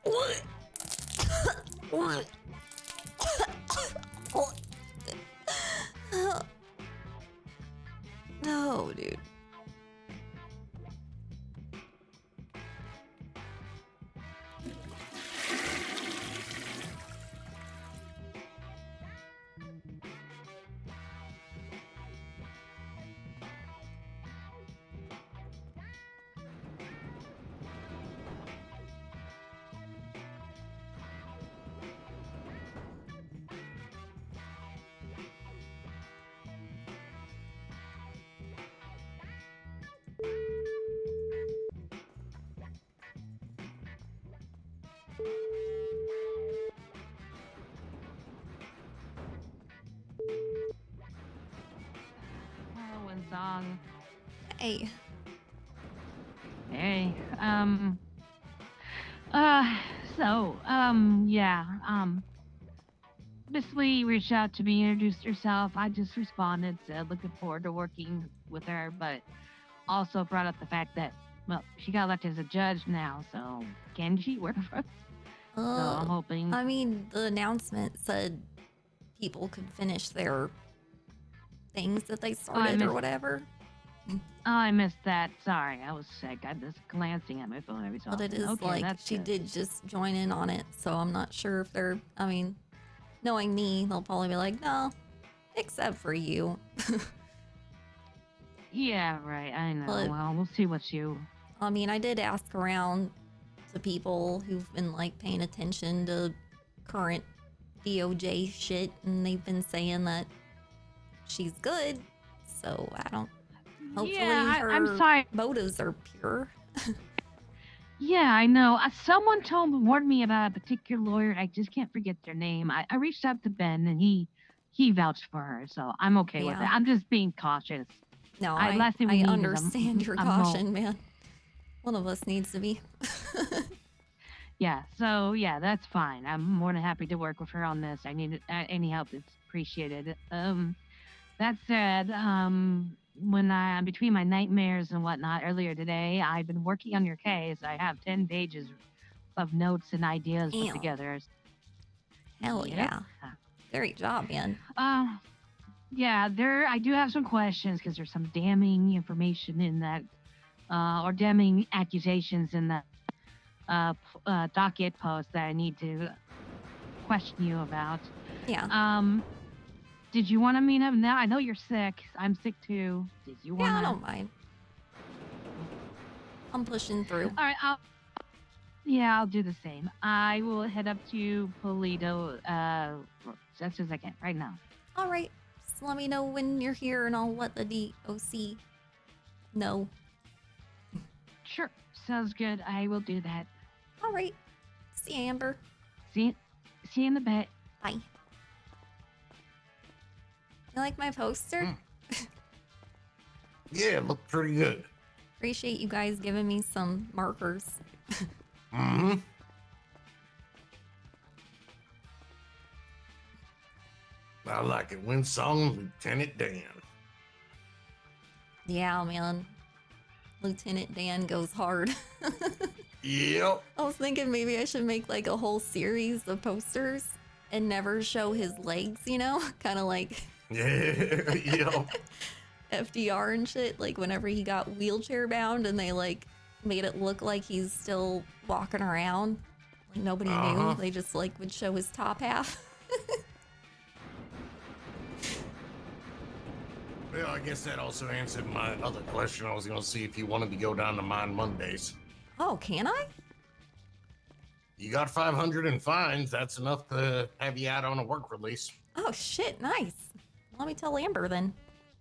What? What? No, dude. Hello, WindSong. Hey. Hey. Yeah. Basically reached out to me, introduced herself. I just responded, said looking forward to working with her, but also brought up the fact that, well, she got elected as a judge now, so can she work for us? So I'm hoping. I mean, the announcement said people could finish their things that they started or whatever. I missed that. Sorry, I was sick. I'm just glancing at my phone every so But often. it is Okay, like that's she good. did just join in on it, so I'm not sure if they're. I mean, knowing me, they'll probably be like, no, except for you. Yeah, right. I know. But Well, we'll see what you. I mean, I did ask around to people who've been like paying attention to current DOJ shit, and they've been saying that she's good. So I don't. Hopefully, Yeah, I'm her sorry. motives are pure. Yeah, I know. Someone warned me about a particular lawyer. I just can't forget their name. I reached out to Ben, and he vouched for her, so I'm okay with it. Yeah. I'm just being cautious. No, Last thing we I need is understand your a mo. caution, man. One of us needs to be. Yeah, so yeah, that's fine. I'm more than happy to work with her on this. I need any help is appreciated. That said, when I between my nightmares and whatnot earlier today, I've been working on your case. I have 10 pages of notes and ideas put Damn. together. Hell Yep. yeah. Great job, man. Yeah, I do have some questions because there's some damning information in that, or damning accusations in that docket post that I need to question you about. Yeah. Did you want to meet up now? I know you're sick. I'm sick too. Did you want to? Yeah, I don't mind. I'm pushing through. All right, I'll do the same. I will head up to Polito as soon as I can, right now. All right. Just let me know when you're here and I'll let the DOC know. Sure, sounds good. I will do that. All right. See you, Amber. See you in a bit. Bye. You like my poster? Yeah, look pretty good. Appreciate you guys giving me some markers. Mm-hmm. I like it. WindSong, Lieutenant Dan. Yeah, man. Lieutenant Dan goes hard. Yep. I was thinking maybe I should make like a whole series of posters and never show his legs, you know? Kind of like Yep. FDR and shit. Like whenever he got wheelchair bound and they like made it look like he's still walking around. Like nobody knew. They just like would show his top half. Well, I guess that also answered my other question. I was going to see if you wanted to go down to mine Mondays. Oh, can I? You got 500 in fines. That's enough to have you out on a work release. Oh, shit. Nice. Let me tell Amber then.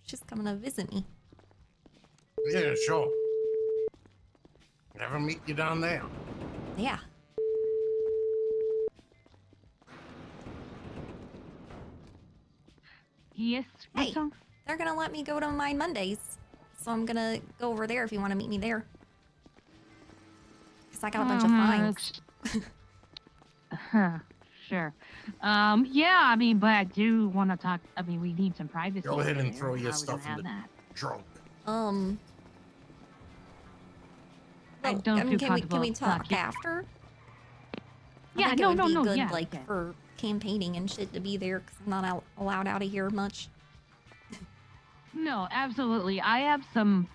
She's coming to visit me. Yeah, sure. Never meet you down there. Yeah. Yes. Hey, they're gonna let me go to mine Mondays, so I'm gonna go over there if you want to meet me there. Cause I got a bunch of fines. Sure. Yeah, I mean, but I do want to talk. I mean, we need some privacy. Go ahead and there. throw your How stuff in the trunk. I don't feel can we comfortable talk talking. after? I Yeah, think it no, would no, be no, good, yeah, like, yeah. for campaigning and shit to be there because I'm not allowed out of here much. No, absolutely. I have some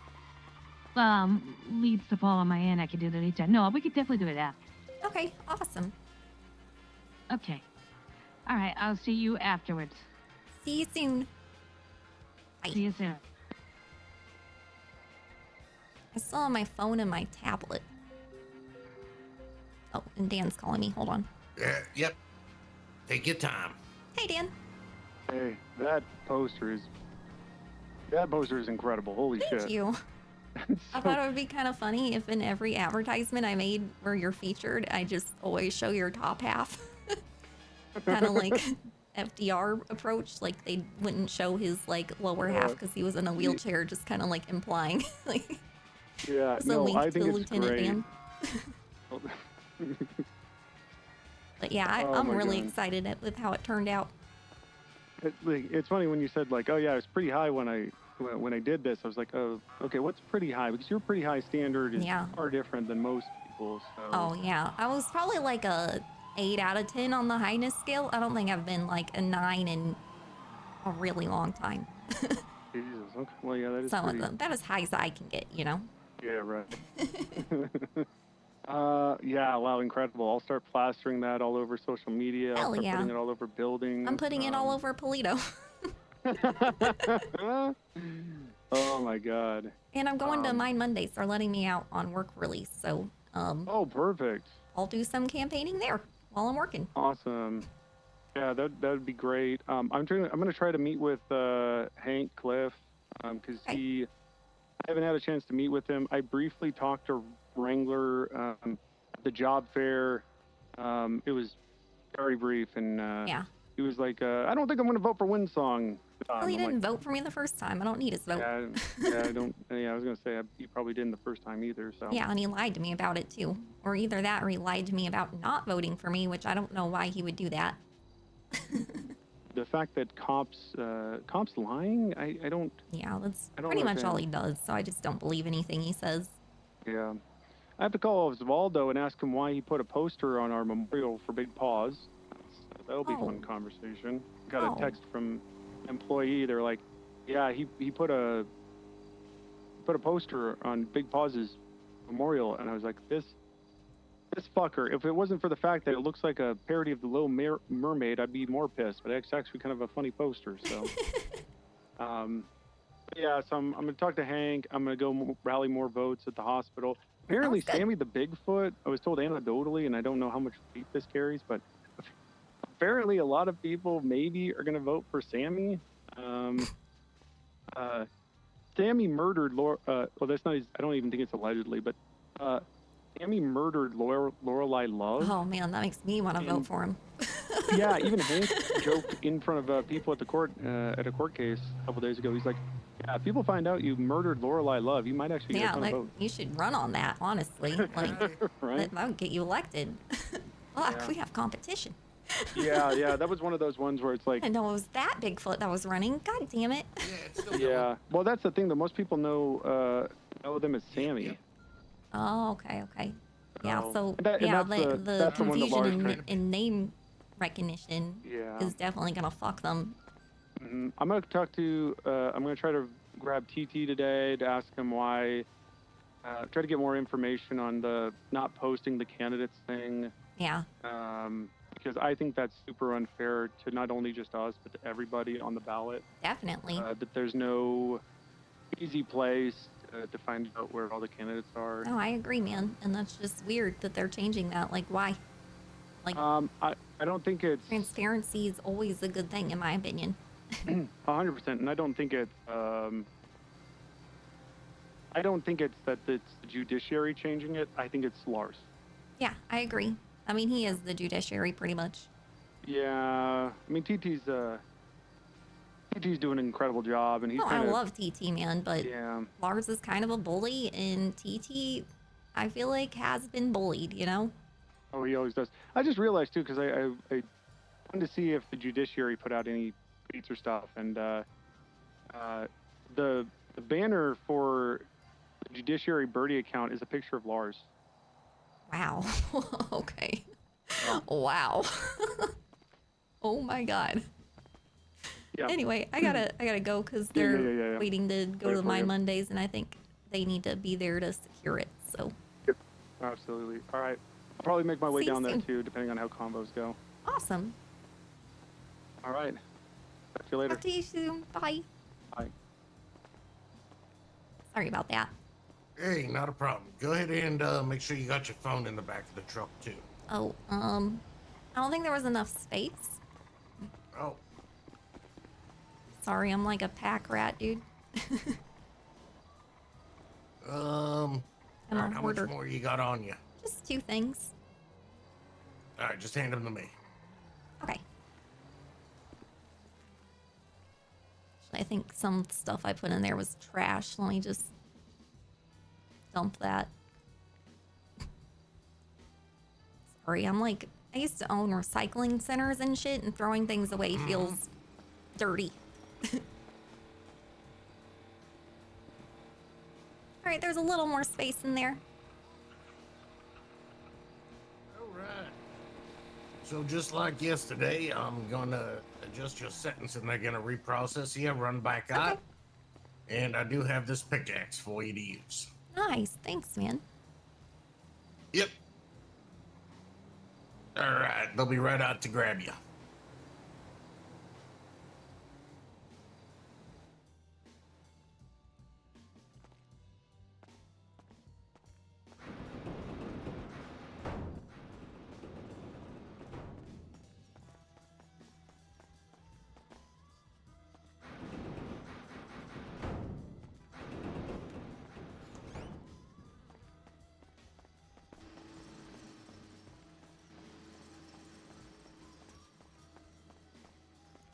leads to fall on my end. I could do that anytime. No, we could definitely do it after. Okay, awesome. Okay. All right, I'll see you afterwards. See you soon. Bye. See you soon. I still have my phone and my tablet. Oh, and Dan's calling me. Hold on. Yep. Take your time. Hey, Dan. Hey, that poster is incredible. Holy Thank shit. you. It's I so- thought it would be kind of funny if in every advertisement I made where you're featured, I just always show your top half. Kind of like FDR approach. Like they wouldn't show his like lower half because he was in a wheelchair, just kind of like implying like yeah, it's a no, link I to think it's Lieutenant great. Dan. But yeah, Oh I'm my really God. excited with how it turned out. It's funny when you said like, oh yeah, it was pretty high when I did this. I was like, oh, okay, what's pretty high? Because your pretty high standard is Yeah. far different than most people. So. Oh yeah, I was probably like a 8 out of 10 on the highness scale. I don't think I've been like a 9 in a really long time. Jesus. Okay. Well, yeah, that is So pretty. about as high as I can get, you know. Yeah, right. Yeah, wow, incredible. I'll start plastering that all over social media. Hell I'll start yeah. putting it all over buildings. I'm putting it all over Polito. Oh my God. And I'm going to Mine Mondays. They're letting me out on work release, so Oh, perfect. I'll do some campaigning there while I'm working. Awesome. Yeah, that would be great. I'm gonna try to meet with Hank Cliff because Okay. I haven't had a chance to meet with him. I briefly talked to Wrangler at the job fair. It was very brief, and Yeah. he was like, "I don't think I'm gonna vote for WindSong." Well, he I'm didn't like, vote for me the first time. I don't need his vote. yeah, I don't. Yeah, I was gonna say he probably didn't the first time either. So Yeah, and he lied to me about it too. Or either that or he lied to me about not voting for me, which I don't know why he would do that. the fact that cops lying, I don't. Yeah, that's I don't pretty much all understand. he does, so I just don't believe anything he says. Yeah. I have to call Osvaldo and ask him why he put a poster on our memorial for Big Paws. That'll be a fun Oh. conversation. Got Oh. a text from an employee. They're like, yeah, he put a poster on Big Paws' memorial, and I was like, this fucker. If it wasn't for the fact that it looks like a parody of the Little Mermaid, I'd be more pissed. But it's actually kind of a funny poster. So, yeah. So I'm gonna talk to Hank. I'm gonna go rally more votes at the hospital. Apparently, Sounds good. Sammy the Bigfoot, I was told anecdotally, and I don't know how much weight this carries, but apparently a lot of people maybe are going to vote for Sammy. Sammy murdered Laura. Well, that's not. I don't even think it's allegedly, but Sammy murdered Lorelai Love. Oh man, that makes me want to vote for him. Yeah, even Hank joked in front of people at the court at a court case a couple days ago. He's like, "Yeah, if people find out you murdered Lorelai Love, you might actually get a ton of votes." You should run on that, honestly. Like, Right? that would get you elected. Fuck, Yeah. we have competition. Yeah, that was one of those ones where it's I like, didn't know it was that Bigfoot that was running. God damn it. Yeah, it's still yeah. Well, that's the thing that most people know them as Sammy. Oh, okay. Yeah, Oh. so And that's the that's the one that confusion Lars in, tried to- in name recognition Yeah. is definitely gonna fuck them. I'm gonna talk to. I'm gonna try to grab TT today to ask him why. Try to get more information on the not posting the candidates thing. Yeah, Because I think that's super unfair to not only just us but to everybody on the ballot. definitely. That there's no easy place to find out where all the candidates are. No, I agree, man. And that's just weird that they're changing that. Like, why? Like, I don't think it's transparency is always a good thing, in my opinion. 100%, and I don't think it's. I don't think it's that it's the judiciary changing it. I think it's Lars. Yeah, I agree. I mean, he is the judiciary pretty much. Yeah, I mean TT's doing an incredible job, and he's No, I kind of. love TT, man, but Yeah. Lars is kind of a bully, and TT, I feel like, has been bullied, you know? Oh, he always does. I just realized too, because I wanted to see if the judiciary put out any tweets or stuff, and the banner for the judiciary birdie account is a picture of Lars. Wow. Okay. Wow. Oh my god. Yeah. Anyway, I gotta go because Yeah, yeah, they're yeah. waiting to go Wait to for my you. Mondays, and I think they need to be there to secure it. So Absolutely. All right. I'll probably make my way See you down there soon. too, depending on how combos go. awesome. All right. Talk to you later. Talk to you soon. Bye. Bye. Sorry about that. Hey, not a problem. Go ahead and make sure you got your phone in the back of the truck too. Oh, I don't think there was enough space. Oh, Sorry, I'm like a pack rat, dude. all I'm right. a How hoarder. much more you got on you? Just 2 things. All right, just hand them to me. Okay. Actually, I think some stuff I put in there was trash. Let me just dump that. Sorry, I'm like, I used to own recycling centers and shit, and throwing things away feels dirty. All right, there's a little more space in there. All right. So just like yesterday, I'm gonna adjust your sentence, and they're gonna reprocess you, run back out, and I do have this pickaxe for you to use. Nice, thanks, man. Yep. All right, they'll be right out to grab you.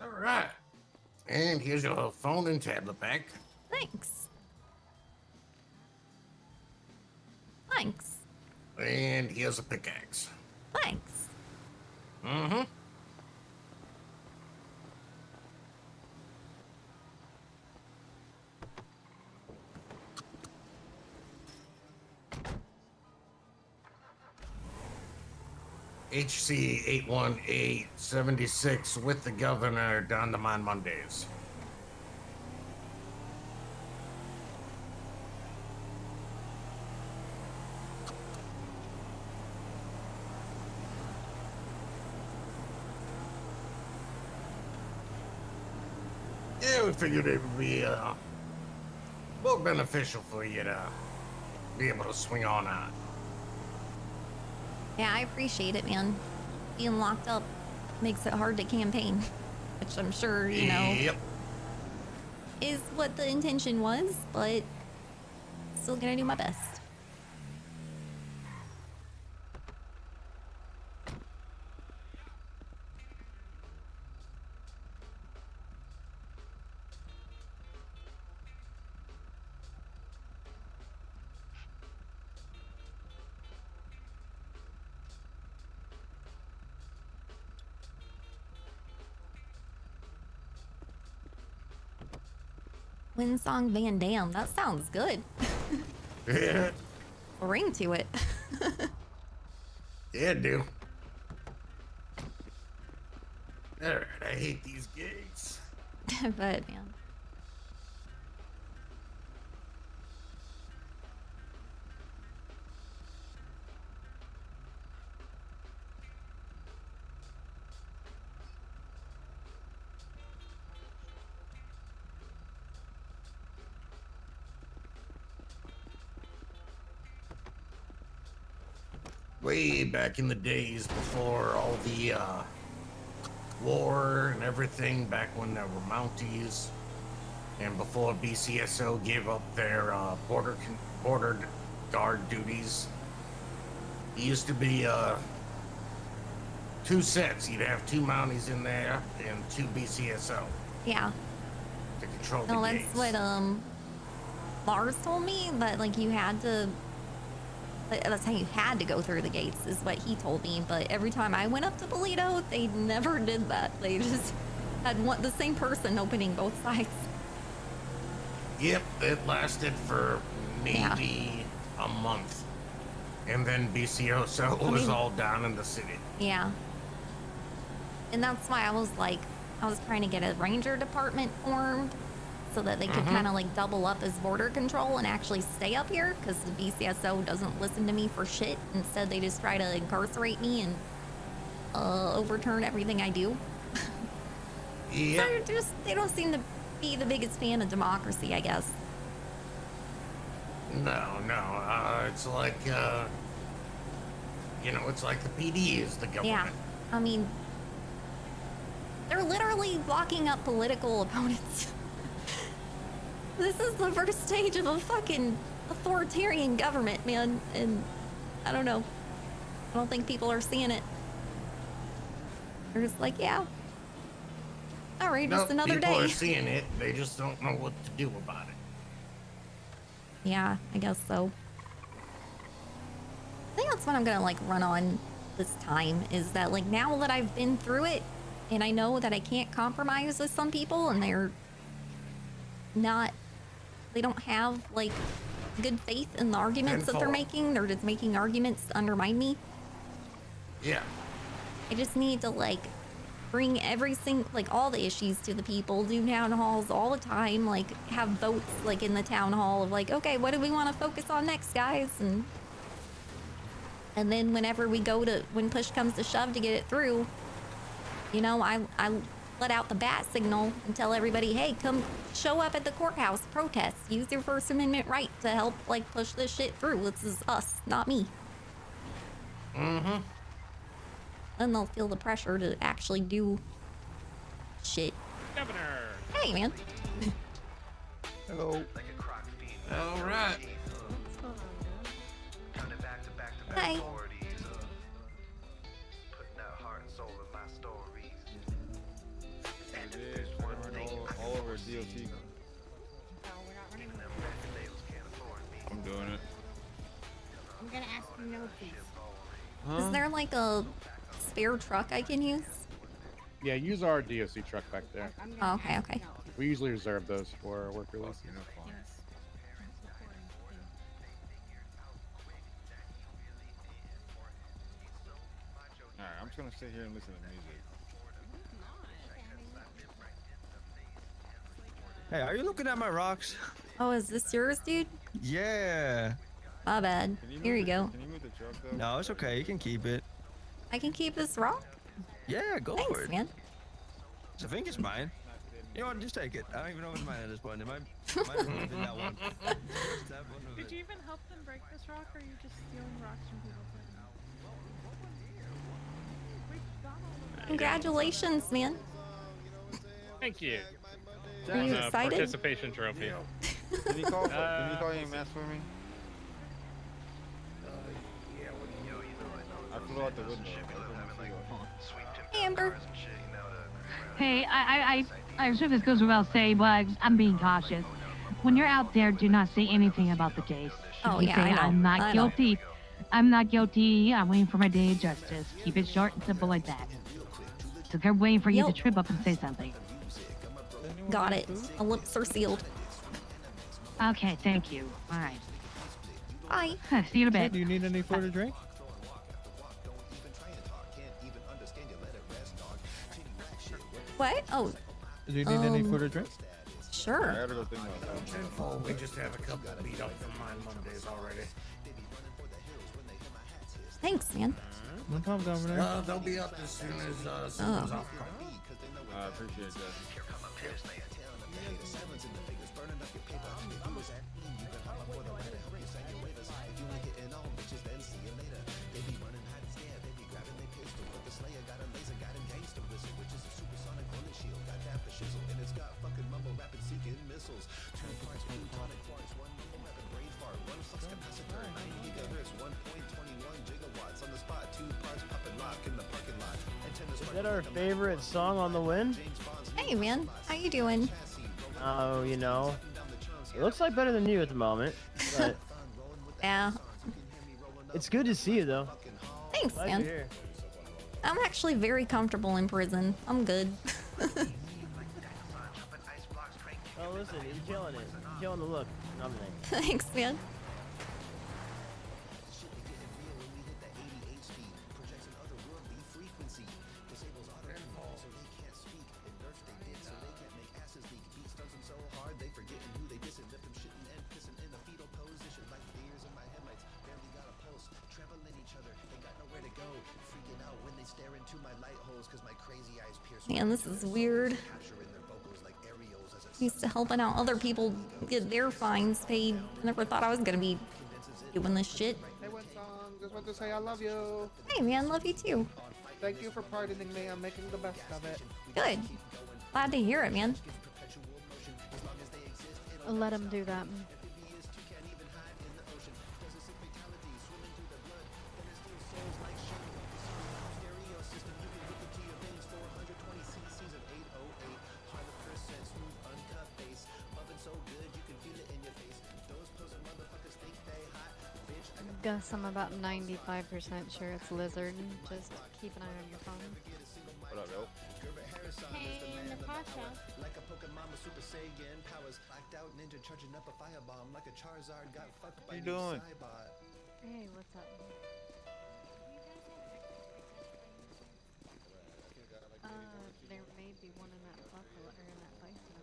All right. And here's your phone and tablet back. Thanks. Thanks. And here's a pickaxe. Thanks. Mm-hmm. HC 81876 with the governor down to mine Mondays. Yeah, we figured it would be more beneficial for you to be able to swing on out. Yeah, I appreciate it, man. Being locked up makes it hard to campaign, which I'm sure, you know, Yep. is what the intention was, but still gonna do my best. WindSong Van Dam, that sounds good. Yeah. A ring to it. Yeah, do. Alright, I hate these gigs. But man. Way back in the days before all the war and everything, back when there were Mounties, and before BCSO gave up their border guard duties, it used to be 2 sets. You'd have 2 Mounties in there and 2 BCSO Yeah. to control No, the that's gates. what Lars told me, that like you had to, that's how you had to go through the gates, is what he told me. But every time I went up to Toledo, they never did that. They just had the same person opening both sides. Yep, it lasted for maybe a month. And then BCOSO I was mean- all down in the city. Yeah. And that's why I was trying to get a ranger department formed so that they could kind of like double up as border control and actually stay up here because the BCSO doesn't listen to me for shit. Instead, they just try to incarcerate me and overturn everything I do. Yep. So they don't seem to be the biggest fan of democracy, I guess. No. It's like, it's like the PD is the government. Yeah. I mean, they're literally locking up political opponents. This is the first stage of a fucking authoritarian government, man. And I don't know. I don't think people are seeing it. They're just like, yeah. All right, just another people day. are seeing it. They just don't know what to do about it. Yeah, I guess so. I think that's what I'm gonna like run on this time is that like now that I've been through it and I know that I can't compromise with some people and they don't have like good faith in the arguments that they're Tenfold. making. They're just making arguments to undermine me. Yeah. I just need to like bring all the issues to the people, do town halls all the time, like have votes like in the town hall of like, okay, what do we want to focus on next, guys? And then when push comes to shove to get it through, I let out the bat signal and tell everybody, hey, come show up at the courthouse, protest, use your First Amendment right to help like push this shit through. This is us, not me. Mm-hmm. Then they'll feel the pressure to actually do shit. Governor. Hey, man. Hello. All right. Hi. All over DOT. I'm doing it. I'm gonna ask you no, please. Is there like a spare truck I can use? Yeah, use our DOC truck back there. I'm Oh, gonna okay, ask you okay. no. We usually reserve those for work release. Alright, I'm just gonna sit here and listen to music. Hey, are you looking at my rocks? Oh, is this yours, dude? Yeah. My bad. Here you go. Can you move the truck though? No, it's okay. You can keep it. I can keep this rock? Yeah, go for Thanks, it. man. I think it's mine. You know what? Just take it. I don't even know if it's mine at this point. It might have been that one. Did you even help them break this rock, or are you just stealing rocks from people? Congratulations, man. Thank you. Are you On a excited? participation trophy. Can you call your mask for me? I flew out the window. Hey, Amber. Hey, I assume this goes without saying, but I'm being cautious. When you're out there, do not say anything about the case. Oh, You yeah, say, I know. I'm not I know. guilty. I'm not guilty. I'm waiting for my day of justice. Keep it short and simple like that. So they're waiting for you to Yep. trip up and say something. Got it. My lips are sealed. Okay, thank you. All right. Bye. See you in a bit. Do you need any food or drink? What? Oh, Do you need any Um, food or drink? I sure. gotta go think about that. Tenfold. We just have a couple beat up from mine Mondays already. Thanks, man. No problem, Governor. They'll be up as soon as someone's off call. I appreciate that. Is that our favorite song on the Wind? Hey, man. How you doing? Oh, it looks like better than you at the moment, but Yeah. it's good to see you though. Thanks, Glad man. you're here. I'm actually very comfortable in prison. I'm good. Oh, listen, you're killing it. You're killing the look and everything. Thanks, man. Man, this is weird. Used to helping out other people get their fines paid. Never thought I was gonna be doing this shit. Hey, WindSong, just want to say I love you. Hey man, love you too. Thank you for pardoning me. I'm making the best of it. Good. Glad to hear it, man. Let him do that. Guess I'm about 95% sure it's lizard. Just keep an eye on your phone. What up, yo? Hey, Natasha. What you doing? Hey, what's up? There may be one in that buffalo or in that bison.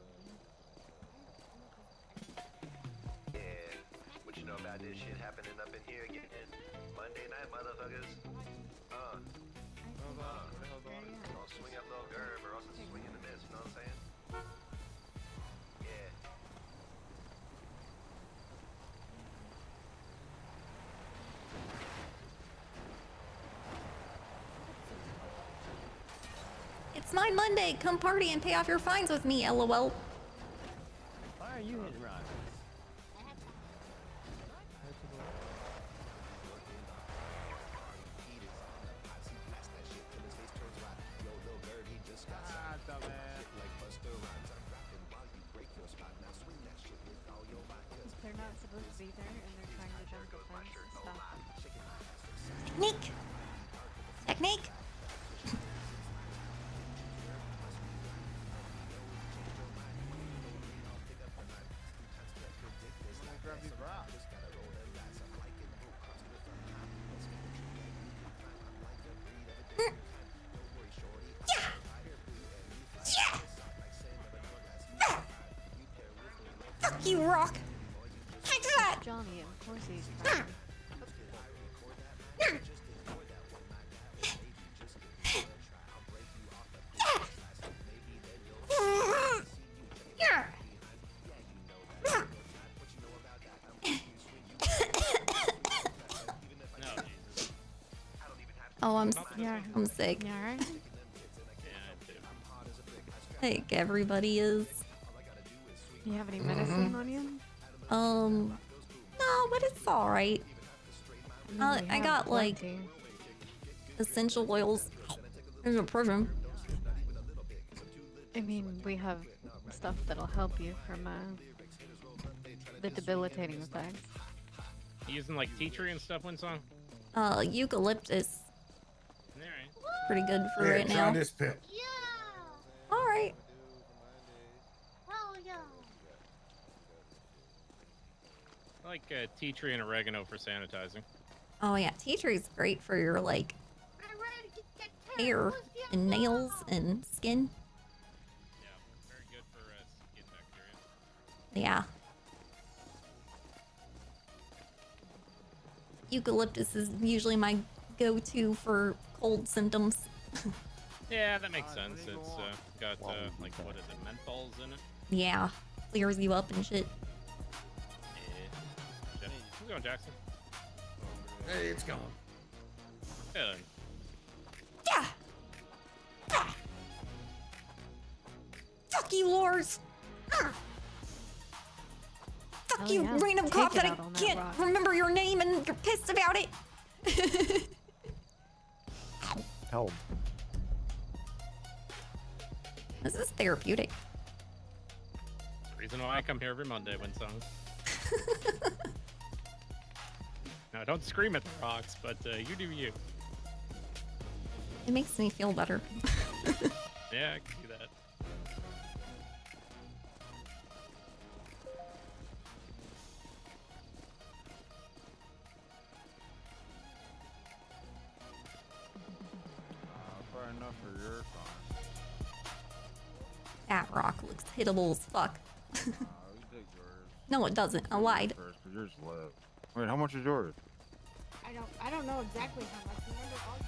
Yeah, what you know about this shit happening up in here again? Monday night, motherfuckers. I'll swing up little Gerb or else swing in the miss, you know what I'm saying? Yeah. It's my Monday. Come party and pay off your fines with me, LOL. Why are you hitting Ron? They're not supposed to be there and they're trying to jump the fence. Stop. Technique. Technique. Fuck you, Rock. Take that. Johnny, of course he's trying. Oh, I'm sick. Yeah, right? I think everybody is. You have any medicine on you? No, but it's all right. I got like essential oils in the prison. I mean, we have stuff that'll help you from the debilitating effects. You using like tea tree and stuff, WindSong? Eucalyptus. Alright. Pretty good for Yeah, right try now. this pill. All right. Oh, yeah. I like tea tree and oregano for sanitizing. Oh yeah, tea tree's great for your like I'm ready to get that hair pussy up and the nails wall. and skin. Yeah, very good for skin bacteria. Yeah. Eucalyptus is usually my go-to for cold symptoms. Yeah, that makes sense. It's got like what is it, menthols in it? Yeah, clears you up and shit. Yeah. How's it going, Jackson? Hey, it's gone. Good. Yeah. Ah. Fuck you, Lors. Ah. Fuck Oh, you, yeah. random Take cop it that I out on that can't rock. remember your name and you're pissed about it. Help. This is therapeutic. Reason why I come here every Monday, WindSong. No, don't scream at the rocks, but you do you. It makes me feel better. Yeah, I can see that. Probably enough for your fine. That rock looks hittable as fuck. We take yours. No, it doesn't. I lied. First, 'cause yours left. Wait, how much is yours? I don't know exactly how much. Remember all you.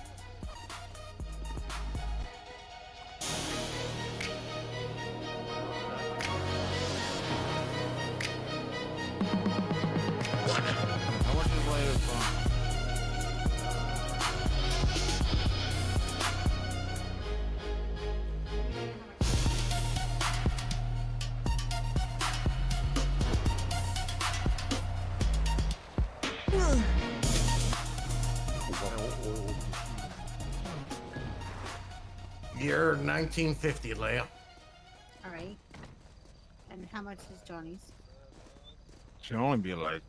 You're 1950, Leia. All right. And how much is Johnny's? Should only be like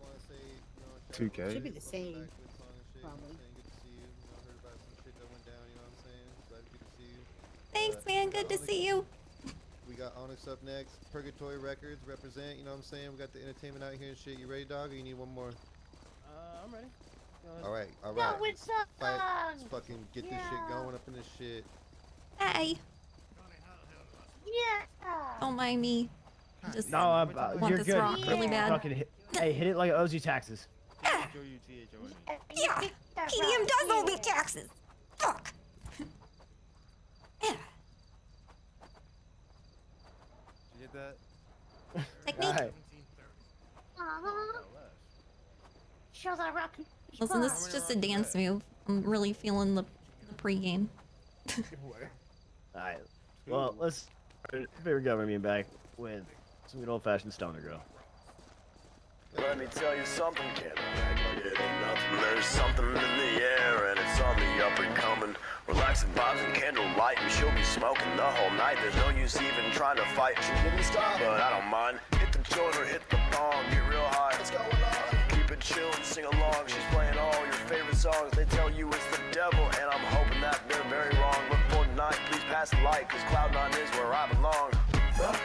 2K. Should be the same, probably. Thanks, man. Good to see you. We got Onyx up next. Purgatory Records represent, you know what I'm saying? We got the entertainment out here and shit. You ready, dog? Or you need one more? I'm ready. Alright, Yo, alright. what's up, Let's fucking get this shit going up in this shit. Hey. Yeah. Don't mind me. I just No, want you're this good. rock really bad. Fucking hey, hit it like it owes you taxes. Yeah. PDM does owe me taxes. Fuck. Yeah. Did you hit that? Technique. Alright. Show that rock. Listen, this is just a dance move. I'm really feeling the pregame. Alright. Well, let's favorite government being back with some good old-fashioned stoner girl. Let me tell you something, kid. Act like it ain't nothing. There's something in the air and it's on the up and coming. Relaxing vibes and candlelight and she'll be smoking the whole night. There's no use even trying to fight. She didn't stop, but I don't mind. Hit the joint or hit the bong, get real high. What's going on? Keep it chill and sing along. She's playing all your favorite songs. They tell you it's the devil and I'm hoping that they're very wrong. Look for tonight, please pass the light, cause Cloud9 is where I belong. Up,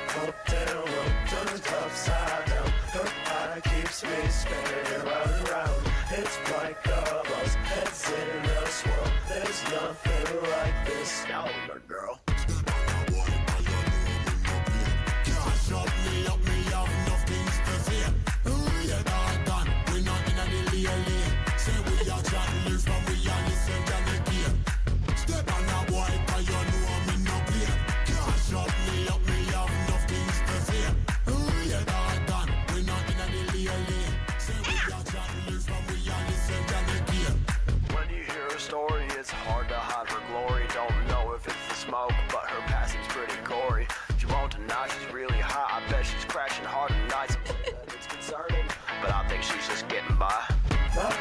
down, turns upside down. Her eye keeps me spinning round and round. It's like a bus, heads in a swirl. There's nothing like this stoner girl. Shut me up, me have enough things to say. We are done, we not in a delay. Say we are trying to live from we are listen to the game. Step on a boy, cause you know me no play. Can't shut me up, me have enough things to say. We are done, we not in a delay. Say we are trying to live from we are listen to the game. When you hear her story, it's hard to hide her glory. Don't know if it's the smoke, but her passing's pretty gory. She won't deny she's really high. I bet she's crashing hard tonight. Some say that it's concerning, but I think she's just getting by. Up,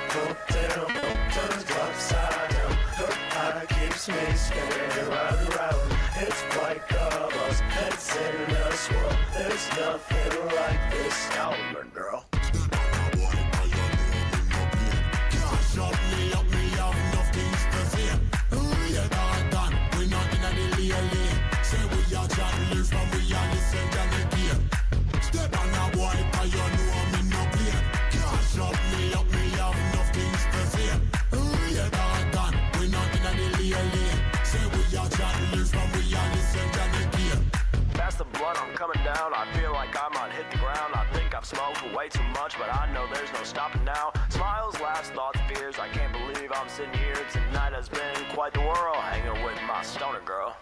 down, turns upside down. Her eye keeps me spinning round and round. It's like a bus, heads in a swirl. There's nothing like this stoner girl. Shut me up, me have enough things to say. We are done, we not in a delay. Say we are trying to live from we are listen to the game. Step on a boy, cause you know me no play. Can't shut me up, me have enough things to say. We are done, we not in a delay. Say we are trying to live from we are listen to the game. Pass the blunt, I'm coming down. I feel like I might hit the ground. I think I've smoked way too much, but I know there's no stopping now. Smiles, laughs, thoughts, fears. I can't believe I'm sitting here. Tonight has been quite the whirl, hanging with my stoner girl.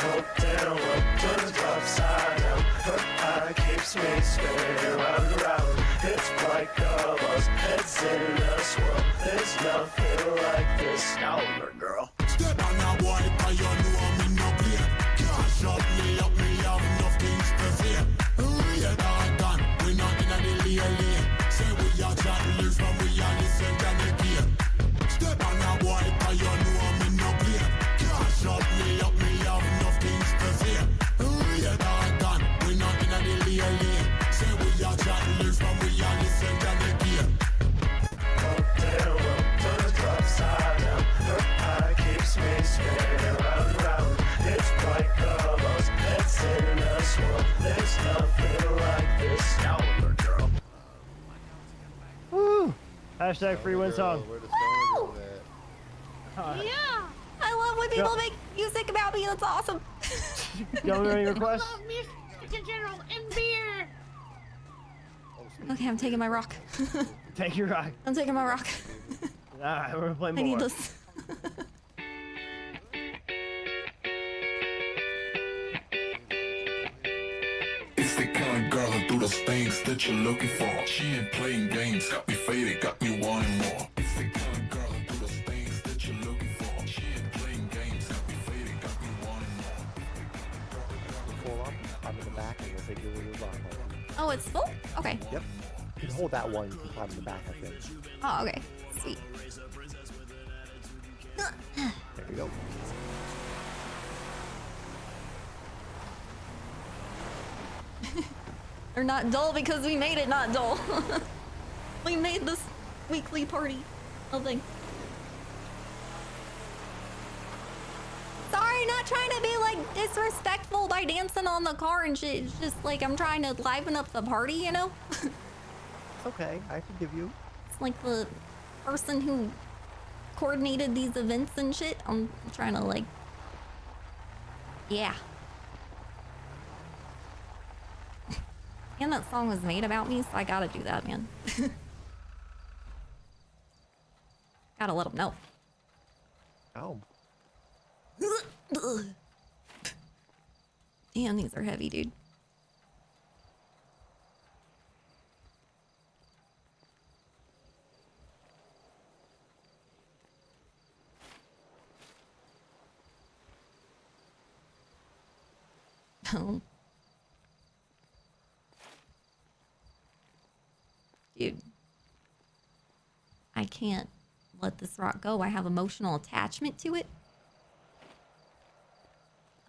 Up, down, turns upside down. Her eye keeps me spinning round and round. It's like a bus, heads in a swirl. There's nothing like this stoner girl. Step on a boy, cause you know me no play. Can't shut me up, me have enough things to say. We are done, we not in a delay. Say we are trying to live from we are listen to the game. Step on a boy, cause you know me no play. Can't shut me up, me have enough things to say. We are done, we not in a delay. Say we are trying to live from we are listen to the game. Up, down, turns upside down. Her eye keeps me spinning round and round. It's like a bus, heads in a swirl. There's nothing like this stoner girl. Woo! Hashtag free WindSong. Where the stoner girl at? Yeah. I love when people make music about me. That's awesome. Government requests? I love music in general and beer. Okay, I'm taking my rock. Take your rock. I'm taking my rock. Alright, we're gonna play I more. need this. It's the kind of girl who do those things that you're looking for. She ain't playing games, got me faded, got me wanting more. It's the kind of girl who do those things that you're looking for. She ain't playing games. take you with your rock. Oh, it's full? Okay. Yep. You can hold that one. You can climb in the back, I think. Oh, okay. Sweet. There you go. They're not dull because we made it not dull. We made this weekly party a thing. Sorry, not trying to be like disrespectful by dancing on the car and shit. It's just like I'm trying to liven up the party, you know? It's okay. I forgive you. It's like the person who coordinated these events and shit. I'm trying to like, yeah. And that song was made about me, so I gotta do that, man. Gotta let them know. Oh. Damn, these are heavy, dude. Oh. Dude. I can't let this rock go. I have emotional attachment to it.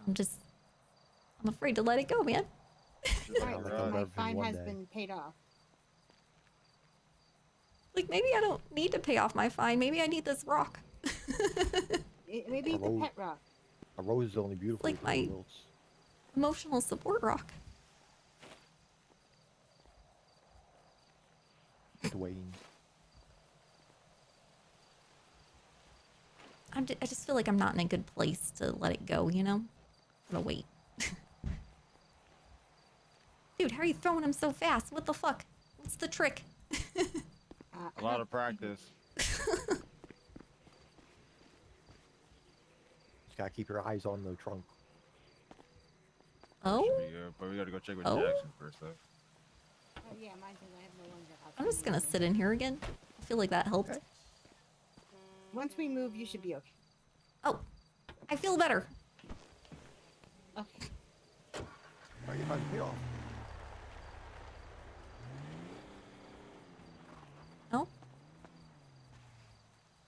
I'm afraid to let it go, man. Alright, so my fine has been paid off. Like, maybe I don't need to pay off my fine. Maybe I need this rock. Maybe it's a pet rock. A rose is only beautiful. Like my emotional support rock. Dwayne. I just feel like I'm not in a good place to let it go, you know? I'm gonna wait. Dude, how are you throwing him so fast? What the fuck? What's the trick? A lot of practice. Just gotta keep your eyes on the trunk. Oh? But we gotta go check with Oh? Jackson first, though. Oh yeah, mine says I have no longer I'm just gonna sit in here again. I feel like that helped. Once we move, you should be okay. Oh, I feel better. Okay. Are you about to pay off? No?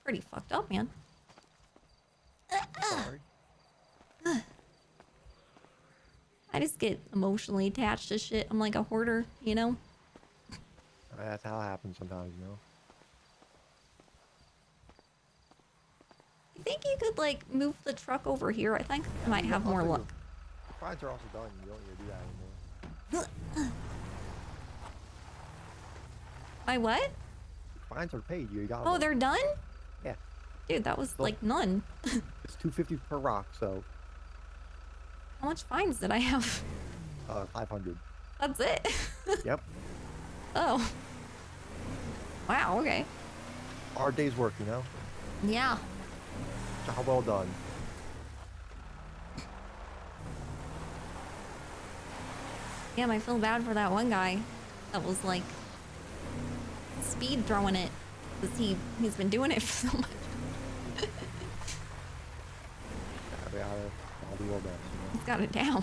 Pretty fucked up, man. Sorry. I just get emotionally attached to shit. I'm like a hoarder, you know? That's how it happens sometimes, you know? I think you could, like, move the truck over here. I think I might have more luck. Rides are also done. You don't need to do that anymore. My what? Fines are paid. You got Oh, them. they're done? Yeah. Dude, that was, like, none. It's $250 per rock, so How much fines did I have? 500. That's it? Yep. Oh. Wow, okay. Hard day's work, you know? Yeah. Job well done. Damn, I feel bad for that one guy that was, like, speed throwing it. Because he's been doing it for so much. I'll do all that. He's got it down.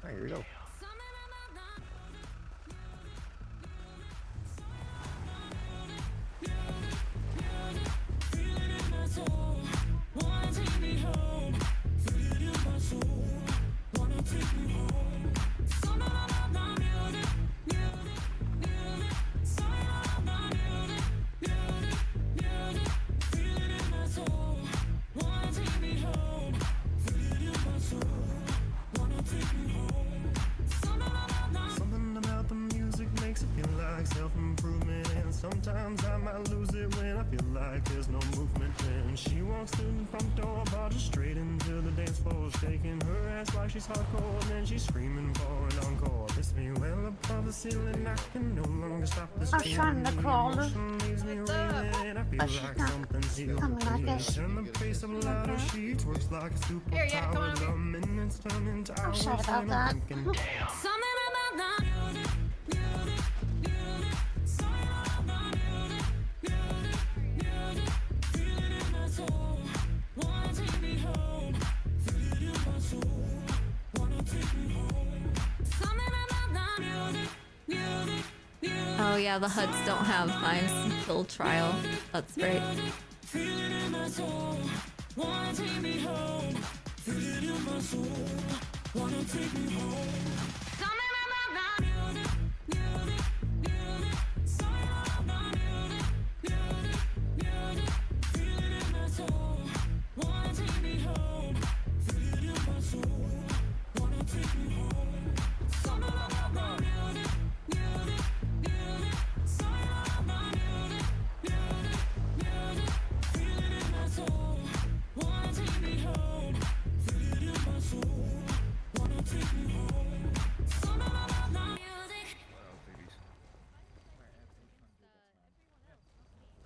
Alright, here we go. Something about the music makes it feel like self-improvement, and sometimes I might lose it when I feel like there's no movement. When she walks through the front door, barges straight into the dance floor, shaking her ass like she's hardcore, then she's screaming for an encore. This me well above the ceiling, I can no longer stop this feeling. The emotion leaves me reeling, and I feel like something's healing. Turn the pace up louder, she twerks like a superpower. The minutes turn into hours, and I'm thinking, damn. Something about that. Wanna take me home, feel it in my soul. Oh yeah, the HUDs don't have 5 kill trial. That's right.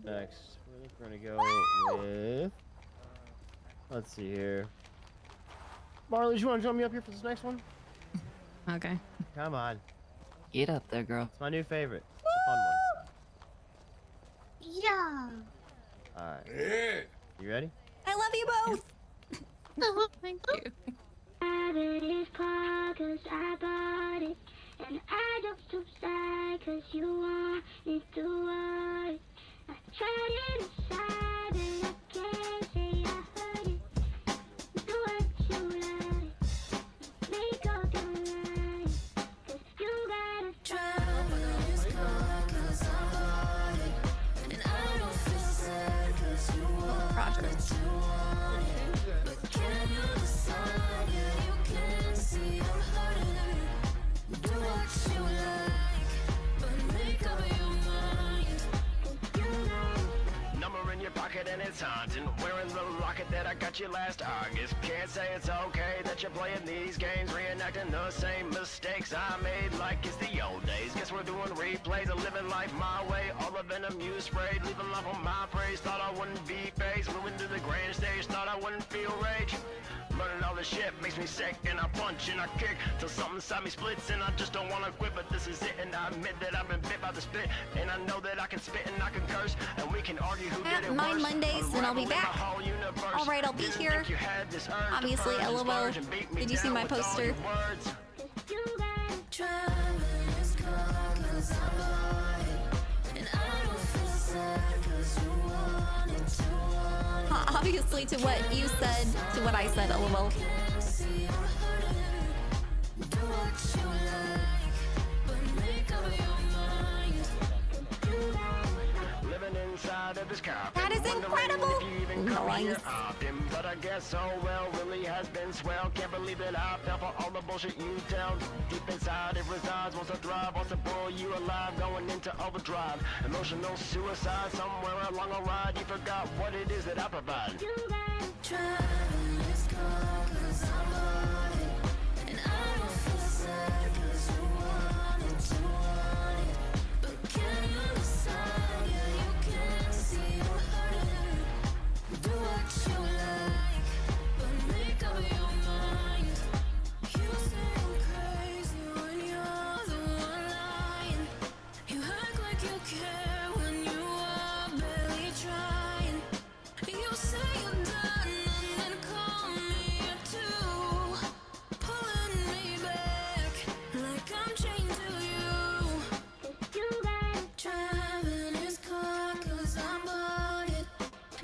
Next, we're gonna go with. Let's see here. Marley, you want to join me up here for this next one? Okay. Come on. Get up there, girl. It's my new favorite. It's a fun one. Yeah. All right. You ready? I love you both. Thank you. I bought it, and I don't feel sad 'cause you want it to work. I tried it aside, and I can't say I heard it. Do what you like, make up your mind, 'cause you gotta travel this car 'cause I bought it, and I don't feel sad 'cause you want it to want it. But can you decide? Yeah, you can see I'm hurting. Do what you like, but make up your mind. Number in your pocket and it's haunting. Wearing the locket that I got you last August. Can't say it's okay that you're playing these games, reenacting the same mistakes I made like it's the old days. Guess we're doing replays of living life my way. All of venom you sprayed, leaving love on my praise. Thought I wouldn't be phased, moving to the grand stage. Thought I wouldn't feel rage. Learning all this shit makes me sick, and I punch and I kick till something inside me splits, and I just don't wanna quit. But this is it, and I admit that I've been bit by the spit, and I know that I can spit and I can curse, and we can argue who did it worse. Mine Mondays, and I'll be back. All right, I'll be here. Obviously, LOL. Did you see my poster? Obviously, to what you said, to what I said, LOL. That is incredible! Nice. But I guess oh well, really has been swell. Can't believe that I fell for all the bullshit you tell. Deep inside it resides, wants to thrive, wants to pull you alive, going into overdrive. Emotional suicide, somewhere along a ride, you forgot what it is that I provide. You gotta travel this car 'cause I bought it, and I don't feel sad 'cause you want it to want it. But can you decide? Yeah, you can see I'm hurting. Do what you like, but make up your mind. You say I'm crazy when you're the one lying. You act like you care when you are barely trying. You say you're done and then call me a two, pulling me back like I'm chained to you. You gotta drive in his car 'cause I bought it,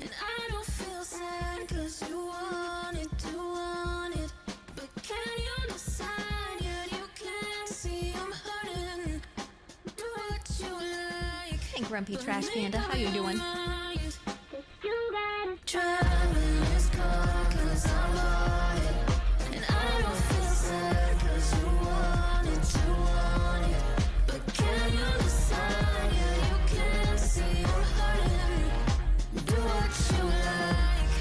and I don't feel sad 'cause you want it to want it. But can you decide? Yeah, you can see I'm hurting. Do what you like. Hey, Grumpy Trash Panda, how you doing? You gotta drive in this car 'cause I bought it, and I don't feel sad 'cause you want it to want it. But can you decide? Yeah, you can see I'm hurting. Do what you like,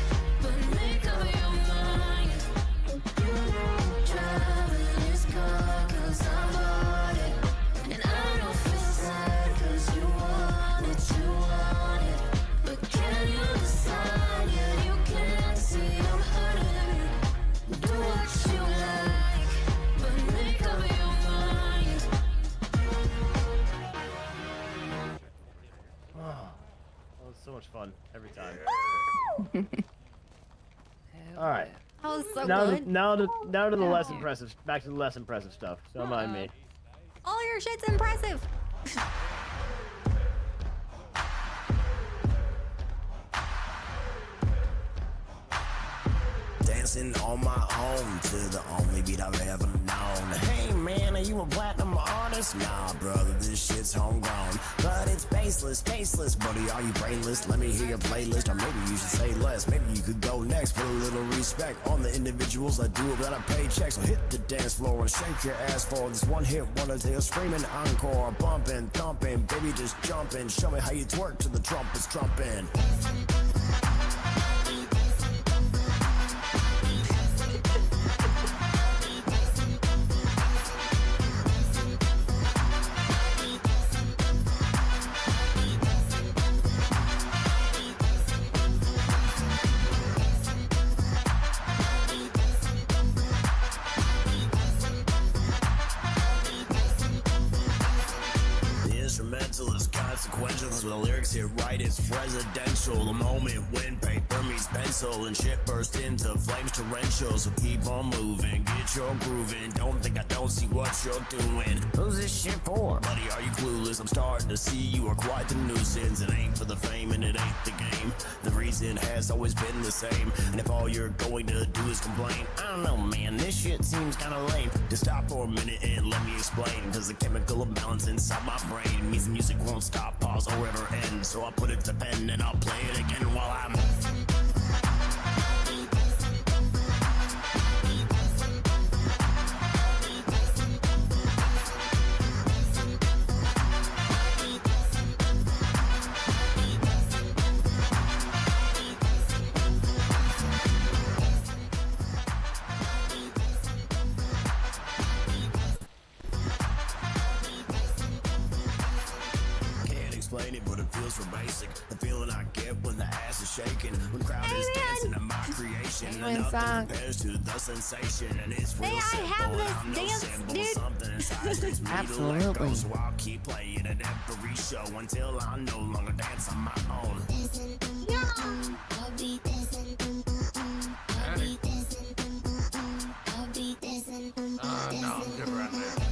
but make up your mind. You gotta drive in this car 'cause I bought it, and I don't feel sad 'cause you want it to want it. But can you decide? Yeah, you can see I'm hurting. Do what you like, but make up your mind. Oh, that was so much fun every time. All right. That was so now, good. now to the less impressive. Back to the less impressive stuff. Don't mind me. All your shit's impressive. dancing on my own to the only beat I've ever known. Hey man, are you a platinum artist? Nah, brother, this shit's homegrown. But it's baseless, tasteless. Buddy, are you brainless? Let me hear your playlist, or maybe you should say less. Maybe you could go next. Put a little respect on the individuals that do it without a paycheck. So hit the dance floor and shake your ass for this one hit wonder till screaming encore, bumping, thumping, baby just jumping. Show me how you twerk to the trumpets trumping. Consequential, cause when the lyrics hit right, it's presidential. The moment when paper meets pencil and shit burst into flames torrential. So keep on moving, get your grooving. Don't think I don't see what you're doing. Who's this shit for? Buddy, are you clueless? I'm starting to see you are quite the nuisance. It ain't for the fame and it ain't the game. The reason has always been the same. And if all you're going to do is complain, I don't know, man, this shit seems kinda lame. Just stop for a minute and let me explain. Cause the chemical imbalance inside my brain means the music won't stop, pause, or ever end. So I'll put it to pen and I'll play it again while I'm but it feels so basic. The feeling I get when the ass is shaking, when crowd is dancing in my creation, and nothing compares to the sensation. And it's real simple. I have this I'm dance, no symbol, dude. something inside takes me to let go. So I'll keep playing at every show until I no longer dance on my own. No, I'm good right there.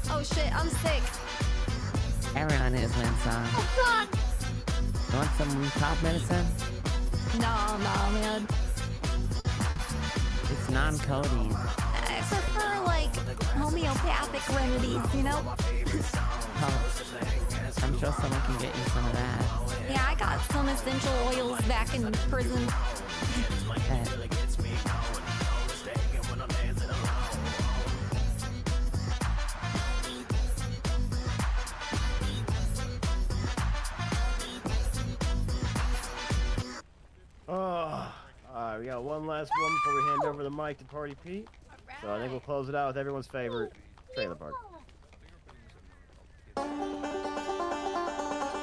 Oh shit, I'm sick. Everyone is WindSong. Oh god. You want some cough medicine? No, man. It's non-codeine. I prefer like homeopathic remedies, you know? Oh, I'm sure someone can get you some of that. Yeah, I got some essential oils back in prison. We got one last one before we hand over the mic to Party Pete. So I think we'll close it out with everyone's favorite trailer park.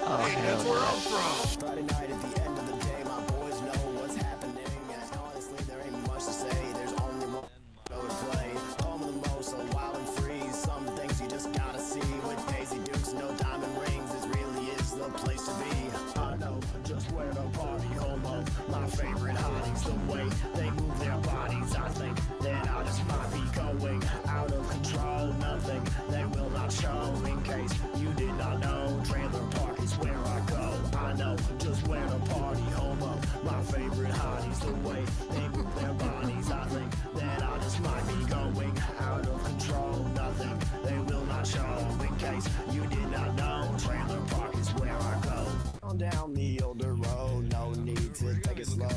Oh, That's where I'm from. Friday night at the end of the day, my boys know what's happening. And honestly, there ain't much to say. There's only more to play. Home of the most, so wild and free. Some things you just gotta see. With Daisy Dukes, no diamond rings. This really is the place to be. I know just where to party. Home of my favorite hotties. The way they move their bodies. I think that I just might be going out of control. Nothing they will not show. In case you did not know, trailer park is where I go. I know just where to party. Home of my favorite hotties. The way they move their bodies. I think that I just might be going out of control. Nothing they will not show. In case you did not know, trailer park is where I go. On down the older road, no need to take it slow.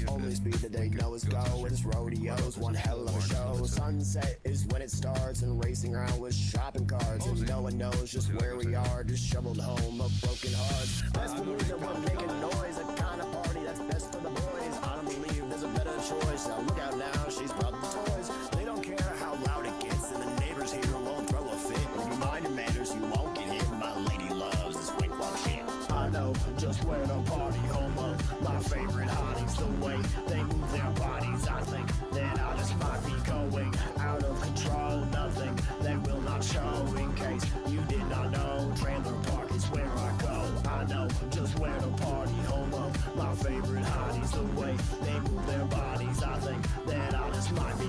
Only speed that they know is go. It's rodeos, one hell of a show. Sunset is when it starts, and racing around with shopping carts. And no one knows just where we are, disheveled home of broken hearts. Best believe that we're making noise, the kind of party that's best for the boys. I don't believe there's a better choice. Now look out now, she's brought the toys. They don't care how loud it gets, and the neighbors here won't throw a fit. If you mind your manners, you won't get hit. My lady loves this wink walk shit. I know just where to party. Home of my favorite hotties. The way they move their bodies. I think that I just might be going out of control. Nothing they will not show. In case you did not know, trailer park is where I go. I know just where to party. Home of my favorite hotties. The way they move their bodies. I think that I just might be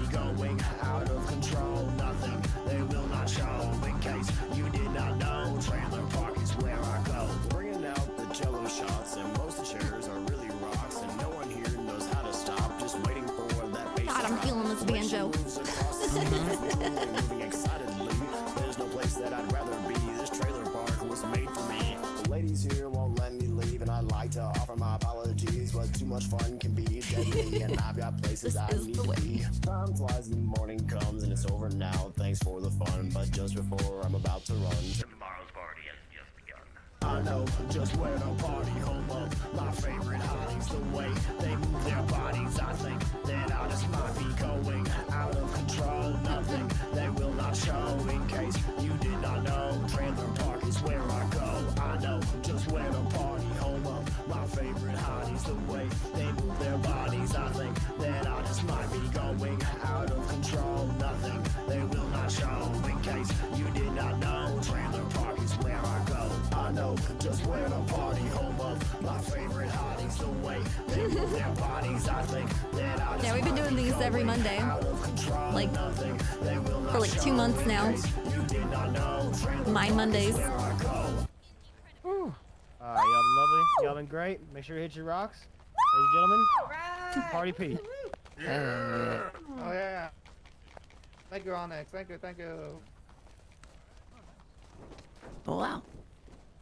much fun can be deadly, and I've got places I need to be. Time flies, the morning comes, and it's over now. Thanks for the fun, but just before I'm about to run, tomorrow's party has just begun. I know just where to party, home of my favorite hotties. The way they move their bodies, I think that I just might be going out of control. Nothing they will not show. In case you did not know, Trailer Park is where I go. I know just where to party, home of my favorite hotties. The way they move their bodies, I think that I just might be going out of control. Nothing they will not show. In case you did not know, Trailer Park is where I go. I know just where to party, home of my favorite hotties. The way they move their bodies, I think that I just Yeah, we've been doing these every Monday. Like, for like 2 months now. Mine Mondays. Y'all been lovely. Y'all been great. Make sure you hit your rocks. Ladies and gentlemen, Party Pete. Oh yeah. Thank you, Onyx. Thank you, thank you. Wow.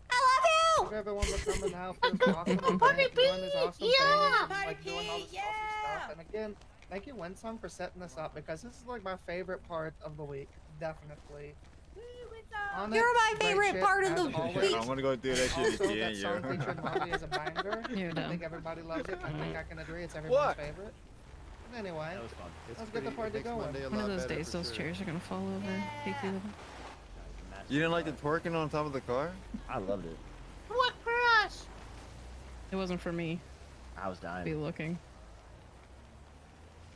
Thank you everyone for coming out for this awesome event, doing this awesome thing, and, like doing all this awesome stuff. And again, thank you, WindSong, for setting this up because this is like my favorite part of the week, definitely. Onyx, You're my great favorite shit, part of as the always. week. I'm gonna go do that shit Also, again, that song yo. featured Molly is a banger. You're I dumb. think everybody loves it. I think I can agree. It's everyone's favorite. But anyway, That was fun. It's let's get the party going. Monday a One of lot those better days, for those sure. chairs are gonna fall over. Take you. You didn't like the twerking on top of the car? I loved it. What for us? It wasn't for me. I was dying. Be looking.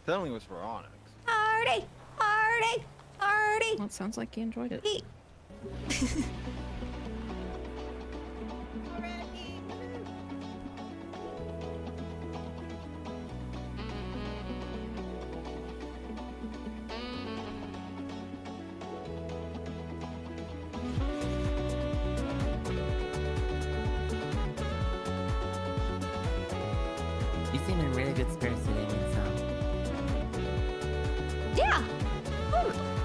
Definitely was for Onyx. Party, party, party. Well, it sounds like you enjoyed it. You seem in really good spirits today, WindSong. Yeah.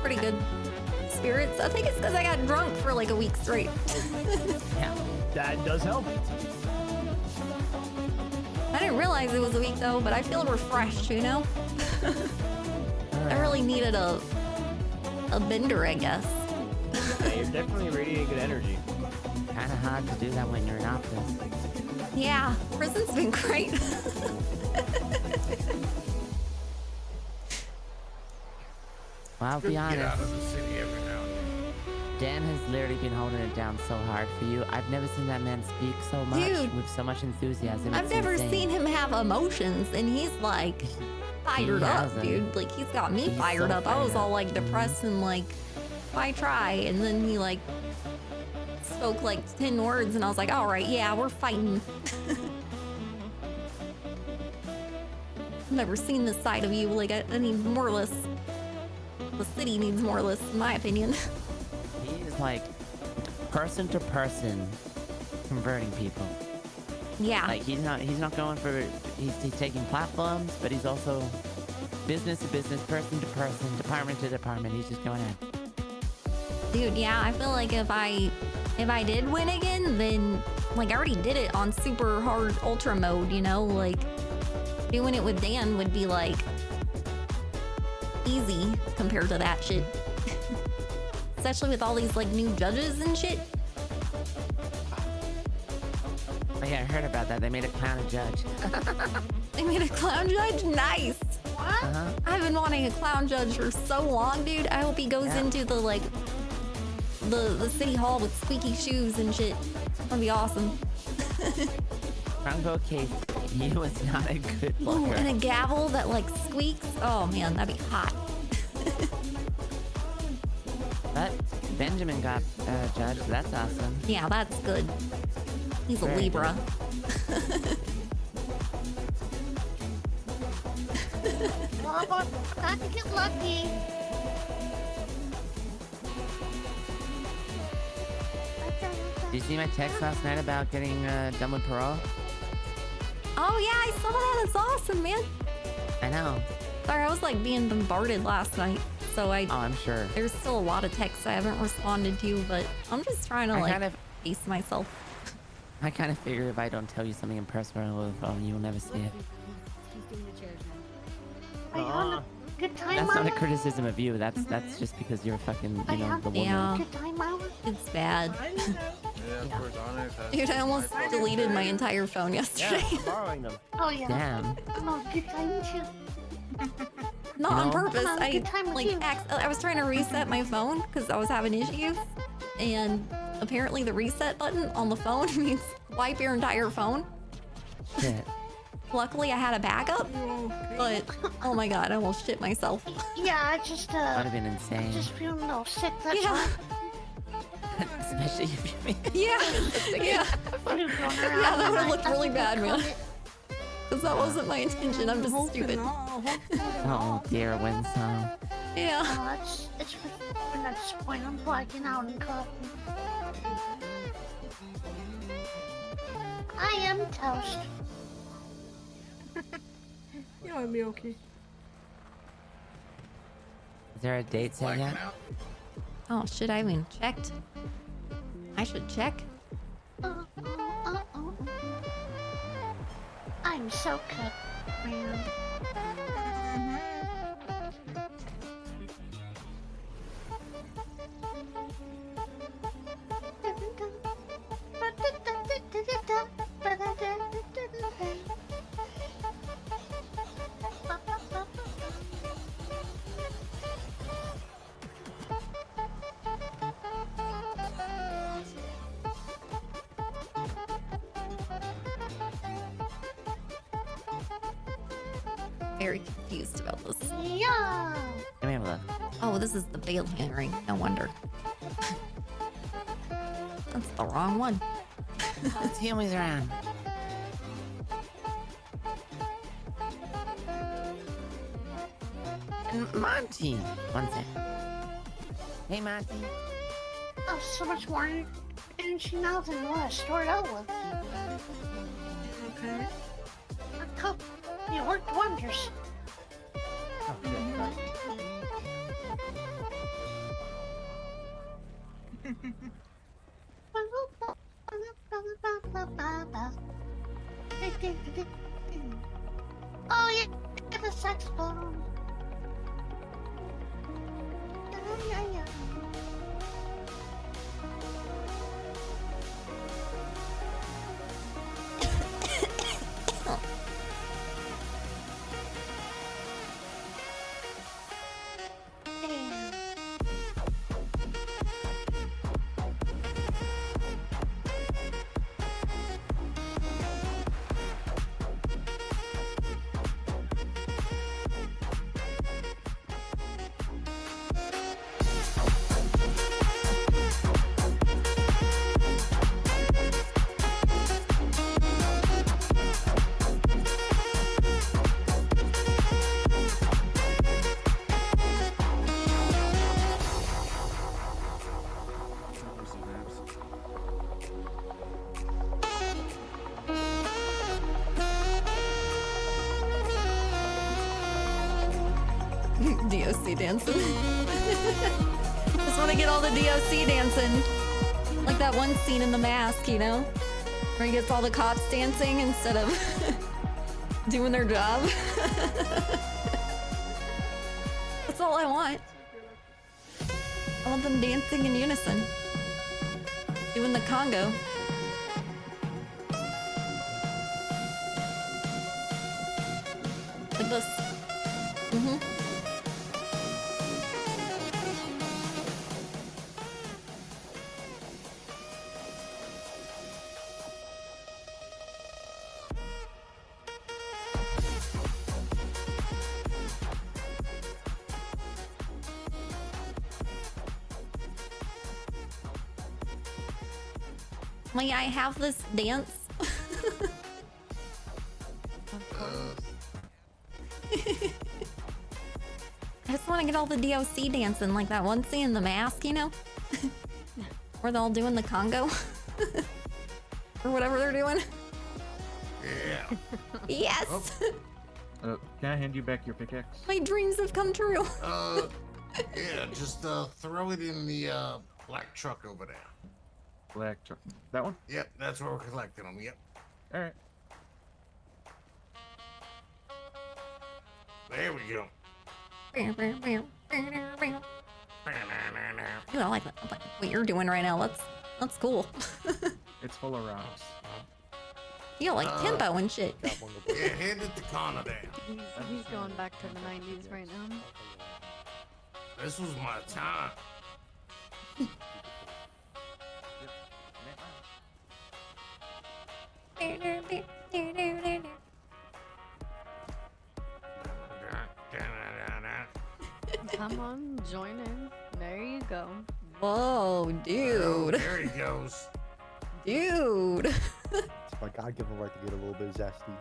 Pretty good spirits. I think it's because I got drunk for like a week straight. Yeah, that does help. I didn't realize it was a week though, but I feel refreshed, you know? I really needed a bender, I guess. Yeah, you're definitely radiating good energy. Kinda hard to do that when you're in office. Yeah, prison's been great. Well, I'll Good be to get honest. out of the city every now and then. Dan has literally been holding it down so hard for you. I've never seen that man speak so much Dude, with so much enthusiasm. I've It's never insane. seen him have emotions, and he's like fired up, hasn't. dude. Like he's got me He's fired so up. I was fired all up. like depressed and like, why try? And then he like spoke like 10 words, and I was like, all right, yeah, we're fighting. I've never seen this side of you. Like I need more or less. The city needs more or less, in my opinion. He is like person to person converting people. Yeah. Like he's not going for he's taking platforms, but he's also business to business, person to person, department to department. He's just going in. Dude, yeah, I feel like if I did win again, then like I already did it on super hard ultra mode, you know? Like doing it with Dan would be like easy compared to that shit. Especially with all these like new judges and shit. Oh, yeah, I heard about that. They made a clown a judge. They made a clown judge? Nice. What? I've been wanting a clown judge for so long, dude. I hope he goes into the like the city hall with squeaky shoes and shit. That'd be awesome. Franco case, he was not a good Ooh, looker. and a gavel that like squeaks. Oh man, that'd be hot. But Benjamin got judged. That's awesome. Yeah, that's good. He's a Very Libra. Oh, got to get lucky. Did you see my text last night about getting done with parole? Oh yeah, I saw that. It's awesome, man. I know. Sorry, I was like being bombarded last night, so Oh, I'm sure. there's still a lot of texts I haven't responded to, but I'm just trying to I like kind of- pace myself. I kind of figure if I don't tell you something in person or on the phone, you'll never see it. Are you having a good time, That's not a Mama? criticism of you. That's just because you're fucking, Are you you know, the having woman. a good time, Mama? It's bad. Yeah, of course, Onyx has Dude, I almost my fault. deleted my entire phone yesterday. Yeah, I'm borrowing them. Oh yeah. Damn. I'm having a good time too. Not on know? purpose. I'm having a good time with you. I was trying to reset my phone because I was having issues, and apparently the reset button on the phone means wipe your entire phone. Shit. Luckily, I had a backup, but oh my god, I almost shit myself. Yeah, I just That'd have been insane. just feeling a little sick. That's Yeah. all. Especially if you Yeah, yeah, Flu going around yeah. That would have and looked I really think bad, I man. caught it. Because that wasn't my intention. I'm just stupid. Oh dear, WindSong. Yeah. Oh, it's when that's when I'm blacking out and coughing. I am toast. You might be okay. Is there a date set yet? Oh shit! I haven't even checked. I should check. I'm so cut, man. Very confused about this. Yeah. Let me have a look. Oh, this is the bail hearing. No wonder. That's the wrong one. Let's see who's around. And Monty. One sec. Hey, Monty. Oh, so much more energy now than what I started out with. Okay. A cup, it worked wonders. Oh, shit, sorry. Oh yeah, the saxophone. Yeah, yeah. DOC dancing. Just want to get all the DOC dancing. Like that one scene in The Mask, you know? Where he gets all the cops dancing instead of doing their job. That's all I want. I want them dancing in unison. Doing the Congo. Like this. Mm-hmm. Like, I have this dance. I just want to get all the DOC dancing, like that one scene in The Mask, you know? Where they're all doing the Congo. Or whatever they're doing. Yeah. Yes! Can I hand you back your pickaxe? My dreams have come true. Yeah, just throw it in the black truck over there. Black truck. That one? Yep, that's where we're collecting them. Yep. All right. There we go. Dude, I like that. What you're doing right now. That's cool. It's full of rocks. You got like tempo and shit. Yeah, head at the corner there. He's going back to the 90s right now. This was my time. Come on, join in. There you go. Whoa, dude. Oh, there he goes. Dude. It's my God-given right to get a little bit zesty.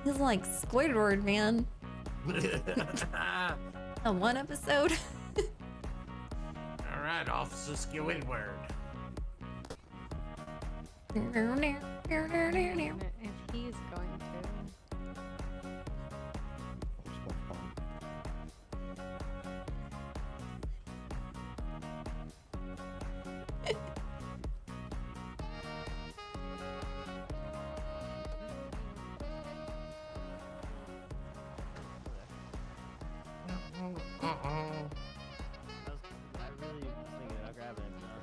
He's like Squidward, man. A one episode. All right, Officer Squidward. If he's going to.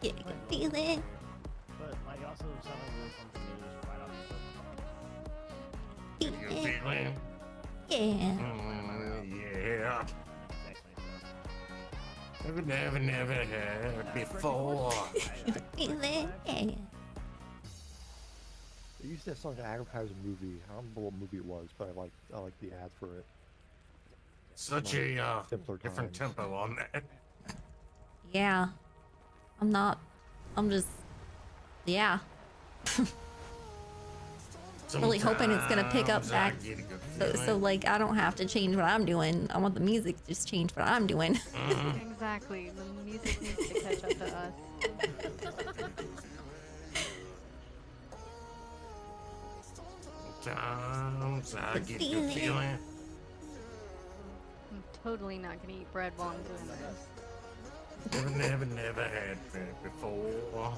Yeah, I can feel it. But like also something really something new just right off the You feeling? Yeah. Yeah. Never had before. Feel it. Yeah. They used that song to advertise a movie. I don't know what movie it was, but I like the ad for it. Such a Simpler different times. tempo on that. Yeah. I'm just, yeah. Really hoping it's gonna pick up back. So like I don't have to change what I'm doing. I want the music to just change what I'm doing. Exactly. The music needs to catch up to us. Sometimes I get the feeling. I'm totally not gonna eat bread while I'm doing this. Never had that before.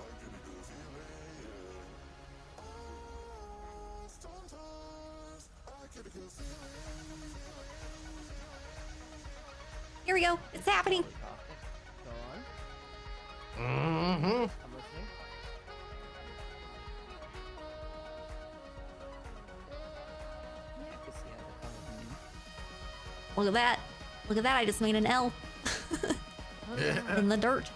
Here we go. It's happening. Go on. Mm-hmm. I'm listening. Yeah, I can see how they're coming. Look at that. Look at that. I just made an L in the dirt.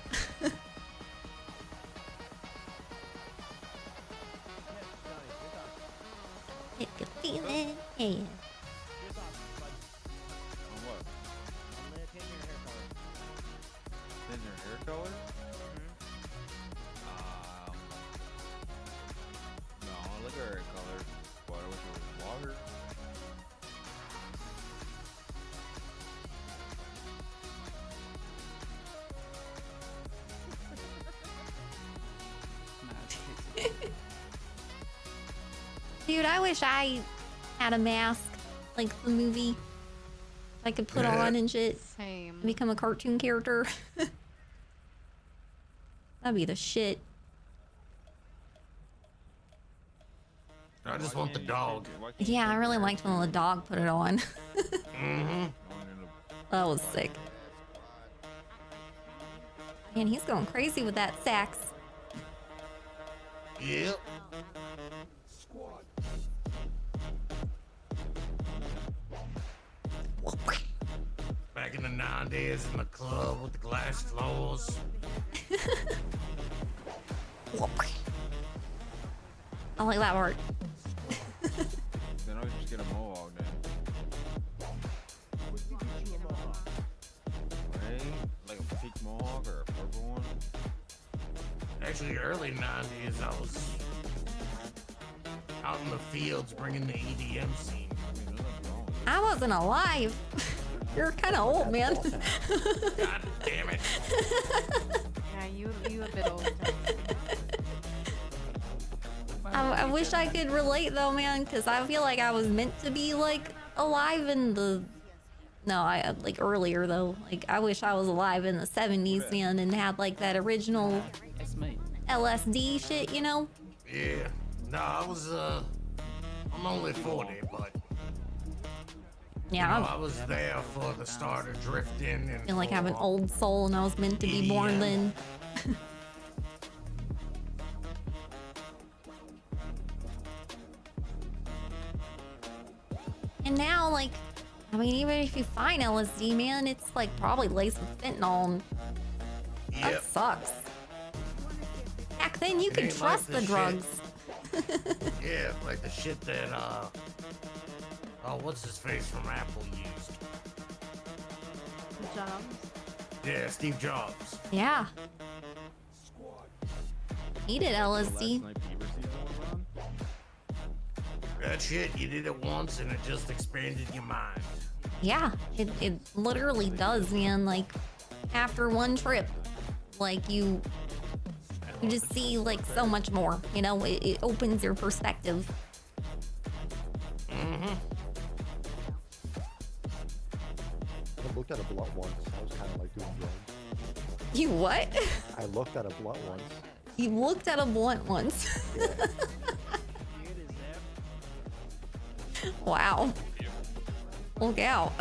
It can feel it. Yeah. On what? In your hair color? No, I look at her hair color. But I wish it was longer. Dude, I wish I had a mask like the movie I could put on and shit. Same. And become a cartoon character. That'd be the shit. I just want the dog. Yeah, I really liked when the dog put it on. Mm-hmm. That was sick. Man, he's going crazy with that sax. Yep. Back in the 90s in the club with the glass floors. I like that part. Then I'll just get a mohawk then. Right? Like a pink mohawk or a purple one? Actually, early 90s, I was out in the fields bringing the EDM scene. I wasn't alive. You're kind of old, man. God damn it. Yeah, you a bit old. I wish I could relate though, man, because I feel like I was meant to be like alive in the. No, I like earlier though. Like I wish I was alive in the 70s, man, and had like that original LSD shit, you know? Yeah. No, I'm only 40, but Yeah, you know, I was there for the start of drifting and I feel like I have an for old soul and I was meant to be born EDM. then. And now, like, I mean, even if you find LSD, man, it's like probably laced with fentanyl. And that Yep. sucks. Back then, you It could ain't like trust the the shit. drugs. Yeah, like the shit that oh, what's his face from Apple used? Jobs. Yeah, Steve Jobs. Yeah. He did LSD. That shit, you did it once and it just expanded your mind. Yeah, it literally does, man. Like, after one trip, like, you just see, like, so much more. You know, it opens your perspective. Mm-hmm. I looked at a blunt once. I was kind of like doing drugs. You what? I looked at a blunt once. You looked at a blunt once. Wow. Look out.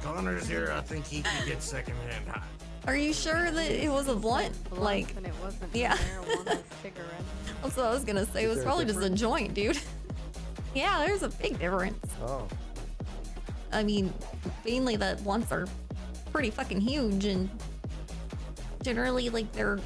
Connor's here, I think he could get secondhand high. Are you sure that it was a blunt? Like, And it wasn't yeah. marijuana cigarette. That's what I was gonna say. It was there a probably just a joint, dude. Yeah, there's a big difference. Oh. I mean, mainly that blunts are pretty fucking huge, and generally, like, they're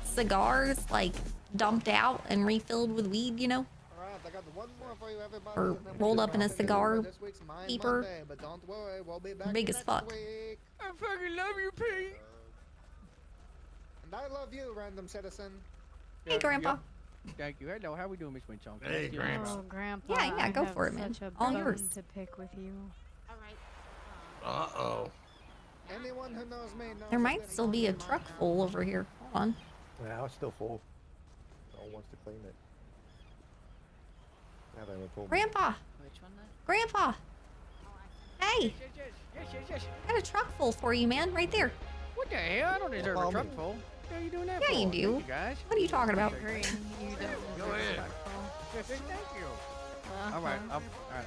cigars, like, dumped out and refilled with weed, you know? Alright, I got one more for you, everybody, Or and then rolled we'll up in a wrap it cigar This week's Mind peeper. Monday, but don't worry, we'll be back Big as next fuck. week. I fucking love you, Pete. And I love you, random citizen. Hey, Grandpa. Thank you. Hello, how we doing, Miss WindSong? Hey, Grandpa. Oh, Grandpa. Yeah, yeah, I go have for it, man. such a All bone yours. to pick with you. Uh-oh. Anyone who knows me knows There might that still be a truck full over here. Hold on. Now it's still full. No one wants to claim it. Now they haven't told me. Grandpa! Grandpa! Hey! Yes. Got a truck full for you, man. Right there. What the hell? I don't deserve a truck full. What are you doing that Yeah, for? you do. Thank you, guys. What are you talking about? Agree. You don't Go deserve ahead. a truck full. Yes, thank you. All right,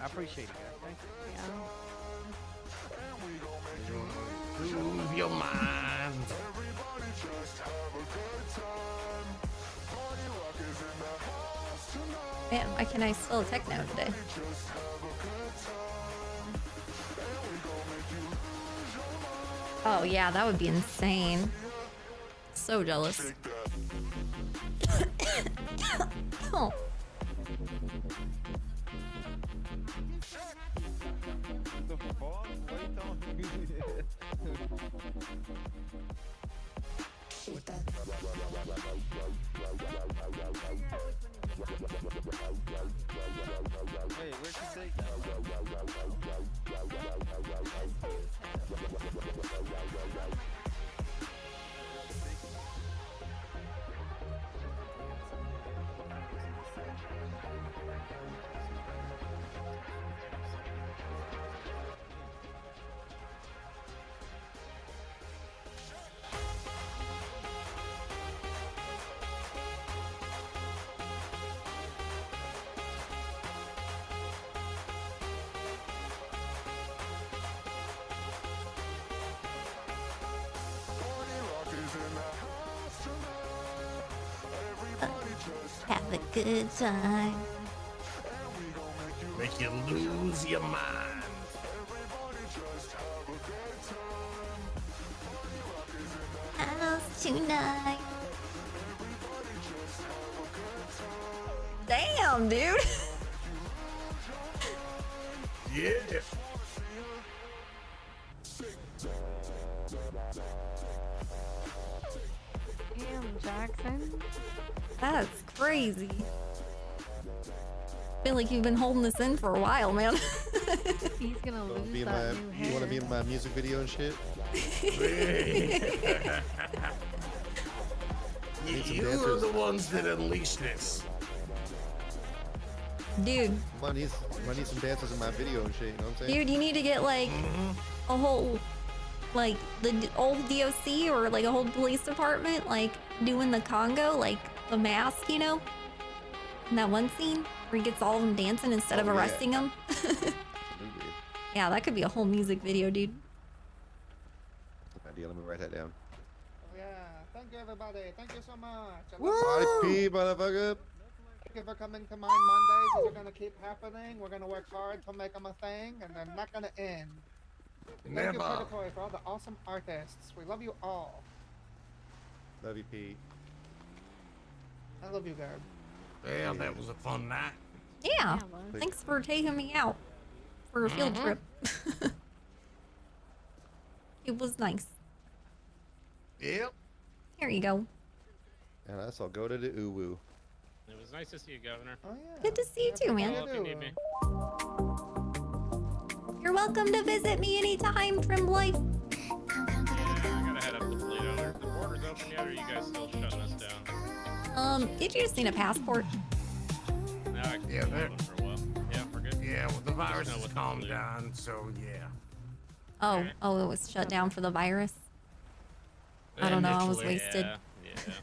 I appreciate it, guys. Thank you. Move your mind. Man, why can I spell techno today? Oh yeah, that would be insane. So jealous. Oh. The fuck? Wait on Wait, where'd she take that? Have a good time. Make you lose your mind. House tonight. Damn, dude. Yeah. Damn, Jackson. That's crazy. Feel like you've been holding this in for a while, man. He's gonna lose Be in that my, new you want to be hair. in my music video and shit? You are the ones that unleashed this. Dude, I need some dancers in my video and shit, you know what I'm saying? dude, you need to get like a whole, like the old DOC or like a whole police department, like doing the Congo, like the mask, you know? In that one scene where he gets all of them dancing instead of Oh, yeah. arresting them. Absolutely. Yeah, that could be a whole music video, dude. Good idea. Let me write that down. Oh, yeah. Thank you, everybody. Thank you so much. I love Woo! you. RP, motherfucker. Thank you for coming to Mine Mondays. These are going to keep happening. We're going to work hard to make them a thing, and they're not going to end. Thank you, Never. Purgatory, for all the awesome artists. We love you all. Love you, Pete. I love you, Garb. Yeah, that was a fun night. Yeah. it was. Thanks for taking me out for a field trip. It was nice. Yep. Here you go. And I shall go to the uwu. It was nice to see you, Governor. Oh, yeah. Good to see you too, man. Call if you need me. You're welcome to visit me anytime, Trim Life. Yeah, I gotta head up to Toledo. Are the borders open yet, or are you guys still shutting us down? Did you just need a passport? No, I can Yeah, keep they're- open for a while. Yeah, we're good. Yeah, well, the virus know has what to calmed do. down, so yeah. Oh, it was shut down for the virus. I don't know, I was Initially, wasted. Yeah.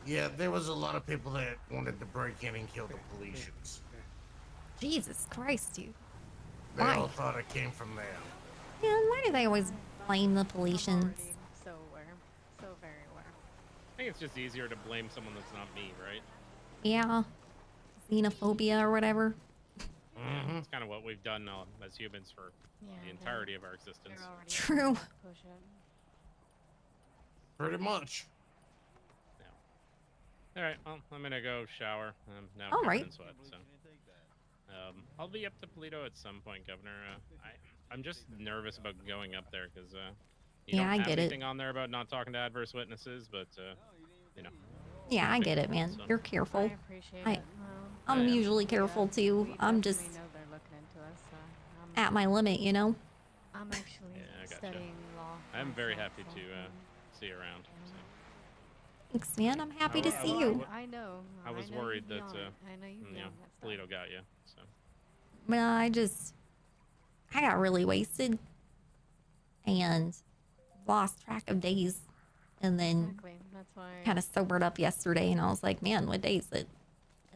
Yeah, there was a lot of people that wanted to break in and kill the Policians. Jesus Christ, dude. They Why? all thought it came from them. Man, why do they always blame the Policians? So aware. So very aware. I think it's just easier to blame someone that's not me, right? Yeah. Xenophobia or whatever. It's kind of what we've done as humans for the entirety of our existence. True. Pretty much. All right, well, I'm gonna go shower. I'm now All covered right. in sweat, so I'll be up to Toledo at some point, Governor. I'm just nervous about going up there because you Yeah, don't I have get it. anything on there about not talking to adverse witnesses, but you know. Yeah, I get it, man. So- You're careful. I appreciate it. I'm Yeah. usually careful too. I'm just We know they're looking into us. at my limit, you know? I'm actually Yeah, I gotcha. studying law. I'm very myself, happy so, to see you around. So. Thanks, man. I'm happy to I- see I- you. I know. I was know you worried that beyond- I know you you know, beyond that stuff. Toledo got you. So Well, I got really wasted and lost track of days. And then Exactly. That's why. kind of sobered up yesterday and I was like, man, what day is it?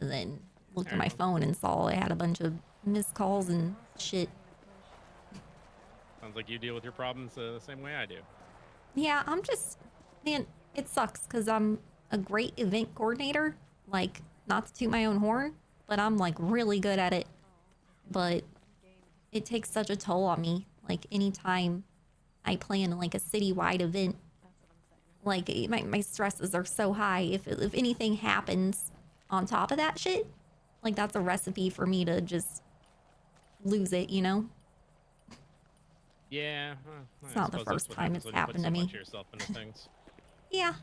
And then looked at my phone and saw I had a bunch of missed calls and shit. sounds like you deal with your problems the same way I do. Yeah, man, it sucks because I'm a great event coordinator. Like, not to toot my own horn, but I'm like really good at it. But it takes such a toll on me. Like, anytime I plan like a citywide event, like my stresses are so high. If anything happens on top of that shit, like that's a recipe for me to just lose it, you know? Yeah. It's not the suppose that's first what time happens it's when you put happened so to me. much of yourself into things. Yeah,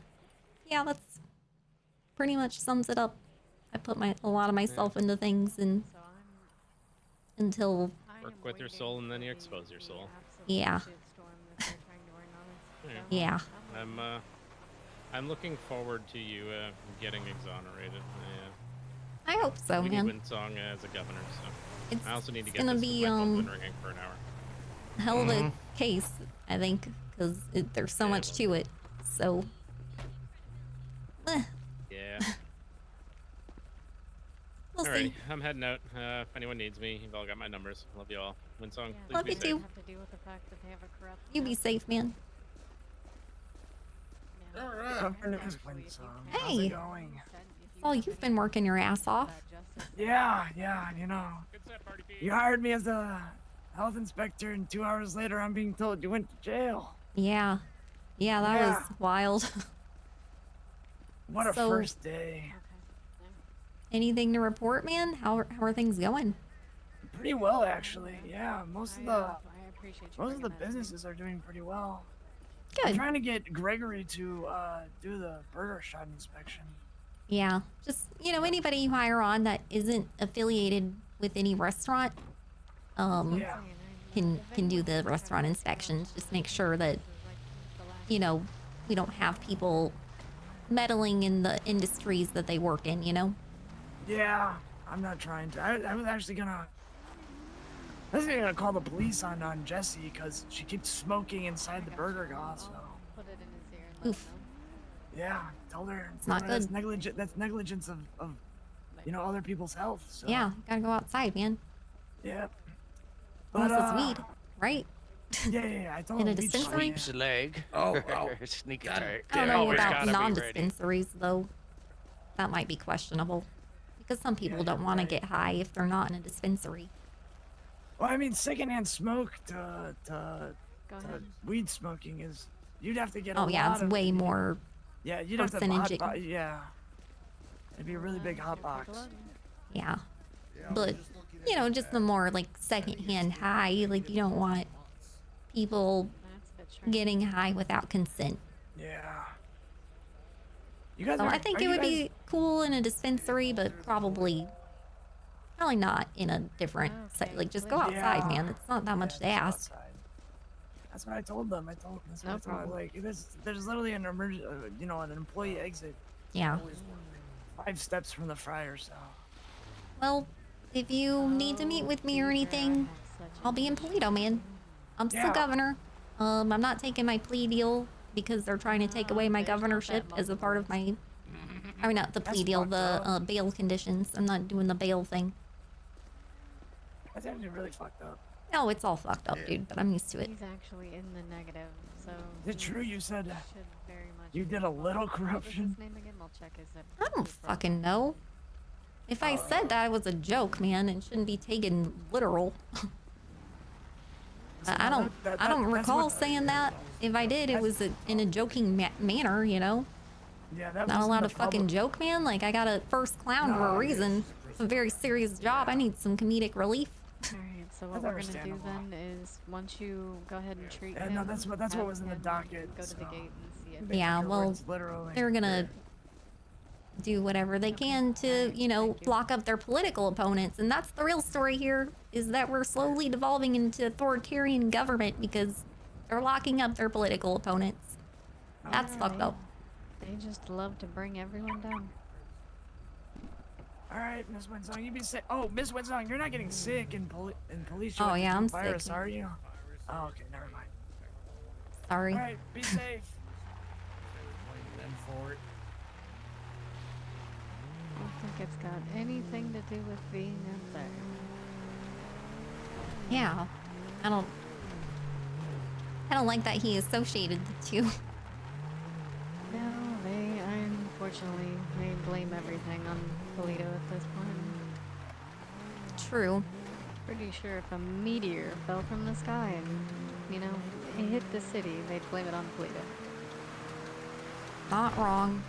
that's pretty much sums it up. I put a lot of myself into things and until Work with your soul and then you expose your soul. yeah. Yeah. I'm looking forward to you getting exonerated. I hope so, we man. need WindSong as a governor, so It's I also need to get gonna this be, with my phone's been ringing for an hour. Hell of a case, I think, because there's so much to it. So, Yeah. We'll Alrighty, see. I'm heading out. If anyone needs me, you've all got my numbers. Love you all. WindSong, please Love be you safe. too. Have to deal with the fact that they have a corrupt. You be safe, man. Hey. Oh, you've been working your ass off. Yeah, you know. You hired me as a health inspector, and 2 hours later, I'm being told you went to jail. Yeah. Yeah, that Yeah. was wild. What a So- first day. Anything to report, man? How are things going? Pretty well, actually. Yeah, most of the I appreciate you most of the bringing that to me. businesses are doing pretty well. Good. I'm trying to get Gregory to do the burger shop inspection. Yeah, just, anybody you hire on that isn't affiliated with any restaurant, Yeah. can do the restaurant inspections. Just make sure that, we don't have people meddling in the industries that they work in, Yeah, I'm not trying to. I was actually gonna call the police on Jessie because she keeps smoking inside the burger goth. So Put it in his ear and let Oof. him know. yeah, told her It's not that's good. negligent. That's negligence of other people's health. So. Yeah, gotta go outside, man. Yeah. Unless it's weed, right? Yeah, I told In a him weed dispensary? smoking. Sweeps the leg. Oh, oh. Sneak God attack. I don't know always about gotta be ready. non-dispensaries though. That might be questionable because some people don't want to get high if they're not in a dispensary. Well, I mean, secondhand smoke to Go ahead. weed smoking is you'd have to get. Oh a yeah, lot it's of, way more. Yeah, you'd have to percentage. yeah. It'd be a really big hot box. Yeah, but just the more like secondhand high. Like you don't want people getting high without consent. Yeah. You guys So are, I think are it you would guys- be cool in a dispensary, but probably not in a different like just go outside, Yeah. man. It's not that much to ask. That's what I told them. That's what I told them. Like, there's literally an an employee exit. Yeah. 5 steps from the fryer, so. Well, if you need to meet with me or anything, I'll be in Polito, man. I'm still Yeah. governor. I'm not taking my plea deal because they're trying to take away my governorship as a part of my. I mean, not the plea deal, the bail conditions. I'm not doing the bail thing. That's actually really fucked up. No, it's all fucked up, dude, but I'm used to it. He's actually in the negative, so. Is it true you said should very much you did a little corruption? What's his name again? I'll check his. I don't fucking know. If I said that, it was a joke, man, and shouldn't be taken literal. I don't that's recall what- saying that. If I did, it was in a joking manner, Yeah, that Not was allowed in to the fucking public. joke, man. Like, I got a first clown for a reason. It's a very serious job. I need some comedic relief. Alright, so what That's we're gonna do understandable. then is once you go ahead and treat Yeah, him. no, that's what have was in the him docket. Go to the gate and see if. They Yeah, took your well, words literally. they're gonna do whatever they can to, block up their political opponents. And that's the real story here, is that we're slowly devolving into authoritarian government because they're locking up their political opponents. That's fucked up. They just love to bring everyone down. All right, Miss WindSong, you be sick. Oh, Miss WindSong, you're not getting sick in police. Oh, yeah, I'm virus, sick. are you? Oh, okay, never mind. Sorry. All right, be safe. Them for it. I don't think it's got anything to do with being up there. Yeah. I don't like that he associated the two. No, unfortunately, they blame everything on Polito at this point. True. Pretty sure if a meteor fell from the sky and, it hit the city, they'd blame it on Polito. Not wrong.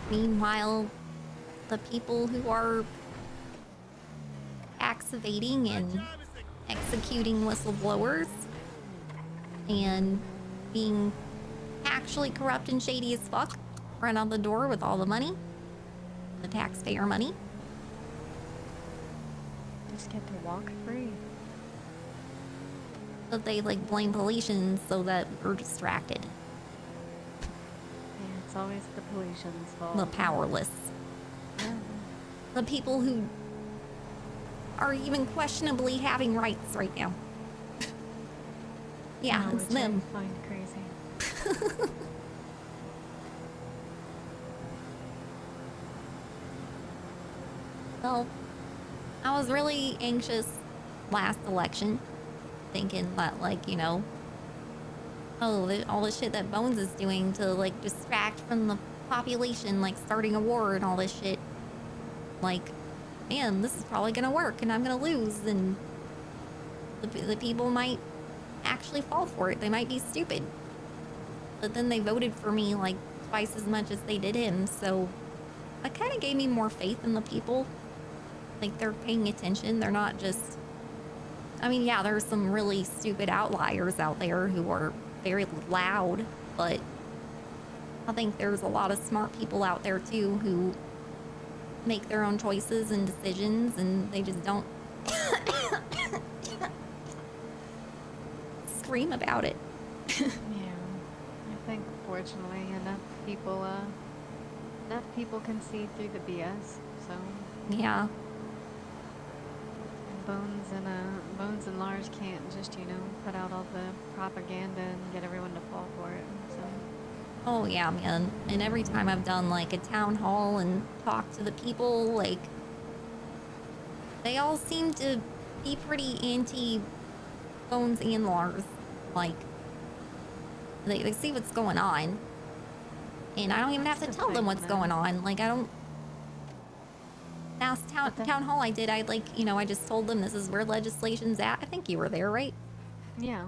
Meanwhile, the people who are activating and executing whistleblowers and being actually corrupt and shady as fuck run out the door with all the money, the taxpayer money. Just get to walk free. But they blame Politians so that we're distracted. Yeah, it's always the pollution's fault. The powerless. The people who are even questionably having rights right now. Yeah, it's which them. I find crazy. Well, I was really anxious last election, thinking that, all the shit that Bones is doing to, distract from the population, starting a war and all this shit. Man, this is probably gonna work and I'm gonna lose, and the people might actually fall for it. They might be stupid. But then they voted for me, twice as much as they did him, so that kind of gave me more faith in the people. They're paying attention. They're not just... I mean, yeah, there's some really stupid outliers out there who are very loud, but I think there's a lot of smart people out there, too, who make their own choices and decisions, and they just don't scream about it. Yeah, I think fortunately enough people can see through the BS. So Yeah. Bones and Lars can't just put out all the propaganda and get everyone to fall for it. So Oh yeah, man. And every time I've done like a town hall and talked to the people, like they all seem to be pretty anti phones and Lars. Like they see what's going on. And I don't even have to That's the tell them thing, what's going though. on. Like I don't last town hall I did, I like, you know, I just told them this is where legislation's at. I think you were there, right? Yeah.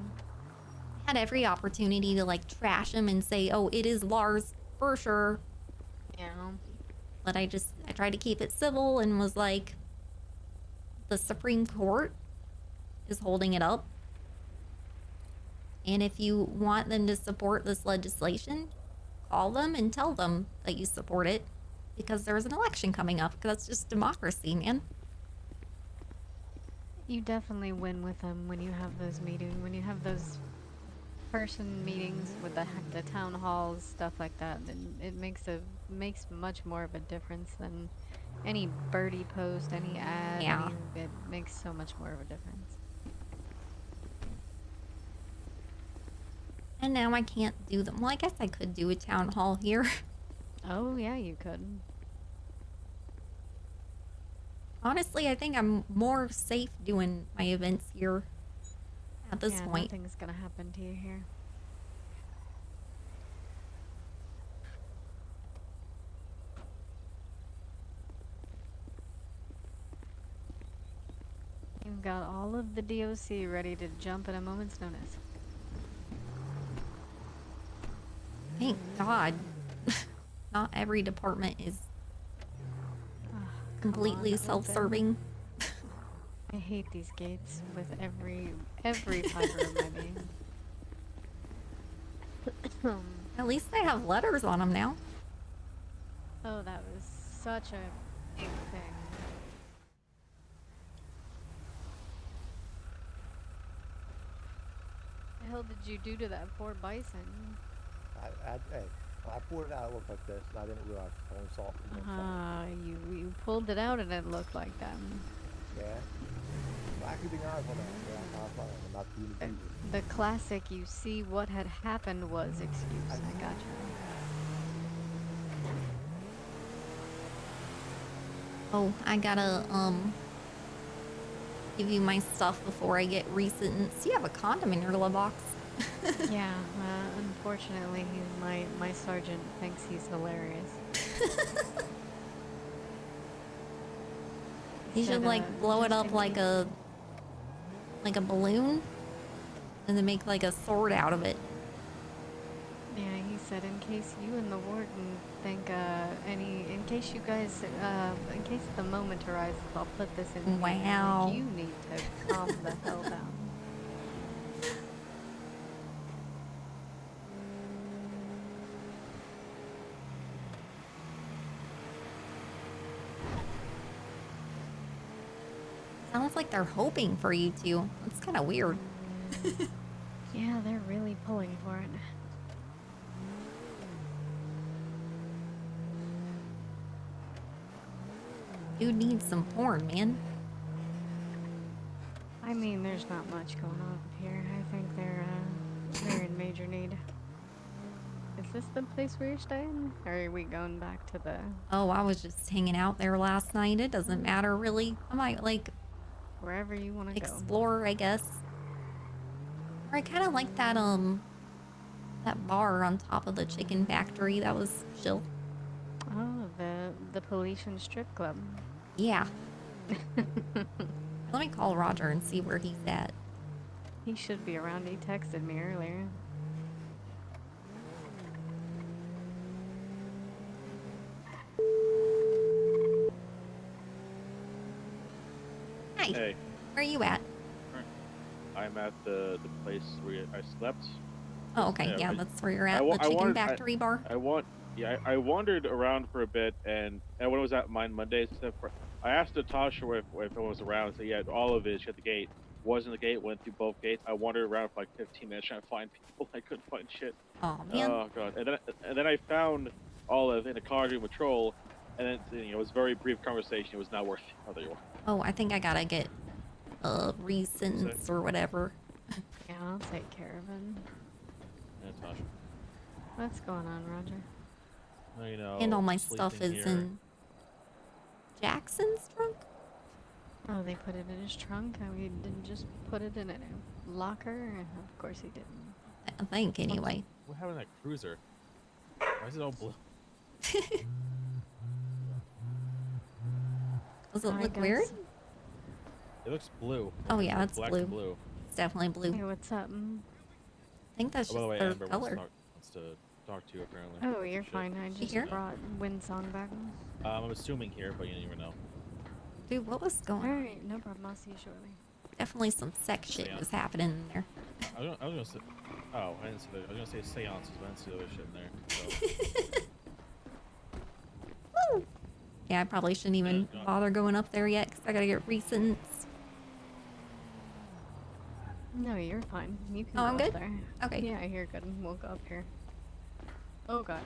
Had every opportunity to like trash him and say, oh, it is Lars for sure. Yeah. But I tried to keep it civil and was like, the Supreme Court is holding it up. And if you want them to support this legislation, call them and tell them that you support it because there's an election coming up. Because that's just democracy, man. You definitely win with them when you have those meetings, when you have those person meetings with the town halls, stuff like that. Then it makes much more of a difference than any birdie post, any ad. Yeah. It makes so much more of a difference. And now I can't do them. Well, I guess I could do a town hall here. Oh yeah, you could. Honestly, I think I'm more safe doing my events here at this Yeah, point. nothing's gonna happen to you here. You've got all of the DOC ready to jump at a moment's notice. Thank God. Not every department is completely self-serving. I hate these gates with every fiber of my being. At least they have letters on them now. Oh, that was such a big thing. The hell did you do to that poor bison? Hey, when I pulled it out, it looked like this, and I didn't realize I only saw it from one side. Ah, you pulled it out and it looked like that. Yeah. Well, I could be honest on that. Yeah, I'm not being accused. The classic, you see what had happened was excuse. I gotcha. Oh, I gotta, give you my stuff before I get resentenced. You have a condom in your glove box. Yeah, unfortunately, my sergeant thinks he's hilarious. You should like blow it up like a balloon and then make like a sword out of it. Yeah, he said in case you and the warden think in case you guys in case the moment arises, I'll put this in. Wow. You need to calm the hell down. Sounds like they're hoping for you to. It's kind of weird. Yeah, they're really pulling for it. Dude needs some porn, man. I mean, there's not much going on here. I think they're in major need. Is this the place where you're staying? Or are we going back to the... Oh, I was just hanging out there last night. It doesn't matter, really. I might, like... Wherever you want to go. Explore, I guess. Or I kind of like that, that bar on top of the chicken factory. That was chill. Oh, the Pollution Strip Club. Yeah. Let me call Roger and see where he's at. He should be around. He texted me earlier. Hi. Hey. Where are you at? I'm at the place where I slept. Oh, okay. Yeah, that's where you're at. I The chicken factory bar. I wandered around for a bit, and when I was at mine Monday, I asked Natasha if it was around. So yeah, all of it. She had the gate. Wasn't the gate. Went through both gates. I wandered around for like 15 minutes trying to find people. I couldn't find shit. Oh man. Oh god. And then I found Olive in a car doing patrol, and then it was a very brief conversation. It was not worth it. Oh, there you are. Oh, I think I gotta get re-sentenced or whatever. Yeah, I'll take care of him. Natasha. What's going on, Roger? Well, you know, And all my stuff sleeping is here. in Jackson's trunk? Oh, they put it in his trunk? And we didn't just put it in a locker? Of course he didn't. I think, anyway. What happened to that cruiser? Why is it all blue? Does it I look guess. weird? It looks blue. Oh yeah, Like it's black blue. and blue. It's definitely blue. Hey, what's up? I think that's Oh, by the way, just Amber their color. wants to talk to you apparently. Oh, you're Shit. fine. I just here? brought WindSong back. I'm assuming here, but you never know. Dude, what was going on? Alright, no problem. I'll see you shortly. Definitely some sex shit was happening in there. I was gonna say. Oh, I didn't see the. I was gonna say seances, but I didn't see the other shit in there. So. Yeah, I probably shouldn't even bother going up there yet because I gotta get recents. No, you're fine. You can Oh, go I'm up good? there. Okay. Yeah, you're good. We'll go up here. Oh god.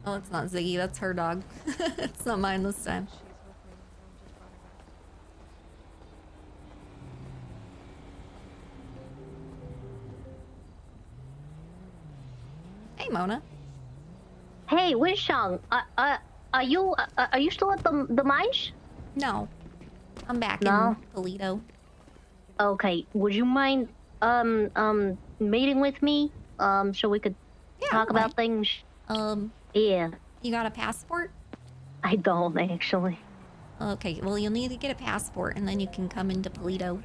Oh, it's not Ziggy. That's her dog. It's not mine this time. Hey, Mona. Hey, WindSong, are you still at the mines? No, I'm back No? in Toledo. Okay, would you mind meeting with me so we could talk about things? Yeah. You got a passport? I don't actually. Okay, well you'll need to get a passport and then you can come into Toledo.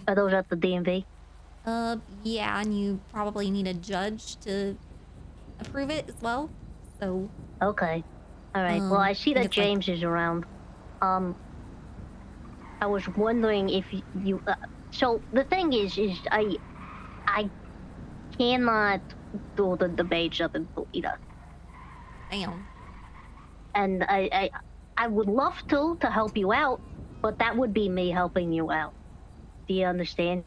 Are those at the DMV? Yeah, and you probably need a judge to approve it as well. So. Okay. All right. Well, I see that it's like- James is around. I was wondering if you. So the thing is I cannot do the debates up in Toledo. Damn. And I would love to help you out, but that would be me helping you out. Do you understand?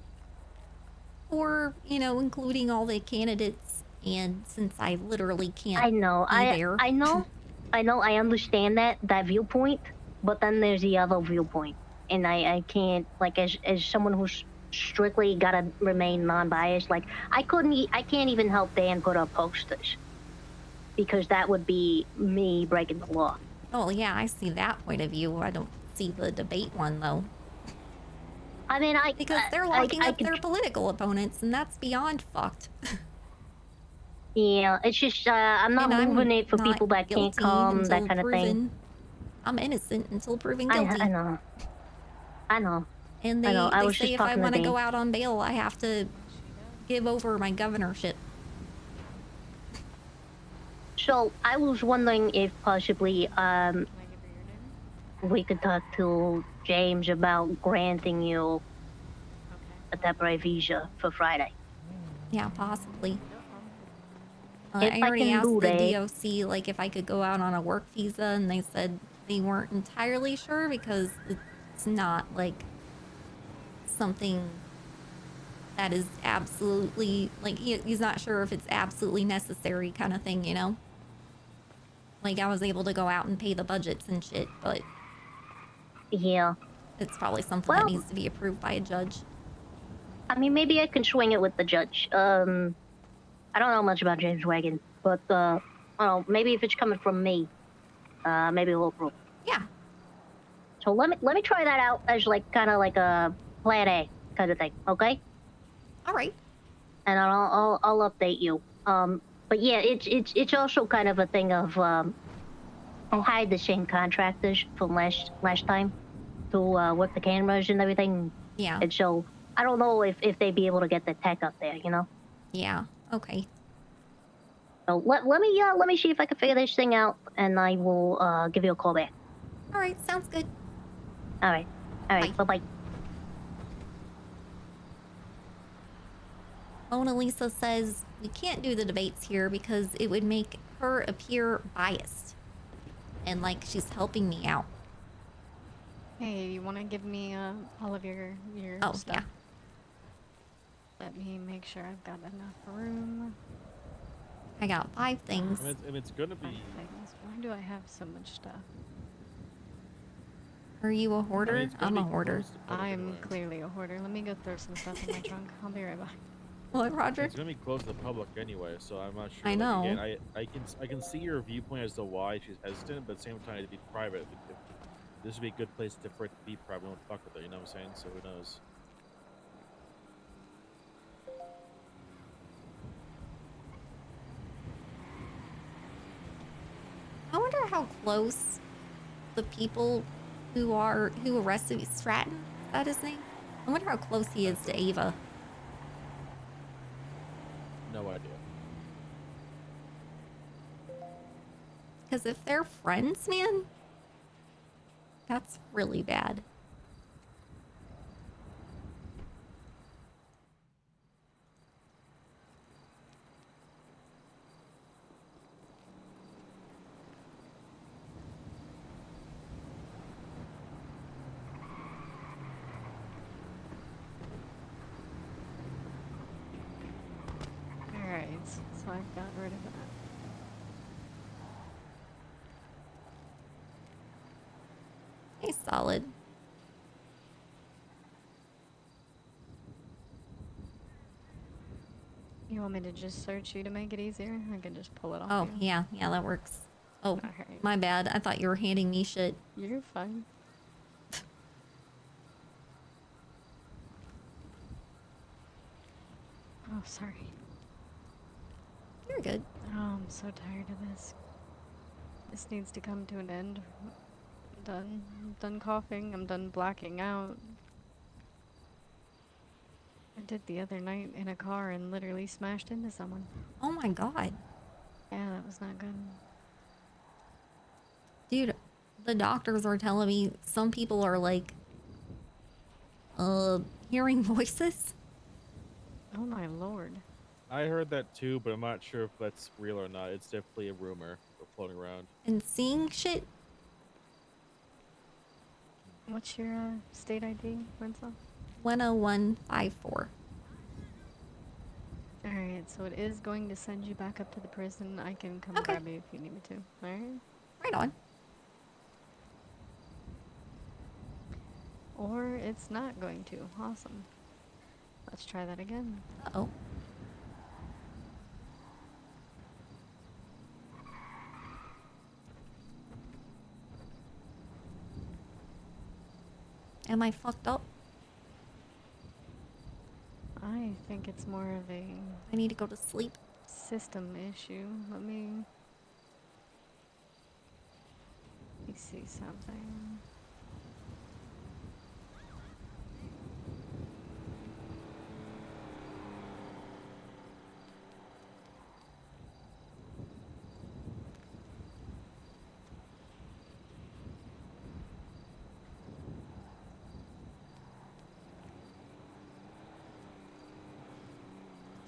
Or, you know, including all the candidates, and since I literally can't I know. be there. I know. I understand that viewpoint, but then there's the other viewpoint, and I can't, like, as someone who's strictly gotta remain non-biased, like I can't even help Dan put up posters because that would be me breaking the law. Oh yeah, I see that point of view. I don't see the debate one though. I mean, because they're locking up their political opponents, and that's beyond fucked. Yeah, it's just I'm not moving it for people that can't come, that kind of thing. I'm innocent until proven I guilty. know. And they was say just if I talking to want to Dan. go out on bail, I have to give over my governorship. So I was wondering if possibly we could talk to James about granting you a temporary visa for Friday. Yeah, possibly. If I I already can asked do the that. DOC like if I could go out on a work visa, and they said they weren't entirely sure because it's not like something that is absolutely like he's not sure if it's absolutely necessary kind of thing, you know? Like I was able to go out and pay the budgets and shit, but yeah, it's probably something that needs to be approved by a judge. I mean, maybe I can swing it with the judge. I don't know much about James Wagon, but I don't know, maybe if it's coming from me, maybe we'll approve. Yeah. So let me try that out as like kind of like a plan A kind of thing, okay? All right. And I'll update you. But yeah, it's also kind of a thing of I hired the same contractors from last time to work the cameras and everything. Yeah. And so I don't know if they'd be able to get the tech up there, you know? Yeah. Okay. So let me see if I can figure this thing out, and I will give you a call back. All right. Sounds good. All right. Bye bye. Mona Lisa says we can't do the debates here because it would make her appear biased. And like she's helping me out. Hey, you want to give me all of your stuff? Yeah. Let me make sure I've got enough room. I got 5 things. If it's gonna be Why do I have so much stuff? Are you a hoarder? it's gonna I'm a be hoarder. closed to public I'm anyway. clearly a hoarder. Let me go throw some stuff in my trunk. I'll be right back. What, Roger? It's gonna be closed to the public anyway, so I'm not sure. I Like, know. again, I can see your viewpoint as to why she's hesitant, but at the same time, it'd be private. If this would be a good place for it to be private. Don't fuck with it. You know what I'm saying? So who knows? I wonder how close the people who arrested Stratton, is that his name? I wonder how close he is to Ava. No idea. Because if they're friends, man, that's really bad. Alright, so I've got rid of that. He's solid. You want me to just search you to make it easier? I can just pull it off. Oh, you. yeah, that works. Oh, Alright. my bad. I thought you were handing me shit. You're fine. Oh, sorry. You're good. Oh, I'm so tired of this. This needs to come to an end. I'm done. I'm done coughing. I'm done blacking out. I did the other night in a car and literally smashed into someone. Oh my god. Yeah, that was not good. Dude, the doctors are telling me some people are like, hearing voices. Oh my lord. I heard that too, but I'm not sure if that's real or not. It's definitely a rumor floating around. And seeing shit. What's your state ID, WindSong? 10154. Alright, so it is going to send you back up to the prison. I can come Okay. grab you if you need me to. Alright? Right on. Or it's not going to. Awesome. Let's try that again. Uh-oh. Am I fucked up? I think it's more of a I need to go to sleep. system issue. Let me see something.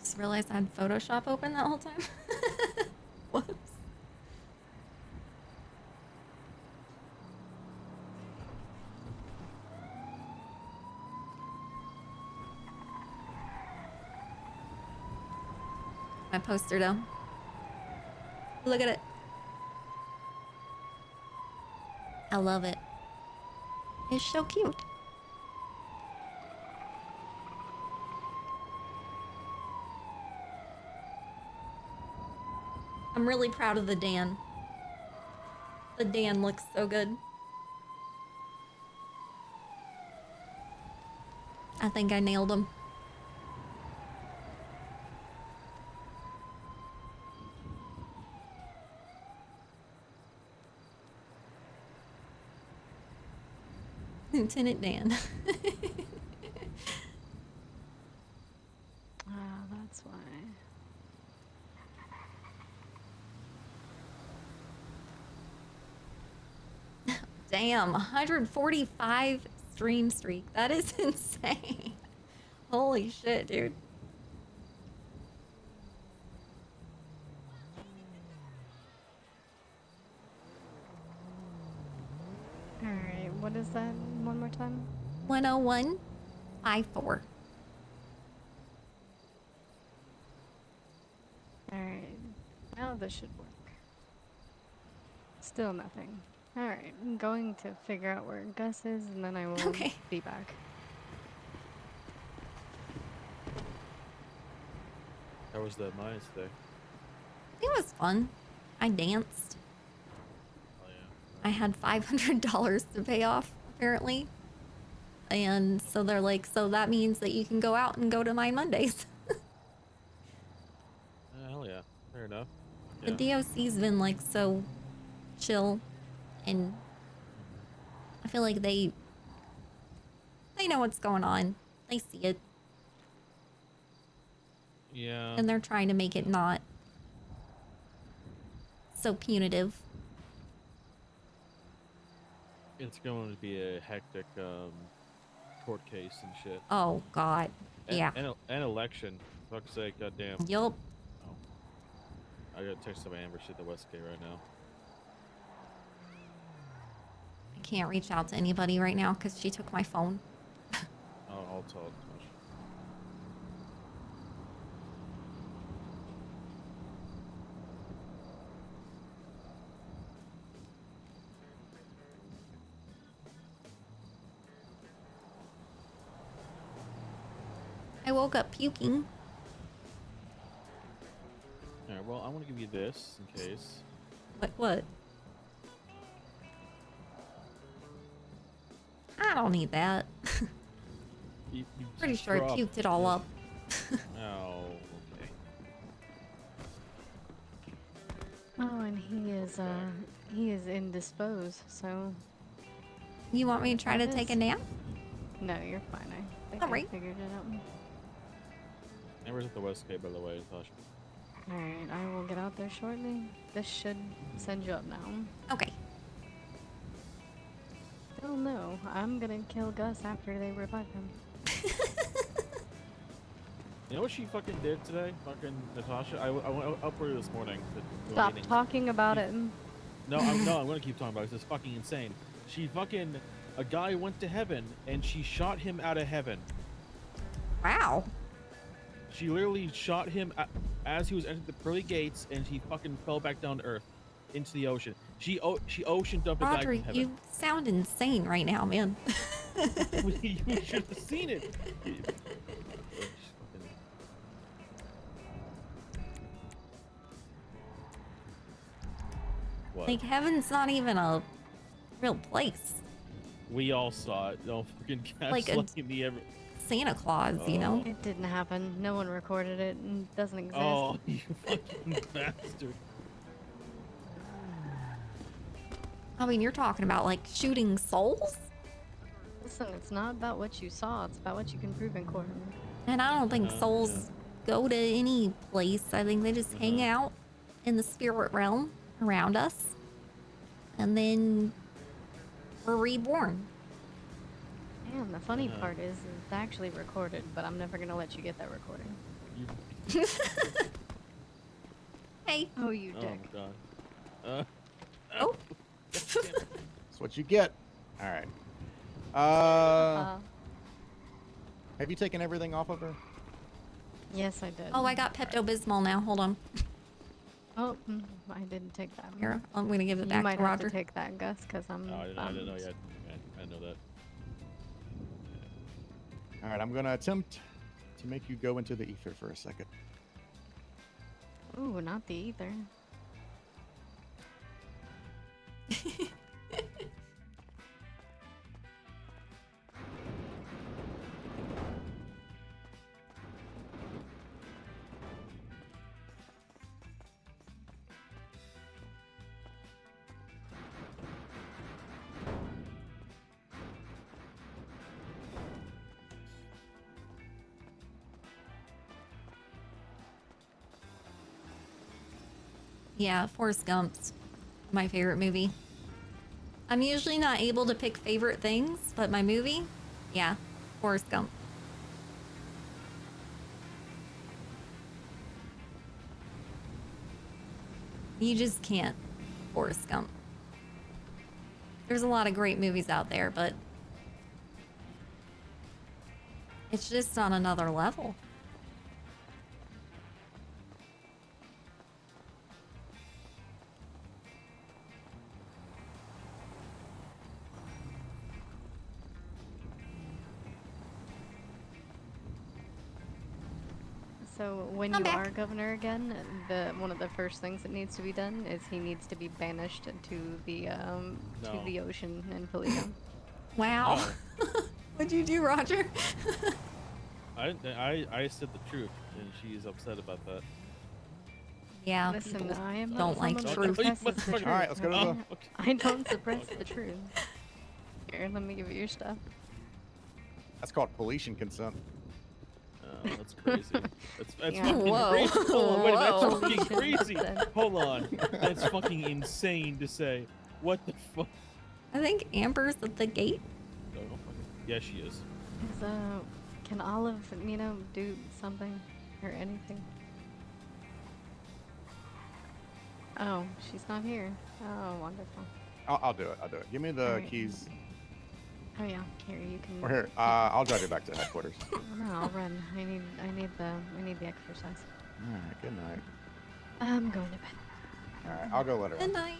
Just realized I had Photoshop open that whole time. Whoops. My poster down. Look at it. I love it. It's so cute. I'm really proud of the Dan. The Dan looks so good. I think I nailed him. Lieutenant Dan. Ah, that's why. Damn, 145 stream streak. That is insane. Holy shit, dude. Alright, what is that? One more time? 10154. Alright. Now this should work. Still nothing. Alright, I'm going to figure out where Gus is, and then I will be back. How was the mines today? It was fun. I danced. Oh yeah. I had $500 to pay off, apparently. And so they're like, so that means that you can go out and go to Mine Mondays. Hell yeah. Fair enough. The DOC's been like so chill, and I feel like they know what's going on. They see it. Yeah. And they're trying to make it not so punitive. It's going to be a hectic court case and shit. Oh God. Yeah. And election. Fuck's sake, goddamn. Yup. Oh. I gotta text some Amber shit to Westgate right now. I can't reach out to anybody right now because she took my phone. I'll tell Tosh. I woke up puking. Alright, well, I want to give you this in case. What? I don't need that. You Pretty sure I scrub. puked it all up. Oh, okay. Oh, and he is indisposed, so... You want me to try to take a nap? No, you're fine. I think Alright. I figured it out. Amber's at the Westgate, by the way, Natasha. Alright, I will get out there shortly. This should send you up now. Okay. Still no. I'm gonna kill Gus after they revive him. You know what she fucking did today? Fucking Natasha? I went up for her this morning. Stop talking about it. No, I'm gonna keep talking about it. This is fucking insane. She fucking... A guy went to heaven, and she shot him out of heaven. Wow. She literally shot him as he was entering the pearly gates, and he fucking fell back down to earth, into the ocean. She ocean dumped a guy Audrey, from heaven. you sound insane right now, man. You should have seen it. What? Like, heaven's not even a real place. We all saw it. Don't fucking Like a- gaslight me ever. Santa Claus, you know? It didn't happen. No one recorded it and it doesn't exist. Oh, you fucking bastard. I mean, you're talking about, like, shooting souls? Listen, it's not about what you saw. It's about what you can prove in court. And I don't think souls go to any place. I think they just hang out in the spirit realm around us. And then we're reborn. Damn, the funny part is it's actually recorded, but I'm never gonna let you get that recording. Hey. Oh, you Oh dick. my god. Oh. That's what you get. All right. Have you taken everything off of her? Yes, I did. Oh, I got Pepto-Bismol now. Hold on. Oh, I didn't take that. Here, I'm gonna give it You back might to have Roger. to take that, Gus, because I'm. Oh, I didn't know yet. I know that. All right, I'm going to attempt to make you go into the ether for a second. Ooh, not the ether. Yeah, Forrest Gump's my favorite movie. I'm usually not able to pick favorite things, but my movie, yeah, Forrest Gump. You just can't Forrest Gump. There's a lot of great movies out there, but it's just on another level. So when you are governor again, one of the first things that needs to be done is he needs to be banished to the ocean in Toledo. Wow. What'd you do, Roger? I said the truth, and she's upset about that. Yeah. Listen, people I am don't not like someone truth. who suppresses the truth. All right, let's go to okay? the. I don't suppress the truth. Here, let me give you your stuff. That's called pollution consent. That's crazy. That's Yeah. fucking Whoa. crazy. Hold on, wait a minute, that's Whoa. fucking crazy. Hold on. That's fucking insane to say. What the fuck? I think Amber's at the gate. No, yeah, she is. Can Olive, do something or anything? Oh, she's not here. Oh, wonderful. I'll do it. I'll do it. Give me the Alright. keys. Oh yeah, here you can. Or here, I'll drive you back to headquarters. No, I'll run. I need the exercise. All right. Good night. I'm going to bed. All right. I'll go let her. Good night.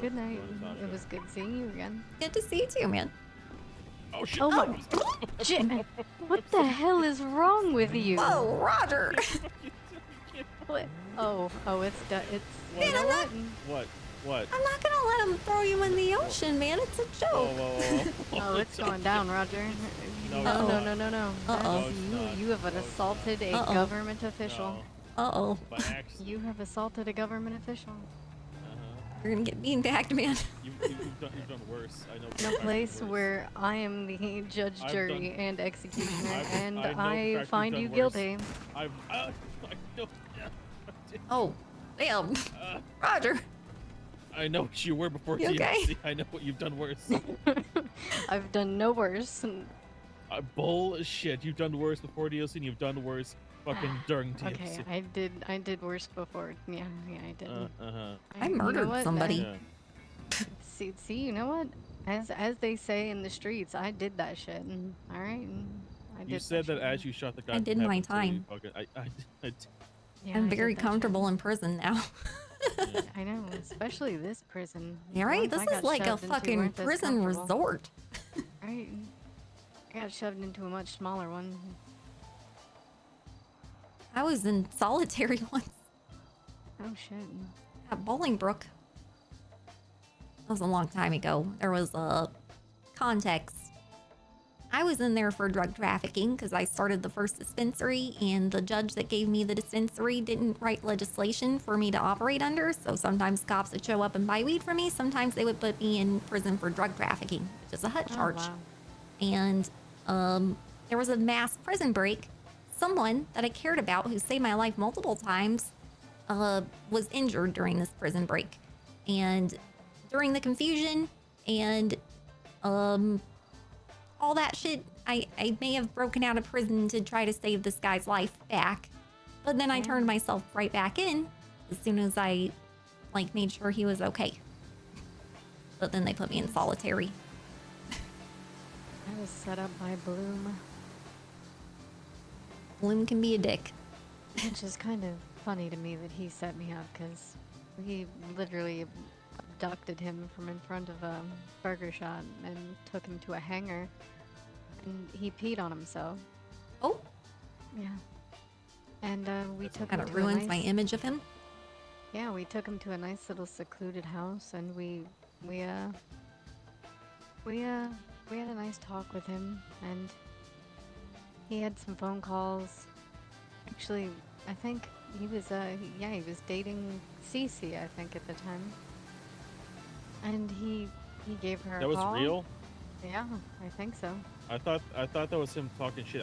Good night. It was good seeing you again. Good to see you too, man. Oh shit! Oh my shit! What the hell is wrong with you? Whoa, Roger! What? Oh, it's Man, you know I'm not- What? I'm not gonna let him throw you in the ocean, man. It's a joke. Oh, it's going down, Roger. No, No. Uh-oh. You have assaulted a Uh-oh. government official. Uh-oh. By accident. You have assaulted a government official. You're gonna get beanbagged, man. You've done worse. I know. In a place where I am the judge, I've jury, done- and executioner, and I know for a I fact find you've you done worse. guilty. I know. Oh, damn. Roger. I know what you were before You okay? TLC. I know what you've done worse. I've done no worse. Bullshit. You've done worse before DLC, and you've done worse fucking during DLC. Okay, I did worse before. Yeah, I did. I you know murdered what? somebody. See, you know what? As they say in the streets, I did that shit. All right. I did You said that shit. as you shot the guy. I from did my heaven, so you time. fucking- Yeah, I'm I very did that comfortable in prison now. shit. I know, especially this prison. Yeah, The right? ones This I is got like a shoved into fucking weren't this prison comfortable. resort. Right. I got shoved into a much smaller one. I was in solitary once Oh shit. at Bolingbrook. That was a long time ago. There was a context. I was in there for drug trafficking because I started the first dispensary, and the judge that gave me the dispensary didn't write legislation for me to operate under. So sometimes cops would show up and buy weed from me. Sometimes they would put me in prison for drug trafficking, which is a HUD charge. wow. And there was a mass prison break. Someone that I cared about, who saved my life multiple times, was injured during this prison break. And during the confusion and all that shit, I may have broken out of prison to try to save this guy's life back. But then I turned myself right back in as soon as I made sure he was okay. But then they put me in solitary. I was set up by Bloom. Bloom can be a dick. Which is kind of funny to me that he set me up, because we literally abducted him from in front of a burger shop and took him to a hangar, and he peed on himself. Oh. Yeah. And we took Kind him of to a ruins nice, my image of him. Yeah, we took him to a nice little secluded house, and we had a nice talk with him, and he had some phone calls. Actually, I think he was he was dating Cece, I think, at the time. And he gave her a That was call. real? Yeah, I think so. I thought that was him talking shit.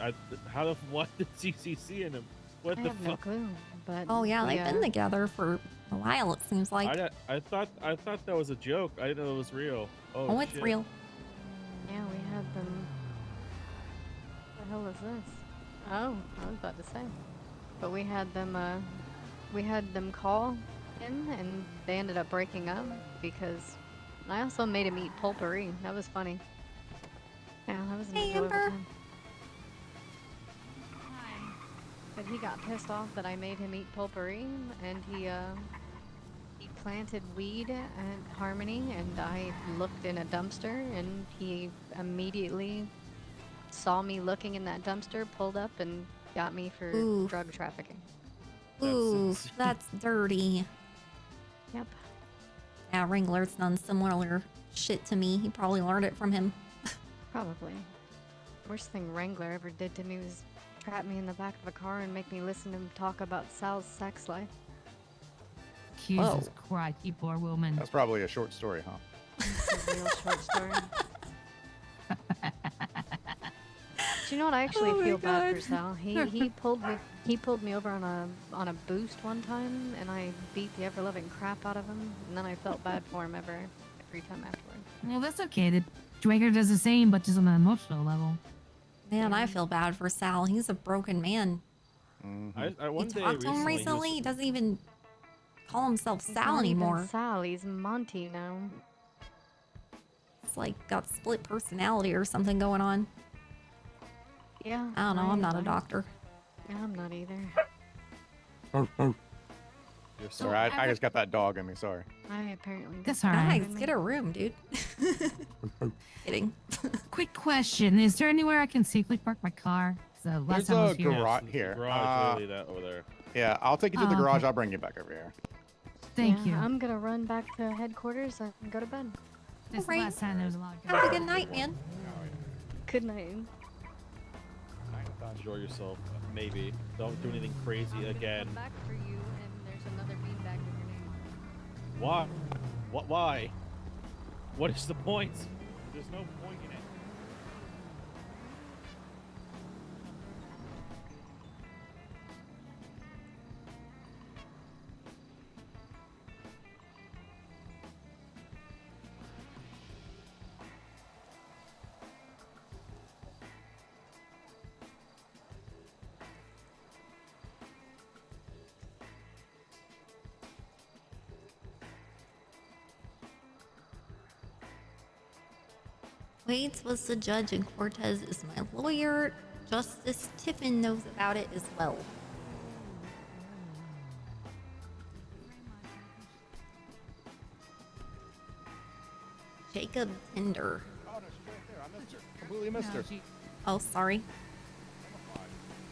What did CCC in him? What I the have no fuck? clue, but Oh yeah, they've been together for a while, it seems like. I thought that was a joke. I didn't know it was real. Oh, it's shit. real. Yeah, we had them. What the hell is this? Oh, I was about to say. But we had them call in, and they ended up breaking up because I also made him eat pulpery. That was funny. Yeah, that was an Hey, enjoyable Amber. time. But he got pissed off that I made him eat pulpery, and he planted weed at Harmony, and I looked in a dumpster, and he immediately saw me looking in that dumpster, pulled up, and got me for Oof. drug trafficking. Ooh, that's dirty. Yep. Yeah, Wrangler's done similar shit to me. He probably learned it from him. Probably. Worst thing Wrangler ever did to me was trap me in the back of a car and make me listen to him talk about Sal's sex life. Jesus Christ, you poor woman. That's probably a short story, huh? It's a real short story. Do you know what? I actually Oh my feel bad for God. Sal. He pulled me over on a boost one time, and I beat the ever loving crap out of him. And then I felt bad for him every time afterward. Well, that's okay. The Draker does the same, but just on an emotional level. Man, I feel bad for Sal. He's a broken man. I You one day talked to him recently, recently? He doesn't even call himself He's Sal not even anymore. Sal, he's Monty now. It's like got split personality or something going on. Yeah. I don't know. I'm not a doctor. Yeah, I'm not either. Sorry, I just got that dog in me. Sorry. I apparently. That's all right. Guys, get a room, dude. Kidding. Quick question: is there anywhere I can safely park my car? So last There's time I was a here. garage here. Garage, literally that over there. Yeah, I'll take you to the Oh, garage. okay. I'll bring you back over here. Thank Yeah, you. I'm gonna run back to headquarters and go to bed. This is the Alright. last time there was a lot of Have a good night, man. Good night. Enjoy yourself. Maybe. Don't do anything crazy again. Come back for you, and there's another beanbag with your name on it. Why? What? Why? What is the point? There's no point in it. Waits was the judge and Cortez is my lawyer. Justice Tiffin knows about it as well. Jacob Tinder. Oh, no, she's right there. I missed her. Completely missed her. Oh, sorry.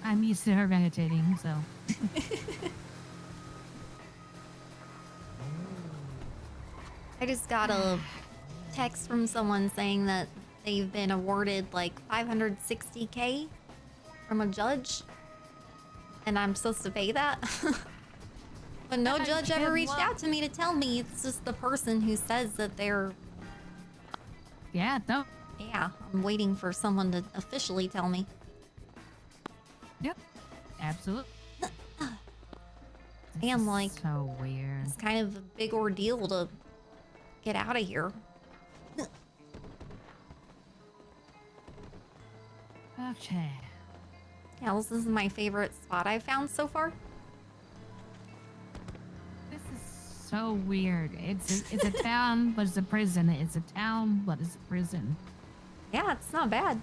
I'm used to her meditating, so. I just got a text from someone saying that they've been awarded like 560K from a judge, and I'm supposed to pay that. But no judge ever reached out to me to tell me. It's just the person who says that they're. Yeah, no. Yeah, I'm waiting for someone to officially tell me. Yep. Absolutely. And like, so weird. it's kind of a big ordeal to get out of here. Okay. Yeah, this is my favorite spot I've found so far. This is so weird. It's a town, but it's a prison. It's a town, but it's a prison. Yeah, it's not bad.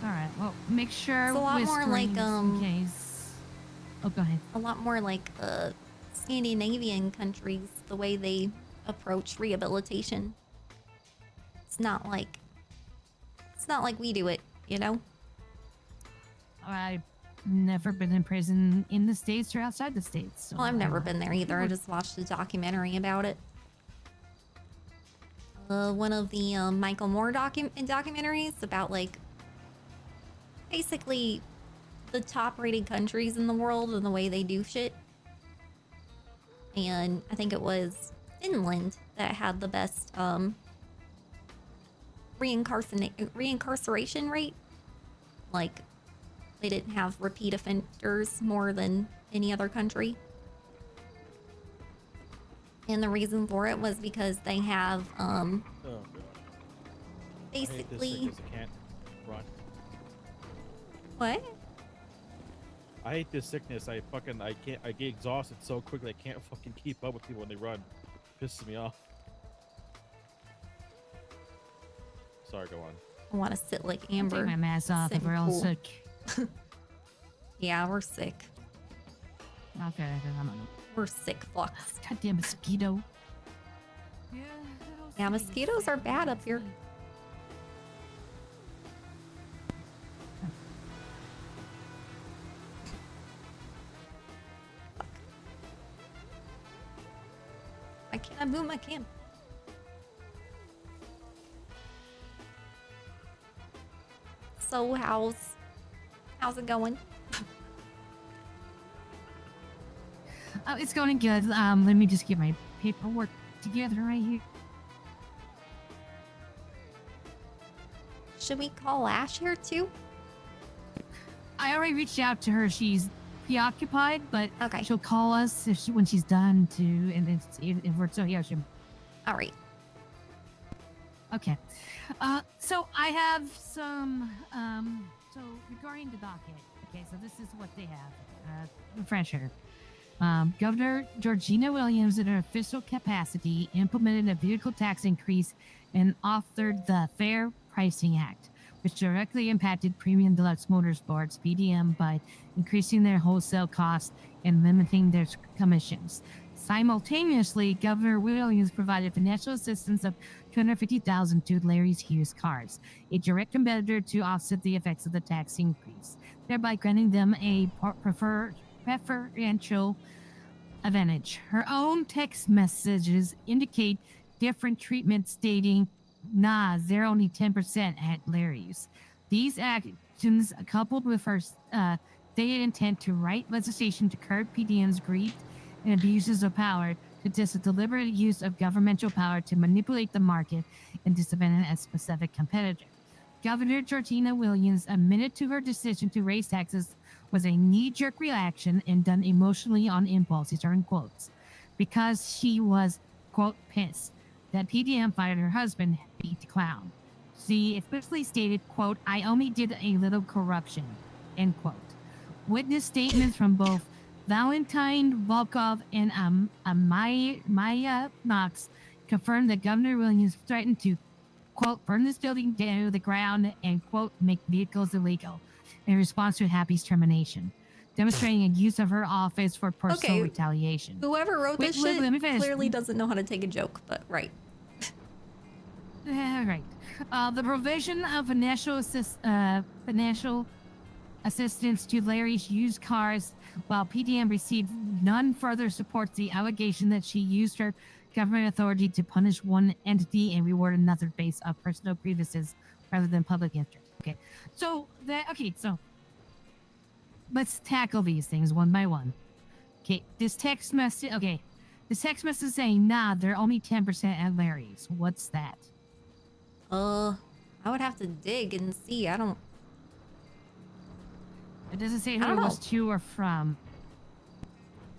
All right. Well, make sure It's a lot more like, whisperings in case. Oh, go ahead. A lot more like Scandinavian countries, the way they approach rehabilitation. It's not like we do it, you know? I've never been in prison in the States or outside the States. So Well, I've never been there either. I just watched a documentary about it. One of the Michael Moore documentaries about like basically the top rated countries in the world and the way they do shit. And I think it was Finland that had the best reincarceration rate. Like, they didn't have repeat offenders more than any other country. And the reason for it was because they have Oh god. basically I hate this sickness. I can't run. what? I hate this sickness. I can't. I get exhausted so quickly. I can't fucking keep up with people when they run. Pisses me off. Sorry, go on. I want to sit like Amber. Take my mask off if sit we're all cool. sick. Yeah, we're sick. Okay, then I'm gonna. We're sick flux. Goddamn mosquito. Yeah, mosquitoes are bad up here. I can't move my camera. So how's it going? Oh, it's going good. Let me just get my paperwork together right here. Should we call Ash here too? I already reached out to her. She's preoccupied, but okay. She'll call us when she's done to, and if we're so yeah, all right. Okay. So I have some. So regarding the docket. Okay, so this is what they have. Refresher. Governor Georgina Williams, in her official capacity, implemented a vehicle tax increase and authored the Fair Pricing Act, which directly impacted Premium Deluxe Motorsports (PDM) by increasing their wholesale costs and limiting their commissions. Simultaneously, Governor Williams provided financial assistance of $250,000 to Larry's used cars, a direct competitor, to offset the effects of the tax increase, thereby granting them a preferential advantage. Her own text messages indicate different treatment, stating, "Nah, they're only 10% at Larry's." These actions, coupled with her stated intent to write legislation to curb PDM's greed and abuses of power, suggests a deliberate use of governmental power to manipulate the market and disadvantage a specific competitor. Governor Georgina Williams admitted to her decision to raise taxes was a knee-jerk reaction and done emotionally on impulse, these are in quotes, because she was, quote, pissed that PDM fired her husband, beat the clown. She explicitly stated, quote, "I only did a little corruption," end quote. Witness statements from both Valentine Volkov and Maya Knox confirmed that Governor Williams threatened to, quote, "burn this building down to the ground" and, quote, "make vehicles illegal," in response to Happy's termination, demonstrating a use of her office for personal retaliation. Whoever wrote this shit let me finish. clearly doesn't know how to take a joke, but right. Right. The provision of financial assistance to Larry's used cars, while PDM received none, further supports the allegation that she used her government authority to punish one entity and reward another based on personal grievances rather than public interest. So let's tackle these things one by one. Okay, this text message saying, "Nah, they're only 10% at Larry's." What's that? I would have to dig and see. I don't. It doesn't say who it was to or from.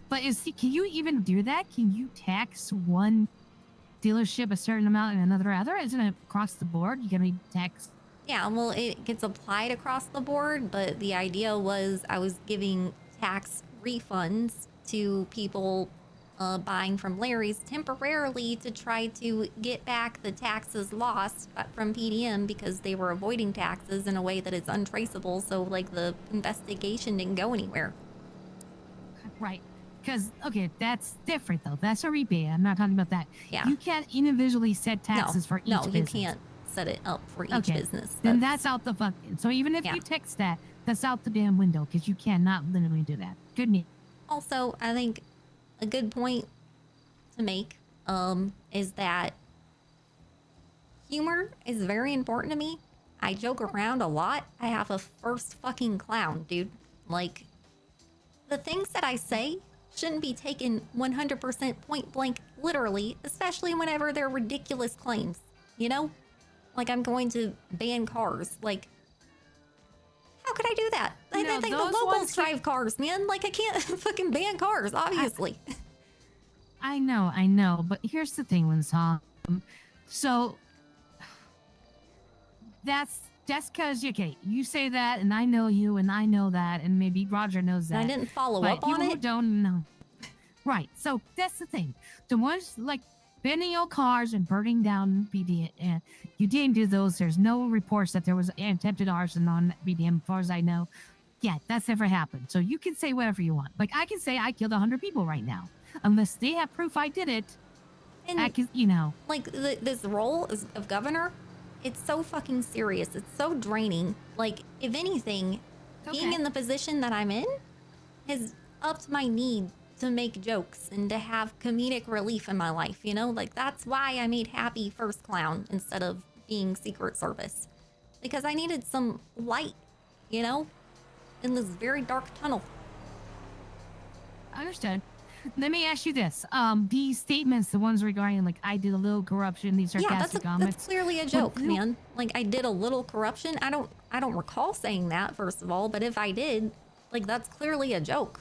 But can you even do that? Can you tax one dealership a certain amount and another other? Isn't it across the board? You can be taxed. Yeah, well, it gets applied across the board, but the idea was I was giving tax refunds to people buying from Larry's temporarily to try to get back the taxes lost from PDM because they were avoiding taxes in a way that is untraceable. So, like, the investigation didn't go anywhere. Right. Because, that's different, though. That's a rebate. I'm not talking about that. Yeah. You can't individually set taxes for each business. No, you can't set it up for each business. Then that's out the fucking... So even if you text that, that's out the damn window because you cannot literally do that. Good news. Also, I think a good point to make is that humor is very important to me. I joke around a lot. I have a first fucking clown, dude. Like, the things that I say shouldn't be taken 100% point blank literally, especially whenever they're ridiculous claims, you know? Like, I'm going to ban cars. Like, how could I do that? I think the locals drive cars, man. Like, I can't fucking ban cars, obviously. I know. But here's the thing, WindSong. So, that's because, you say that, and I know you, and I know that, and maybe Roger knows that. I didn't follow up on it. Who don't know. Right. So, that's the thing. The ones, like, banning your cars and burning down BDM, and you didn't do those. There's no reports that there was attempted arson on BDM, as far as I know. Yeah, that's never happened. So you can say whatever you want. Like, I can say I killed 100 people right now, unless they have proof I did it. And I can, like this role of governor, it's so fucking serious. It's so draining. Like, if anything, being in the position that I'm in has upped my need to make jokes and to have comedic relief in my life, you know? Like, that's why I made Happy first clown instead of being Secret Service. Because I needed some light, you know? In this very dark tunnel. Understood. Let me ask you this. These statements, the ones regarding, like, I did a little corruption, these sarcastic comments. That's clearly a joke, man. Like, I did a little corruption. I don't recall saying that, first of all, but if I did, like, that's clearly a joke.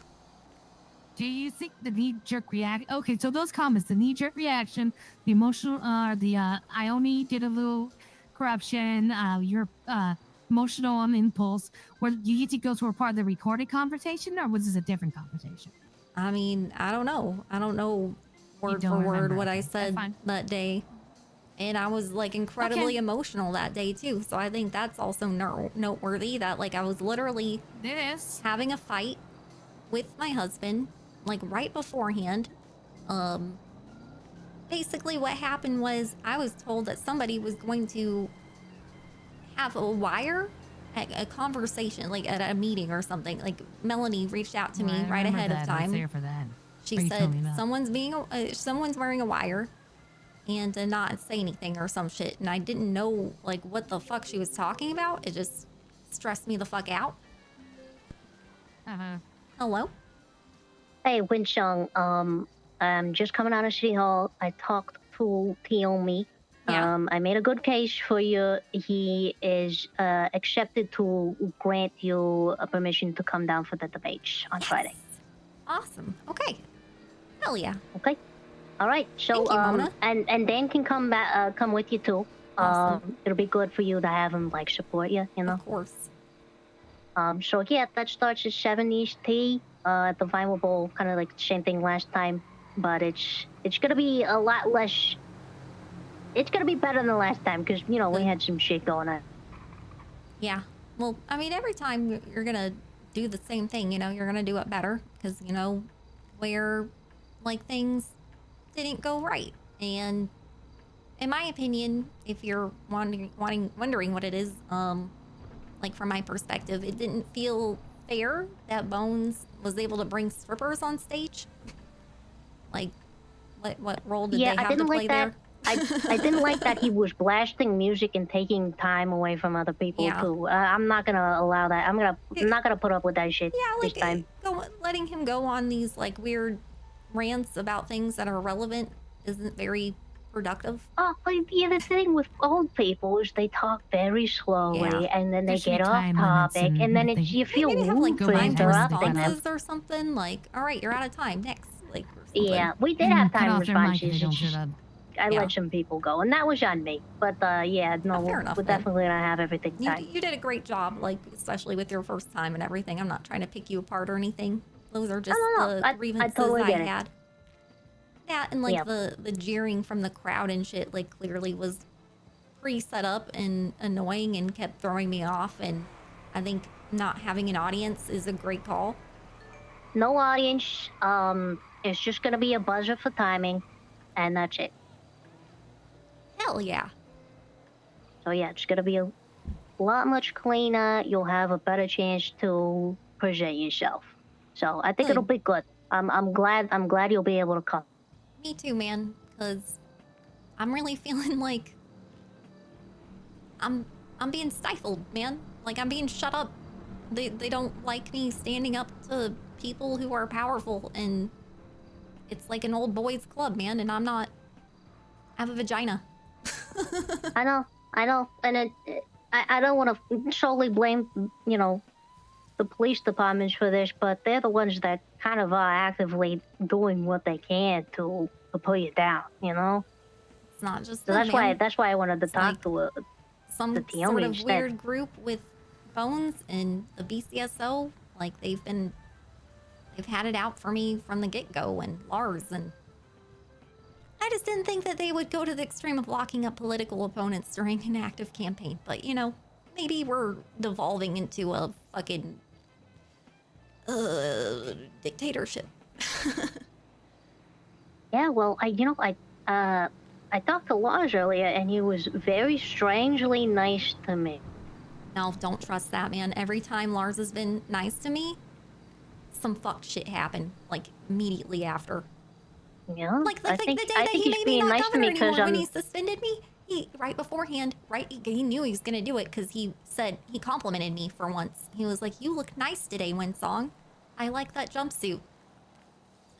Do you think the knee-jerk react? Okay, so those comments, the knee-jerk reaction, the emotional, I only did a little corruption, your emotional on impulse, do you think those were part of the recorded conversation, or was this a different conversation? I mean, I don't know. I don't know word for word what I said that day. And I was, like, incredibly emotional that day, too. So I think that's also noteworthy that, like, I was literally having a fight with my husband, like, right beforehand. Basically what happened was I was told that somebody was going to have a wire at a conversation, like at a meeting or something. Like, Melanie reached out to me right ahead of time. I was there for that. She said someone's wearing a wire and to not say anything or some shit. And I didn't know, like, what the fuck she was talking about. It just stressed me the fuck out. Hello? Hey, WindSong. I'm just coming out of City Hall. I talked to Tiomi. Yeah. I made a good case for you. He is accepted to grant you a permission to come down for the debate on Friday. Awesome. Okay. Hell yeah. Okay. All right. So Thank you, Mona. and Dan can come back, come with you too. Awesome. It'll be good for you to have him like support you. You know. Of course. So yeah, that starts at 7 EST. At the Vinyl Bowl, kind of like the same thing last time, but it's gonna be a lot less. It's gonna be better than last time because you know we had some shit going on. Yeah. Well, I mean, every time you're gonna do the same thing, you know, you're gonna do it better because you know where, like, things didn't go right. And in my opinion, if you're wondering what it is, like, from my perspective, it didn't feel fair that Bones was able to bring strippers on stage. Like, what role did they have to play there? I didn't like that he was blasting music and taking time away from other people too. I'm not gonna allow that. I'm not gonna put up with that shit this time. Letting him go on these, like, weird rants about things that are irrelevant isn't very productive. Oh, but yeah, the thing with old people is they talk very slowly and then they get off topic and then you feel rude for interrupting them. Or something like, all right, you're out of time. Next, like, or something. Yeah, we did have time responses. I let some people go, and that was on me. But yeah, no, we're definitely gonna have everything tight. You did a great job, like, especially with your first time and everything. I'm not trying to pick you apart or anything. Those are just the grievances I had. Yeah, and like the jeering from the crowd and shit, like, clearly was pre-set up and annoying and kept throwing me off. And I think not having an audience is a great call. No audience. It's just gonna be a buzzer for timing, and that's it. Hell yeah. So yeah, it's gonna be a lot much cleaner. You'll have a better chance to present yourself. So I think it'll be good. I'm glad you'll be able to come. Me too, man, because I'm really feeling like I'm being stifled, man. Like, I'm being shut up. They don't like me standing up to people who are powerful, and it's like an old boys club, man, and I'm not. I have a vagina. I know, and I don't want to solely blame, you know, the police departments for this, but they're the ones that kind of are actively doing what they can to pull you down, you know? It's not just so that's why I wanted to talk to some sort of weird group with Bones and the BCSO. Like, they've had it out for me from the get-go, and Lars, and I just didn't think that they would go to the extreme of locking up political opponents during an active campaign. But, you know, maybe we're devolving into a fucking dictatorship. Yeah, well, I talked to Lars earlier, and he was very strangely nice to me. No, don't trust that, man. Every time Lars has been nice to me, some fucked shit happened, like, immediately after. Yeah, Like, the I think day I that think he he's made me being not nice to governor me because anymore, when I'm. he suspended me, he, right beforehand, right, he knew he was gonna do it, because he said, he complimented me for once. He was like, you look nice today, WindSong. I like that jumpsuit.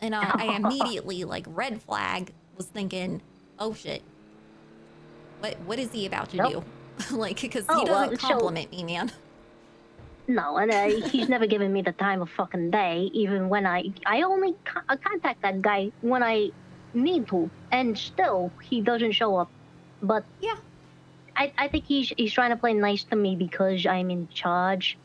And I immediately, like, red flag, was thinking, oh shit. What is he about to Nope. do? Like, because he Oh, well, doesn't so- compliment me, man. No, and he's never given me the time of fucking day. Even when I only contact that guy when I need to, and still he doesn't show up. But yeah, I think he's trying to play nice to me because I'm in charge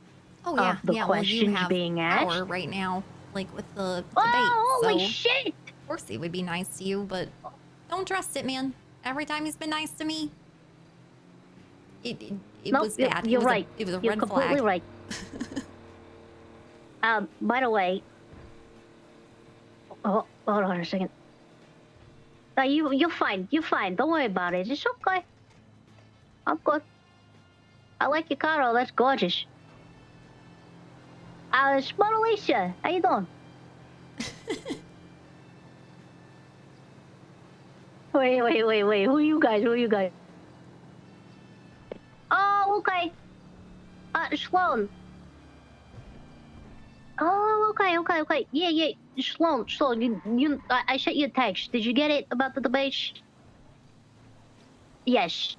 Oh yeah, of the yeah. Well, you questions have being asked. power right now, like with the Oh, debate. holy So shit! of course he would be nice to you, but don't trust it, man. Every time he's been nice to me, it Nope, was bad. You're it was right. It was a You're red completely flag. right. By the way, hold on a second. You're fine. You're fine. Don't worry about it. It's okay. I'm good. I like your car, though. That's gorgeous. It's Mona Lisa. How you doing? Wait. Who are you guys? Oh, okay. Sloan. Oh, okay. Yeah. Sloan, I sent you a text. Did you get it about the debates? Yes.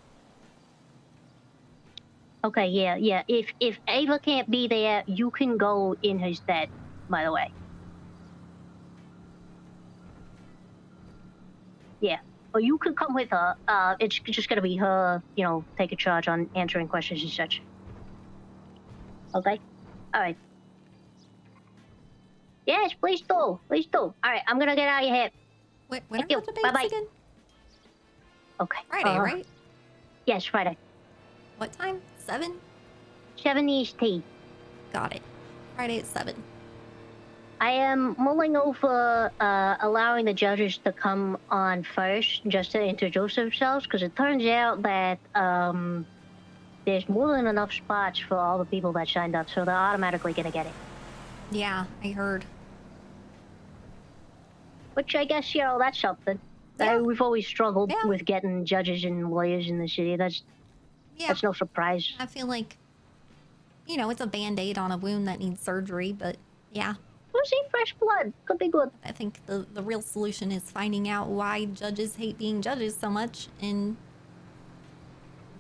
Okay, yeah. If Ava can't be there, you can go in her stead, by the way. Yeah. Or you can come with her. It's just gonna be her, taking charge on answering questions and such. Okay? Alright. Yes, please do. Alright, I'm gonna get out of here. When Thank are you. the debates Bye-bye. again? Okay. Friday, right? Yes, Friday. What time? 7? 7 EST. Got it. Friday at 7. I am mulling over allowing the judges to come on first just to introduce themselves, because it turns out that there's more than enough spots for all the people that signed up, so they're automatically gonna get it. Yeah, I heard. Which I guess, that's something. Yeah. We've always struggled with getting judges and lawyers in the city. That's no surprise. I feel like, it's a band-aid on a wound that needs surgery, but yeah. We'll see, fresh blood. Could be good. I think the real solution is finding out why judges hate being judges so much and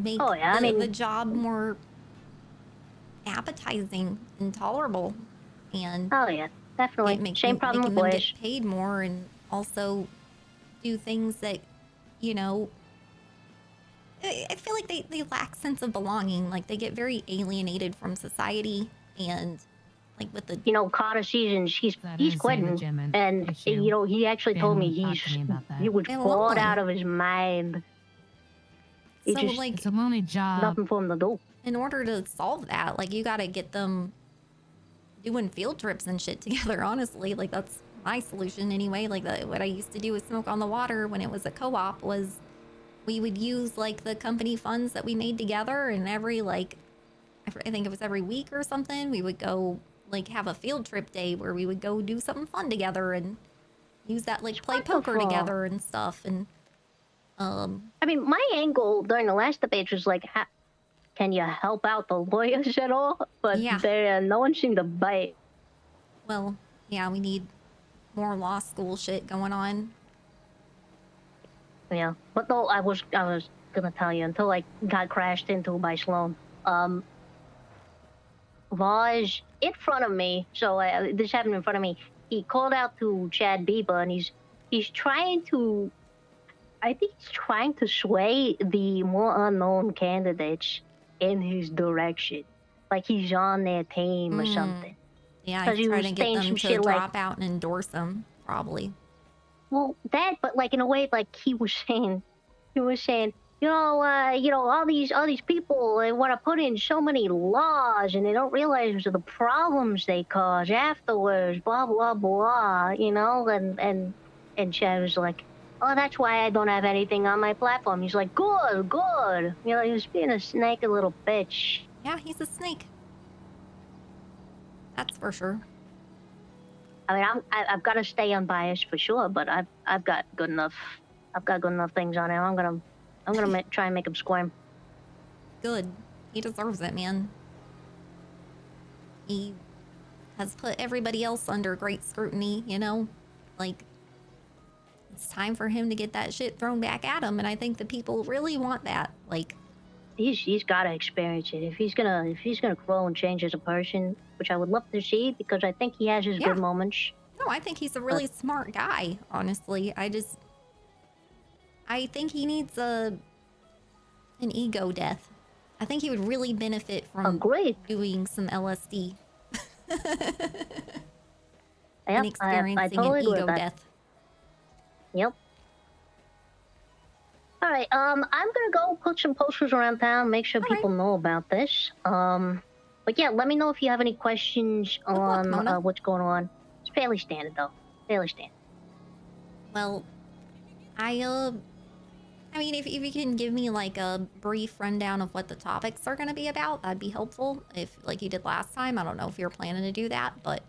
make the job more appetizing and tolerable. And oh yeah, definitely. Same problem with making them lawyers. get paid more, and also do things that, I feel like they lack sense of belonging. Like, they get very alienated from society, and like with the Carter Seasons, he's quitting, and he actually told me he was bored out of his mind. So, like, it's a lonely job. Nothing for him to do. In order to solve that, like, you gotta get them doing field trips and shit together, honestly. Like, that's my solution anyway. Like, what I used to do with Smoke on the Water when it was a co-op was we would use, like, the company funds that we made together, and every, like, I think it was every week or something, we would go, like, have a field trip day where we would go do something fun together and use that, like, play poker together and stuff. And I mean, my angle during the last debate was like, can you help out the lawyers at all? But no one seemed to bite. Well, yeah, we need more law school shit going on. Yeah, but no, I was gonna tell you until I got crashed into by Sloan. Was in front of me, so this happened in front of me. He called out to Chad Bieber, and he's trying to. I think he's trying to sway the more unknown candidates in his direction, like he's on their team or something. Yeah, he's trying to get them to drop out and endorse him, probably. Well, but like in a way, like he was saying, all these people, they want to put in so many laws, and they don't realize the problems they cause afterwards. Blah blah blah, and Chad was like, oh, that's why I don't have anything on my platform. He's like, good. He was being a snaky little bitch. Yeah, he's a snake. That's for sure. I mean, I've got to stay unbiased for sure, but I've got good enough. I've got good enough things on him. I'm gonna try and make him squirm. Good. He deserves it, man. He has put everybody else under great scrutiny, you know? Like, it's time for him to get that shit thrown back at him, and I think the people really want that. Like, he's got to experience it if he's gonna grow and change as a person, which I would love to see because I think he has his good moments. no, I think he's a really smart guy, honestly. I think he needs an ego death. I think he would really benefit from doing some LSD. And experiencing I totally an agree ego with that. death. Yep. All right. I'm gonna go put some posters around town, make sure people know about this. But yeah, let me know if you have any questions on what's going on. It's fairly standard though. Fairly standard. Well, I mean, if you can give me like a brief rundown of what the topics are going to be about, that'd be helpful. If like you did last time, I don't know if you're planning to do that, but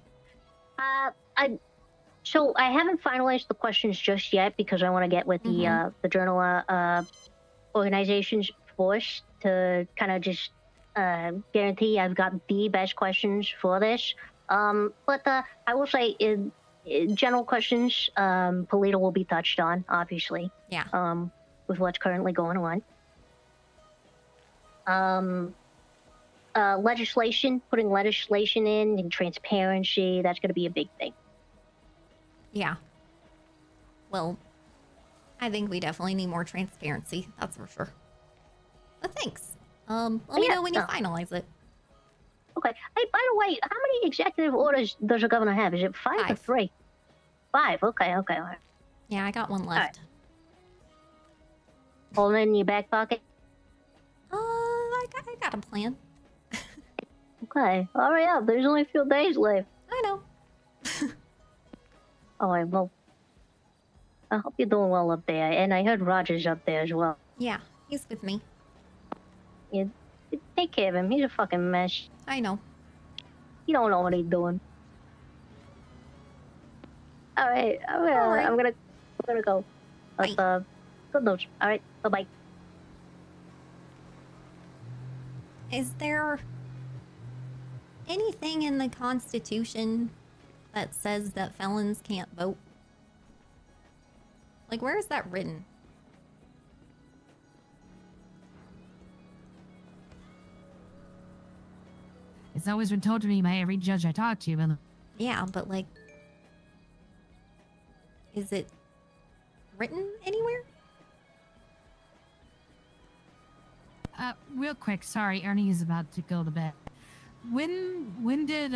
So I haven't finalized the questions just yet because I want to get with the journal organizations first to kind of just guarantee I've got the best questions for this. But I will say in general questions, Polito will be touched on, obviously. Yeah. With what's currently going on. Legislation, putting legislation in and transparency, that's going to be a big thing. yeah. Well, I think we definitely need more transparency. That's for sure. But thanks. Let me know when you finalize it. Okay. Hey, by the way, how many executive orders does the governor have? Is it 5 or 3? 5. Okay. All right. Yeah, I got one left. Hold it in your back pocket. I got a plan. Okay. Hurry up. There's only a few days left. I know. All right. Well, I hope you're doing well up there. And I heard Roger's up there as well. Yeah, he's with me. Yeah. Take care of him. He's a fucking mess. I know. You don't know what he's doing. All right. I'm gonna go. Good news. All right. Bye-bye. Is there anything in the Constitution that says that felons can't vote? Like, where is that written? It's always been told to me by every judge I talk to. But Yeah, but like, is it written anywhere? Real quick, sorry, Ernie is about to go to bed. When did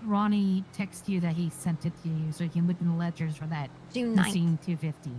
Ronnie text you that he sent it to you so you can look in the ledgers for that June 9th. missing 250?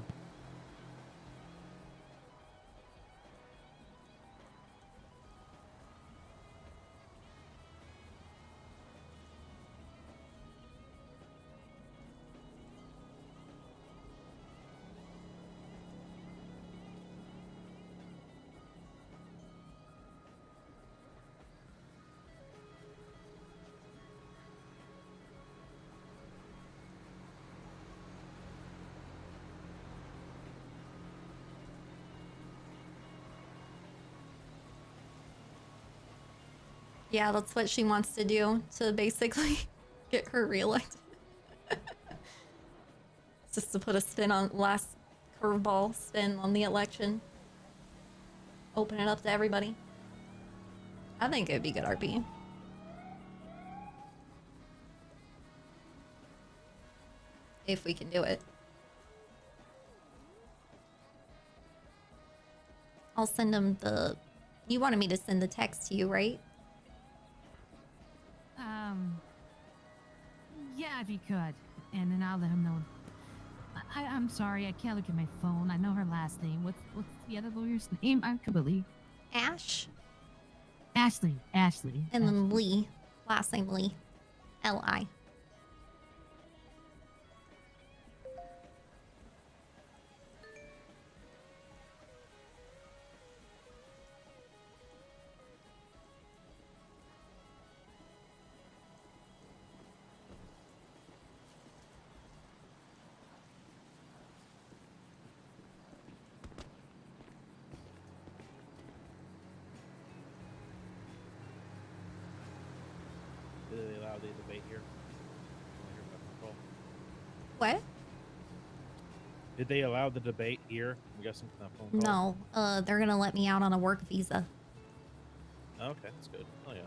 Yeah, that's what she wants to do to basically get her reelected. Just to put a spin on last curveball spin on the election. Open it up to everybody. I think it'd be good RP. If we can do it. I'll send them the... You wanted me to send the text to you, right? Yeah, if you could. And then I'll let him know. I'm sorry, I can't look at my phone. I know her last name. What's the other lawyer's name? I completely... Ash? Ashley. And then Lee. Last name Lee. L-I. What? Did they allow the debate here? I'm guessing from that phone call. No, they're gonna let me out on a work visa. Okay, that's good. Oh yeah.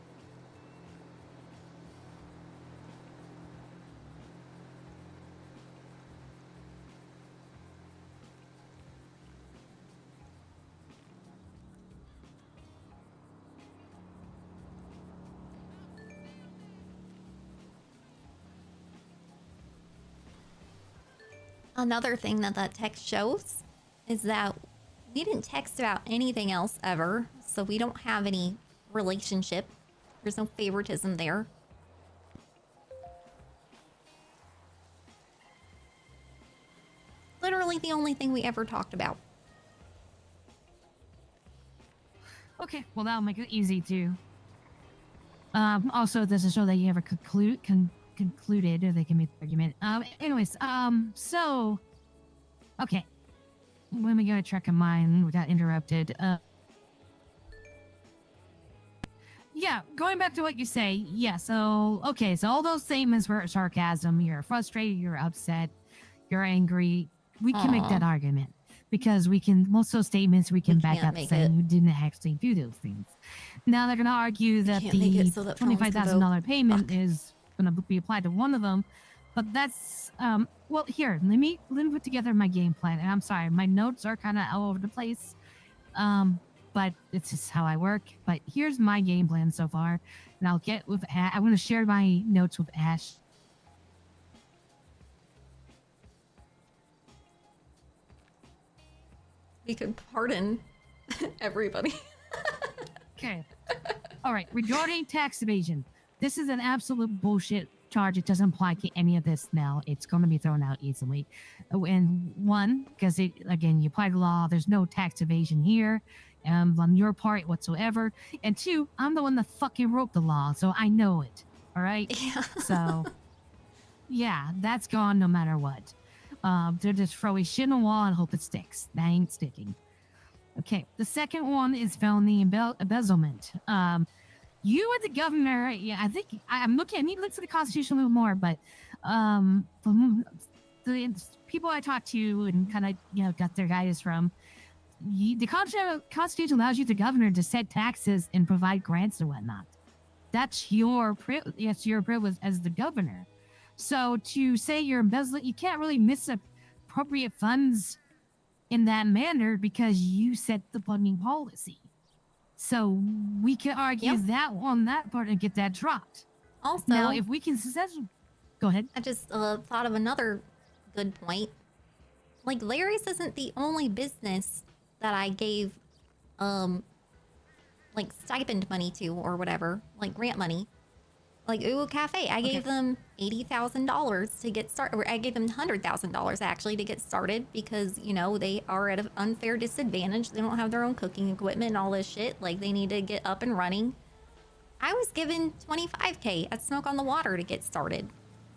Another thing that text shows is that we didn't text about anything else ever, so we don't have any relationship. There's no favoritism there. Literally the only thing we ever talked about. Okay, well that'll make it easy too. Also, it doesn't show that you ever concluded, or they can make the argument. Anyways, so, okay. Let me go check on mine. We got interrupted. Yeah, going back to what you say. Yeah, so, okay, so all those statements were sarcasm. You're frustrated, you're upset, you're angry. We can make that argument. Because we can, most of those statements we can back up saying you didn't actually do those things. Now they're going to argue that the $25,000 payment is going to be applied to one of them. But that's, well, here, let me put together my game plan. And I'm sorry, my notes are kind of all over the place. But it's just how I work. But here's my game plan so far. And I'll get with, I'm going to share my notes with Ash. We could pardon everybody. Okay. All right. Regarding tax evasion, this is an absolute bullshit charge. It doesn't apply to any of this now. It's going to be thrown out easily. And one, because again, you apply the law. There's no tax evasion here on your part whatsoever. And two, I'm the one that fucking wrote the law, so I know it. All right? Yeah. So, yeah, that's gone no matter what. They're just throwing shit on the wall and hope it sticks. That ain't sticking. Okay, the second one is felony embezzlement. You and the governor, yeah, I think I'm looking. I need to look for the Constitution a little more, but from the people I talked to and kind of got their guidance from, the Constitution allows you, the governor, to set taxes and provide grants and whatnot. That's your privilege as the governor. So to say you're embezzling, you can't really misappropriate funds in that manner because you set the funding policy. So we can argue that on that part and get that dropped. Also, now, if we can successfully, go ahead. I just thought of another good point. Like, Larry's isn't the only business that I gave, like, stipend money to or whatever, like grant money. Like Ooh Cafe, I gave them $80,000 to get started. Or I gave them $100,000 actually to get started because, you know, they are at an unfair disadvantage. They don't have their own cooking equipment and all this shit. Like, they need to get up and running. I was given $25K at Smoke on the Water to get started.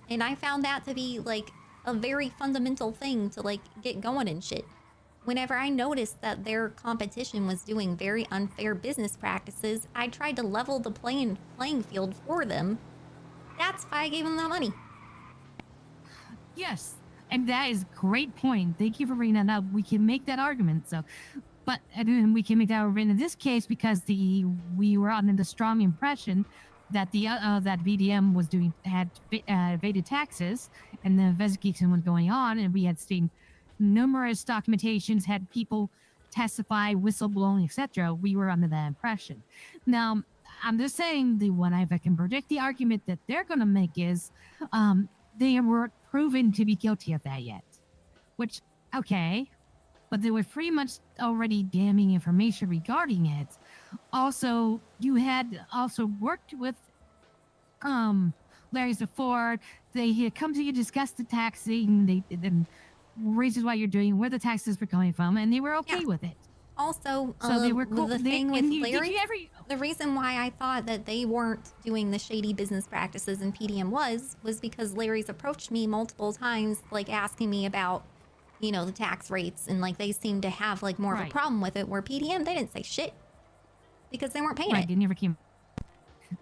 And I found that to be, like, a very fundamental thing to, like, get going and shit. Whenever I noticed that their competition was doing very unfair business practices, I tried to level the playing field for them. That's why I gave them that money. Yes, and that is a great point. Thank you for bringing that up. We can make that argument. So, but and we can make that argument in this case because we were under the strong impression that that VDM had evaded taxes, and the investigation was going on, and we had seen numerous documentations, had people testify, whistleblowing, etc. We were under that impression. Now, I'm just saying if I can predict the argument that they're going to make is they weren't proven to be guilty of that yet. Which, okay, but there was pretty much already damning information regarding it. Also, you had also worked with Larry before. They had come to you, discuss the taxing, then reasons why you're doing, where the taxes were coming from, and they were okay with it. Also, so they were cool. The thing with Larry, the reason why I thought that they weren't doing the shady business practices in PDM was because Larry's approached me multiple times, like asking me about, you know, the tax rates, and like they seemed to have like more of a problem with it. Where PDM, they didn't say shit because they weren't paying it. They never came.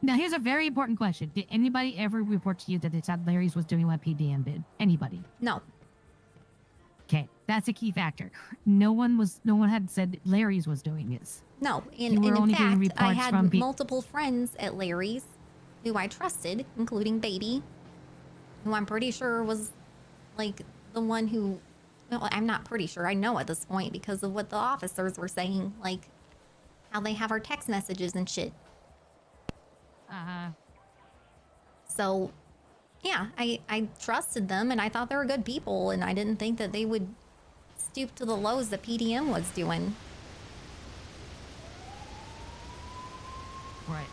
Now, here's a very important question. Did anybody ever report to you that they thought Larry's was doing what PDM did? Anybody? No. Okay, that's a key factor. No one had said Larry's was doing this. No, You and were in only getting fact, I reports had from multiple friends at Larry's who I trusted, including Baby, who I'm pretty sure was like the one who, well, I'm not pretty sure, I know at this point because of what the officers were saying, like how they have our text messages and shit. So, yeah, I trusted them and I thought they were good people and I didn't think that they would stoop to the lows that PDM was doing. Right.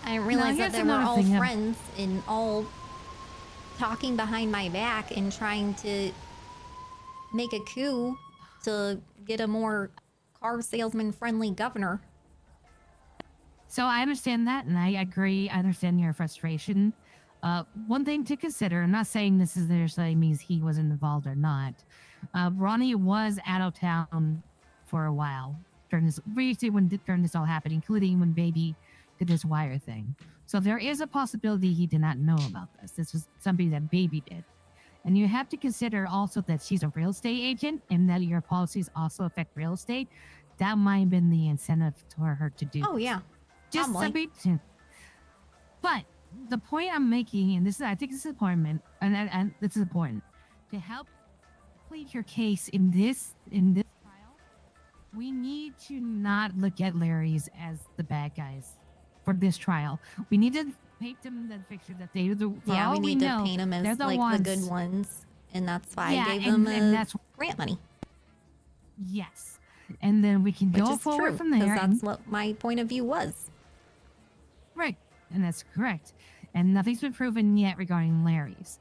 I didn't realize that here's they were another all thing, friends and all talking behind my back and trying to make a coup to get a more car salesman friendly governor. So I understand that, and I agree. I understand your frustration. One thing to consider, I'm not saying this is necessarily means he was involved or not. Ronnie was out of town for a while during this, briefly during this all happened, including when Baby did this wire thing. So there is a possibility he did not know about this. This was something that Baby did. And you have to consider also that she's a real estate agent and that your policies also affect real estate. That might have been the incentive for her to do. Oh, this. yeah. Just Probably. something. But the point I'm making, and I think this is important, and this is important, to help plead your case in this trial, we need to not look at Larry's as the bad guys for this trial. We need to paint them the picture that they are the. Yeah, we need to know, paint them they're as the like ones, the good ones. And that's why Yeah, I gave and- them and that's- grant money. Yes. And then we can Which go is forward true, from 'cause there. that's what my point of view was. Right. And that's correct. And nothing's been proven yet regarding Larry's.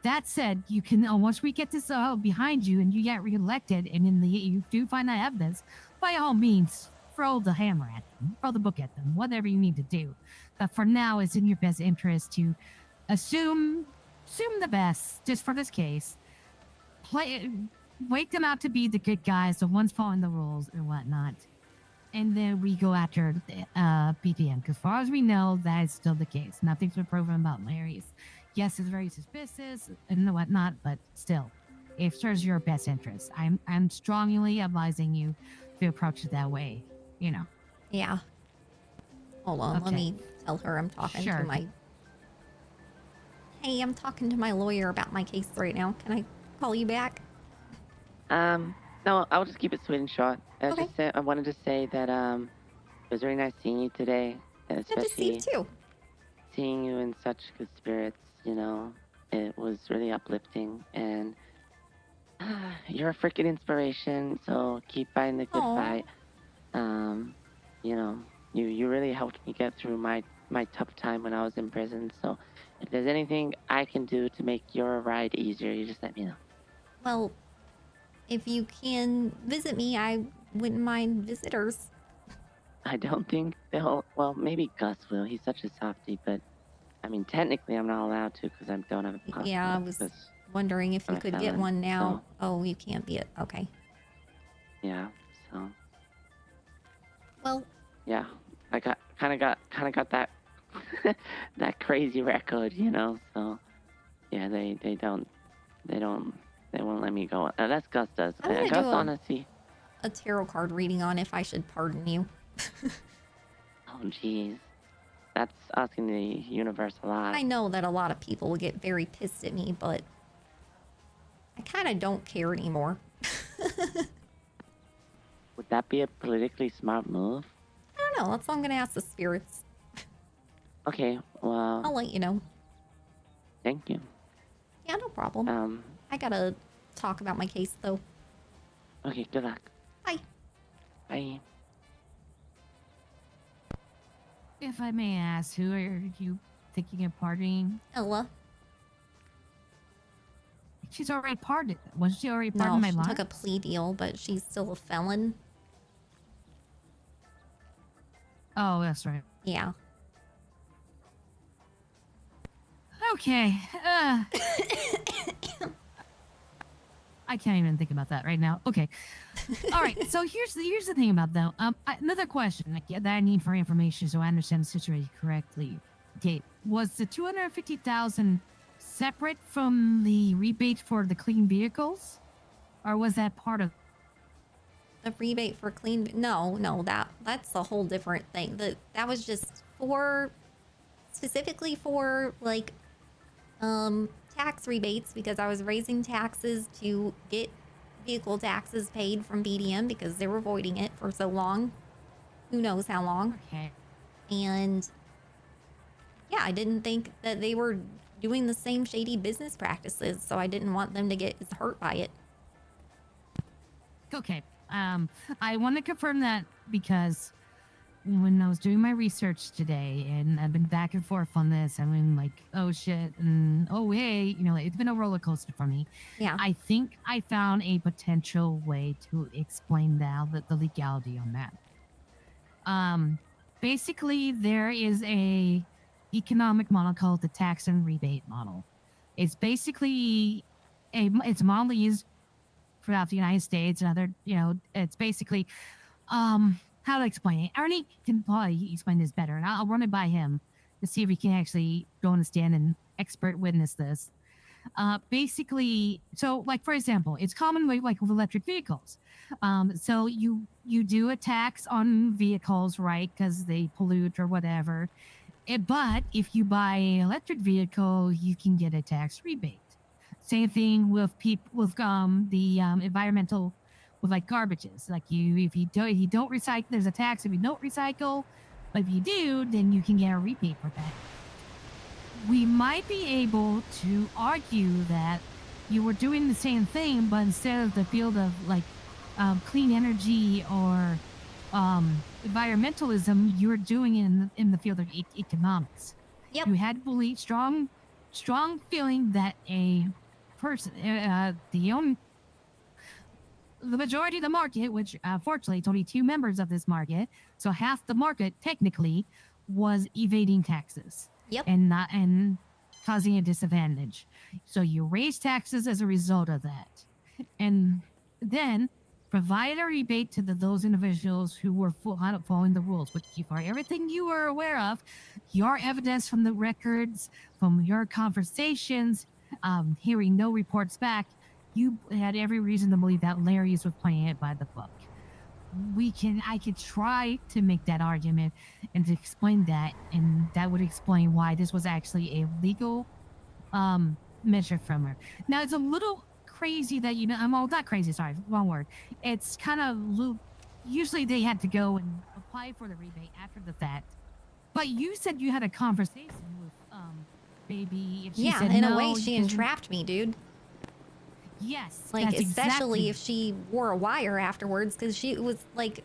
That said, you can, once we get this behind you and you get reelected and you do find that evidence, by all means, throw the hammer at them, throw the book at them, whatever you need to do. But for now, it's in your best interest to assume the best, just for this case. Wake them out to be the good guys, the ones following the rules and whatnot. And then we go after PTM. Because as far as we know, that is still the case. Nothing's been proven about Larry's. Yes, it's very suspicious and whatnot, but still, it serves your best interest. I'm strongly advising you to approach it that way. You know. Yeah. Hold on, let Okay. me tell her I'm talking Sure. to my... Hey, I'm talking to my lawyer about my case right now. Can I call you back? No, I'll just keep it sweet and short. I wanted to say that it was very nice seeing you today, and Good to see you especially too. seeing you in such good spirits. You know, it was really uplifting, and you're a freaking inspiration. So keep fighting the good Aw. fight. You know, you really helped me get through my tough time when I was in prison. So if there's anything I can do to make your ride easier, you just let me know. Well, if you can visit me, I wouldn't mind visitors. I don't think they'll. Well, maybe Gus will. He's such a softie, but I mean, technically, I'm not allowed to because I don't have a passport. Yeah, I was wondering if you I'm a could get felon, one now. Oh, you can't be it. Okay. Yeah. So. Well. Yeah, I kind of got that that crazy record, you know. So. Yeah, they won't let me go. That's Gus does. I'm gonna Gus do honestly. a tarot card reading on if I should pardon you. Oh, jeez. That's asking the universe a lot. I know that a lot of people will get very pissed at me, but I kind of don't care anymore. Would that be a politically smart move? I don't know. That's what I'm gonna ask the spirits. Okay, well. I'll let you know. Thank you. Yeah, no problem. I gotta talk about my case though. Okay, good luck. Bye. Bye. If I may ask, who are you thinking of pardoning? Ella. She's already pardoned. Wasn't she already No, pardoned my she life? took a plea deal, but she's still a felon. Oh, that's right. Yeah. Okay. I can't even think about that right now. Okay. All right. So here's the thing about though. Another question that I need for information so I understand the situation correctly. Okay, was the 250,000 separate from the rebate for the clean vehicles, or was that part of The rebate for clean? No, that's a whole different thing. That was just specifically for like tax rebates because I was raising taxes to get vehicle taxes paid from BDM because they were avoiding it for so long. Who knows how long? Okay. And yeah, I didn't think that they were doing the same shady business practices, so I didn't want them to get as hurt by it. Okay. I want to confirm that because when I was doing my research today, and I've been back and forth on this, I mean, like, oh shit, and oh hey, you know, it's been a roller coaster for me. Yeah. I think I found a potential way to explain the legality on that. Basically, there is a economic model called the tax and rebate model. It's basically it's a model used throughout the United States and other, you know, it's basically, how to explain it? Ernie can probably explain this better, and I'll run it by him to see if he can actually go on the stand and expert witness this. Basically, so like for example, it's common like with electric vehicles. So you do a tax on vehicles, right? Because they pollute or whatever. But if you buy an electric vehicle, you can get a tax rebate. Same thing with the environmental, with like garbages. Like if you don't recycle, there's a tax if you don't recycle. But if you do, then you can get a rebate for that. We might be able to argue that you were doing the same thing, but instead of the field of like clean energy or environmentalism, you're doing it in the field of economics. Yep. You had belief, strong feeling that a person, the majority of the market, which fortunately it's only 2 members of this market, so half the market technically was evading taxes. Yep. And causing a disadvantage. So you raise taxes as a result of that. And then provide a rebate to those individuals who were following the rules, which for everything you were aware of, your evidence from the records, from your conversations, hearing no reports back, you had every reason to believe that Larry's was playing it by the book. I could try to make that argument and to explain that, and that would explain why this was actually a legal measure from her. Now it's a little crazy that not crazy, sorry, wrong word. It's kind of usually they had to go and apply for the rebate after the fact. But you said you had a conversation with baby, and she said in no, a way she entrapped me, dude. Yes, like especially exactly. if she wore a wire afterwards, because she was like,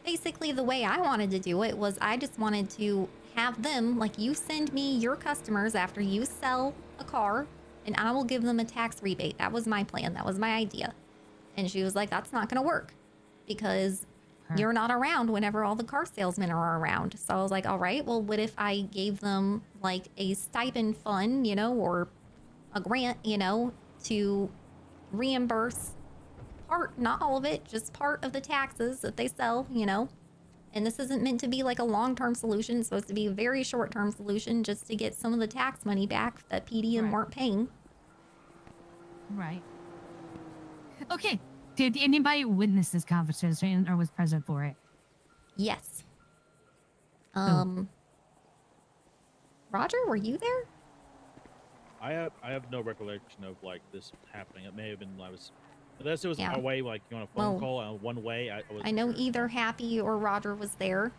basically the way I wanted to do it was I just wanted to have them, like, you send me your customers after you sell a car and I will give them a tax rebate. That was my plan. That was my idea. And she was like, that's not going to work because you're not around whenever all the car salesmen are around. So I was like, all right, well, what if I gave them like a stipend fund, or a grant, to reimburse part, not all of it, just part of the taxes that they sell, and this isn't meant to be like a long-term solution. It's supposed to be a very short-term solution just to get some of the tax money back that PDM weren't paying. Right. Okay. Did anybody witness this conversation or was present for it? Yes. Roger, were you there? I have no recollection of like this happening. It may have been unless it was Yeah. away, like on a phone call, one way. I know either Happy or Roger was there.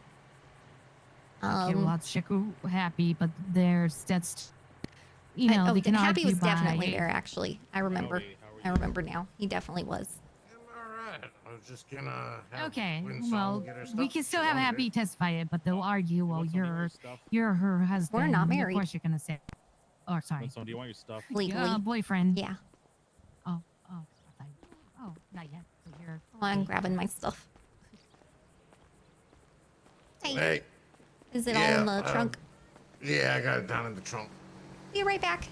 Okay, well, I'll check Happy, but that's they can Happy argue was by, definitely there. Actually, I remember. I remember now. He definitely was. I was just gonna have Okay, WindSong well, get her we stuff can if still she have wanted Happy it. testify it, but they'll argue, well, you're her husband. We're not Of married. course you're gonna say, or sorry. So do you want your stuff? Legally. Boyfriend. Yeah. Oh, not yet. So you're. I'm grabbing my stuff. Hey. Is it all in the trunk? Yeah, I got it down in the trunk. Be right back.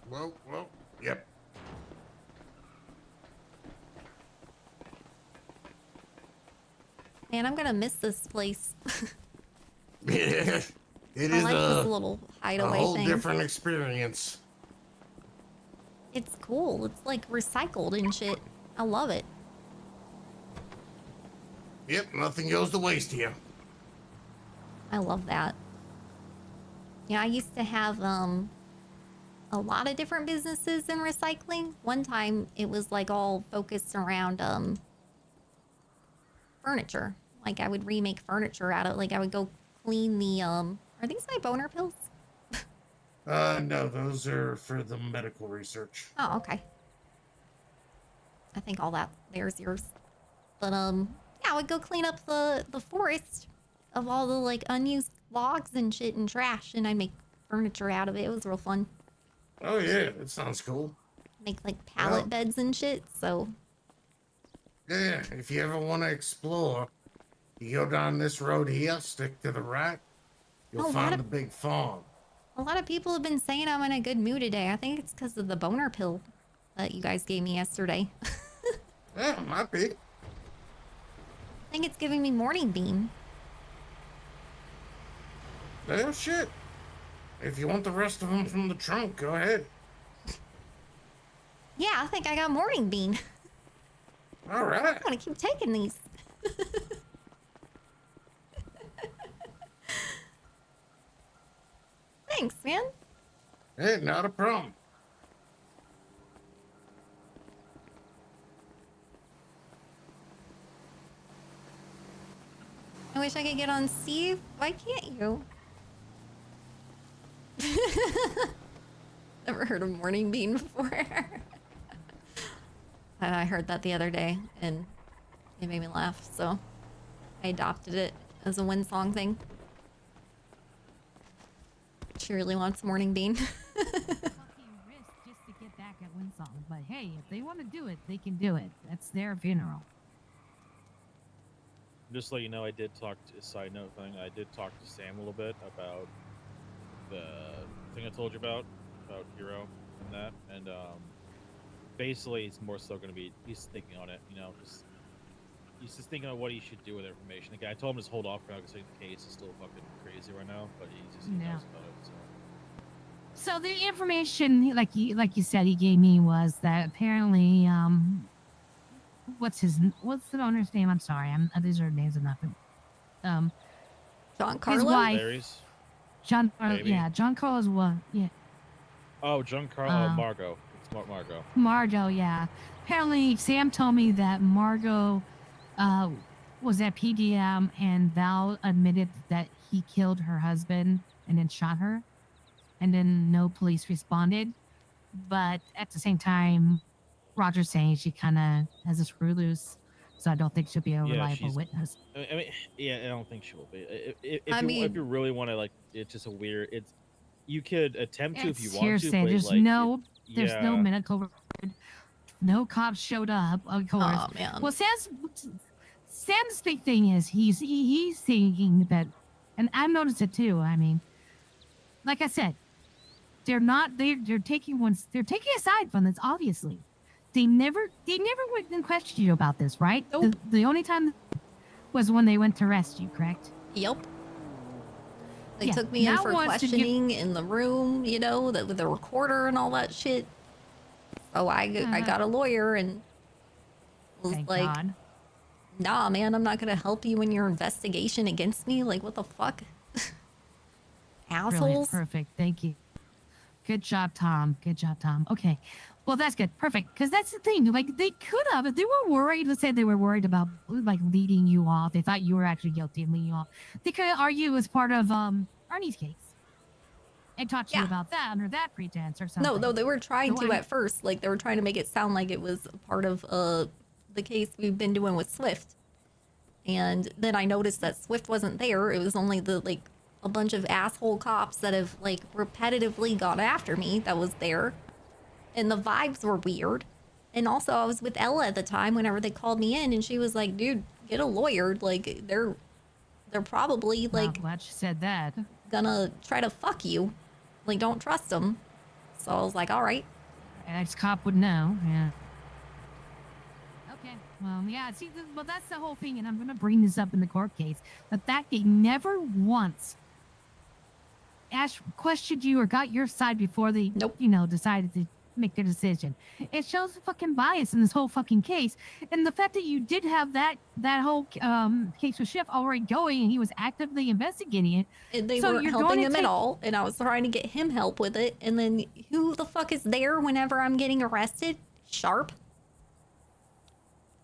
Well, yep. Man, I'm gonna miss this place. Yeah, it I is like this little a hideaway whole thing. different experience. It's cool. It's like recycled and shit. I love it. Yep, nothing goes to waste here. I love that. Yeah, I used to have a lot of different businesses in recycling. One time it was like all focused around furniture. Like I would remake furniture out of, like I would go clean the are these my boner pills? No, those are for the medical research. Oh, okay. I think all that there's yours. But yeah, I would go clean up the forest of all the like unused logs and shit and trash, and I'd make furniture out of it. It was real fun. Oh yeah, that sounds cool. Make like pallet beds and shit. So Yeah, if you ever want to explore, you go down this road here, stick to the right, you'll find the big farm. a lot of people have been saying I'm in a good mood today. I think it's because of the boner pill that you guys gave me yesterday. Yeah, might be. I think it's giving me morning bean. Well, shit. If you want the rest of them from the trunk, go ahead. Yeah, I think I got morning bean. All right. I'm gonna keep taking these. Thanks, man. Hey, not a problem. I wish I could get on Steve. Why can't you? Never heard of morning bean before. I heard that the other day and it made me laugh, so I adopted it as a WindSong thing. She really wants morning bean. Fucking risk just to get back at WindSong. But hey, if they want to do it, they can do it. That's their funeral. Just so you know, I did talk to, side note thing, I did talk to Sam a little bit about the thing I told you about Hero and that, and basically it's more so going to be, he's thinking on it, you know, he's just thinking of what he should do with information. The guy, I told him to just hold off for now because the case is still fucking crazy right now, but he knows about it, so. So the information, like you said, he gave me was that apparently, what's the owner's name? I'm sorry, these are names of nothing. John His Carlo? wife, Larry's? John, Maybe. yeah, John Carlo's what? Yeah, Oh, Giancarlo, Margot. It's Margot. Margot, yeah. Apparently, Sam told me that Margot was at PDM and Val admitted that he killed her husband and then shot her, and then no police responded. But at the same time, Roger's saying she kind of has a screw loose, so I don't think she'll be a reliable witness. I mean, yeah, I don't think she will be. If you really want to, like, it's just a weird. You could attempt to if you It's want hearsay. to. But There's like, there's no medical record. No cops showed up, of course. Oh, man. Well, Sam's big thing is he's thinking that, and I've noticed it too. I mean, like I said, they're taking a side from this. Obviously, they never went and questioned you about this, right? Nope. The only time was when they went to arrest you, correct? Yep. They took me in for questioning in the room, you know, with the recorder and all that shit. So I got a lawyer and was Thank like, God. nah, man, I'm not going to help you in your investigation against me. Like, what the fuck? Assholes. Brilliant. Perfect. Thank you. Good job, Tom. Good job, Tom. Okay. Well, that's good. Perfect. Because that's the thing. Like, they could have, if they were worried, let's say they were worried about, like, leading you off. They thought you were actually guilty and leading you off. They could argue as part of Arnie's case and talk to you about that under that pretense or something. No, they were trying to at first. Like, they were trying to make it sound like it was a part of the case we've been doing with Swift. And then I noticed that Swift wasn't there. It was only a bunch of asshole cops that have, like, repetitively gone after me that was there. And the vibes were weird. And also, I was with Ella at the time whenever they called me in, and she was like, dude, get a lawyer. Like, they're probably, like... I'm glad she said that. Gonna try to fuck you. like don't trust him. So I was like, all right. Ex-cop would know, yeah. Okay, well, yeah, see, well, that's the whole thing, and I'm going to bring this up in the court case, but that they never once questioned you or got your side before they, decided to make their decision. It shows a fucking bias in this whole fucking case, and the fact that you did have that whole case with Schiff already going, and he was actively investigating it. And they so weren't you're helping going him to at take, all, and I was trying to get him help with it. And then who the fuck is there whenever I'm getting arrested? Sharp.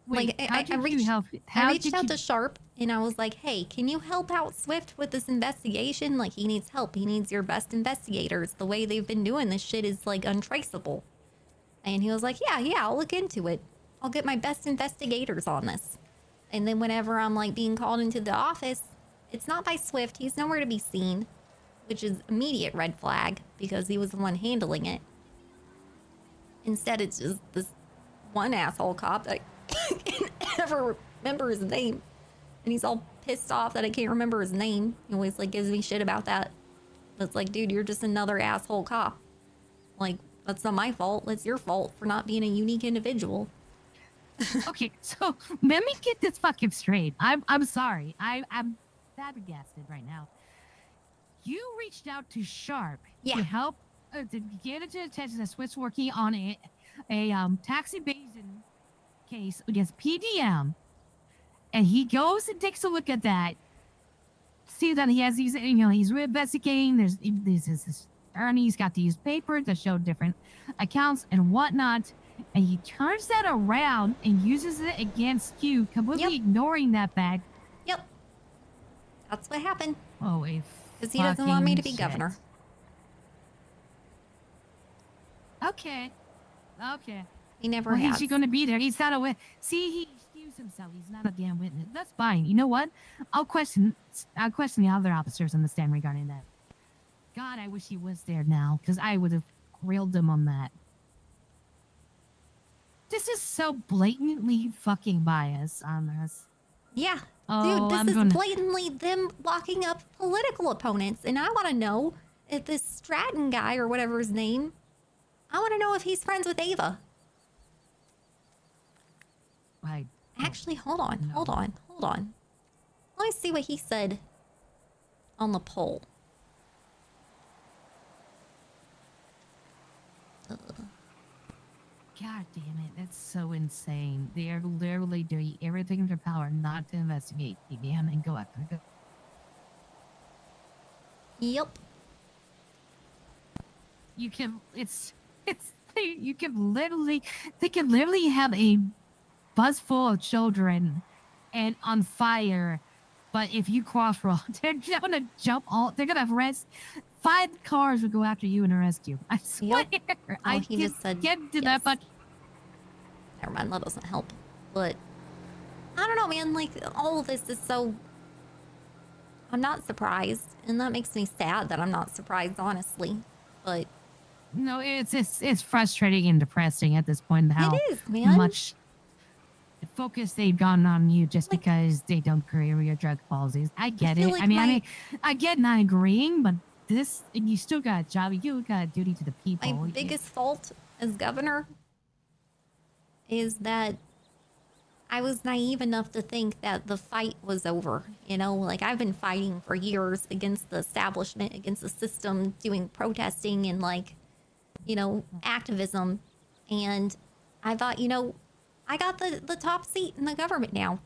Wait, like how I did reached, you help? I reached out to Sharp and I was like, hey, can you help out Swift with this investigation? Like, he needs help. He needs your best investigators. The way they've been doing this shit is like untraceable. And he was like, yeah, I'll look into it. I'll get my best investigators on this. And then whenever I'm like being called into the office, it's not by Swift. He's nowhere to be seen, which is immediate red flag because he was the one handling it. Instead, it's just this one asshole cop that I can't ever remember his name. And he's all pissed off that I can't remember his name. He always like gives me shit about that. It's like, dude, you're just another asshole cop. Like, that's not my fault. That's your fault for not being a unique individual. Okay, so let me get this fucking straight. I'm sorry. I'm flabbergasted right now. You reached out to Sharp to help to get into attention that Swift's working on a tax evasion case against PDM, and he goes and takes a look at that. See that he has these, he's investigating. There's his attorney's got these papers that show different accounts and whatnot. And he turns that around and uses it against you, completely ignoring that fact. Yep. That's what happened. Oh, because he doesn't want me to be shit. governor. Okay. He never He's has. going to be there. He's not a witness. See, he excused himself. He's not a damn witness. That's fine. You know what? I'll question the other officers on the stand regarding that. God, I wish he was there now, because I would have grilled him on that. This is so blatantly fucking biased on this. Yeah. Oh, Dude, this is blatantly them locking up political opponents. And I want to know if this Stratton guy or whatever his name, I want to know if he's friends with Ava. Actually, hold on. Let me see what he said on the poll. God damn it, that's so insane. They are literally doing everything in their power not to investigate PBM and go after the. Yep. You can, you can literally, they can literally have a bus full of children and on fire, but if you cross road, they're gonna they're gonna arrest. 5 cars would go after you and arrest you. I swear. Yep. I he just said get to that, but never mind, that doesn't help. But I don't know, man. Like, all of this is so. I'm not surprised, and that makes me sad that I'm not surprised, honestly. But no, it's frustrating and depressing at this point. How it is, man. Much focus they've gone on you just because they don't agree with your drug policies. I get it. like I mean, I get not agreeing, but this, and you still got a job. You got a duty to the people. My biggest fault as governor is that I was naive enough to think that the fight was over. You know, like, I've been fighting for years against the establishment, against the system, doing protesting and, like, activism. And I thought, I got the top seat in the government now.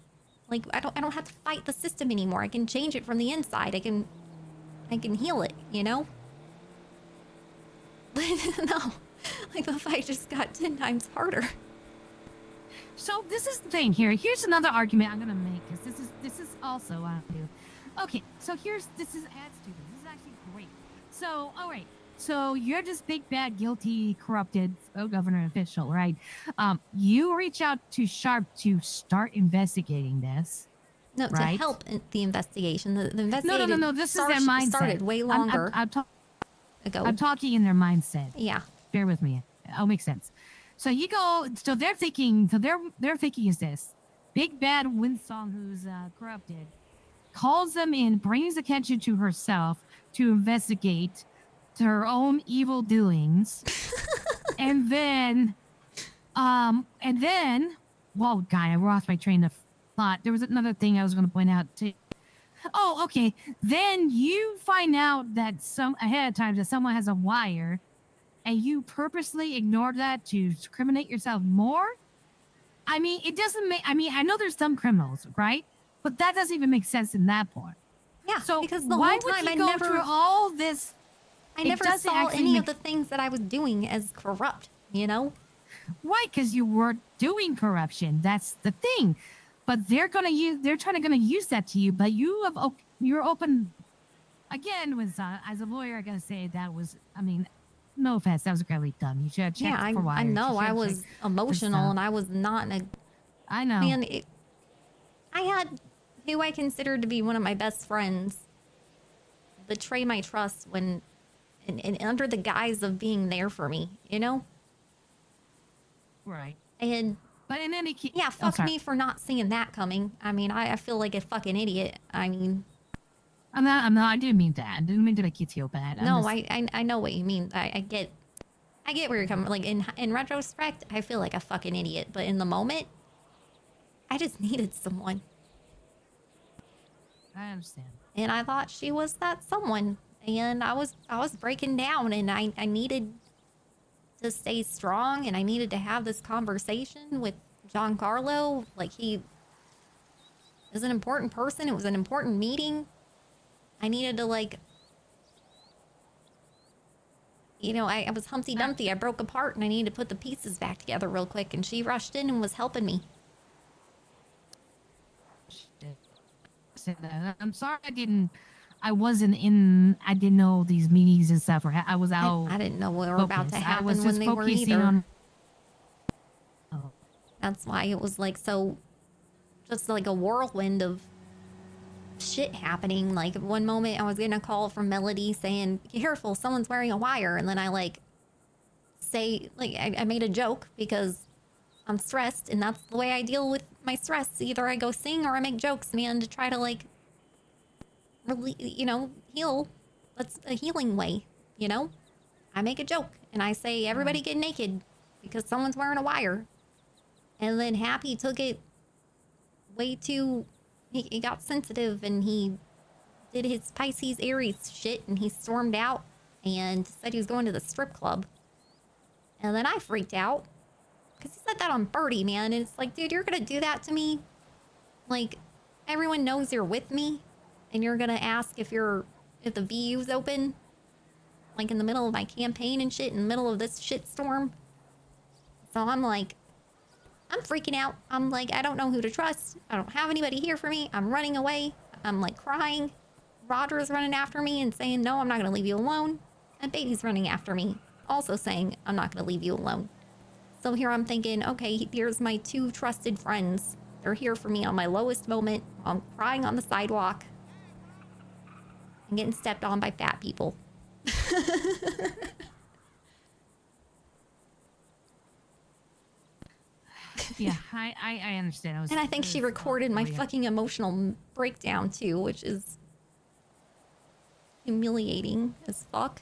Like, I don't have to fight the system anymore. I can change it from the inside. I can heal it, But no, like, the fight just got 10 times harder. So this is the thing here. Here's another argument I'm gonna make, because this is also new. Okay, so this adds to this. This is actually great. So, all right. So you're this big, bad, guilty, corrupted governor official, right? You reach out to Sharp to start investigating this. No, right? To help the investigation. The investigation. No. This is their mindset. Started way longer ago. I'm talking in their mindset. Yeah. Bear with me. It'll make sense. So you go. So they're thinking. So their thinking is this: big bad WindSong, who's corrupted, calls them in, brings attention to herself to investigate, to her own evil doings. and then, whoa, guy, I lost my train of thought. There was another thing I was going to point out too. Oh, okay. Then you find out that ahead of time that someone has a wire, and you purposely ignore that to discriminate yourself more. I mean, it doesn't make. I mean, I know there's some criminals, right? But that doesn't even make sense in that point. Yeah. So because the why whole would time you I go never through all this? I It never doesn't saw actually any make- of the things that I was doing as corrupt. You know. Right, because you were doing corruption. That's the thing. But they're trying to use that to you. But you're open. Again, as a lawyer, I gotta say that was. I mean, no offense, that was really dumb. You should have checked Yeah, for wires. I You know. should I have was checked emotional, stuff. and I was not in a. I know. Man, I had who I considered to be one of my best friends betray my trust when, and under the guise of being there for me, you know? Right. And but in any case, yeah, fuck me for not seeing that coming. I mean, I feel like a fucking idiot. I mean, I'm not. I didn't mean that. I didn't mean to make you feel bad. no, I know what you mean. I get where you're coming. Like in retrospect, I feel like a fucking idiot, but in the moment, I just needed someone. I understand. And I thought she was that someone. And I was breaking down, and I needed to stay strong, and I needed to have this conversation with Giancarlo. Like, he is an important person. It was an important meeting. I needed to, like, you know, I was Humpty Dumpty. I broke apart, and I needed to put the pieces back together real quick, and she rushed in and was helping me. I'm sorry I didn't know these meetings and stuff. I was out. I didn't know what were about to happen I was when just they were focusing either. on. That's why it was like so, just like a whirlwind of shit happening. Like one moment I was getting a call from Melody saying, "Careful, someone's wearing a wire," and then I like say like I made a joke because I'm stressed, and that's the way I deal with my stress. Either I go sing or I make jokes, man, to try to like really, you know, heal. That's a healing way, you know? I make a joke and I say, everybody get naked because someone's wearing a wire. And then Happy took it way too, he got sensitive, and he did his Pisces Aries shit, and he stormed out and said he was going to the strip club. And then I freaked out because he said that on Birdie, man. And it's like, dude, you're going to do that to me? Like, everyone knows you're with me, and you're going to ask if the VU's open? Like, in the middle of my campaign and shit, in the middle of this shit storm? So I'm like, I'm freaking out. I'm like, I don't know who to trust. I don't have anybody here for me. I'm running away. I'm like crying. Roger's running after me and saying, no, I'm not going to leave you alone. And Baby's running after me, also saying, I'm not going to leave you alone. So here I'm thinking, okay, here's my two trusted friends. They're here for me on my lowest moment. I'm crying on the sidewalk. I'm getting stepped on by fat people. Yeah, I understand. And I think she recorded my fucking emotional breakdown too, which is humiliating as fuck.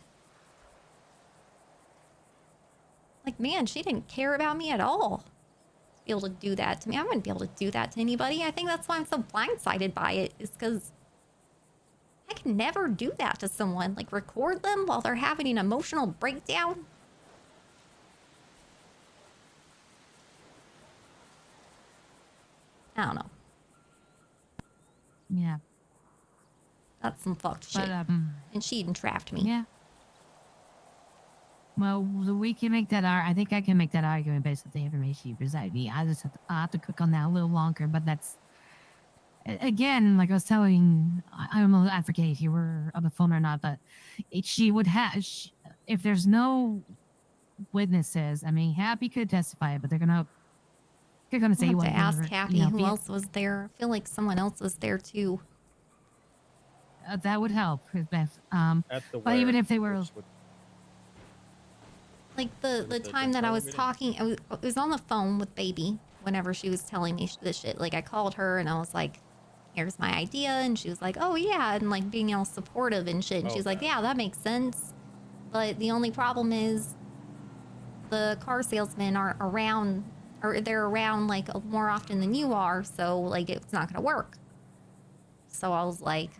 Like, man, she didn't care about me at all. To be able to do that to me. I wouldn't be able to do that to anybody. I think that's why I'm so blindsided by it, is because I can never do that to someone. Like, record them while they're having an emotional breakdown. I don't know. Yeah. That's some fucked shit. But, and she entrapped me. Yeah. Well, we can make that. I think I can make that argument based on the information you present me. I have to cook on that a little longer, but that's again, like I was telling. I don't know. I forget if you were on the phone or not, but she would have. If there's no witnesses, I mean, Happy could testify, but they're gonna say I'll what. have to ask Happy who else was there. I feel like someone else was there too. That would help, Beth. At the but even if they were. Like the time that I was talking, I was on the phone with Baby whenever she was telling me this shit. Like, I called her and I was like, here's my idea. And she was like, oh yeah. And like being all supportive and shit. And she's like, yeah, that makes sense. But the only problem is the car salesmen aren't around, or they're around like more often than you are, so like it's not gonna work. So I was like,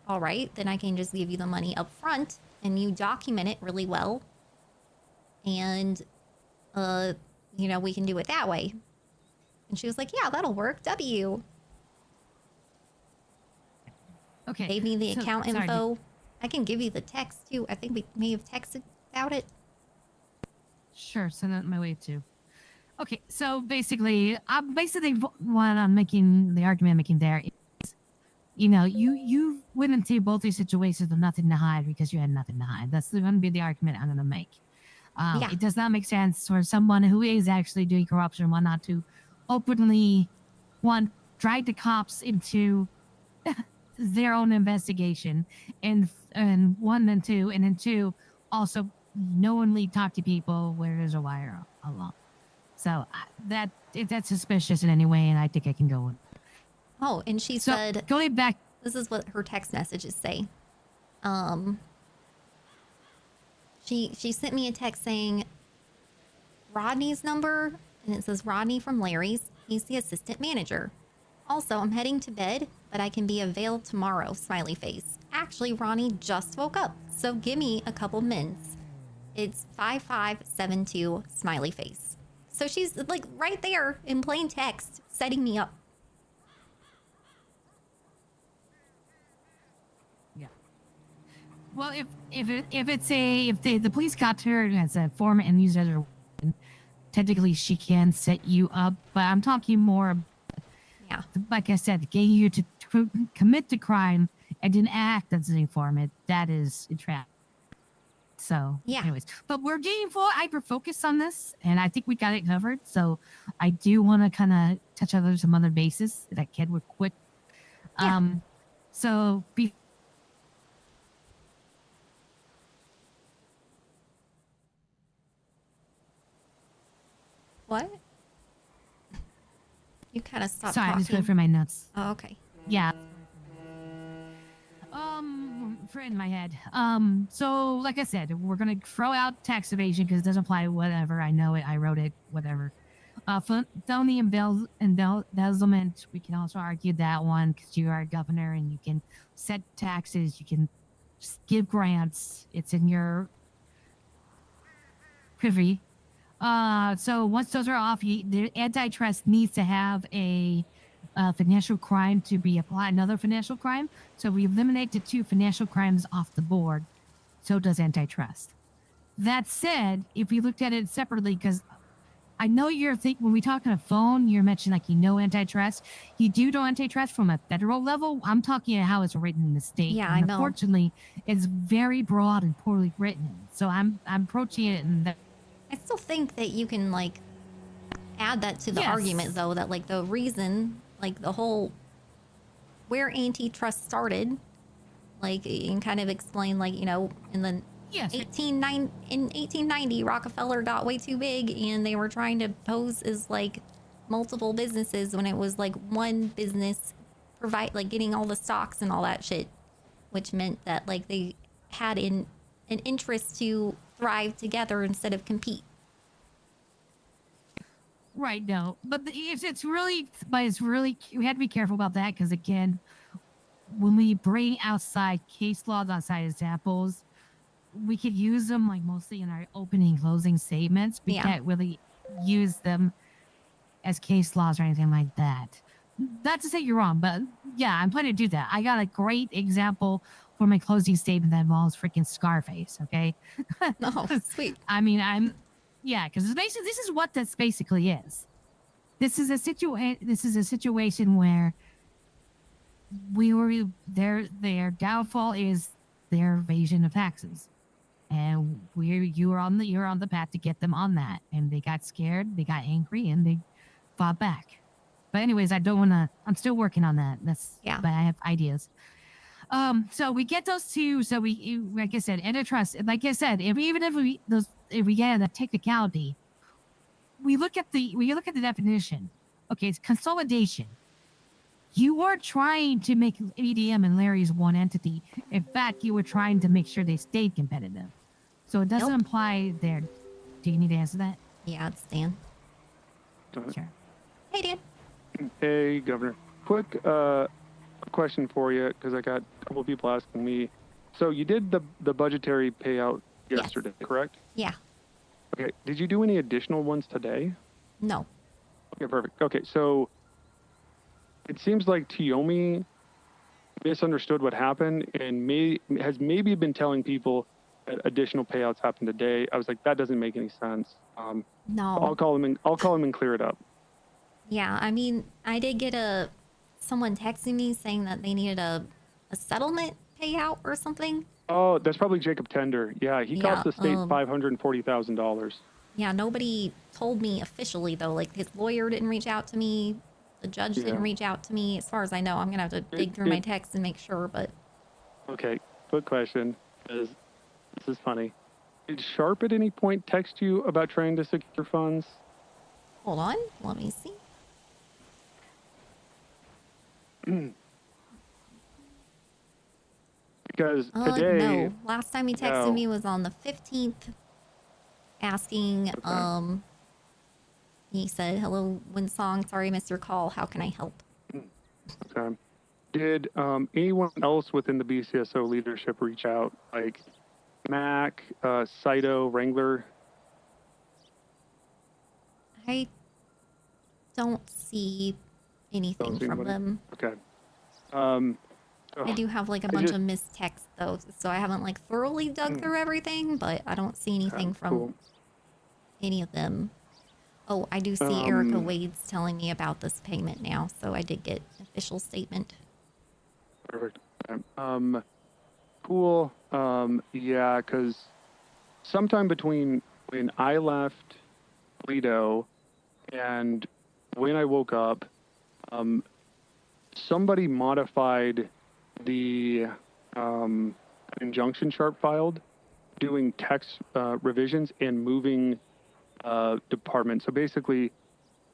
all right, then I can just give you the money up front and you document it really well. And, you know, we can do it that way. And she was like, yeah, that'll work. W. Okay. Gave me the so- account sorry, info. I can give you the text too. I think we may have texted about it. Sure, send that my way too. Okay, so basically what I'm making the argument I'm making there is, you know, you went into both these situations with nothing to hide because you had nothing to hide. That's going to be the argument I'm going to make. Yeah. It does not make sense for someone who is actually doing corruption and whatnot to openly, one, drag the cops into their own investigation, and one and two, and then two, also knowingly talk to people where there's a wire along. So that's suspicious in any way, and I think I can go with. Oh, and she So, said, going back, this is what her text messages say. She sent me a text saying Rodney's number, and it says Rodney from Larry's. He's the assistant manager. Also, I'm heading to bed, but I can be available tomorrow, smiley face. Actually, Ronnie just woke up, so give me a couple minutes. It's 5572, smiley face. So she's like right there in plain text, setting me up. yeah. Well, if the police got to her as a form and used it as a weapon, technically she can set you up. But I'm talking more. Yeah. Like I said, getting you to commit the crime and then act as an informant, that is a trap. So, yeah. Anyways, but we're getting full hyper focus on this, and I think we got it covered. So, I do want to kind of touch on some other bases that I can real quick. Yeah. So What? You kind of stopped sorry, talking. I'm just going through my notes. Oh, okay. Yeah. For in my head. So like I said, we're gonna throw out tax evasion because it doesn't apply. Whatever, I know it. I wrote it. Whatever. Felony embezzlement. We can also argue that one because you are a governor and you can set taxes. You can just give grants. It's in your privy. So once those are off, the antitrust needs to have a financial crime to be applied, another financial crime. So we eliminate the two financial crimes off the board. So does antitrust. That said, if we looked at it separately, because I know you're thinking when we talk on the phone, you're mentioning like antitrust. You do know antitrust from a federal level. I'm talking about how it's written in the state. Yeah, and I know. Unfortunately, it's very broad and poorly written. So I'm approaching it in that. I still think that you can like add that to the Yes. argument though, that like the reason, like the whole where antitrust started, like and kind of explain like, you know, in the Yes. 1890 Rockefeller got way too big and they were trying to pose as like multiple businesses when it was like one business provide like getting all the stocks and all that shit, which meant that like they had an interest to thrive together instead of compete. Right, no, but it's really, we have to be careful about that because again, when we bring outside case laws, outside examples, we could use them like mostly in our opening, closing statements. We Yeah. can't really use them as case laws or anything like that. Not to say you're wrong, but yeah, I'm planning to do that. I got a great example for my closing statement that involves freaking Scarface. Okay. Oh, sweet. I mean, because basically this is what this basically is. This is a situation where their downfall is their evasion of taxes, and you're on the path to get them on that, and they got scared, they got angry, and they fought back. But anyways, I don't want to. I'm still working on that. But I have ideas. So we get those two. So like I said, antitrust. Like I said, if we get a technicality, we look at the definition. Okay, it's consolidation. You are trying to make ADM and Larry's one entity. In fact, you were trying to make sure they stayed competitive. So it doesn't apply there. Do you need to answer that? Yeah, it's Dan. Sure. Hey, Dan. Hey, Governor. Quick question for you, because I got a couple people asking me. So you did the budgetary payout yesterday, correct? Yeah. Okay. Did you do any additional ones today? No. Okay, perfect. Okay, so it seems like Tiomi misunderstood what happened and has maybe been telling people that additional payouts happened today. I was like, that doesn't make any sense. No. I'll call him and clear it up. Yeah, I mean, I did get someone texting me saying that they needed a settlement payout or something. Oh, that's probably Jacob Tender. Yeah, he cost the state $540,000. Yeah, nobody told me officially though. Like his lawyer didn't reach out to me. The judge didn't reach out to me. As far as I know, I'm gonna have to dig through my texts and make sure. But okay, quick question. This is funny. Did Sharp at any point text you about trying to secure funds? Hold on, let me see. Because today, no. Last time he texted me was on the 15th, asking. He said, "Hello, WindSong. Sorry, I missed your call. How can I help?" Okay. Did anyone else within the BCSO leadership reach out, like Mac, Saito, Wrangler? I don't see anything from them. Okay. I do have like a bunch of missed texts though, so I haven't like thoroughly dug through everything, but I don't see anything from any of them. Oh, I do see Erica Wade's telling me about this payment now, so I did get an official statement. Perfect. Okay. Cool. Yeah, because sometime between when I left Lido and when I woke up, somebody modified the injunction Sharp filed, doing text revisions and moving department. So basically,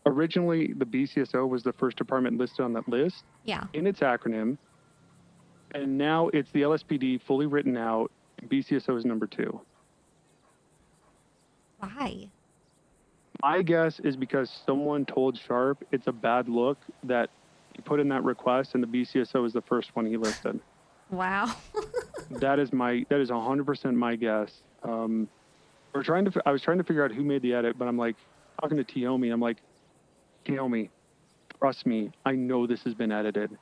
originally the BCSO was the first department listed on that list. Yeah. In its acronym. And now it's the LSPD fully written out. And BCSO is number 2. Why? My guess is because someone told Sharp it's a bad look that he put in that request and the BCSO is the first one he listed. Wow. That is 100% my guess. I was trying to figure out who made the edit, but I'm like talking to Tiomi. I'm like, Tiomi, trust me, I know this has been edited.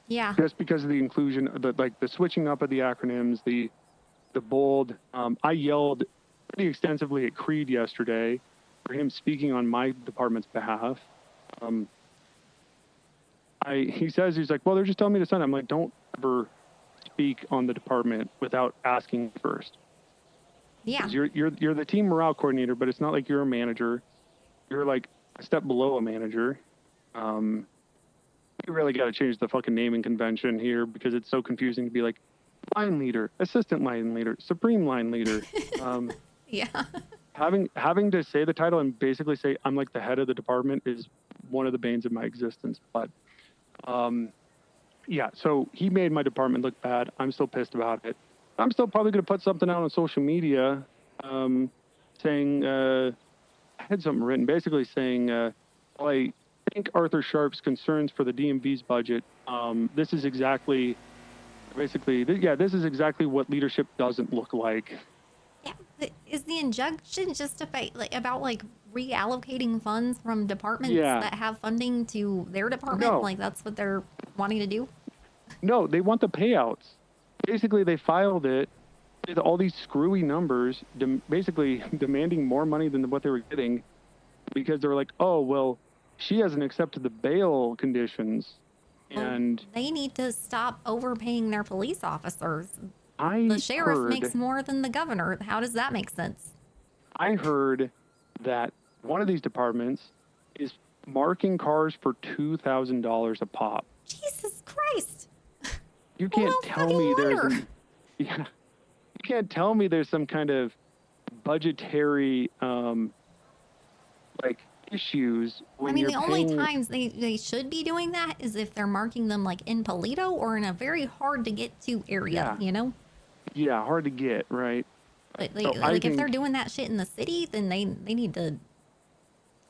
Yeah. Just because of the inclusion, the switching up of the acronyms, the bold. I yelled pretty extensively at Creed yesterday for him speaking on my department's behalf. He says, he's like, well, they're just telling me to sign. I'm like, don't ever speak on the department without asking first. Yeah. You're the team morale coordinator, but it's not like you're a manager. You're like a step below a manager. You really got to change the fucking naming convention here because it's so confusing to be like line leader, assistant line leader, supreme line leader. Yeah. Having to say the title and basically say I'm like the head of the department is one of the banes of my existence. But yeah, so he made my department look bad. I'm still pissed about it. I'm still probably going to put something out on social media saying, I had something written basically saying, well, I think Arthur Sharp's concerns for the DMV's budget, this is exactly what leadership doesn't look like. Yeah, is the injunction just about reallocating funds from departments that have funding to their department? No. Like that's what they're wanting to do? No, they want the payouts. Basically, they filed it with all these screwy numbers, basically demanding more money than what they were getting because they were like, oh, well, she hasn't accepted the bail conditions. And they need to stop overpaying their police officers. The sheriff makes more than the governor. How does that make sense? I heard that one of these departments is marking cars for $2,000 a pop. Jesus Christ. You can't tell me you can't tell me there's some kind of budgetary issues when the only times they should be doing that is if they're marking them like in Polito or in a very hard to get to area, you know? Yeah, hard to get, right? But So I like if they're think- doing that shit in the city, then they need to.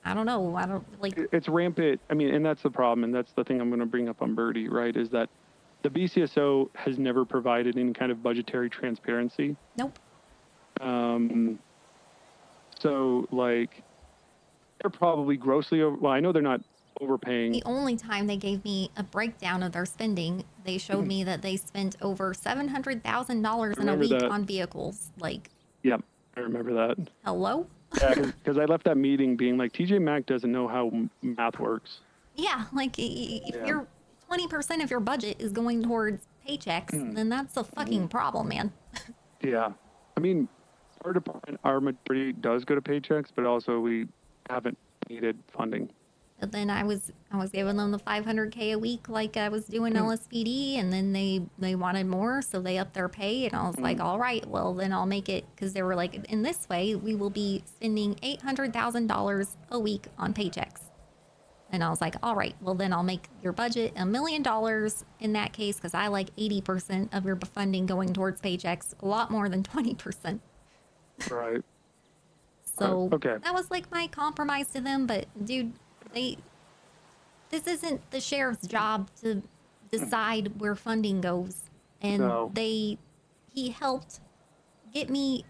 I don't know. I don't like. It's rampant. I mean, and that's the problem, and that's the thing I'm going to bring up on Birdie, right? Is that the BCSO has never provided any kind of budgetary transparency. Nope. So like, they're probably grossly over. Well, I know they're not overpaying. The only time they gave me a breakdown of their spending, they showed me that they spent over $700,000 in a Remember week that. on vehicles. Like, Yep, I remember that. hello? Yeah, because I left that meeting being like, TJ Maxx doesn't know how math works. Yeah, like if Yeah. your 20% of your budget is going towards paychecks, then that's a fucking problem, man. Yeah, I mean, our department, our majority does go to paychecks, but also we haven't needed funding. But then I was giving them the $500K a week like I was doing LSPD, and then they wanted more, so they upped their pay, and I was like, all right, well then I'll make it, because they were like, in this way we will be spending $800,000 a week on paychecks, and I was like, all right, well then I'll make your budget $1 million in that case, because I like 80% of your funding going towards paychecks, a lot more than 20%. Right. So okay. that was like my compromise to them, but dude, this isn't the sheriff's job to decide where funding goes. And No. he helped get me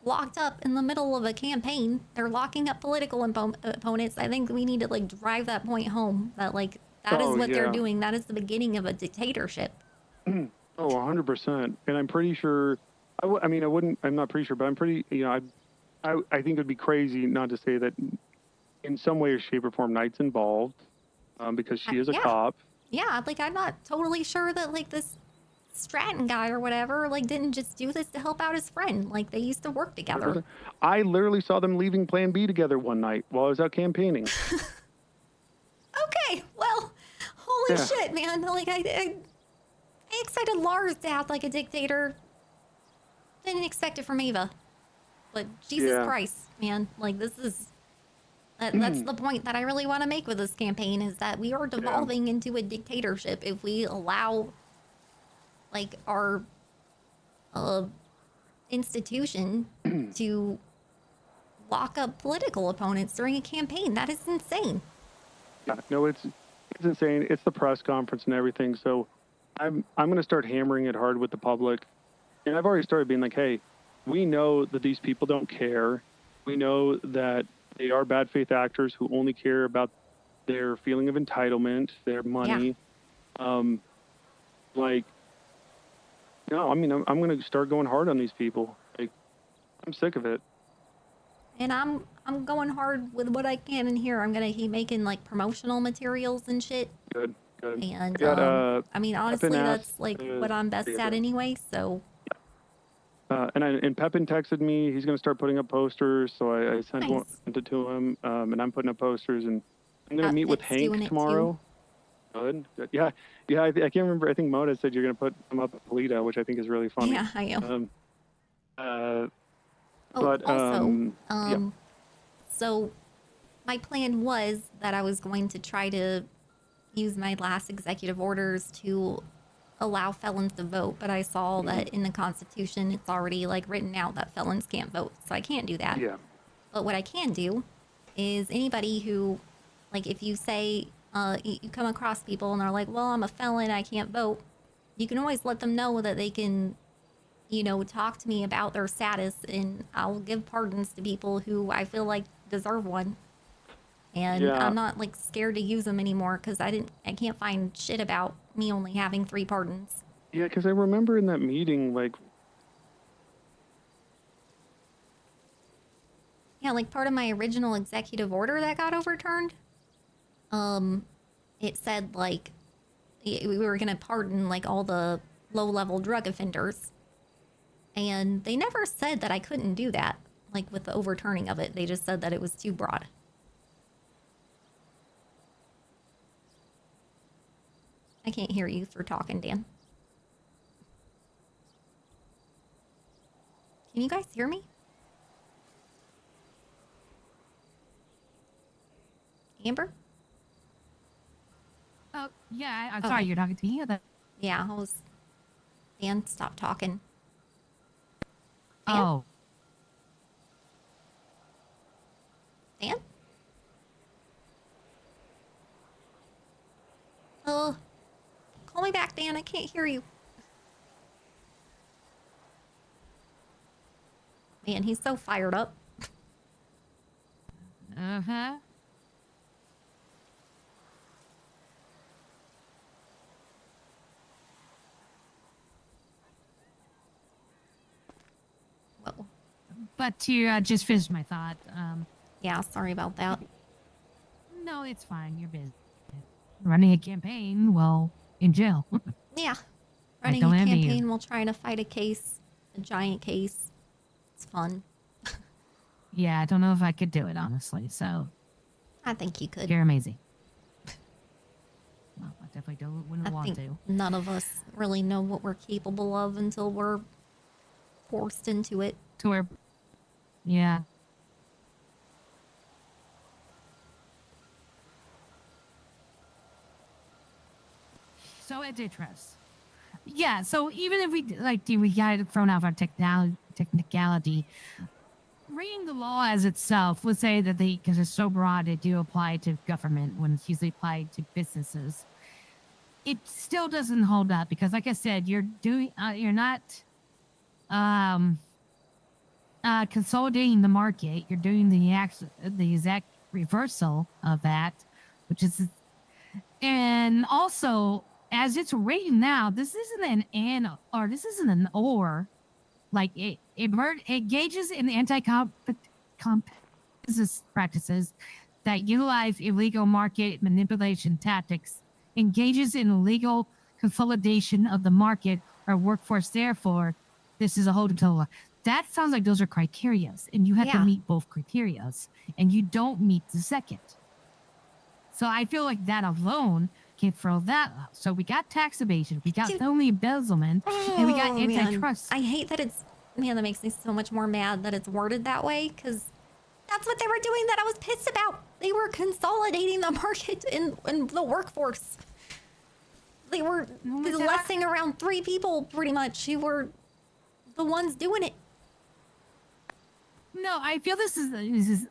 locked up in the middle of a campaign. They're locking up political opponents. I think we need to like drive that point home, that like that is what they're yeah. doing. That is the beginning of a dictatorship. Oh, 100%. And I'm pretty sure, I'm not pretty sure, but I'm pretty, I think it'd be crazy not to say that in some way or shape or form, Knight's involved, because she is a Yeah. cop. Yeah, like I'm not totally sure that like this Stratton guy or whatever like didn't just do this to help out his friend. Like they used to work together. I literally saw them leaving Plan B together one night while I was out campaigning. Okay, well, holy Yeah. shit, man! Like I expected Lars to act like a dictator. Didn't expect it from Eva, but Jesus Yeah. Christ, man! Like this is. That's the point that I really want to make with this campaign, is that we are devolving into a dictatorship if we allow like our institution to lock up political opponents during a campaign. That is insane. Yeah, no, it's insane. It's the press conference and everything. So I'm going to start hammering it hard with the public. And I've already started being like, hey, we know that these people don't care. We know that they are bad faith actors who only care about their feeling of entitlement, their money. No, I mean, I'm going to start going hard on these people. Like, I'm sick of it. And I'm going hard with what I can in here. I'm gonna keep making like promotional materials and shit. Good. And I mean, Pepin honestly, that's asked, like what I'm best at anyway. So And Pepin texted me. He's going to start putting up posters. So I sent it to him. And I'm putting up posters. And I'm going to meet with Outfit's doing Hank it, tomorrow. Good. Yeah. I can't remember. I think Mona said you're going to put them up at Polito, which I think is really funny. Yeah, I am. Yeah. So my plan was that I was going to try to use my last executive orders to allow felons to vote, but I saw that in the Constitution it's already like written out that felons can't vote, so I can't do that. Yeah. But what I can do is anybody who, like, if you say you come across people and they're like, well, I'm a felon, I can't vote, you can always let them know that they can, talk to me about their status, and I'll give pardons to people who I feel like deserve one. And I'm not like scared to use them anymore, because I can't find shit about me only having 3 pardons. Yeah, because I remember in that meeting, like, Yeah, like part of my original executive order that got overturned, it said like we were gonna pardon like all the low-level drug offenders, and they never said that I couldn't do that. Like with the overturning of it, they just said that it was too broad. I can't hear you for talking, Dan. Can you guys hear me? Amber? Oh, yeah, I'm sorry, you're talking to me? Yeah, I was... Dan, stop talking. Oh. me back, Dan. I can't hear you. Man, he's so fired up. Uh-huh. But to just finish my thought, yeah, sorry about that. No, it's fine. You're busy. Running a campaign, well, in jail. Yeah. I Running don't a envy you. campaign while trying to fight a case. A giant case. It's fun. Yeah, I don't know if I could do it, honestly. So I think you could. you're amazing. Well, I definitely wouldn't I want think to. none of us really know what we're capable of until we're forced into it. To where, yeah. So antitrust. Yeah, so even if we got it thrown out of our technicality, reading the law as itself would say that because it's so broad, it do apply to government when it's usually applied to businesses. It still doesn't hold up because, like I said, you're not consolidating the market. You're doing the exact reversal of that, which is, and also as it's written now, this isn't an and or this isn't an or. Like it engages in business practices that utilize illegal market manipulation tactics, engages in illegal consolidation of the market or workforce. Therefore, this is a holding to law. That sounds like those are criterias, and you have to meet both criterias, and you don't meet the second. So I feel like that alone can throw that out. So we got tax evasion, we got felony embezzlement, and we got antitrust. Man. I hate that that makes me so much more mad that it's worded that way, because that's what they were doing that I was pissed about. They were consolidating the market in the workforce. They were lessing around 3 people, pretty much, who were the ones doing it. No, I feel this is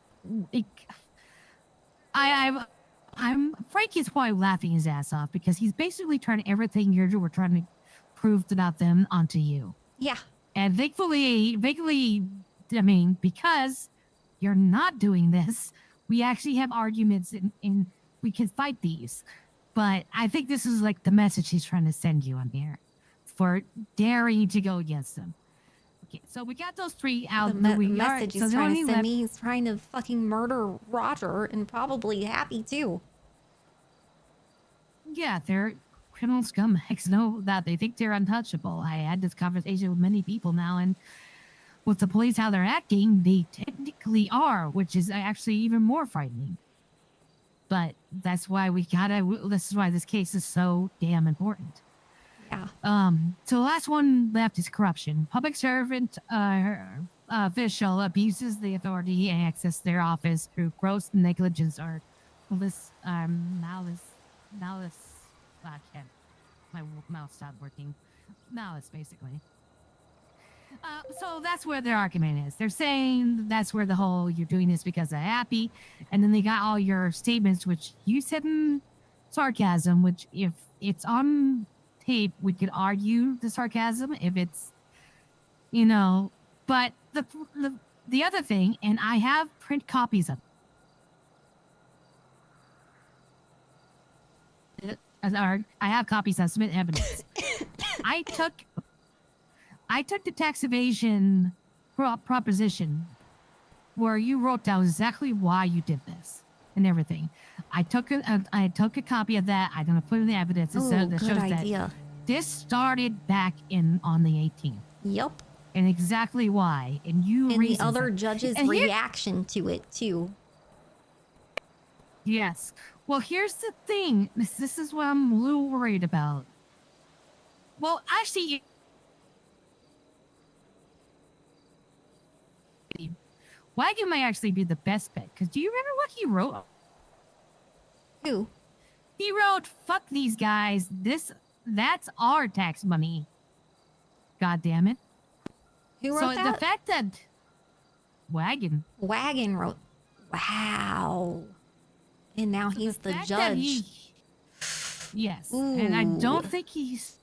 I'm Frank is probably laughing his ass off because he's basically turning everything we're trying to prove about them onto you. Yeah. And thankfully, I mean, because you're not doing this, we actually have arguments and we can fight these. But I think this is like the message he's trying to send you on here for daring to go against them. Okay, so we got those 3 out. The message he's trying to send me, he's trying to fucking murder Roger and probably Happy too. Yeah, they're criminal scumbags. Know that they think they're untouchable. I had this conversation with many people now, and with the police, how they're acting, they technically are, which is actually even more frightening. But that's why this is why this case is so damn important. Yeah. So the last one left is corruption. Public servant official abuses the authority and access their office through gross negligence or malice. My mouth stopped working. Malice, basically. So that's where their argument is. They're saying that's where the whole you're doing this because of Happy, and then they got all your statements, which you said in sarcasm, which if it's on tape, we could argue the sarcasm if it's, but the other thing, and I have print copies of it. I have copies that submit evidence. I took the tax evasion proposition where you wrote down exactly why you did this and everything. I took a copy of that. I'm gonna put in the evidence that shows that this started back on the 18th. Yep. And exactly why. And the other judge's reaction to it too. Yes. Well, here's the thing. This is what I'm a little worried about. Well, actually, Wagon may actually be the best bet. Because do you remember what he wrote? Who? He wrote, "Fuck these guys. That's our tax money." God damn it. Who wrote that? The fact that Wagon wrote, wow. And now he's the judge. Yes, and I don't Ooh. think he's.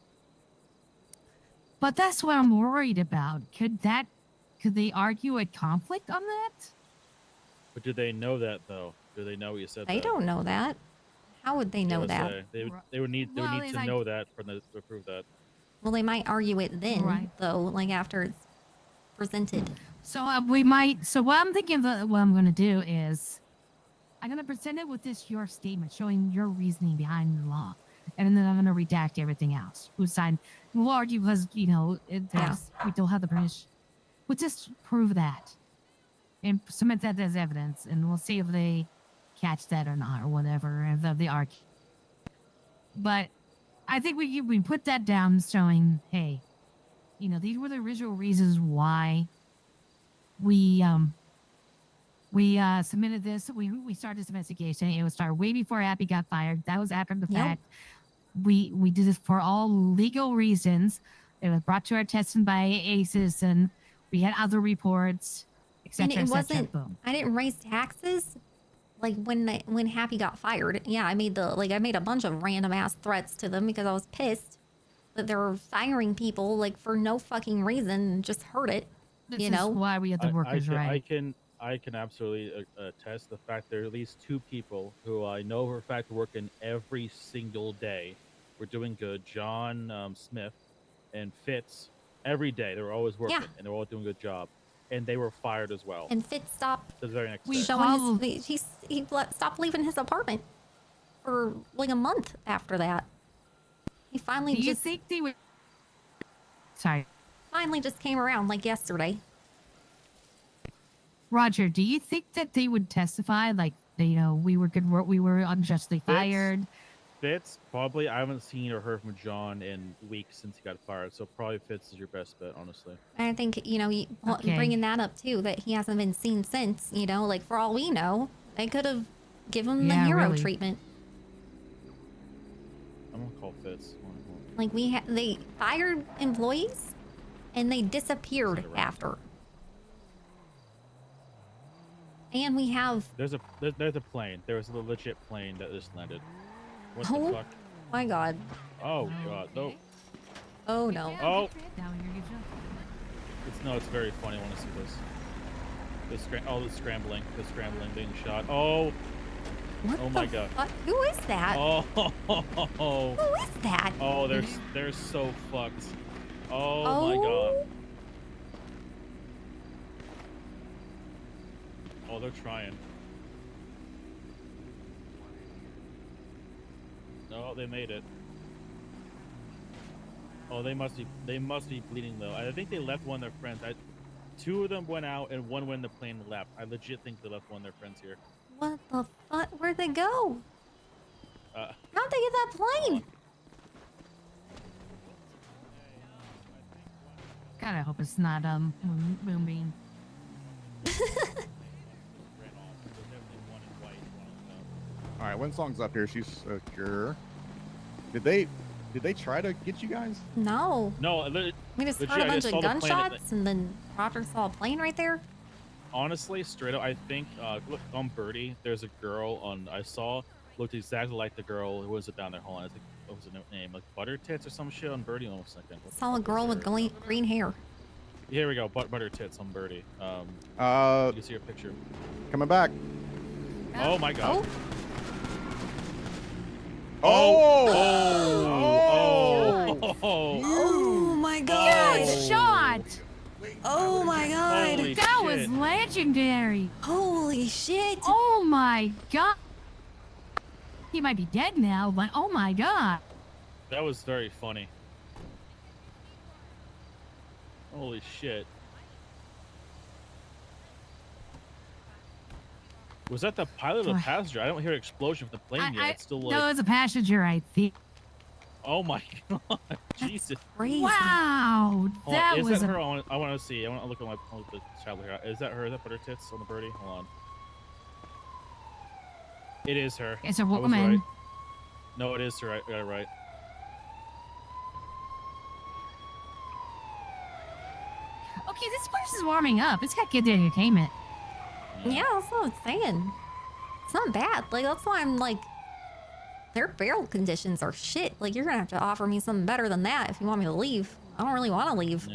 But that's what I'm worried about. Could they argue a conflict on that? But do they know that though? Do they know you said They that? don't know that. How would they Yeah, know let's that? say they would need Well, to know that for the to prove that. Well, they might argue it then, Right. though, like after it's presented. So we might. So what I'm thinking that what I'm going to do is, I'm going to present it with your statement showing your reasoning behind the law, and then I'm going to redact everything else. Who signed? We'll argue because we don't have the permission. We'll just prove that and submit that as evidence, and we'll see if they catch that or not, or whatever. If they argue. But I think we put that down, showing, hey, these were the original reasons why we submitted this. We started this investigation. It was started way before Abby got fired. That was after the fact. We did this for all legal reasons. It was brought to our attention by a citizen. We had other reports, etc. And it etc. wasn't. Boom. I didn't raise taxes. Like when Happy got fired, yeah, I made a bunch of random ass threats to them because I was pissed that they were firing people like for no fucking reason and just hurt it. This you is know why we had the workers' right. I can absolutely attest the fact there are at least 2 people who I know for a fact are working every single day. We're doing good. John Smith and Fitz, every day they were always working and they're all doing a good job, and they were fired as well. And Fitz stopped the very next day. showing he stopped leaving his apartment for like a month after that. He finally Do you think they would? Sorry, finally just came around like yesterday. Roger. Do you think that they would testify like we were good work, we were unjustly fired? Fitz, probably. I haven't seen or heard from John in weeks since he got fired, so probably Fitz is your best bet, honestly. I think bringing that up too, that he hasn't been seen since. Like for all we know, they could have given him the hero treatment. I'm gonna call Fitz. Like they fired employees, and they disappeared after. And we have there's a plane. There was a legit plane that just landed. What the fuck? My God. Oh God, no. Oh no. Oh. It's very funny. I want to see this. The scrambling being shot. Oh. What oh my God. Who is that? Oh. Who is that? Oh, they're so fucked. Oh my God. Oh, they're trying. No, they made it. Oh, they must be bleeding though. I think they left one of their friends. 2 of them went out and one went in the plane and left. I legit think they left one of their friends here. What the fuck? Where'd they go? How'd they get that plane? God, I hope it's not Moonbeam. All right, WindSong's up here. She's secure. Did they try to get you guys? No. No. We just heard a bunch of gunshots, and then Roger saw a plane right there. Honestly, straight up, I think look on Birdie. There's a girl I saw looked exactly like the girl. Who was it down there? Hold on, I think what was her name? Like Butter Tits or some shit on Birdie. Almost second. Saw a girl with green hair. Here we go. Butter Tits on Birdie. You can see her picture. Coming back. Oh my God. Oh my God. Good shot. Oh my God. Holy that shit. was legendary. Holy shit. Oh my God. He might be dead now, but oh my God. That was very funny. Holy shit. Was that the pilot or the passenger? I don't hear an explosion from the plane yet. It's still like... No, it's a passenger, I think. Oh my God. Jesus. Crazy. Wow. That is was that her? I want to see. I want to look at the child here. Is that her? Is that Butter Tits on the Birdie? Hold on. It is her. It's a I was woman. right. No, it is her. I got it right. Okay, this place is warming up. It's got good entertainment. Yeah, that's what I'm saying. It's not bad. Like that's why I'm like, their bail conditions are shit. Like, you're gonna have to offer me something better than that if you want me to leave. I don't really want to leave.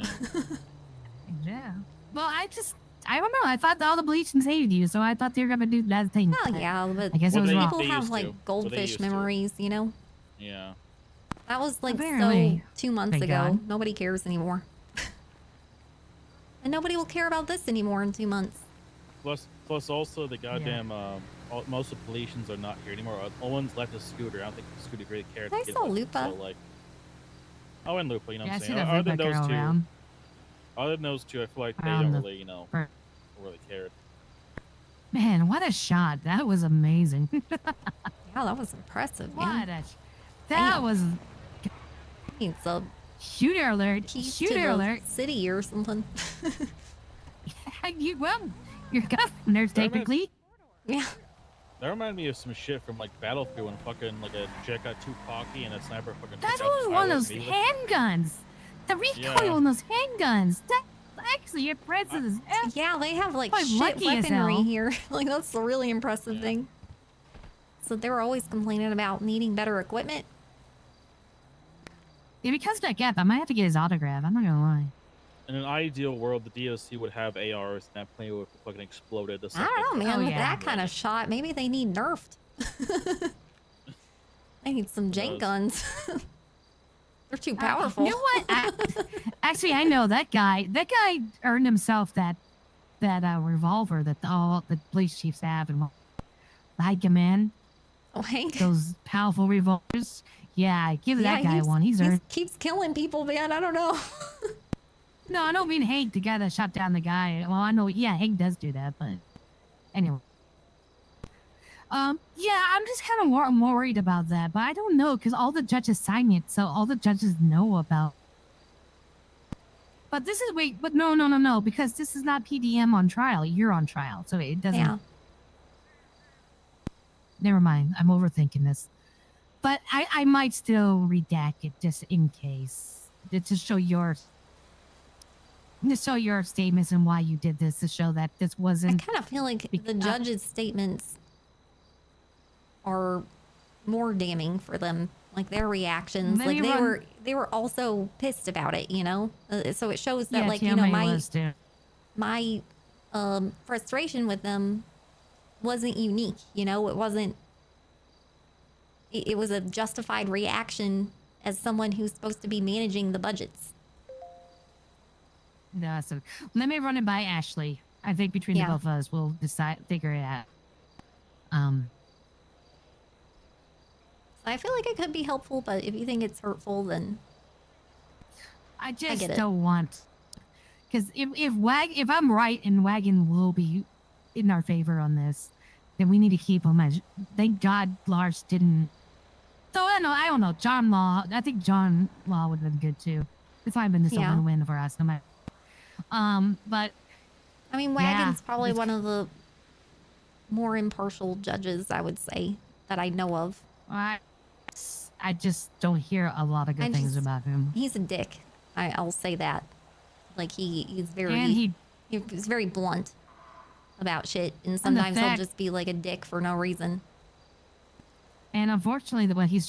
Yeah. Well, I don't know. I thought all the bleaching saved you, so I thought they were gonna do that thing. Oh yeah, but I guess it was wrong. people have like goldfish memories, you know. Yeah. That was like Apparently. so 2 months Thank ago. God. Nobody cares anymore. And nobody will care about this anymore in 2 months. Plus also the goddamn most of the Polynesians are not here anymore. Owen's left his scooter. I don't think Scooter really cared. I saw Lupa. So like, oh, and Lupa, you know Yeah, what I I'm see saying? that Other than Lupa those girl two, around. other than those two, I feel like they Around don't the really, you know, fur. really care. Man, what a shot! That was amazing. Yeah, that was impressive, What man. a that Damn. was It's a shooter alert! keys Shooter to the alert! city or something. You're governor technically. Yeah. That reminded me of some shit from like Battlefield when fucking like a chick got too cocky and a sniper fucking. That took out was the one of pilot those immediately. handguns. The recoil Yeah. on those handguns. That actually impresses. Yeah, they have like Quite shit lucky as weaponry hell. here. Like, that's the really impressive thing. So they were always complaining about needing better equipment. Yeah, because of that gap, I might have to get his autograph. I'm not gonna lie. In an ideal world, the DOC would have ARs and that plane would have fucking exploded. I don't know, man. Oh, With yeah. that kind of shot, maybe they need nerfed. They need some jank guns. They're too powerful. You know what? Actually, I know that guy. That guy earned himself that revolver that all the police chiefs have and like him, man. Oh, Hank. Those powerful revolvers. Yeah, give that guy one. He's he earned. keeps killing people, man. I don't know. No, I don't mean Hank, the guy that shot down the guy. Well, I know, yeah, Hank does do that, but anyway. Yeah, I'm just kind of more worried about that, but I don't know because all the judges sign it, so all the judges know about. But this is but no, because this is not PDM on trial. You're on trial, so it doesn't. Yeah. Never mind. I'm overthinking this, but I might still redact it just in case to show your statements and why you did this, to show that this wasn't. I kind of feel like the judge's statements are more damning for them, like their reactions. Let Like me they were also pissed about it, you know. So it shows that, Yeah, like, you know, TMA was too. my frustration with them wasn't unique. You know, it wasn't. It was a justified reaction as someone who's supposed to be managing the budgets. No, so let me run it by Ashley. I think between the Yeah. both of us, we'll figure it out. So I feel like it could be helpful, but if you think it's hurtful, then I just get it. don't want, because if I'm right and Wagon will be in our favor on this, then we need to keep him. As thank God Lars didn't. So I don't know. John Law. I think John Law would have been good too. It's probably been this a Yeah. win-win for us, no matter. But I mean, yeah, Wagon's probably it's- one of the more impartial judges, I would say, that I know of. I just don't hear a lot of good things about him. He's a dick. I'll say that. Like, he's very And he's very blunt about shit, and sometimes he'll fact- just be like a dick for no reason. And unfortunately, what he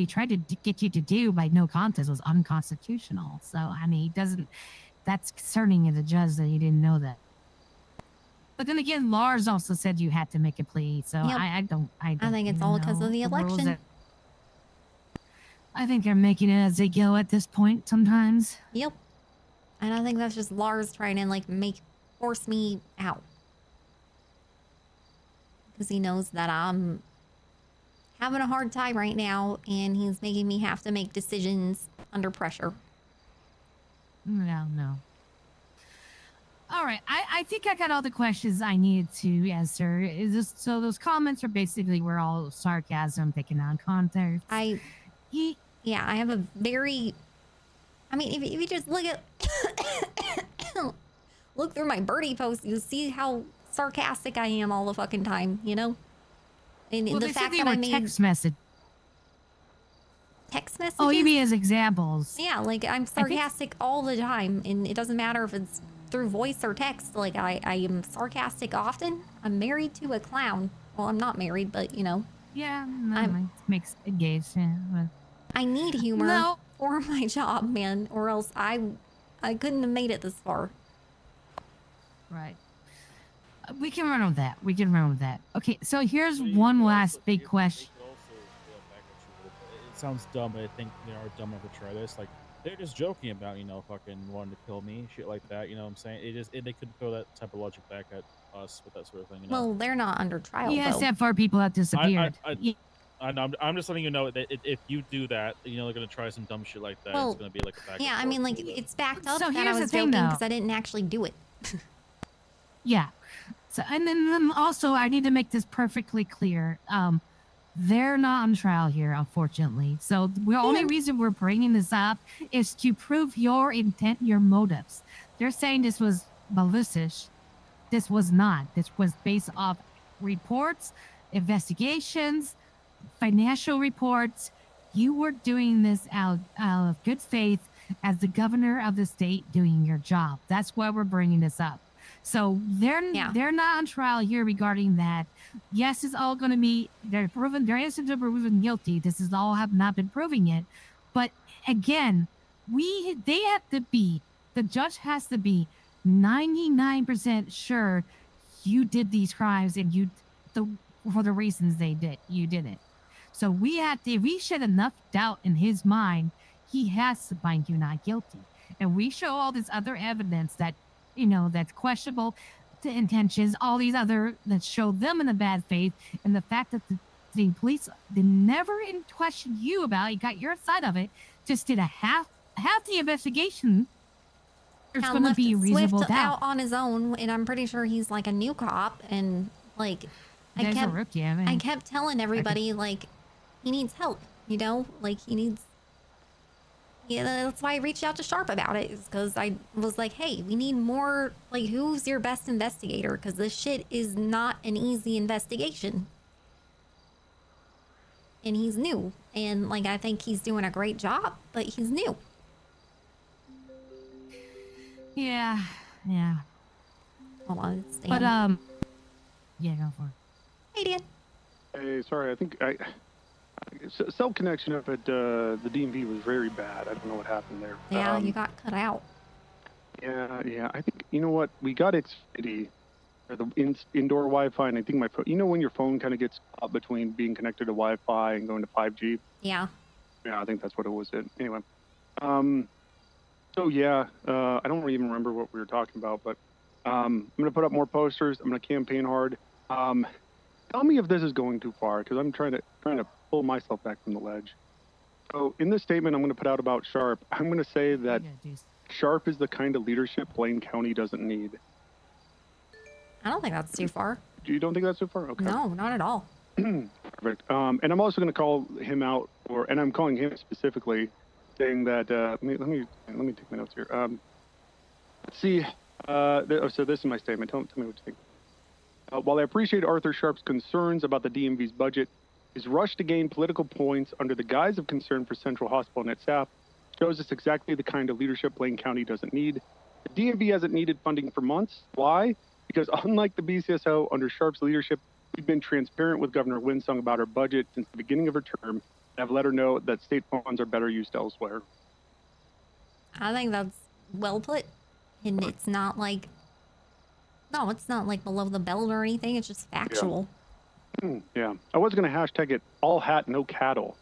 tried to get you to do by no contest was unconstitutional. So, I mean, he doesn't. That's concerning as a judge that he didn't know that. But then again, Lars also said you had to make a plea. So Yep. I don't think it's all because of the rules election. that- I think they're making it as they go at this point sometimes. Yep. And I think that's just Lars trying to, like, force me out. Because he knows that I'm having a hard time right now, and he's making me have to make decisions under pressure. No. All right, I think I got all the questions I needed to answer. So those comments are basically were all sarcasm, taken on context. I have a very. I mean, if you just look through my birdie post, you see how sarcastic I am all the fucking time. You know, and Well, the they said fact they that were I made text messages. Oh, you mean as examples? Yeah, like, I'm sarcastic all the time, and it doesn't matter if it's through voice or text. Like, I am sarcastic often. I'm married to a clown. Well, I'm not married, but, you know, Yeah, that makes engagement. I need humor No. for my job, man, or else I couldn't have made it this far. Right. We can run with that. We can run with that. Okay, so here's one last big question. It sounds dumb, but I think they are dumb enough to try this. Like, they're just joking about, fucking wanting to kill me, shit like that. You know what I'm saying? They could throw that type of logic back at us with that sort of thing. Well, they're not under trial, Yes, though. F4 people have disappeared. I'm just letting you know that if you do that, they're gonna try some dumb shit like that. Well, it's gonna be like a back. Yeah, I mean, like, it's backed up So that I here's was the thing, joking though. because I didn't actually do it. Yeah. So and then also I need to make this perfectly clear. They're not on trial here, unfortunately. So the only reason we're bringing this up is to prove your intent, your motives. They're saying this was malicious. This was not. This was based off reports, investigations, financial reports. You were doing this out of good faith as the governor of the state doing your job. That's why we're bringing this up. So they're not on trial here regarding that. Yes, it's all going to be they're innocent or proven guilty. This is all have not been proving it. But again, the judge has to be 99% sure you did these crimes and for the reasons you did it. So if we shed enough doubt in his mind, he has to find you not guilty. And we show all this other evidence that, that's questionable to intentions, all these other that show them in a bad faith, and the fact that the police, they never questioned you about it, got your side of it, just did a half the investigation. There's going to be reasonable Swift doubt. out on his own, and I'm pretty sure he's like a new cop, and like There's a rookie, I mean. I kept telling everybody like he needs help, like he needs. Yeah, that's why I reached out to Sharp about it, is because I was like, hey, we need more, like, who's your best investigator? Because this shit is not an easy investigation. And he's new. And, like, I think he's doing a great job, but he's new. Yeah. Hold on, it's Dan. But, yeah, go for it. Hey, Dan. Hey, sorry, I think cell connection up at the DMV was very bad. I don't know what happened there. Yeah, you got cut out. Yeah. I think, you know what? We got Xfinity, or the indoor Wi-Fi, and I think my phone, when your phone kind of gets caught between being connected to Wi-Fi and going to 5G? Yeah. Yeah, I think that's what it was. Anyway. So, yeah, I don't even remember what we were talking about, but I'm going to put up more posters. I'm going to campaign hard. Tell me if this is going too far, because I'm trying to pull myself back from the ledge. So in this statement I'm going to put out about Sharp, I'm going to say that Sharp is the kind of leadership Blaine County doesn't need. I don't think that's too far. You don't think that's too far? Okay. No, not at all. Perfect. And I'm also going to call him out, and I'm calling him specifically, saying that. Let me take my notes here. Let's see. So this is my statement. Tell me what you think. While I appreciate Arthur Sharp's concerns about the DMV's budget, his rush to gain political points under the guise of concern for Central Hospital and its staff shows us exactly the kind of leadership Blaine County doesn't need. The DMV hasn't needed funding for months. Why? Because unlike the BCSO, under Sharp's leadership, we've been transparent with Governor WindSong about our budget since the beginning of her term, and have let her know that state funds are better used elsewhere. I think that's well put. And it's not like... No, it's not like below the belt or anything. It's just factual. Yeah. I was going to hashtag it all hat, no cattle.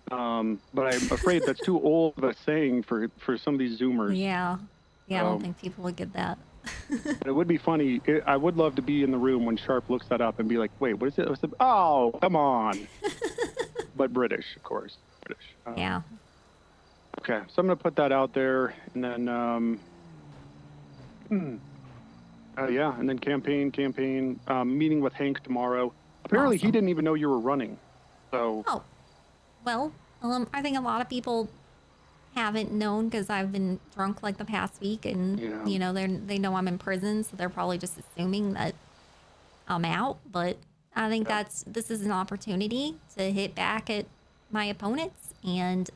But I'm afraid that's too old of a saying for some of these Zoomers. Yeah. I don't think people would get that. It would be funny. I would love to be in the room when Sharp looks that up and be like, wait, what is it? Oh, come on. But British, of course. British. Yeah. Okay. So I'm going to put that out there. And then, and then campaign, meeting with Hank tomorrow. Apparently he didn't even know you were running. So. Oh, well, I think a lot of people haven't known because I've been drunk like the past week, and they know I'm in prison, so they're probably just assuming that I'm out. But I think this is an opportunity to hit back at my opponents and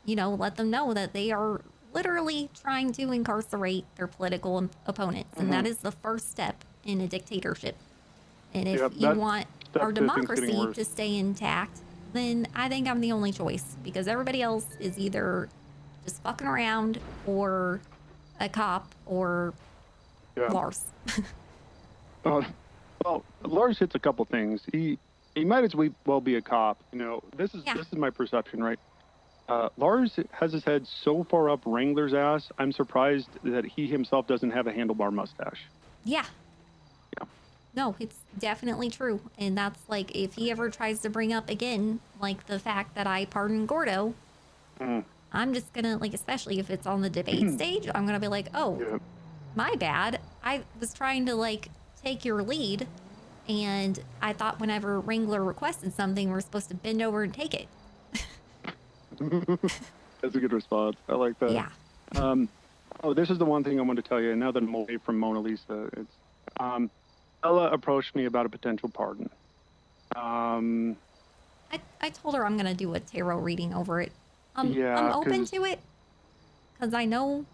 let them know that they are literally trying to incarcerate their political opponents, and that is the first step in a dictatorship. And if you want our things getting democracy worse. to stay intact, then I think I'm the only choice because everybody else is either just fucking around or a cop or Lars. Well, Lars hits a couple things. He might as well be a cop. You know, this is my perception, right? Lars has his head so far up Wrangler's ass. I'm surprised that he himself doesn't have a handlebar mustache. Yeah. No, it's definitely true. And that's like, if he ever tries to bring up again, like the fact that I pardoned Gordo, I'm just gonna, like, especially if it's on the debate stage, I'm gonna be like, oh, my bad. I was trying to, like, take your lead. And I thought whenever Wrangler requested something, we're supposed to bend over and take it. That's a good response. I like that. Yeah. This is the one thing I want to tell you. Now that I'm away from Mona Lisa, it's Ella approached me about a potential pardon. I told her I'm gonna do a tarot reading over it. I'm open 'cause- to it because I know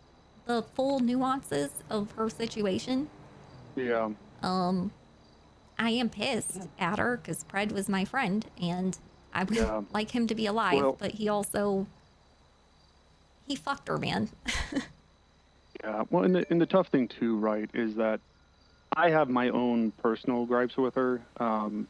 the full nuances of her situation. Yeah. I am pissed at her because Pred was my friend and I would like him to be alive, Well- but he fucked her, man. Yeah. Well, and the tough thing too, right, is that I have my own personal gripes with her, kind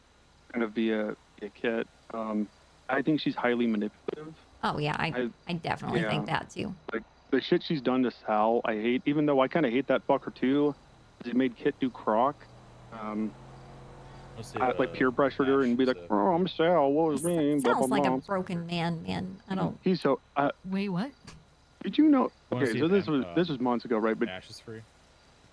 of via Kit. I think she's highly manipulative. Oh yeah, I definitely think that too. Like the shit she's done to Sal, I hate. Even though I kind of hate that fucker too, 'cause he made Kit do croc. Like peer pressured her and be like, "Oh, I'm Sal. What was me?" Blah, Sounds blah, like blah. a broken man. I don't. He's so. Wait, what? Did you know? Wanna Okay, see so if this was months ago, right? But Ashes free.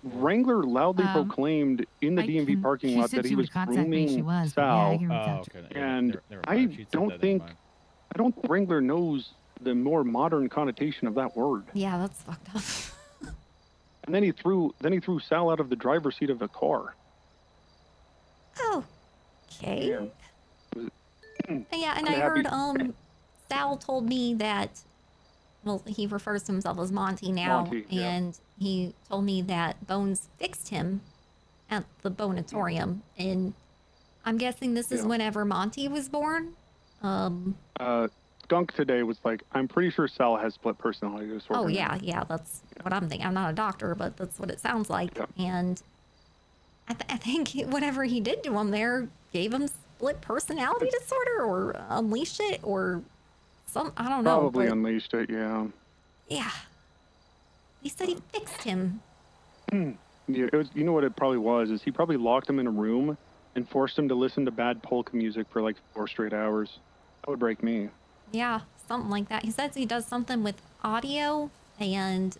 Wrangler loudly proclaimed in the I DMV can- parking she lot said that she he was would contact me if she grooming was, but yeah, I Sal. can reach out Oh, to okay. And never I mind. She said don't that, never think mind. Wrangler knows the more modern connotation of that word. Yeah, that's fucked up. And then he threw Sal out of the driver's seat of a car. Oh, okay. Yeah. Yeah, and I'm I happy- heard Sal told me that, well, he refers to himself as Monty now, Monty, yeah. and he told me that Bones fixed him at the Bonatorium, and I'm guessing this is whenever Monty was born. Skunk today was like, I'm pretty sure Sal has split personality disorder. Oh yeah, that's what I'm thinking. I'm not a doctor, but that's what it sounds like. And I think whatever he did to him there gave him split personality disorder or unleashed it or some, I don't know. Probably but unleashed it, yeah. yeah. He said he fixed him. Yeah, it was, you know what it probably was, is he probably locked him in a room and forced him to listen to bad polka music for like 4 straight hours. That would break me. Yeah, something like that. He says he does something with audio and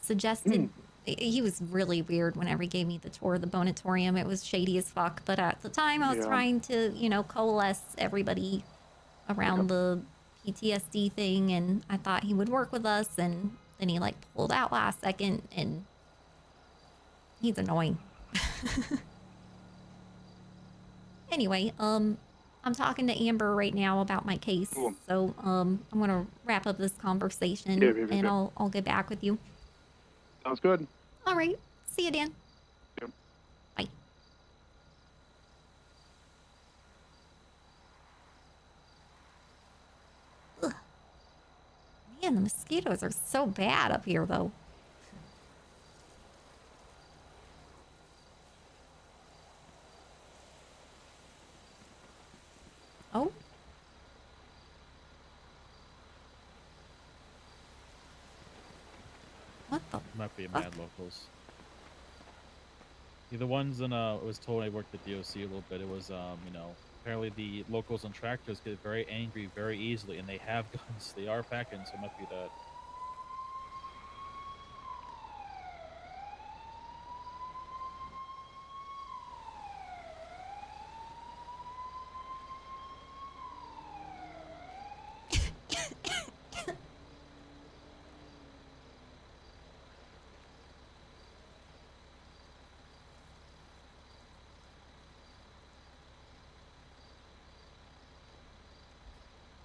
suggested. He was really weird whenever he gave me the tour of the Bonatorium. It was shady as fuck. But at the time, I was trying to, coalesce everybody around the PTSD thing. And I thought he would work with us. And then he, like, pulled out last second. And he's annoying. Anyway, I'm talking to Amber right now about my case. Cool. So I'm going to wrap up this conversation. And I'll get back with you. Sounds good. All right. See you, Dan. Yep. Bye. Ugh. Man, the mosquitoes are so bad up here, though. Oh. What the? Might be mad locals. Yeah, the ones in it was told I worked at DOC a little bit. It was apparently the locals on tractors get very angry very easily, and they have guns. They are packing, so it might be that.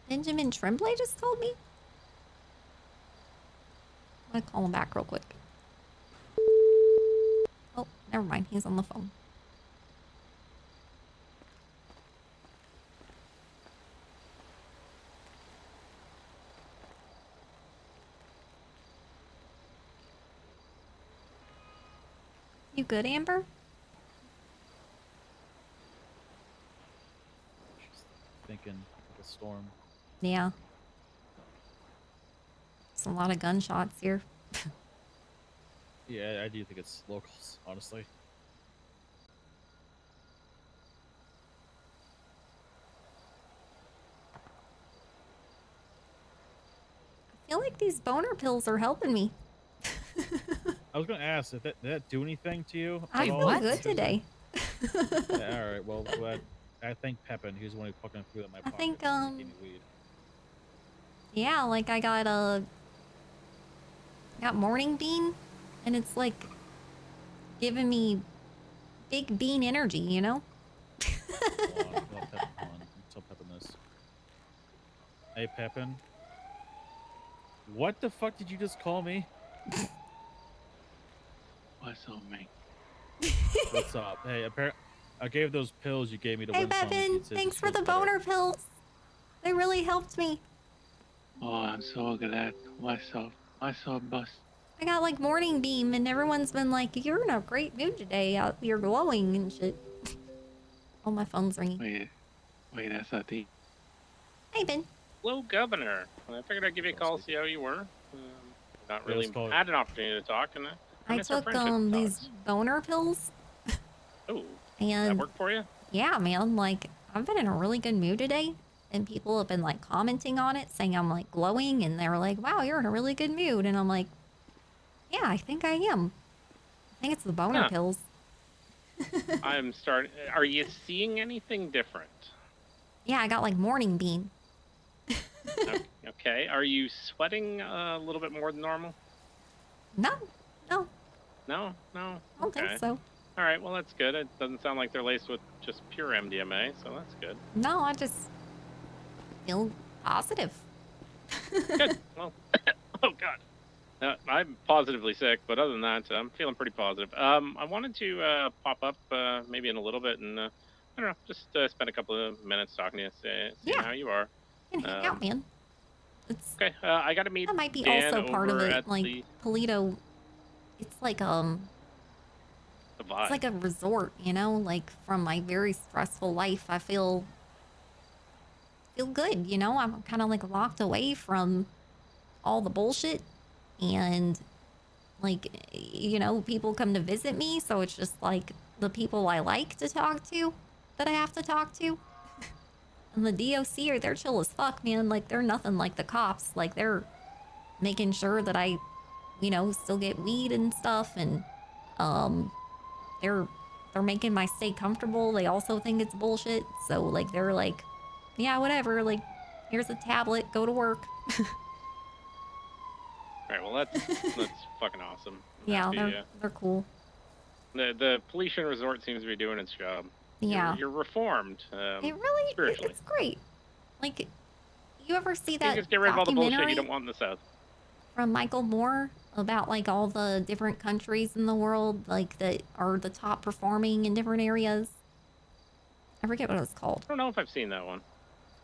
Benjamin Tremblay just called me? I'm gonna call him back real quick. Oh, never mind. He's on the phone. You good, Amber? Thinking of the storm. Yeah. There's a lot of gunshots here. Yeah, I do think it's locals, honestly. I feel like these boner pills are helping me. I was gonna ask, did that do anything to you? I at feel all? good Because- today. Yeah, all right. Well, I thank Pepin. He was the one who fucking threw it in my I pocket. think, and gave me weed. Yeah, like I got morning bean, and it's like giving me big bean energy, you know? Hold on, tell Pepin this. Hey, Pepin. What the fuck did you just call me? What's up, mate? What's up? Hey, I gave those pills you gave me to Hey, WindSong. Bevan, thanks for the boner pills. They really helped me. Oh, I'm so glad. What's up? What's up, boss? I got like morning beam, and everyone's been like, "You're in a great mood today. You're glowing and shit." Oh, my phone's ringing. Wait, that's a thing. Hey, Ben. Hello, Governor. I figured I'd give you a call, see how you were. Not really had an opportunity to talk, and I miss our took friendship these boner pills. Oh, and that worked for you? Yeah, man. Like I've been in a really good mood today, and people have been like commenting on it, saying I'm like glowing, and they're like, "Wow, you're in a really good mood," and I'm like, "Yeah, I think I am. I think it's the boner Huh. pills." I'm starting. Are you seeing anything different? Yeah, I got like morning bean. Okay. Are you sweating a little bit more than normal? No. No. I don't think so. All right. Well, that's good. It doesn't sound like they're laced with just pure MDMA, so that's good. No, I just feel positive. Good. Well, oh God. I'm positively sick, but other than that, I'm feeling pretty positive. I wanted to pop up maybe in a little bit and I don't know, just spend a couple of minutes talking to you, seeing how you are. You can hang out, man. Okay. I got to meet That might be Dan also part of over it. at Like the Polito, it's like vibe. it's like a resort, you know. Like from my very stressful life, I feel good. You know, I'm kind of like locked away from all the bullshit, and like you know, people come to visit me, so it's just like the people I like to talk to that I have to talk to. And the DOC they're chill as fuck, man. Like they're nothing like the cops. Like they're making sure that I, you know, still get weed and stuff, and they're making my stay comfortable. They also think it's bullshit, so like they're like, yeah, whatever. Like, here's a tablet. Go to work. All right. Well, that's fucking awesome. I'm Yeah, happy, they're cool. The Pollution Resort seems to be doing its job. Yeah. You're reformed. It really, spiritually. it's great. Like, you ever see You that just get rid of all the bullshit documentary you don't want in the South. from Michael Moore about like all the different countries in the world, like that are the top performing in different areas? I forget what it was called. I don't know if I've seen that one.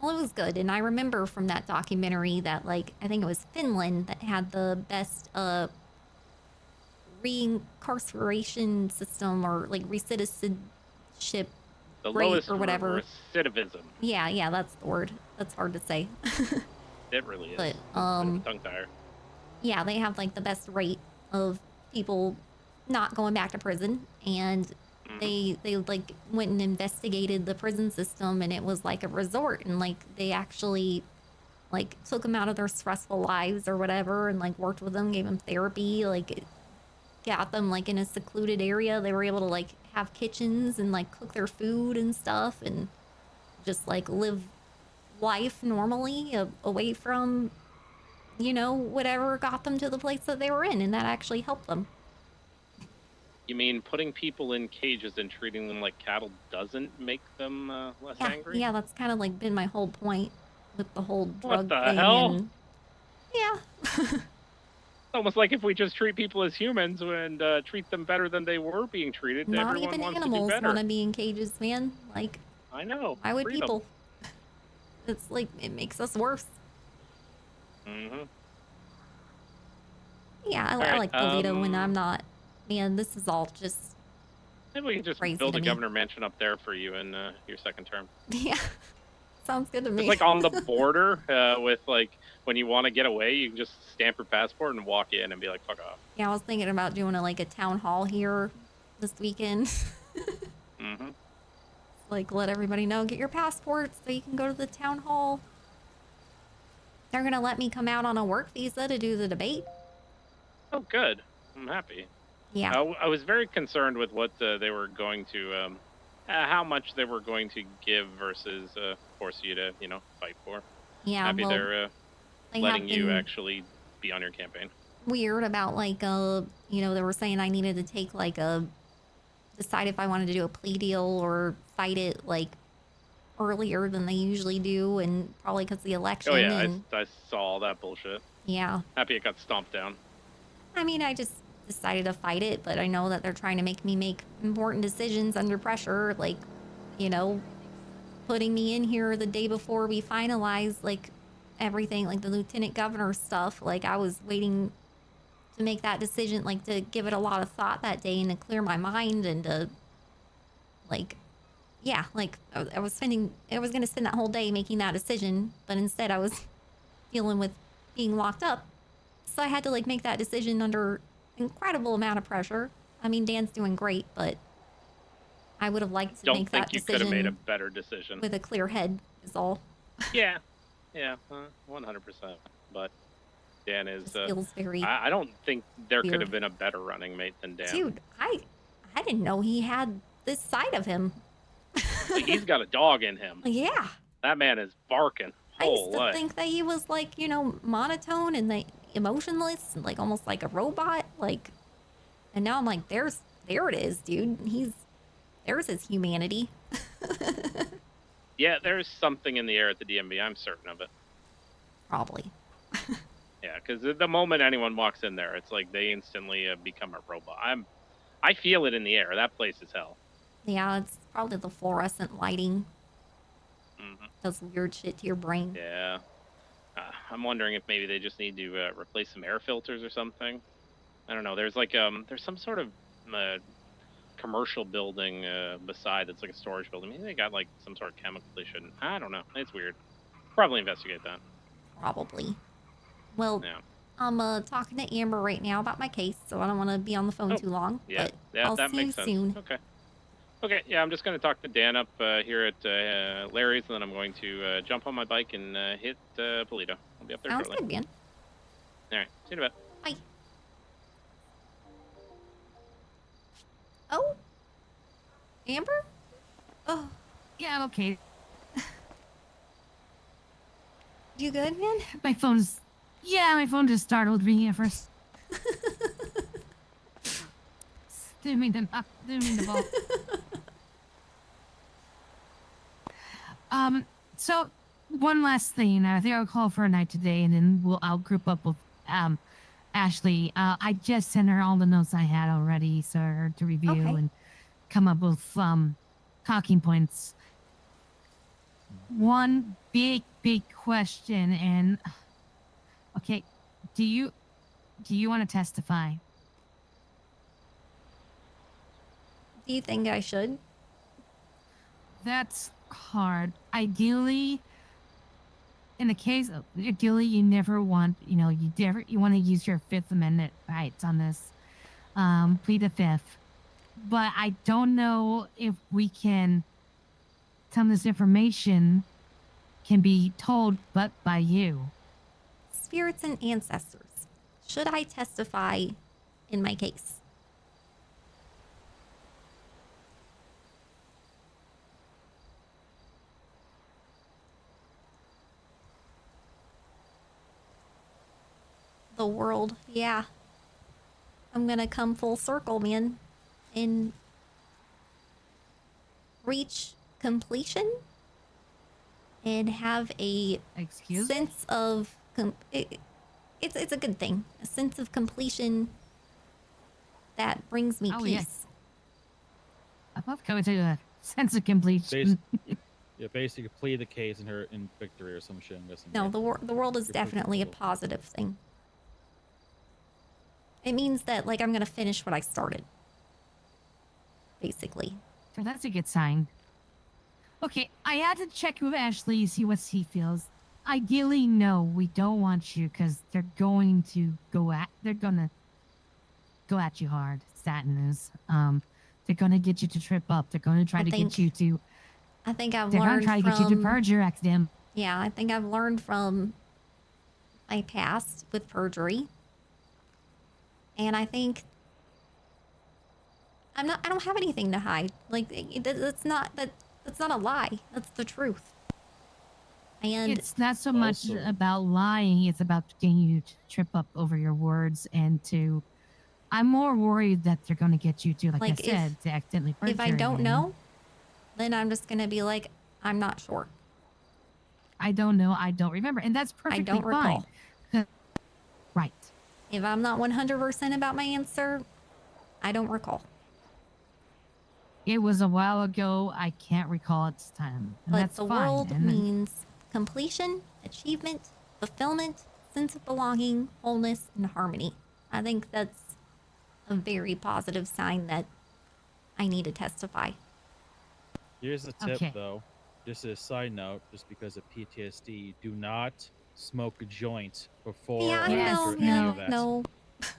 Well, it was good, and I remember from that documentary that, like, I think it was Finland that had the best reincarceration system, or like recidivism The rate lowest or whatever. recidivism. Yeah, that's the word. That's hard to say. It really is. But Bit of a tongue tire. yeah, they have like the best rate of people not going back to prison, and they like went and investigated the prison system, and it was like a resort, and like they actually like took them out of their stressful lives or whatever, and like worked with them, gave them therapy, like got them like in a secluded area. They were able to like have kitchens and like cook their food and stuff, and just like live life normally away from, you know, whatever got them to the place that they were in, and that actually helped them. You mean putting people in cages and treating them like cattle doesn't make them less angry? Yeah, that's kind of like been my whole point with the whole What drug the thing. hell? And yeah. It's almost like if we just treat people as humans and treat them better than they were being treated, Not everyone even wants animals to do better. want to be in cages, man. Like, I know. why would freedom. people? It's like, it makes us worse. Mm-hmm. Yeah, I All right, like Polito when I'm not. Man, this is all just Maybe we can just crazy build to a me. governor mansion up there for you in your second term. Yeah, sounds good to me. It's like on the border with like when you want to get away, you can just stamp your passport and walk in and be like, fuck off. Yeah, I was thinking about doing a town hall here this weekend. Mm-hmm. Like, let everybody know, get your passports so you can go to the town hall. They're gonna let me come out on a work visa to do the debate. Oh, good. I'm happy. Yeah. I was very concerned with what they were going to, how much they were going to give versus force you to, fight for. Yeah, Happy well, they're they letting have you been actually be on your campaign. weird about they were saying I needed to take decide if I wanted to do a plea deal or fight it earlier than they usually do, and probably because the election. Oh yeah, and I saw all that bullshit. yeah. Happy it got stomped down. I mean, I just decided to fight it, but I know that they're trying to make me make important decisions under pressure, putting me in here the day before we finalize everything, like the lieutenant governor stuff. I was waiting to make that decision, to give it a lot of thought that day and to clear my mind and to I was going to spend that whole day making that decision, but instead I was dealing with being locked up. So I had to make that decision under incredible amount of pressure. I mean, Dan's doing great, but I would have liked to Don't make think that you could have made a decision better decision. with a clear head is all. Yeah, 100%. But Dan is. Feels very I don't think there could weird. have been a better running mate than Dan. Dude, I didn't know he had this side of him. He's got a dog in him. Yeah. That man is barking. I used to Holy. think that he was monotone and emotionless and almost like a robot. And now I'm like, there it is, dude. There's his humanity. Yeah, there's something in the air at the DMV. I'm certain of it. Probably. Yeah, because the moment anyone walks in there, it's like they instantly become a robot. I feel it in the air. That place is hell. Yeah, it's probably the fluorescent lighting. Mm-hmm. Does weird shit to your brain. Yeah. I'm wondering if maybe they just need to replace some air filters or something. I don't know. There's there's some sort of commercial building beside that's like a storage building. Maybe they got some sort of chemical they shouldn't. I don't know. It's weird. Probably investigate that. Probably. Well, yeah. I'm talking to Amber right now about my case, so I don't want to be on the phone too long. Yeah, but yeah, I'll that see makes you sense. soon. Okay, yeah, I'm just going to talk to Dan up here at Larry's, and then I'm going to jump on my bike and hit Polito. I'll be up there Sounds shortly. good, man. All right, see you in a bit. Bye. Oh? Amber? Oh. Yeah, I'm okay. You good, man? My phone just startled me at first. Didn't mean to ball. So one last thing. I think I'll call for a night today, and then I'll group up with Ashley. I just sent her all the notes I had already, so her to review and come up with talking points. One big question, and okay, do you want to testify? Do you think I should? That's hard. Ideally, in the case of you never want, you want to use your Fifth Amendment rights on this, plead the Fifth. But I don't know if we can. Some of this information can be told but by you. Spirits and ancestors. Should I testify in my case? The world, yeah. I'm gonna come full circle, man, and reach completion and have a sense of it's a good thing, a sense of completion that brings me peace. Yes. I love coming to a sense of completion. Basically plead the case in victory or some shit. I'm guessing. No, the world is definitely a positive thing. It means that I'm gonna finish what I started. basically. So that's a good sign. Okay, I had to check with Ashley, see what he feels. Ideally, no, we don't want you because they're going to they're gonna go at you hard. Sad news. They're gonna get you to trip up. They're gonna try to get you to. I think I've They're gonna learned try to from. get you to purge your accident. Yeah, I think I've learned from my past with perjury, and I think I don't have anything to hide. Like that's not a lie. That's the truth. And it's not so much about lying, it's about getting you to trip up over your words and to. I'm more worried that they're going to get you to, like I said, to accidentally perjure. If I don't know, then I'm just going to be like, I'm not sure. I don't know. I don't remember. And that's perfectly I don't recall. Fine. Right. If I'm not 100% about my answer, I don't recall. It was a while ago. I can't recall its time. And But that's the fine. world And means completion, achievement, fulfillment, sense of belonging, wholeness, and harmony. I think that's a very positive sign that I need to testify. Here's a tip, though. Just a side note, just because of PTSD, do not smoke a joint before or after any of that.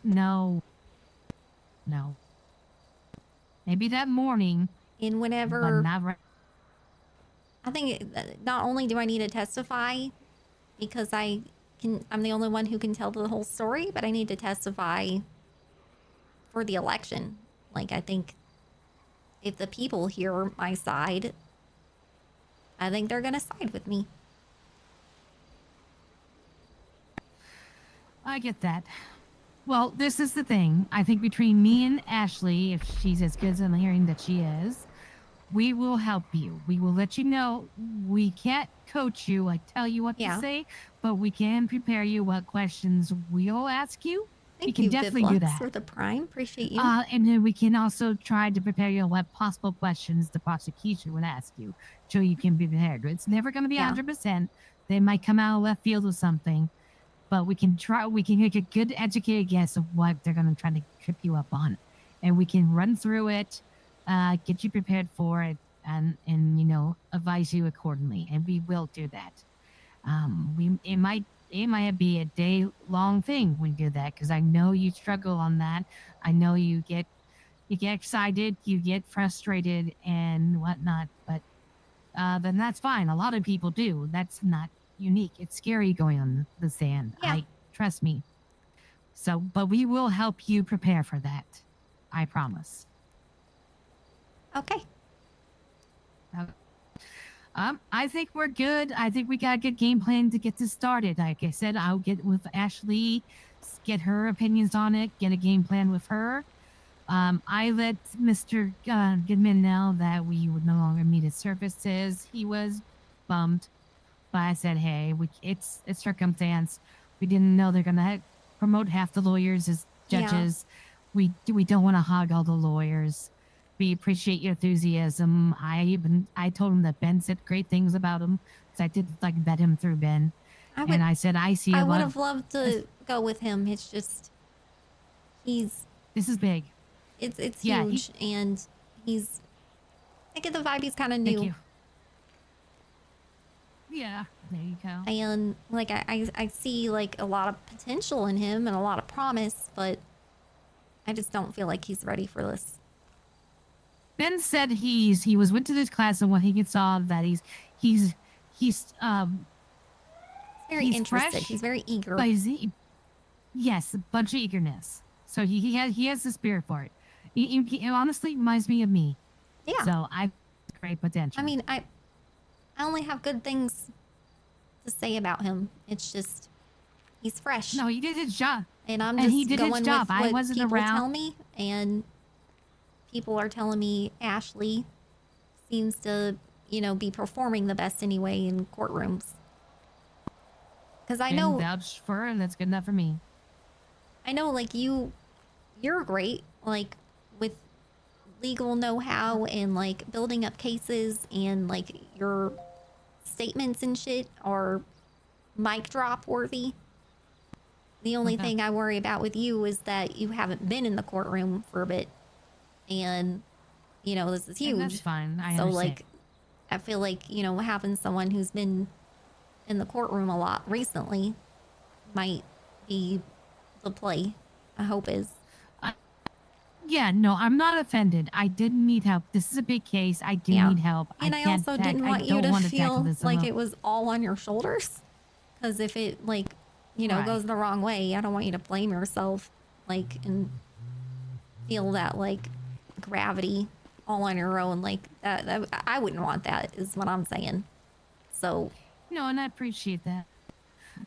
No. Maybe that morning. And whenever. But not right. I think not only do I need to testify because I'm the only one who can tell the whole story, but I need to testify for the election. Like, I think if the people hear my side, I think they're going to side with me. I get that. Well, this is the thing. I think between me and Ashley, if she's as good as I'm hearing that she is, we will help you. We will let you know. We can't coach you, like tell you what to say, but we can prepare you what questions we'll ask you. We can definitely do that. For the prime, appreciate you. And then we can also try to prepare you on what possible questions the prosecution would ask you, so you can be prepared. It's never going to be 100%. They might come out of left field with something, but we can try. We can make a good educated guess of what they're going to try to trip you up on, and we can run through it, get you prepared for it, and advise you accordingly. And we will do that. It might be a day-long thing when you do that, because I know you struggle on that. I know you get excited, you get frustrated and whatnot, but then that's fine. A lot of people do. That's not unique. It's scary going on the sand. Trust me. So, but we will help you prepare for that. I promise. Okay. I think we're good. I think we got a good game plan to get this started. Like I said, I'll get with Ashley, get her opinions on it, get a game plan with her. I let Mr. Goodman know that we would no longer meet his services. He was bummed, but I said, hey, it's a circumstance. We didn't know they're gonna promote half the lawyers as judges. Yeah. We don't want to hog all the lawyers. We appreciate your enthusiasm. I told him that Ben said great things about him, because I did vet him through Ben. And I said I see. I would have loved to go with him. It's just this is big. It's huge, and I get the vibe he's kind of new. Thank you. Yeah, there you go. And I see a lot of potential in him and a lot of promise, but I just don't feel like he's ready for this. Ben said he went to this class, and what he saw that he's very interested. Fresh, he's very eager. Yes, a bunch of eagerness. So he has the spirit for it. He honestly reminds me of me. Yeah. So I've great potential. I mean, I only have good things to say about him. It's just he's fresh. No, he did his job, and I'm just he did going his job. with what I wasn't people around. Tell me, and people are telling me Ashley seems to, be performing the best anyway in courtrooms. Because I know vouch for her, and that's good enough for me. I know, you're great, with legal know-how and building up cases, and your statements and shit are mic drop worthy. The only thing I worry about with you is that you haven't been in the courtroom for a bit, and you know, this is huge. And that's fine. I so understand. like, I feel like, you know, having someone who's been in the courtroom a lot recently might be the play. I hope is. Yeah, no, I'm not offended. I didn't need help. This is a big case. I do need help. And I also didn't want you to feel like it was all on your shoulders. Because if it, like, you know, Right. goes the wrong way, I don't want you to blame yourself, like, and feel that, like, gravity all on your own. Like, that I wouldn't want that, is what I'm saying. So. No, and I appreciate that.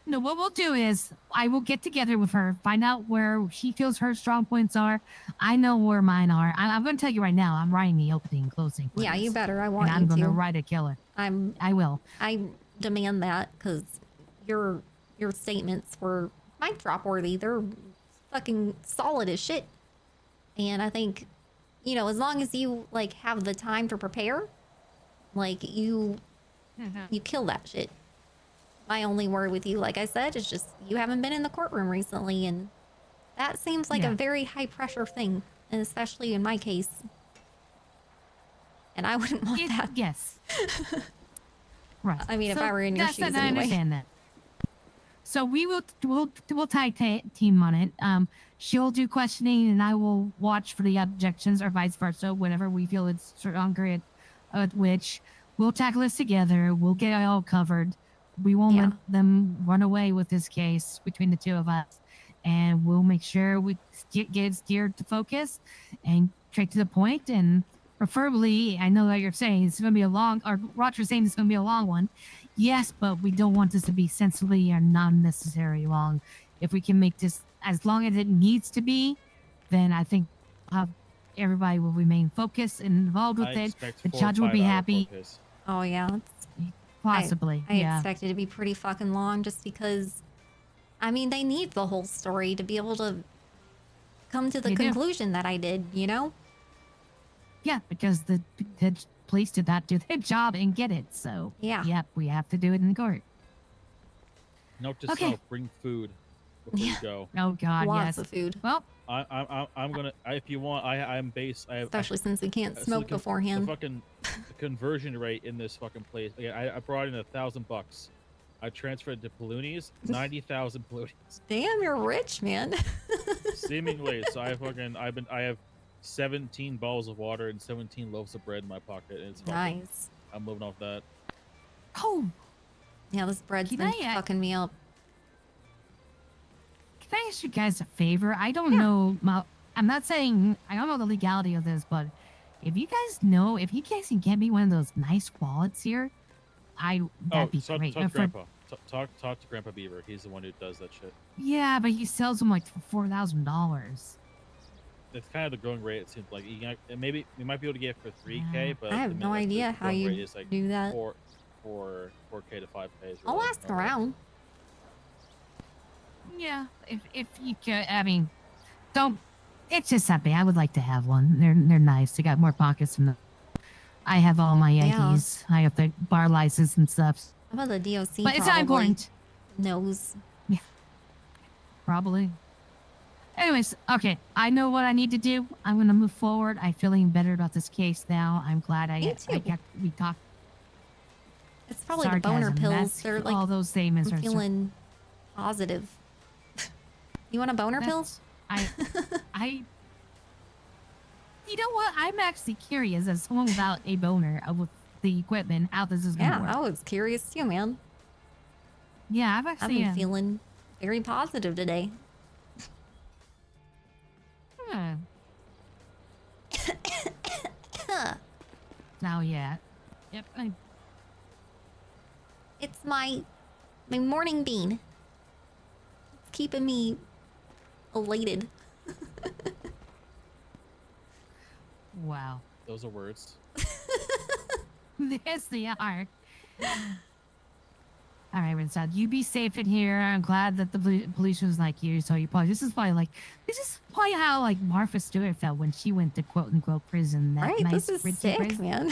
No, what we'll do is I will get together with her, find out where she feels her strong points are. I know where mine are. I'm going to tell you right now, I'm writing the opening and closing. Yeah, you better. I want and you I'm going to. to write a killer. I will. I demand that because your statements were mic drop worthy. They're fucking solid as shit. And I think, you know, as long as you like have the time to prepare, like you kill that shit. My only worry with you, like I said, is just you haven't been in the courtroom recently, and that seems like a very high pressure thing, and especially in my case. And I wouldn't want that. Yes. Right. I mean, if I were in your shoes anyway. I understand that. So we'll tag team on it. She'll do questioning, and I will watch for the objections, or vice versa, whenever we feel it's stronger at which. We'll tackle this together. We'll get it all covered. We won't let them run away with this case between the two of us. And we'll make sure we get it steered to focus and straight to the point. And preferably, I know that you're saying it's going to be a long, or Roger's saying it's going to be a long one. Yes, but we don't want this to be sensibly or non-necessary long. If we can make this as long as it needs to be, then I think everybody will remain focused and involved with it. The judge will be happy. Oh, yeah. Possibly, I expect it to be pretty fucking long just because, I mean, they need the whole story to be able to come to the conclusion that I did, you know? Yeah, because the police did not do their job and get it, so yep, we have to do it in court. Note to self: bring food before you go. Oh God, Lots yes. of food. Well, I'm gonna if you want I'm base. Especially since we can't smoke beforehand. The fucking conversion rate in this fucking place. I brought in $1,000. I transferred to Paloonies, 90,000 Paloonies. Damn, you're rich, man. Seemingly, so I have 17 bottles of water and 17 loaves of bread in my pocket, and it's fucking, nice. I'm living off that. Oh, yeah, this bread's been fucking me up. Can I ask you guys a favor? I don't know. I'm not saying I don't know the legality of this, but if you guys can get me one of those nice wallets here, that'd be great. Talk to Grandpa. Talk to Grandpa Beaver. He's the one who does that shit. Yeah, but he sells them like for $4,000. It's kind of the going rate. It seems like maybe we might be able to get it for $3K, but I have no idea how you do that. 4K to 5K. I'll ask around. Yeah, if you can, I mean, don't. It's just something I would like to have one. They're nice. They got more pockets than I have all my Yankees. I have the bar license and stuff. How about the DOC? But it's not important. Knows. Yeah. Probably. Anyways, okay. I know what I need to do. I'm gonna move forward. I'm feeling better about this case now. I'm glad we talked. It's probably the boner pills. They're like all those statements I'm are feeling positive. You want a boner pill? You know what? I'm actually curious as someone without a boner with the equipment, how this is gonna work. I was curious too, man. Yeah, I've been feeling very positive today. Now, yeah. Yep. It's my morning bean. It's keeping me elated. Wow. Those are words. Yes, they are. All right, Rinsad, you be safe in here. I'm glad that the police was like you, so this is probably how like Martha Stewart felt when she went to quote unquote prison. That right, nice, this is sick, prison. man.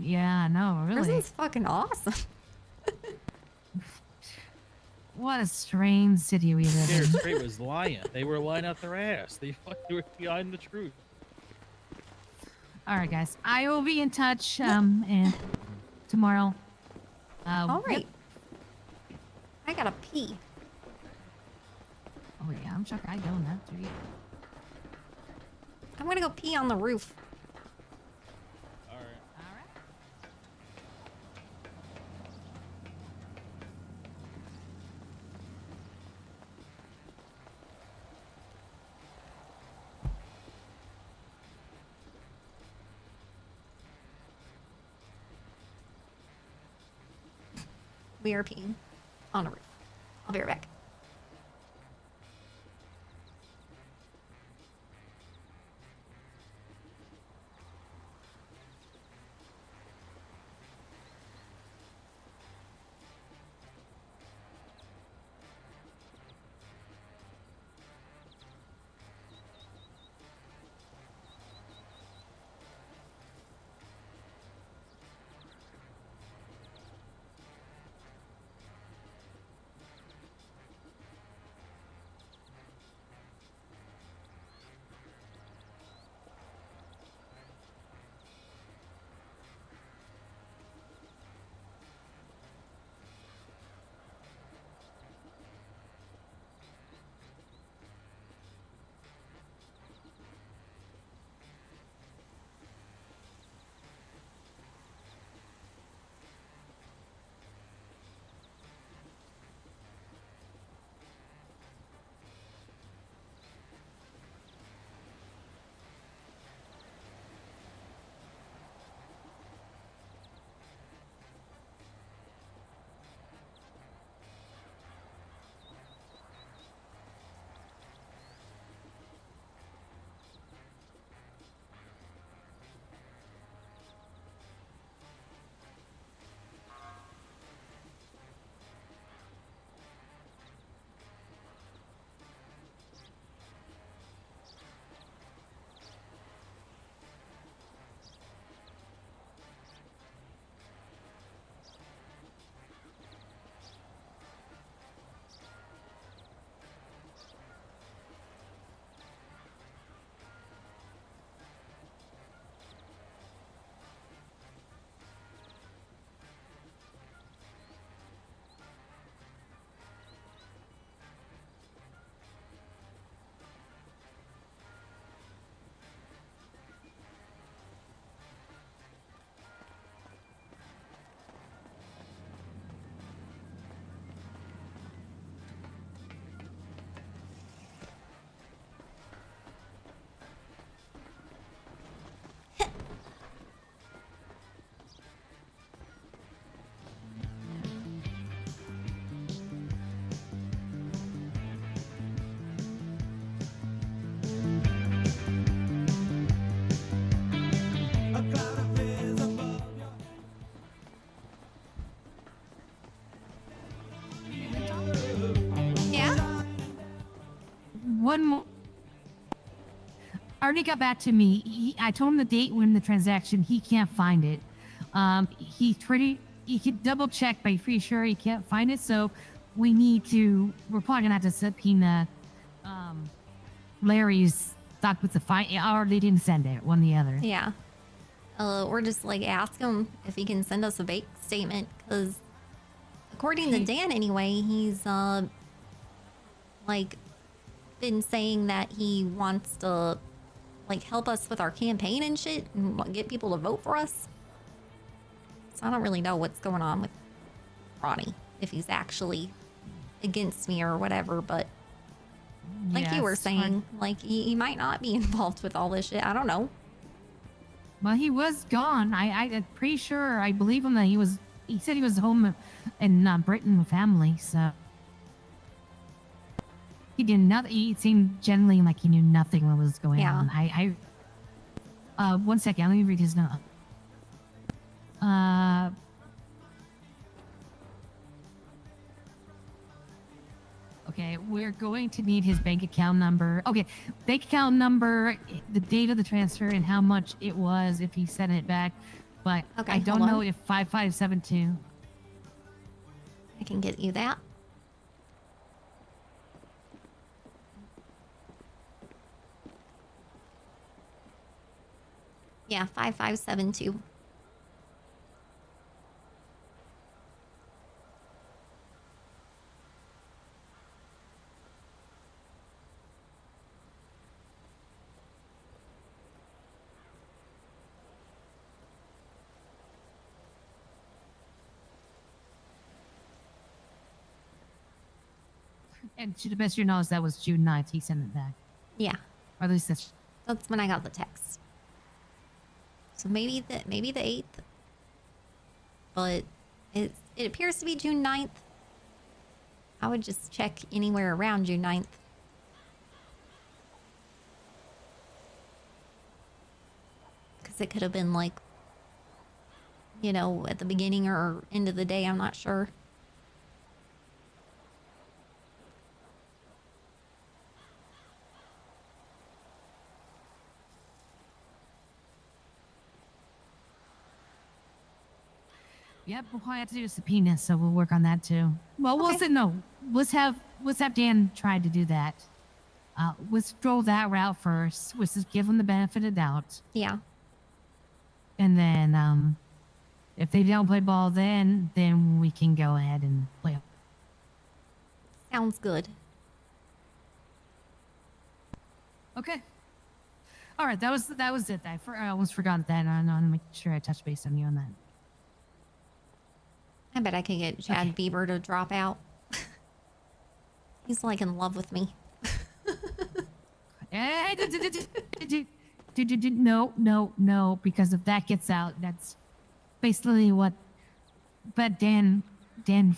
Yeah, no, really. Prison's fucking awesome. What a strange city we live in. Straight was lying. They were lying out their ass. They were behind the truth. All right, guys. I will be in touch. And tomorrow. All right. I gotta pee. Oh yeah, I'm sure I don't have to. Yeah. I'm gonna go pee on the roof. We are peeing on a roof. I'll be right back. One more. Arnie got back to me. I told him the date when the transaction. He can't find it. He could double check, but he's pretty sure he can't find it. So we're probably gonna have to subpoena Larry's stock with the fine, or they didn't send it, one or the other. Yeah. Or just like ask him if he can send us a bank statement, because according to Dan anyway, he's like been saying that he wants to like help us with our campaign and shit and get people to vote for us. So I don't really know what's going on with Ronnie, if he's actually against me or whatever, but like you were saying, like he might not be involved with all this shit. I don't know. Well, he was gone. I'm pretty sure. I believe him that he said he was home in Britain with family. So he did nothing. He seemed generally like he knew nothing what was going on. One second. Let me read his note. Okay, we're going to need his bank account number. Okay, bank account number, the date of the transfer, and how much it was if he sent it back. But okay, I don't know if 5572. I can get you that. Yeah, 5572. And to the best of your knowledge, that was June 9th. He sent it back. Yeah. Or at least That's when I got the text. So maybe the 8th. But it appears to be June 9th. I would just check anywhere around June 9th. Because it could have been like, you know, at the beginning or end of the day. I'm not sure. Yep, we'll probably have to do a subpoena, so we'll work on that too. Well, let's have Dan try to do that. Let's throw that route first. Let's just give them the benefit of doubt. Yeah. And then, if they don't play ball, then we can go ahead and play. Sounds good. Okay. All right, that was it. I almost forgot that. I want to make sure I touch base on you on that. I bet I could get Chad Bieber to drop out. He's like in love with me. No, because if that gets out, that's basically what. But Dan's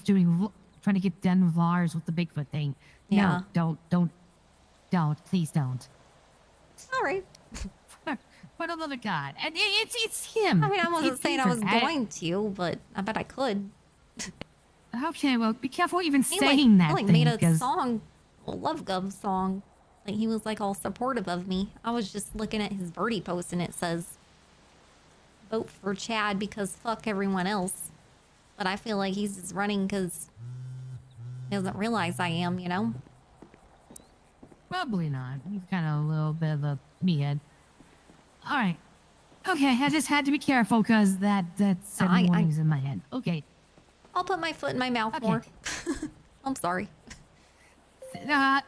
doing, trying to get done with Lars with the Bigfoot thing. Yeah. No, don't, please don't. All right. For the love of God, and it's him. I mean, I wasn't It's saying I was Bieber. going to, but I bet I could. Okay, well, be careful even He saying that he thing. made a 'Cause- song, a Love Gov song. Like he was like all supportive of me. I was just looking at his birdie post and it says, "Vote for Chad because fuck everyone else." But I feel like he's just running because he doesn't realize I am, you know? Probably not. He's kind of a little bit of a meathead. All right. Okay, I just had to be careful because that said warnings in my head. Okay. I'll put my foot in my mouth more. I'm sorry. Yeah,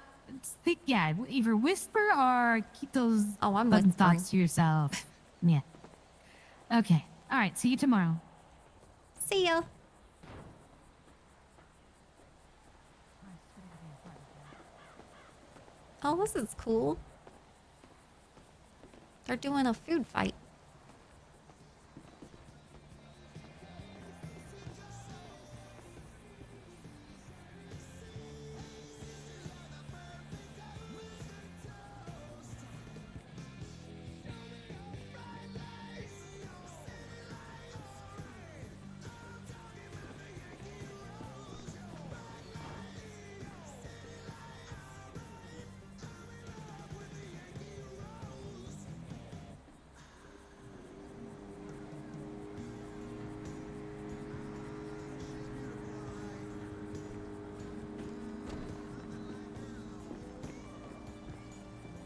either whisper or keep those I'm fun whispering. thoughts to yourself. Yeah. Okay. All right. See you tomorrow. See ya. Oh, this is cool. They're doing a food fight.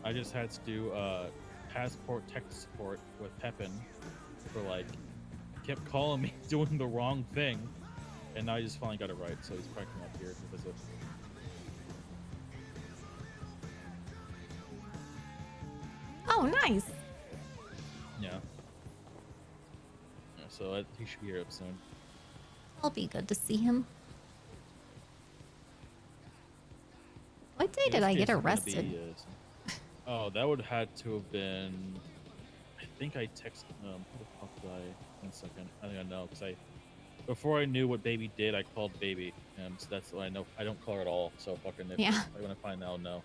I just had to do passport tech support with Pepin for like, kept calling me doing the wrong thing, and now I just finally got it right. So he's probably coming up here to visit. Oh, nice. Yeah. So he should be here up soon. It'll be good to see him. What day did I get arrested? Oh, that would have had to have been. I think I texted. Who the fuck did I? 1 second. I think I know because before I knew what Baby did, I called Baby, and so that's what I know. I don't call her at all. So fucking if I'm gonna find out, no.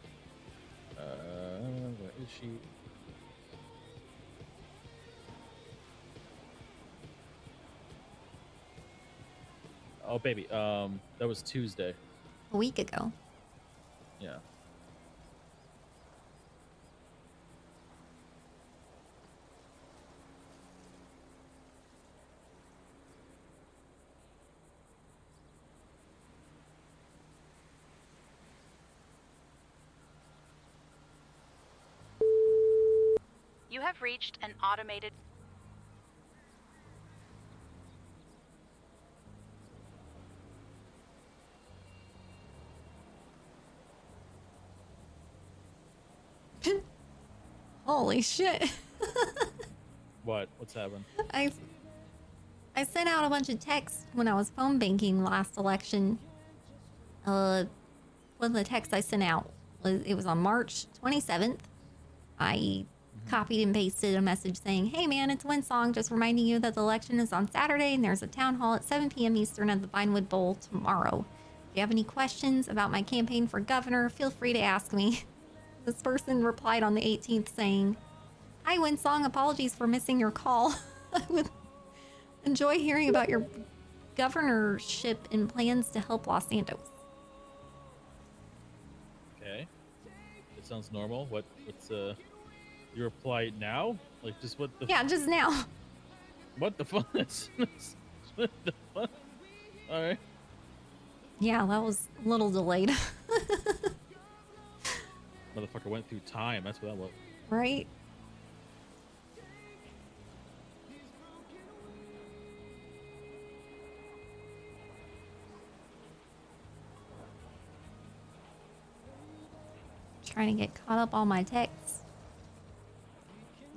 Where is she? Oh, Baby. That was Tuesday. A week ago. Yeah. You have reached an automated Holy shit. What? What's happened? I sent out a bunch of texts when I was phone banking last election. One of the texts I sent out it was on March 27th. I copied and pasted a message saying, "Hey man, it's WindSong, just reminding you that the election is on Saturday and there's a town hall at 7 p.m. Eastern at the Vinewood Bowl tomorrow. If you have any questions about my campaign for governor, feel free to ask me." This person replied on the 18th saying, "Hi WindSong, apologies for missing your call. I would enjoy hearing about your governorship and plans to help Los Santos." Okay. It sounds normal. What's you reply now? Like just what the Yeah, just now. What the fuck? What the fuck? Alright. Yeah, that was a little delayed. Motherfucker went through time, that's what that was. Right? Trying to get caught up on my texts.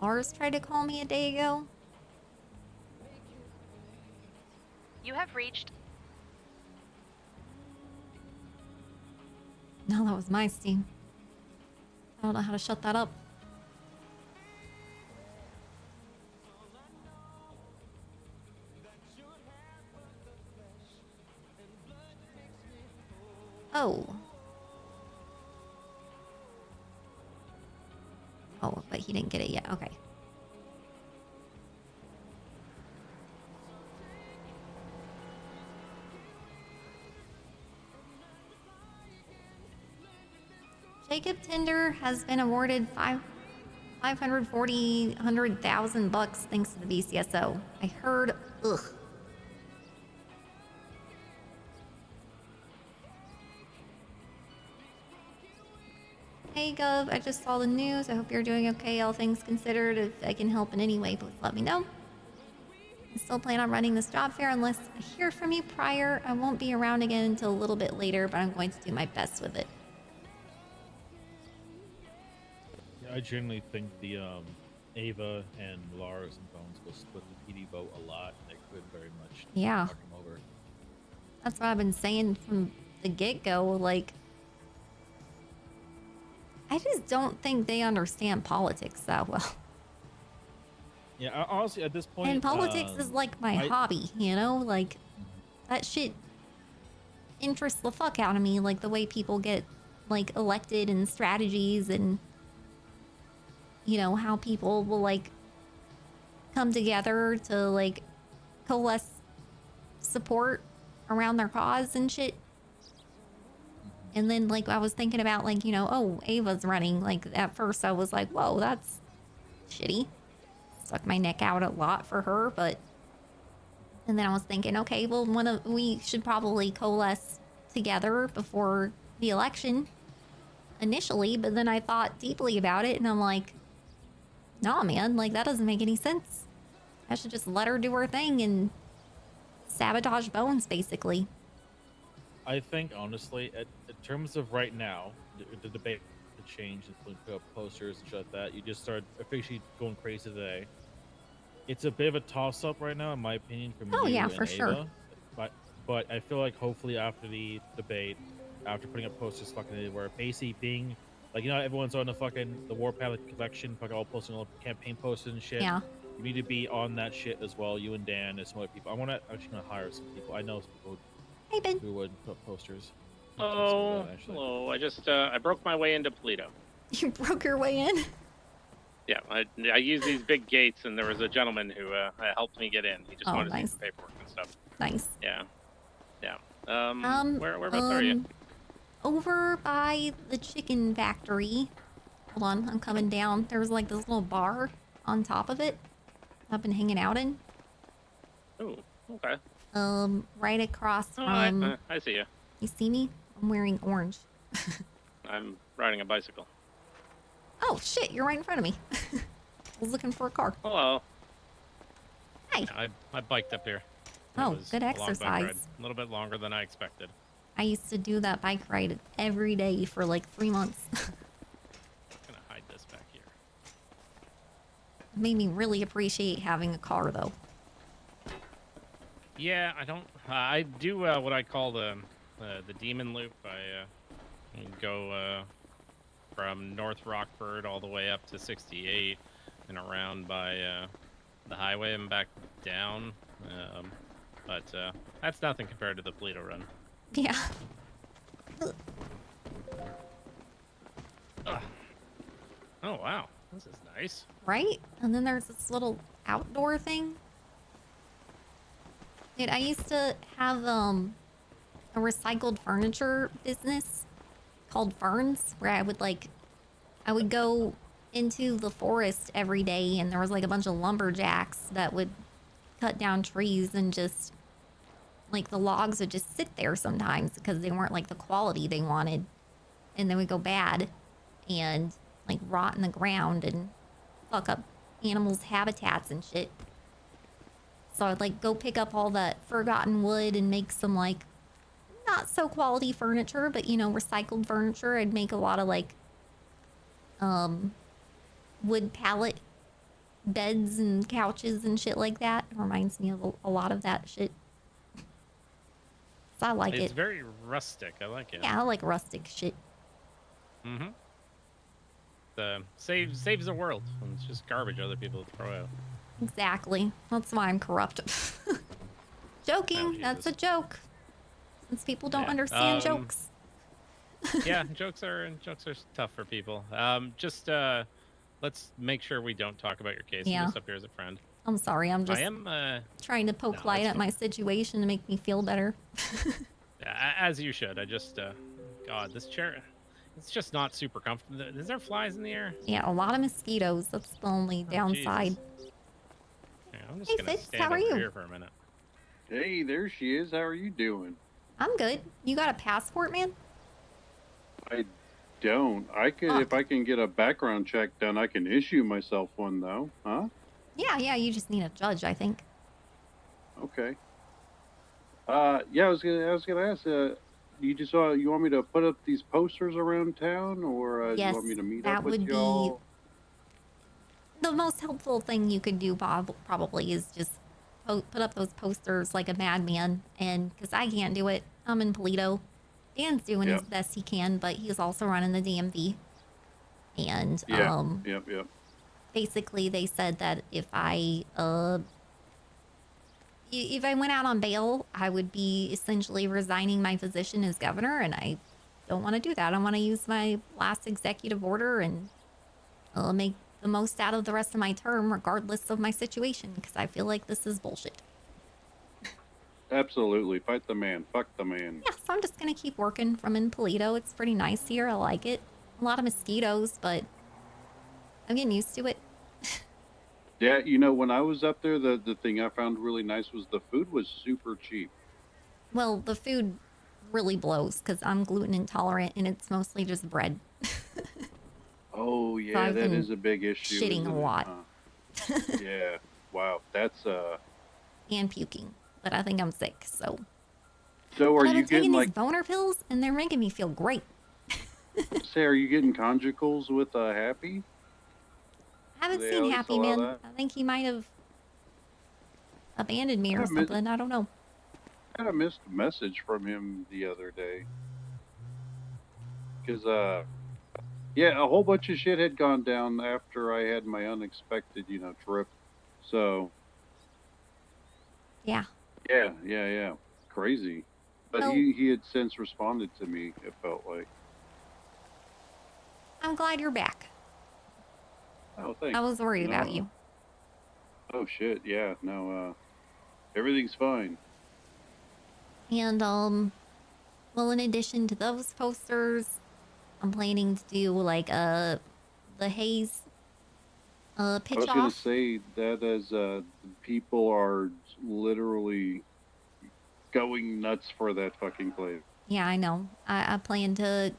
Lars tried to call me a day ago. You have reached. No, that was my Steam. I don't know how to shut that up. Oh. Oh, but he didn't get it yet. Okay. Jacob Tinder has been awarded $100,000 thanks to the BCSO. I heard, ugh. Hey Gov, I just saw the news. I hope you're doing okay, all things considered. If I can help in any way, please let me know. I still plan on running this job fair unless I hear from you prior. I won't be around again until a little bit later, but I'm going to do my best with it. Yeah, I generally think the Ava and Lars and Bones will split the PD vote a lot. They could very much Yeah. fuck him over. That's what I've been saying from the get-go. Like, I just don't think they understand politics that well. Yeah, honestly, at this point, And politics is like my hobby, you know? Like, that shit interests the fuck out of me. Like, the way people get, like, elected and strategies and, you know, how people will, like, come together to, like, coalesce support around their cause and shit. And then, like, I was thinking about, like, you know, oh, Ava's running. Like, at first I was like, whoa, that's shitty. Stuck my neck out a lot for her, but... And then I was thinking, okay, well, we should probably coalesce together before the election initially, but then I thought deeply about it, and I'm like, nah, man, like, that doesn't make any sense. I should just let her do her thing and sabotage Bones, basically. I think, honestly, in terms of right now, the debate could change and put up posters and shit like that. You just start officially going crazy today. It's a bit of a toss-up right now, in my opinion, from you yeah, and for Ava. sure. But I feel like hopefully after the debate, after putting up posters fucking everywhere, basically being, like, you know, everyone's on the Warpath collection, fucking all posting all campaign posters and shit. Yeah. You need to be on that shit as well, you and Dan and some other people. I want to actually gonna hire some people. I know some people who would put posters. Oh, hello. I just I broke my way into Polito. You broke your way in? Yeah, I used these big gates, and there was a gentleman who helped me get in. He just wanted to see some paperwork and stuff. Nice. Yeah, yeah. Whereabouts are you? Over by the chicken factory. Hold on, I'm coming down. There's like this little bar on top of it I've been hanging out in. Oh, okay. Right across Oh, from... I see you. You see me? I'm wearing orange. I'm riding a bicycle. Oh, shit, you're right in front of me. I was looking for a car. Hello. Hi. Yeah, I biked up here. Oh, It was good a long bike exercise. ride. A little bit longer than I expected. I used to do that bike ride every day for like 3 months. I'm gonna hide this. made me really appreciate having a car, though. Yeah, I don't. I do what I call the demon loop. I go from North Rockford all the way up to 68 and around by the highway and back down. But that's nothing compared to the Polito run. Yeah. Ugh. Oh wow, this is nice. Right? And then there's this little outdoor thing. Dude, I used to have a recycled furniture business called Ferns, where I would go into the forest every day, and there was like a bunch of lumberjacks that would cut down trees, and just like the logs would just sit there sometimes because they weren't like the quality they wanted, and they would go bad and like rot in the ground and fuck up animals' habitats and shit. So I'd like go pick up all that forgotten wood and make some like not so quality furniture, but you know, recycled furniture. I'd make a lot of like wood pallet beds and couches and shit like that. It reminds me of a lot of that shit. So I like it. It's very rustic. I like it. Yeah, I like rustic shit. Mm-hmm. Saves the world. It's just garbage other people throw out. Exactly. That's why I'm corrupt. Joking. Oh, that's a joke. Since people don't Yeah. understand jokes. Yeah, jokes are tough for people. Let's make sure we don't talk about your case. Yeah. I'm just up here as a friend. I'm sorry. I'm just I am trying to poke light at my situation to make me feel better. as you should. I just God, this chair, it's just not super comfortable. Is there flies in the air? Yeah, a lot of mosquitoes. That's the only downside. Yeah, I'm just Hey, gonna Fitz, stand how are over you? here for a minute. Hey, there she is. How are you doing? I'm good. You got a passport, man? I don't. I could, if I can get a background check done, I can issue myself one though. Huh? Yeah, you just need a judge, I think. Okay. Yeah, I was gonna ask. You want me to put up these posters around town, or you Yes, want me to meet that up with would be y'all? the most helpful thing you could do, Bob, probably, is just put up those posters like a madman. And because I can't do it, I'm in Polito. Dan's doing his best he can, but he's also running the DMV. And Yep. basically they said that if I went out on bail, I would be essentially resigning my position as governor, and I don't want to do that. I want to use my last executive order and make the most out of the rest of my term, regardless of my situation, because I feel like this is bullshit. Absolutely. Fight the man. Fuck the man. Yeah, so I'm just gonna keep working from in Polito. It's pretty nice here. I like it. A lot of mosquitoes, but I'm getting used to it. Yeah, when I was up there, the thing I found really nice was the food was super cheap. Well, the food really blows because I'm gluten intolerant, and it's mostly just bread. Oh yeah, I've that been is a big issue. shitting isn't a it? lot. Yeah. Wow. That's And puking, but I think I'm sick, so. So But are I've you been taking getting these like? boner pills, and they're making me feel great. Say, are you getting conjugals with Happy? I haven't They seen always Happy allow Man. that? I think he might have abandoned me or I admit- something. I don't know. I had a missed message from him the other day. Cause yeah, a whole bunch of shit had gone down after I had my unexpected, trip. So Yeah. yeah, crazy. But Well- he had since responded to me. It felt like. I'm glad you're back. Oh, thanks. I was worried about No. you. Oh shit, yeah, no, everything's fine. And, well, in addition to those posters, I'm planning to do, like, the haze, I pitch was gonna off. say that as people are literally going nuts for that fucking place. Yeah, I know. I plan to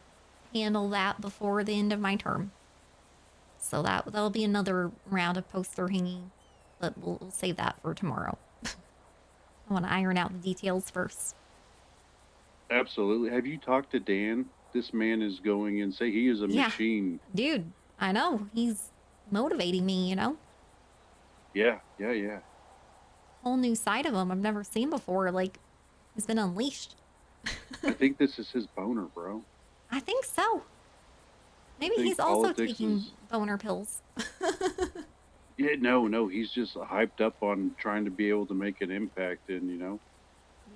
handle that before the end of my term. So that'll be another round of poster hanging, but we'll save that for tomorrow. I want to iron out the details first. Absolutely. Have you talked to Dan? This man is going and say he is a Yeah. machine. Dude, I know. He's motivating me, you know? Yeah, yeah, yeah. Whole new side of him I've never seen before. Like, he's been unleashed. I think this is his boner, bro. I think so. Maybe think he's also politics taking is- boner pills. Yeah, no, he's just hyped up on trying to be able to make an impact, and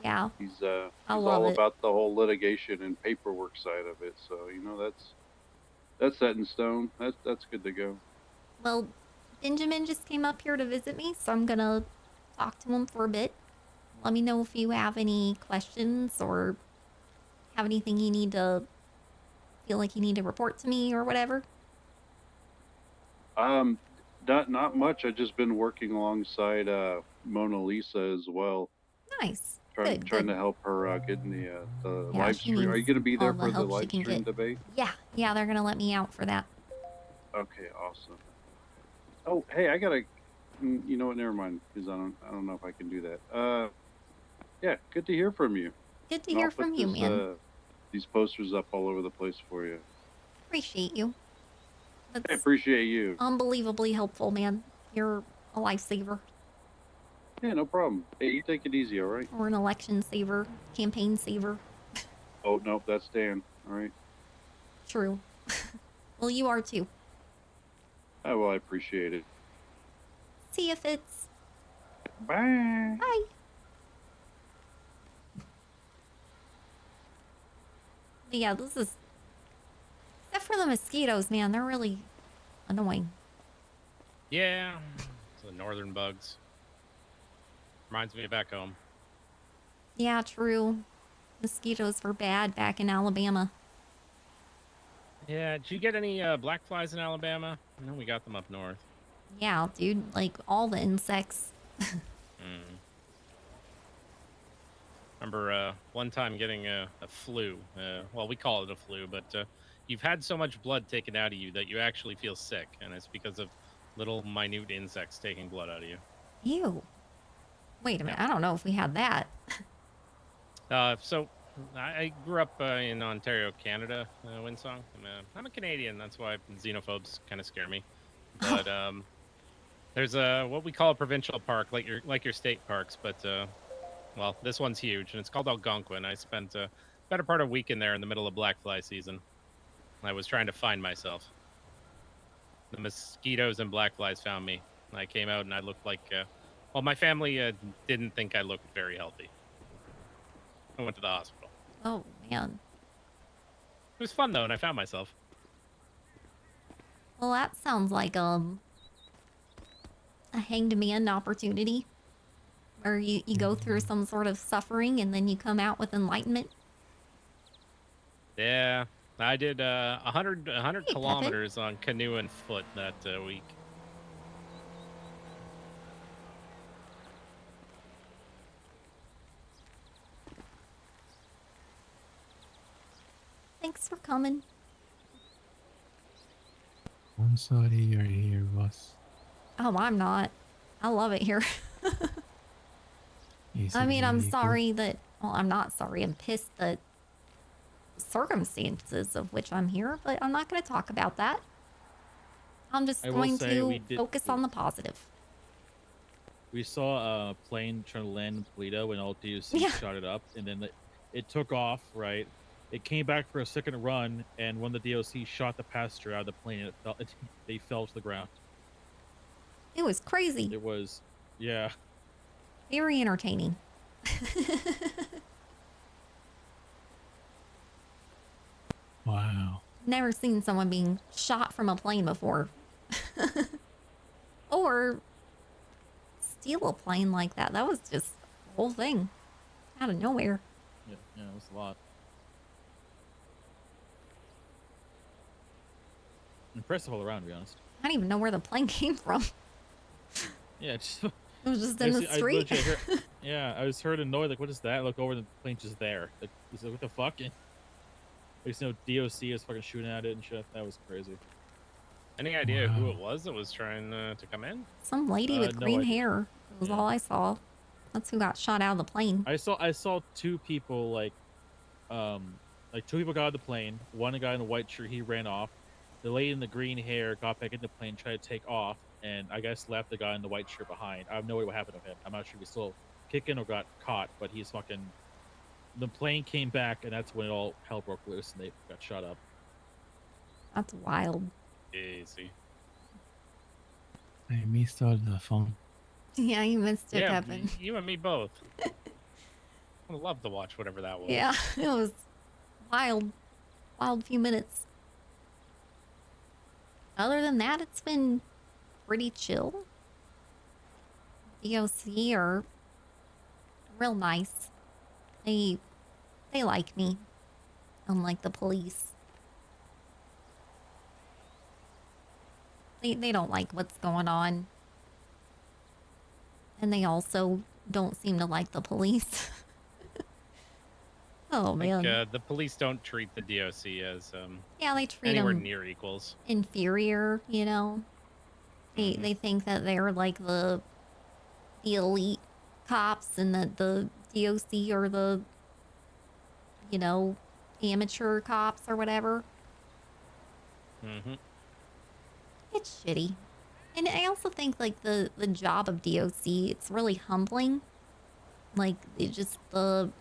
Yeah. he's I he's love all it. about the whole litigation and paperwork side of it. So that's set in stone. That's good to go. Well, Benjamin just came up here to visit me, so I'm gonna talk to him for a bit. Let me know if you have any questions or have anything you need to feel like you need to report to me or whatever. Not much. I've just been working alongside Mona Lisa as well. Nice. Trying Good. to help her get in the Yeah, live she stream. Are you needs going to be there all the for the help she live can stream get. debate? Yeah, they're gonna let me out for that. Okay, awesome. Oh, hey, I gotta. You know what? Never mind, because I don't know if I can do that. Yeah, good to hear from you. Good to And I'll hear put from you, this, man. These posters up all over the place for you. Appreciate you. I That's appreciate you. unbelievably helpful, man. You're a lifesaver. Yeah, no problem. Hey, you take it easy, all right? Or an election saver, campaign saver. Oh no, that's Dan. All right. True. Well, you are too. Oh well, I appreciate it. See you, Fitz. Bye. Bye. But yeah, this is... Except for the mosquitoes, man. They're really annoying. Yeah, it's the northern bugs. Reminds me of back home. Yeah, true. Mosquitoes were bad back in Alabama. Yeah, did you get any black flies in Alabama? I know we got them up north. Yeah, dude. Like, all the insects. Remember one time getting a flu. Well, we call it a flu, but you've had so much blood taken out of you that you actually feel sick, and it's because of little minute insects taking blood out of you. Ew. Wait a minute. I don't know if we had that. So I grew up in Ontario, Canada, WindSong. I'm a Canadian. That's why xenophobes kind of scare me. But there's what we call a provincial park, like your state parks, but well, this one's huge, and it's called Algonquin. I spent a better part of a week in there in the middle of black fly season. I was trying to find myself. The mosquitoes and black flies found me. I came out and I looked like, well, my family didn't think I looked very healthy. I went to the hospital. Oh, man. It was fun, though, and I found myself. Well, that sounds like a hanged man opportunity. Where you go through some sort of suffering and then you come out with enlightenment. Yeah, I did 100 Hey, kilometers on canoe and foot that week. Thanks for coming. I'm sorry you're here, boss. Oh, I'm not. I love it here. I mean, I'm sorry that... Well, I'm not sorry. I'm pissed that circumstances of which I'm here, but I'm not going to talk about that. I'm just going to focus on the positive. We saw a plane trying to land in Toledo and all DOC shot it up, and then it took off, right? It came back for a second run, and when the DOC shot the passenger out of the plane, they fell to the ground. It was crazy. It was, yeah. Very entertaining. Wow. Never seen someone being shot from a plane before. Or steal a plane like that. That was just the whole thing. Out of nowhere. Yeah, it was a lot. Impressive all around, to be honest. I don't even know where the plane came from. Yeah, just, it was just in the street. Yeah, I was heard a noise, like, what is that? I look over, the plane's just there. Like, what the fuck? There's no DOC is fucking shooting at it and shit. That was crazy. Any idea who it was that was trying to come in? Some lady with green hair. That was all I saw. That's who got shot out of the plane. I saw two people, like two people got out of the plane. One guy in a white shirt, he ran off. The lady in the green hair got back in the plane, tried to take off. and I guess left the guy in the white shirt behind. I have no idea what happened to him. I'm not sure if he's still kicking or got caught, but he's fucking. The plane came back, and that's when it all hell broke loose, and they got shot up. That's wild. Easy. I missed all the fun. Yeah, you missed it, Yeah, Kevin. you and me both. I would love to watch whatever that was. Yeah, it was wild. Wild few minutes. Other than that, it's been pretty chill. DOC are real nice. They like me, unlike the police. They don't like what's going on. And they also don't seem to like the police. Oh, man. The police don't treat the DOC as Yeah, they treat anywhere them near equals. inferior, you know? They think that they're like the elite cops and that the DOC are the, you know, amateur cops or whatever. Mm-hmm. It's shitty. And I also think like the job of DOC, it's really humbling. Like it just you're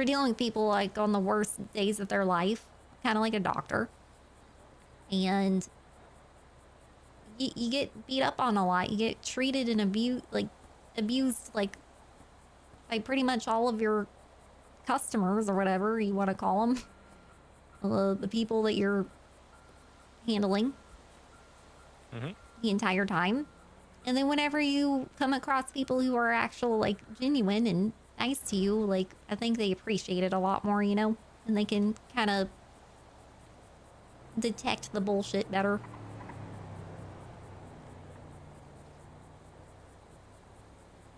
dealing with people like on the worst days of their life, kind of like a doctor. And you get beat up on a lot. You get treated and abused like by pretty much all of your customers or whatever you want to call them. The people that you're handling the entire time. And then whenever you come across people who are actual like genuine and nice to you, like I think they appreciate it a lot more, you know, and they can kind of detect the bullshit better.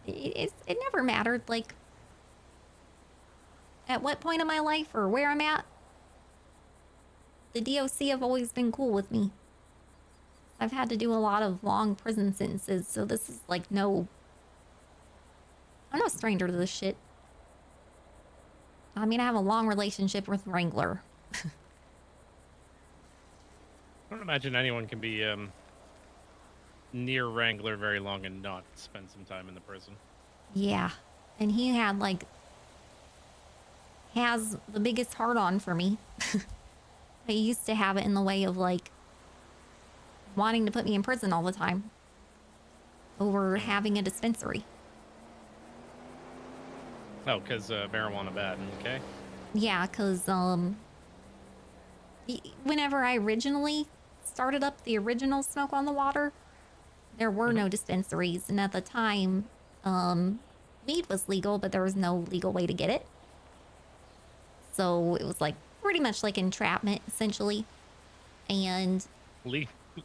It never mattered like at what point in my life or where I'm at. The DOC have always been cool with me. I've had to do a lot of long prison sentences, so this is like I'm no stranger to this shit. I mean, I have a long relationship with Wrangler. I don't imagine anyone can be near Wrangler very long and not spend some time in the prison. Yeah, and he had has the biggest heart on for me. I used to have it in the way of like wanting to put me in prison all the time over having a dispensary. Oh, because marijuana bad, okay? Yeah, because whenever I originally started up the original Smoke on the Water, there were no dispensaries, and at the time, weed was legal, but there was no legal way to get it. So it was like pretty much like entrapment, essentially. And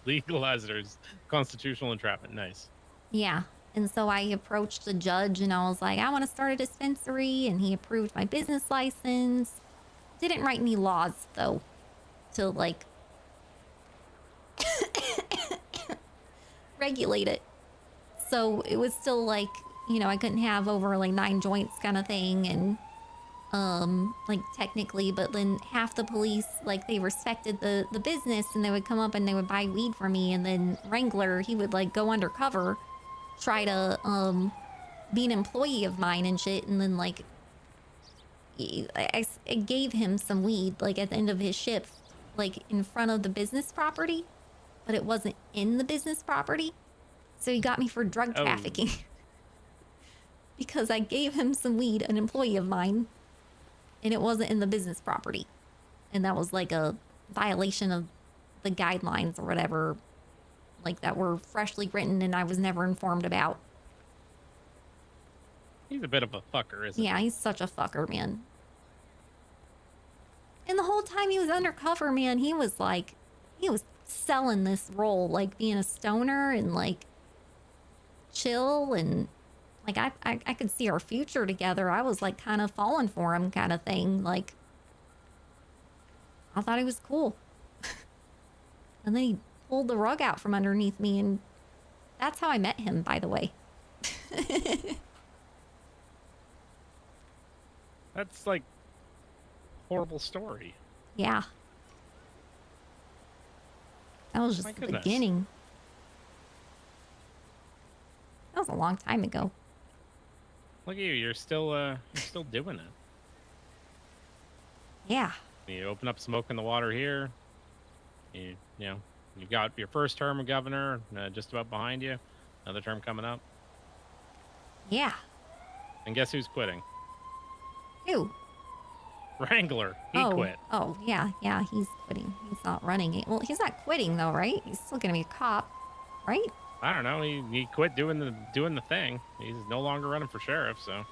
Legalizers, constitutional entrapment, nice. yeah, and so I approached the judge and I was like, I want to start a dispensary, and he approved my business license. Didn't write any laws though to like regulate it. So it was still like, you know, I couldn't have over like 9 joints kind of thing, and like technically, but then half the police, like they respected the business, and they would come up and they would buy weed from me, and then Wrangler, he would like go undercover, try to be an employee of mine and shit, and then like I gave him some weed like at the end of his shift, like in front of the business property, but it wasn't in the business property, so he got me for drug trafficking. Because I gave him some weed, an employee of mine, and it wasn't in the business property. And that was like a violation of the guidelines or whatever, like that were freshly written and I was never informed about. He's a bit of a fucker, isn't he? Yeah, he's such a fucker, man. And the whole time he was undercover, man, he was selling this role, like being a stoner and like chill, and like I could see our future together. I was like kind of falling for him kind of thing. Like I thought he was cool. And then he pulled the rug out from underneath me, and that's how I met him, by the way. That's like horrible story. Yeah. That was just My the goodness. beginning. was a long time ago. Look at you. You're still doing it. Yeah. You open up smoke in the water here. You know, you got your first term of governor just about behind you. Another term coming up. Yeah. And guess who's quitting? Who? Wrangler. He quit. Oh, yeah, he's quitting. He's not running it. Well, he's not quitting though, right? He's still gonna be a cop, right? I don't know. He quit doing the thing. He's no longer running for sheriff, so.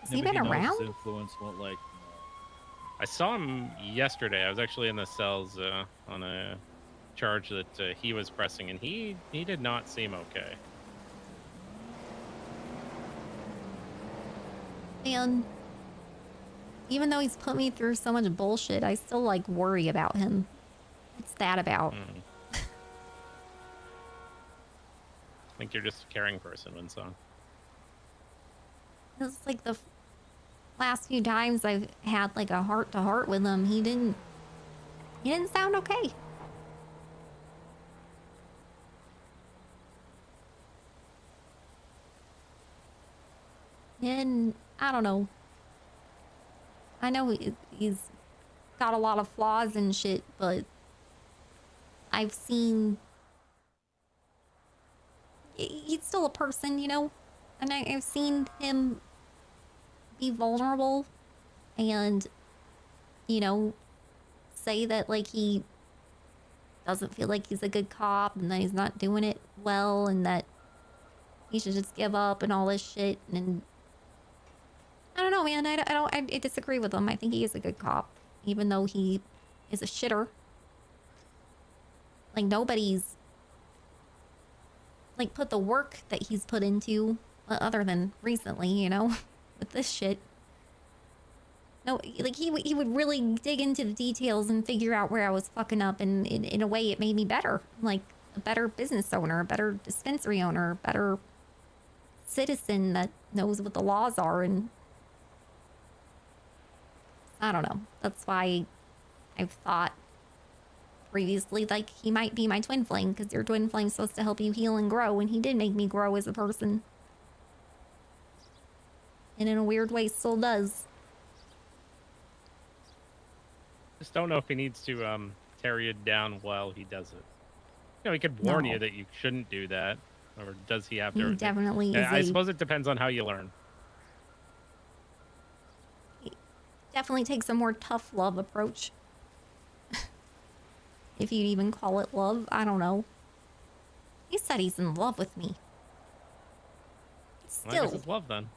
Has he been around? His influence won't like. I saw him yesterday. I was actually in the cells on a charge that he was pressing, and he did not seem okay. And even though he's put me through so much bullshit, I still like worry about him. What's that about? I think you're just a caring person, WindSong. It's like the last few times I've had like a heart-to-heart with him, he didn't sound okay. And I don't know. I know he's got a lot of flaws and shit, but I've seen he's still a person, you know? And I've seen him be vulnerable and, you know, say that like he doesn't feel like he's a good cop and that he's not doing it well and that he should just give up and all this shit. And I don't know, man. I disagree with him. I think he is a good cop, even though he is a shitter. Like nobody's like put the work that he's put into, other than recently, you know, with this shit. No, like he would really dig into the details and figure out where I was fucking up, and in a way it made me better. Like a better business owner, a better dispensary owner, a better citizen that knows what the laws are. And I don't know. That's why I've thought previously like he might be my twin flame, because your twin flame's supposed to help you heal and grow, and he did make me grow as a person. And in a weird way still does. Just don't know if he needs to tear you down while he does it. You know, he could warn you that you shouldn't do that, or does he have to? He definitely is. I suppose it depends on how you learn. He definitely takes a more tough love approach. If you'd even call it love, I don't know. He said he's in love with me. Still. Well, I guess it's love then.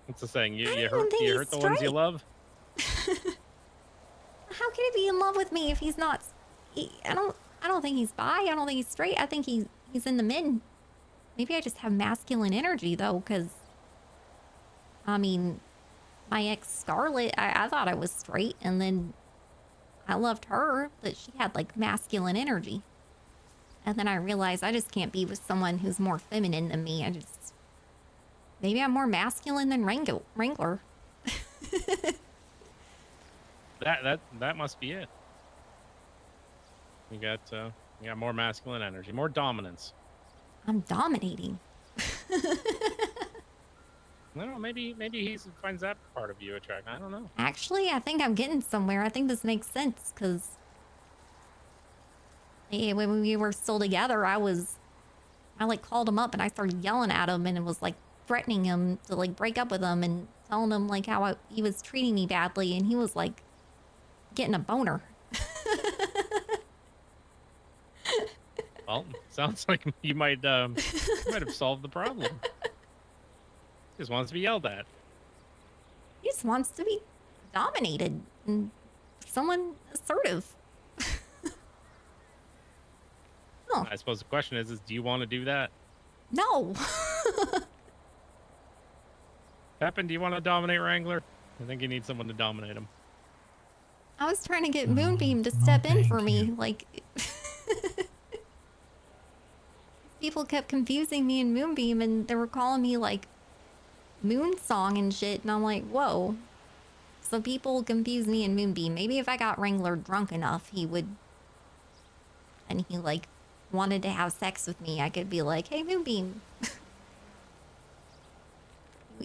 What's the saying? You hurt the ones you love? How can he be in love with me if he's not? I don't think he's bi. I don't think he's straight. I think he's in the mid. Maybe I just have masculine energy though, because I mean, my ex Scarlett, I thought I was straight, and then I loved her, but she had like masculine energy. And then I realized I just can't be with someone who's more feminine than me. Maybe I'm more masculine than Wrangler. That must be it. You got more masculine energy, more dominance. I'm dominating. I don't know, maybe he finds that part of you attractive. I don't know. Actually, I think I'm getting somewhere. I think this makes sense, because when we were still together, I like called him up and I started yelling at him, and it was like threatening him to like break up with him and telling him like how he was treating me badly, and he was like getting a boner. Well, sounds like you might have solved the problem. He just wants to be yelled at. He just wants to be dominated and someone assertive. Oh. I suppose the question is do you want to do that? No. Pepin, do you want to dominate Wrangler? I think you need someone to dominate him. I was trying to get Moonbeam to step in for me. Like, people kept confusing me and Moonbeam, and they were calling me like WindSong and shit. And I'm like, whoa, So people confuse me and Moonbeam. Maybe if I got Wrangler drunk enough, he would... And he, like, wanted to have sex with me, I could be like, hey, Moonbeam.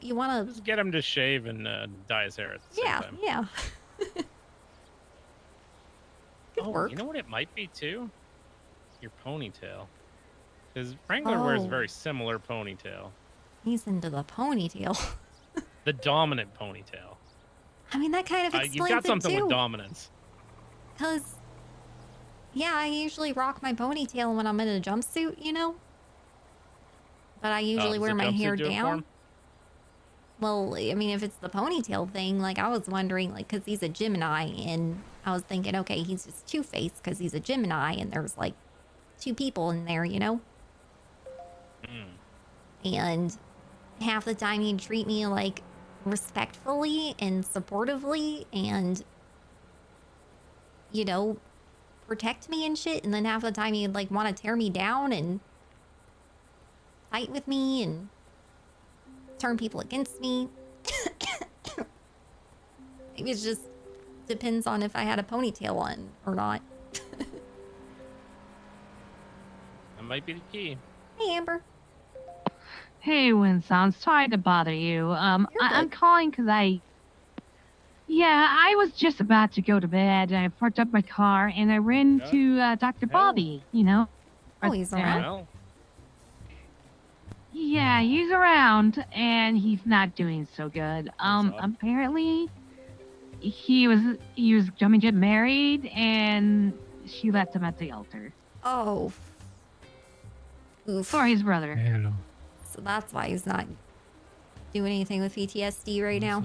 You want to... Just get him to shave and dye his hair at the same time. Yeah. Oh, work. you know what it might be, too? Your ponytail. Because Wrangler wears a very similar ponytail. He's into the ponytail. The dominant ponytail. I mean, that kind of explains You've got something it too. with dominance. Because, yeah, I usually rock my ponytail when I'm in a jumpsuit, you know? But I usually wear my hair down. Well, I mean, if it's the ponytail thing, like, I was wondering, like, because he's a Gemini, and I was thinking, okay, he's just two-faced because he's a Gemini, and there's, like, two people in there, you know? And half the time he'd treat me, like, respectfully and supportively and, you know, protect me and shit, and then half the time he'd, like, want to tear me down and fight with me and turn people against me. Maybe it just depends on if I had a ponytail on or not. That might be the key. Hey, Amber. Hey, WindSong, sorry to bother you. I'm calling because I was just about to go to bed, and I parked up my car, and I ran into Dr. Bobby, you know. Oh, he's around? Yeah, he's around, and he's not doing so good. Apparently, he was going to get married, and she left him at the altar. Oh. Oof. For his brother. Hello. So that's why he's not doing anything with PTSD right now.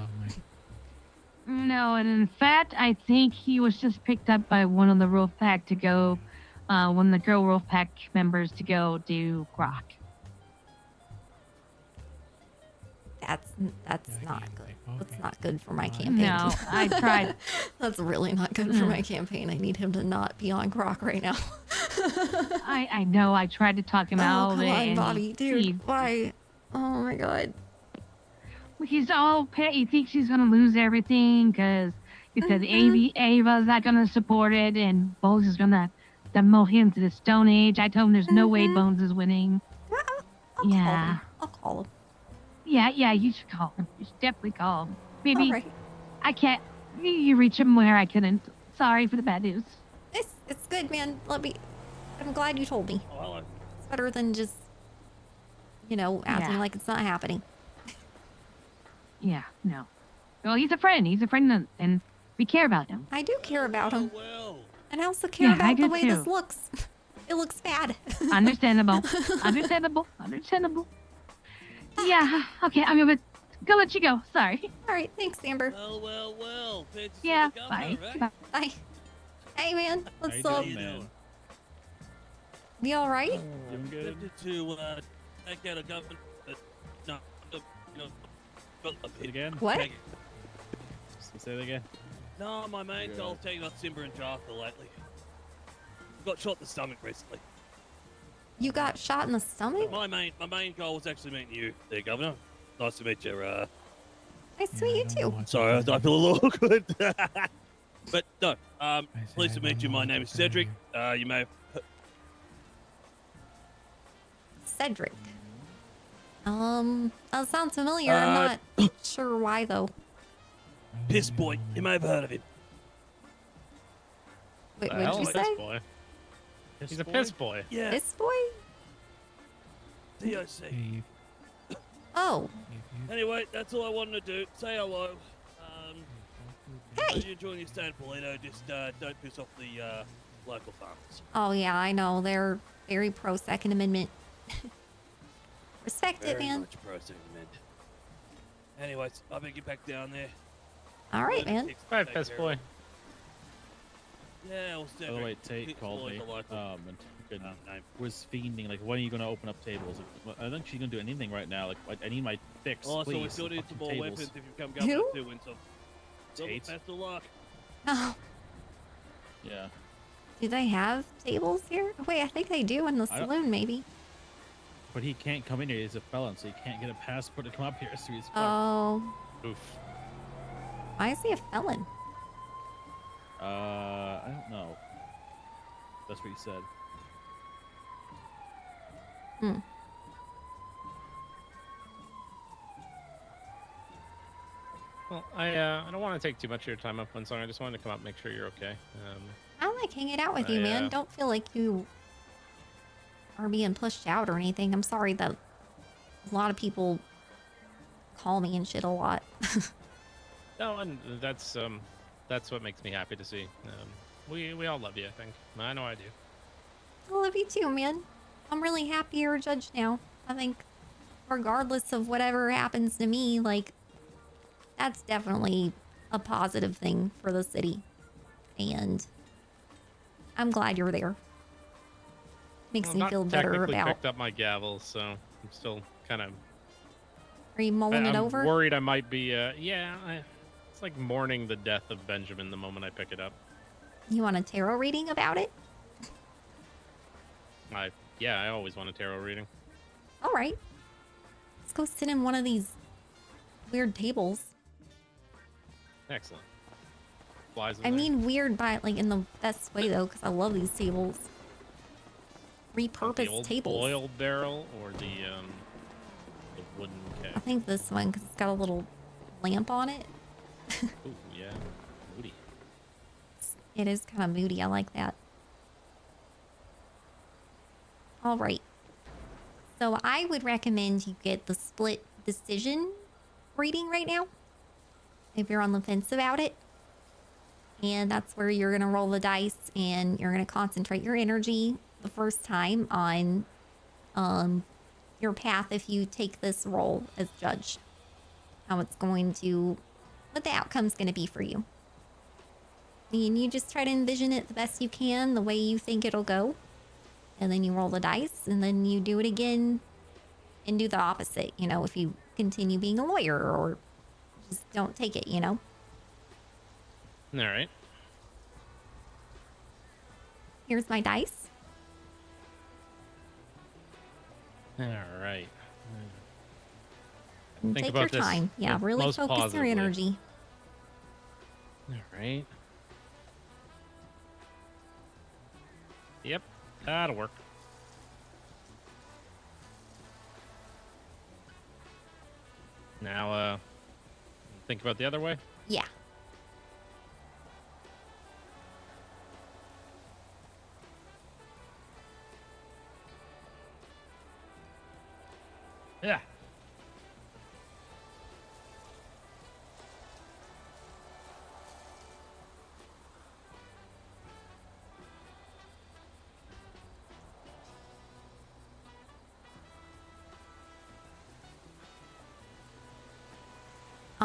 No, and in fact, I think he was just picked up by one of the Wolfpack to go, one of the girl Wolfpack members to go do grok. That's not good. That's not good for my campaign. No, I tried. That's really not good for my campaign. I need him to not be on grok right now. I know. I tried to talk him out. Come on, and Bobby, dude. Why? Oh my god. He's all he thinks he's gonna lose everything because he said Ava's not gonna support it and Bones is gonna demote him to the Stone Age. I told him there's no way Bones is winning. I'll call him. Yeah, you should call him. You should definitely call him. Maybe I can't. You reach him where I couldn't. Sorry for the bad news. It's good, man. I'm glad you told me. It's better than just, you know, acting like it's not happening. Yeah, no. Well, he's a friend. He's a friend, and we care about him. I do care about him. And I also care about the way this looks. It looks bad. Understandable. Understandable. Yeah, okay, I'm gonna go let you go. Sorry. All right, thanks, Amber. Well. Yeah, bye. Bye. Hey, man. What's up? You all right? I'm good. To take out a government, no, you know, again? What? Say that again. No, my main goal is taking out Simba and Jaffa lately. Got shot in the stomach recently. You got shot in the stomach? My main goal was actually meeting you there, Governor. Nice to meet you. Nice to meet you too. Sorry, I feel a little awkward. But no, pleased to meet you. My name is Cedric. You may have... Cedric. That sounds familiar. I'm not sure why though. Piss Boy. You may have heard of him. Wait, what did you say? Boy. He's a piss boy. Yeah. Piss boy? DOC. Oh. Anyway, that's all I wanted to do. Say hello. Hey. If you're enjoying your stay in Polito, just don't piss off the local farmers. Oh yeah, I know. They're very pro Second Amendment. Respect it, Very man. much pro Second Amendment. Anyways, I better get back down there. All right, man. Bye, piss boy. Yeah, we'll stay. By the way, Tate called me and was fiending, like, when are you going to open up tables? Like, I don't think she's going to do anything right now. Like, I need my fix, Oh, please. so we still need some more tables. weapons if you come governor Who? too, WindSong. Tate. Best of luck. Oh. Yeah. Do they have tables here? Wait, I think they do in the I don't- saloon, maybe. But he can't come in here. He's a felon, so he can't get a passport to come up here. So he's fucked. Oh. Oof. Why is he a felon? I don't know. That's what he said. Hmm. Well, I don't want to take too much of your time up, WindSong. I just wanted to come up, make sure you're okay. I like hanging out with you, man. Don't feel like you are being pushed out or anything. I'm sorry that a lot of people call me and shit a lot. No, and that's what makes me happy to see. We all love you, I think. I know I do. I love you too, man. I'm really happy you're a judge now. I think regardless of whatever happens to me, like, that's definitely a positive thing for the city. And I'm glad you're there. Makes Well, me I've feel not better technically about... picked up my gavel, so I'm still kind of... Are you mulling it over? I'm worried I might be, it's like mourning the death of Benjamin the moment I pick it up. You want a tarot reading about it? I always want a tarot reading. All right. Let's go sit in one of these weird tables. Excellent. Flies in I there. mean weird by, like, in the best way, though, because I love these tables. The Repurposed old tables. oil barrel or the wooden keg? I think this one, because it's got a little lamp on it. Ooh, yeah. Moody. It is kind of moody. I like that. All right. So I would recommend you get the split decision reading right now, if you're on the fence about it. And that's where you're going to roll the dice and you're going to concentrate your energy the first time on your path if you take this role as judge. How it's going to, what the outcome's going to be for you. And you just try to envision it the best you can, the way you think it'll go. And then you roll the dice, and then you do it again and do the opposite, you know, if you continue being a lawyer or just don't take it, you know? All right. Here's my dice. All right. And Think take about your this time. Yeah, really most focus your positively. energy. All right. Yep, that'll work. Now, think about the other way. Yeah. Yeah.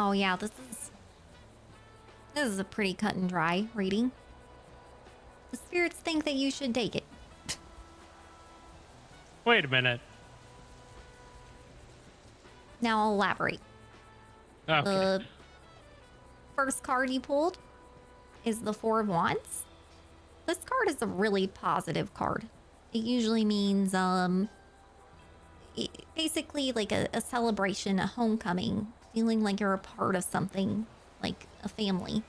Oh yeah, this is a pretty cut and dry reading. The spirits think that you should take it. Wait a minute. Now I'll elaborate. Okay. The first card you pulled is the Four of Wands. This card is a really positive card. It usually means basically like a celebration, a homecoming, feeling like you're a part of something, like a family.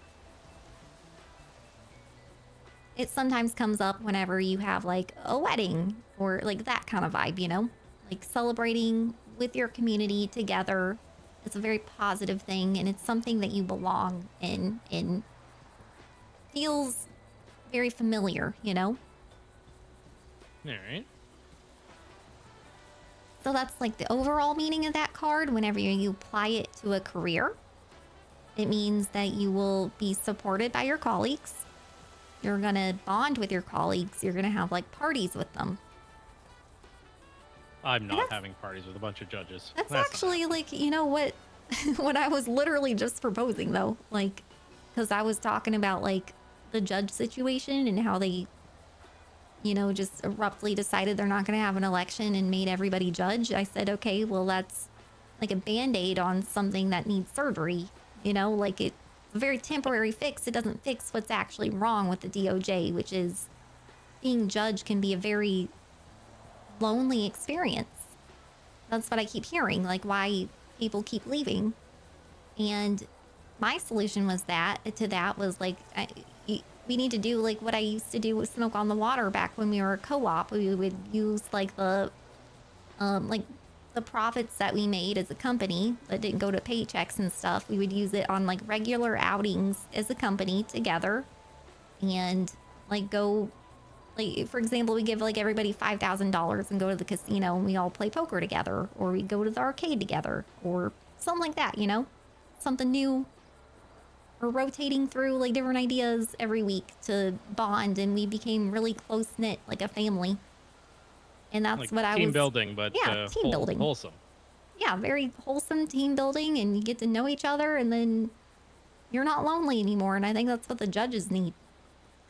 It sometimes comes up whenever you have like a wedding or like that kind of vibe, you know? Like celebrating with your community together. It's a very positive thing and it's something that you belong in and feels very familiar, you know? All right. So that's like the overall meaning of that card. Whenever you apply it to a career, it means that you will be supported by your colleagues. You're gonna bond with your colleagues. You're gonna have like parties with them. I'm not having parties with a bunch of judges. That's actually like, you know what, what I was literally just proposing though. Like, because I was talking about like the judge situation and how they, you know, just abruptly decided they're not going to have an election and made everybody judge. I said, okay, well, that's like a band-aid on something that needs surgery. You know, like it's a very temporary fix. It doesn't fix what's actually wrong with the DOJ, which is being judged can be a very lonely experience. That's what I keep hearing, like why people keep leaving. And my solution was we need to do like what I used to do with Smoke on the Water back when we were a co-op. We would use like the profits that we made as a company that didn't go to paychecks and stuff. We would use it on like regular outings as a company together, and like go, like for example, we give like everybody $5,000 and go to the casino and we all play poker together, or we go to the arcade together, or something like that, you know, something new. We're rotating through like different ideas every week to bond, and we became really close knit, like a family. And that's Like what I was. team building, but yeah, team building. Wholesome. Yeah, very wholesome team building, and you get to know each other, and then you're not lonely anymore. And I think that's what the judges need,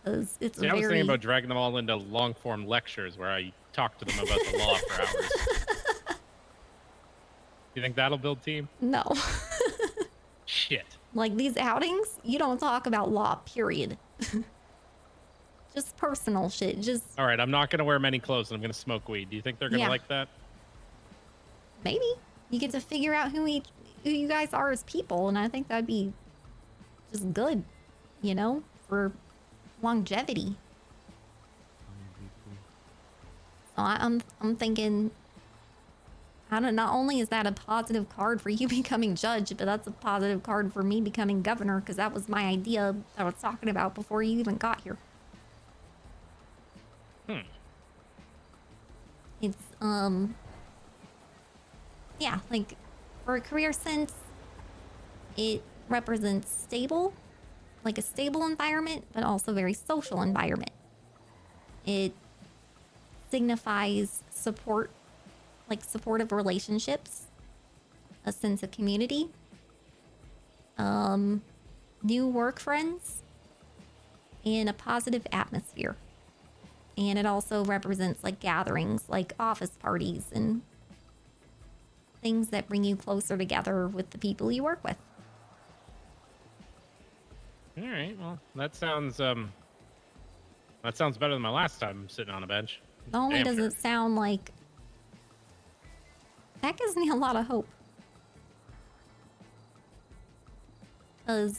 because it's See, I was thinking about dragging them all into long form lectures where I talk to them about the law for hours. You think that'll build team? No. Shit. Like these outings, you don't talk about law, period. Just personal shit. Just All right, I'm not going to wear many clothes and I'm going to smoke weed. Do you think they're going to Yeah. like that? maybe you get to figure out who you guys are as people, and I think that'd be just good, you know, for longevity. So I'm thinking, I don't. Not only is that a positive card for you becoming judge, but that's a positive card for me becoming governor, because that was my idea that I was talking about before you even got here. It's yeah, like for a career sense, it represents stable, like a stable environment, but also very social environment. It signifies support, like supportive relationships, a sense of community, new work friends, and a positive atmosphere. And it also represents like gatherings, like office parties and things that bring you closer together with the people you work with. All right. Well, that sounds better than my last time sitting on a bench. Not only Damn does sure. it sound like, that gives me a lot of hope. Because,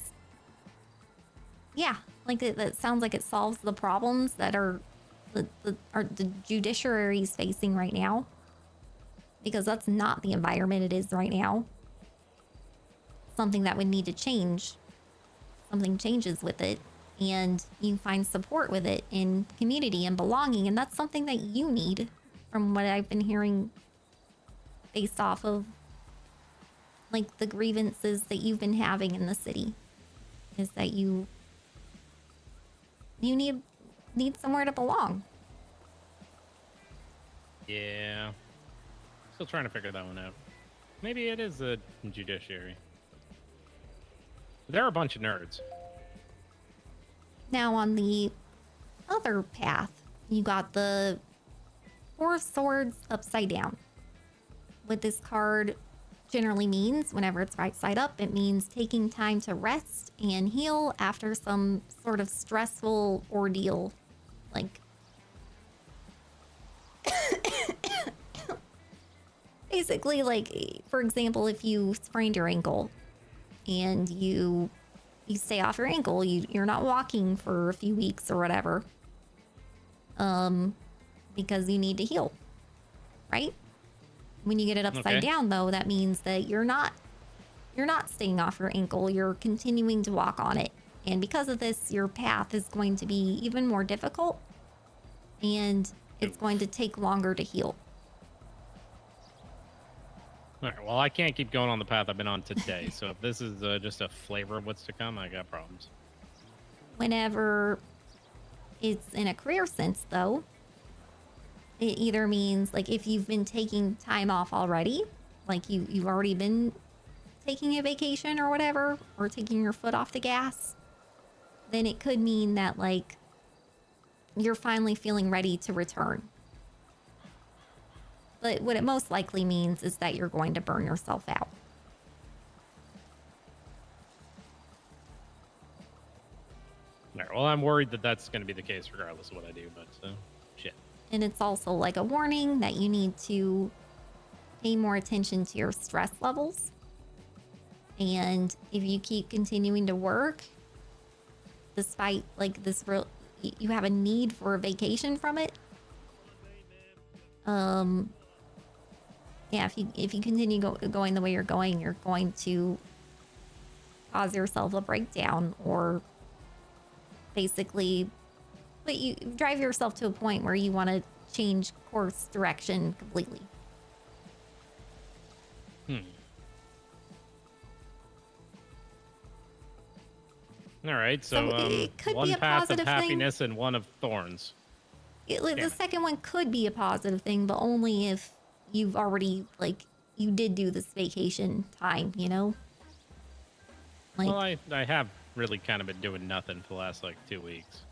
yeah, like that sounds like it solves the problems that are the judiciary's facing right now. Because that's not the environment it is right now. Something that would need to change. Something changes with it, and you find support with it in community and belonging, and that's something that you need, from what I've been hearing based off of like the grievances that you've been having in the city, is that you need somewhere to belong. Yeah. Still trying to figure that one out. Maybe it is a judiciary. They're a bunch of nerds. Now on the other path, you got the Four of Swords upside down. What this card generally means, whenever it's right side up, it means taking time to rest and heal after some sort of stressful ordeal. Like, basically, like, for example, if you sprained your ankle and you stay off your ankle, you're not walking for a few weeks or whatever, because you need to heal, right? When you get it upside down, though, that means that you're not staying off your ankle, you're continuing to walk on it. And because of this, your path is going to be even more difficult, and it's going to take longer to heal. All right, well, I can't keep going on the path I've been on today. So if this is just a flavor of what's to come, I got problems. Whenever it's in a career sense, though, it either means, like, if you've been taking time off already, like you've already been taking a vacation or whatever, or taking your foot off the gas, then it could mean that, like, you're finally feeling ready to return. But what it most likely means is that you're going to burn yourself out. All right, well, I'm worried that that's going to be the case regardless of what I do, but shit. And it's also like a warning that you need to pay more attention to your stress levels And if you keep continuing to work, despite like this real, you have a need for a vacation from it. Yeah, if you continue going the way you're going to cause yourself a breakdown, or basically, but you drive yourself to a point where you want to change course direction completely. All right, So so, it could be one a path of positive thing. happiness and one of thorns. The second one could be a positive thing, but only if you've already, like, you did do this vacation time, you know? Like, Well, I have really kind of been doing nothing for the last, like, 2 weeks.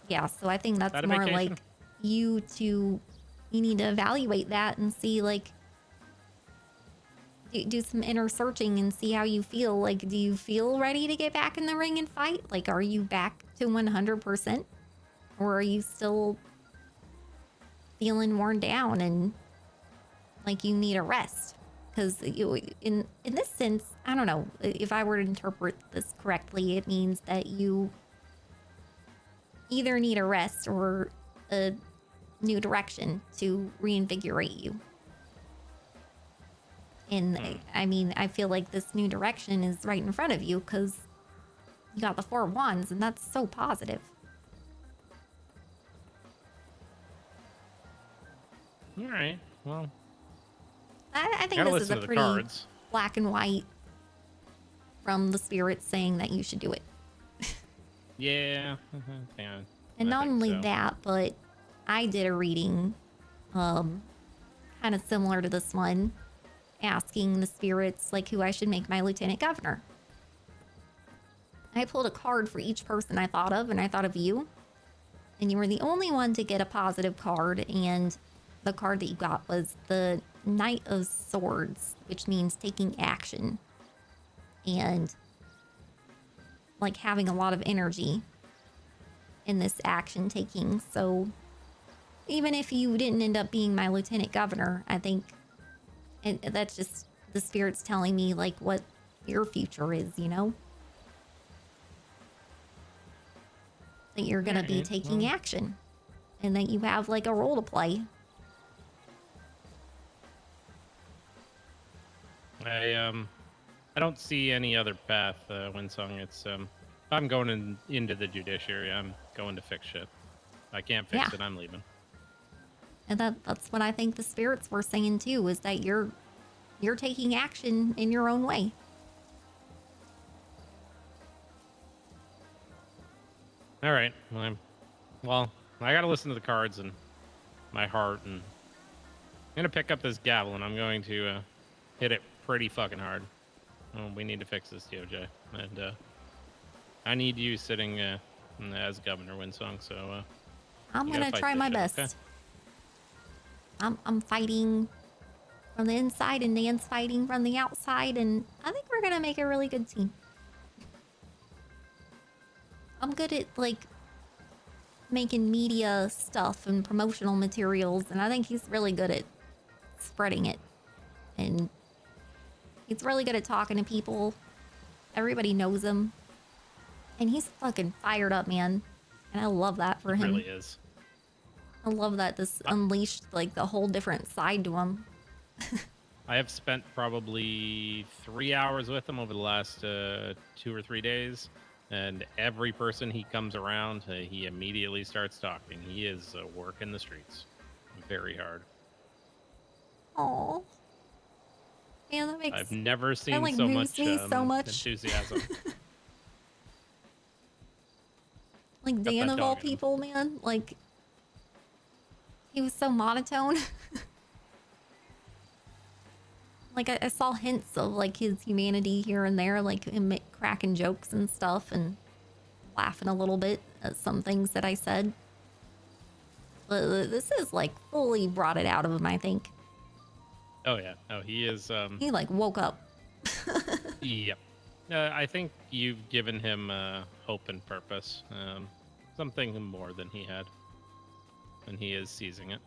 yeah, so I think that's that a more vacation? like you need to evaluate that and see, like, do some inner searching and see how you feel. Like, do you feel ready to get back in the ring and fight? Like, are you back to 100%? Or are you still feeling worn down and like you need a rest? Because in this sense, I don't know, if I were to interpret this correctly, it means that you either need a rest or a new direction to reinvigorate you. And I mean, I feel like this new direction is right in front of you because you got the 4 of Wands, and that's so positive. All right, well, I think gotta this is listen a to the pretty cards. black and white from the spirits saying that you should do it. Yeah. Yeah. And not only so. that, but I did a reading kind of similar to this one, asking the spirits like who I should make my lieutenant governor. I pulled a card for each person I thought of, and I thought of you. And you were the only one to get a positive card, and the card that you got was the Knight of Swords, which means taking action and like having a lot of energy in this action taking. So even if you didn't end up being my lieutenant governor, I think that's just the spirits telling me like what your future is, you know? That you're gonna be taking action and that you have like a role to play. I don't see any other path, WindSong. It's if I'm going into the judiciary, I'm going to fix shit. If I can't fix it, I'm leaving. And that's what I think the spirits were saying too, is that you're taking action in your own way. All right. Well, I got to listen to the cards and my heart, and I'm gonna pick up this gavel and I'm going to hit it pretty fucking hard. We need to fix this, DOJ, and I need you sitting as Governor, WindSong. So I'm gonna try my best. Okay? I'm fighting from the inside, and Dan's fighting from the outside, and I think we're gonna make a really good team. I'm good at like making media stuff and promotional materials, and I think he's really good at spreading it. And he's really good at talking to people. Everybody knows him. And he's fucking fired up, man. And I love that for him. Really is. I love that this unleashed like the whole different side to him. I have spent probably 3 hours with him over the last 2 or 3 days. And every person he comes around, he immediately starts talking. He is working the streets very hard. Aww. Man, that makes... I've never seen that, like, so moves much, me so much enthusiasm. Like Dan of all people, man. Like, he was so monotone. Like, I saw hints of like his humanity here and there, like him cracking jokes and stuff and laughing a little bit at some things that I said. But this is like fully brought it out of him, I think. Oh yeah, no, he is. He like woke up. Yep. I think you've given him hope and purpose. Something more than he had, and he is seizing it.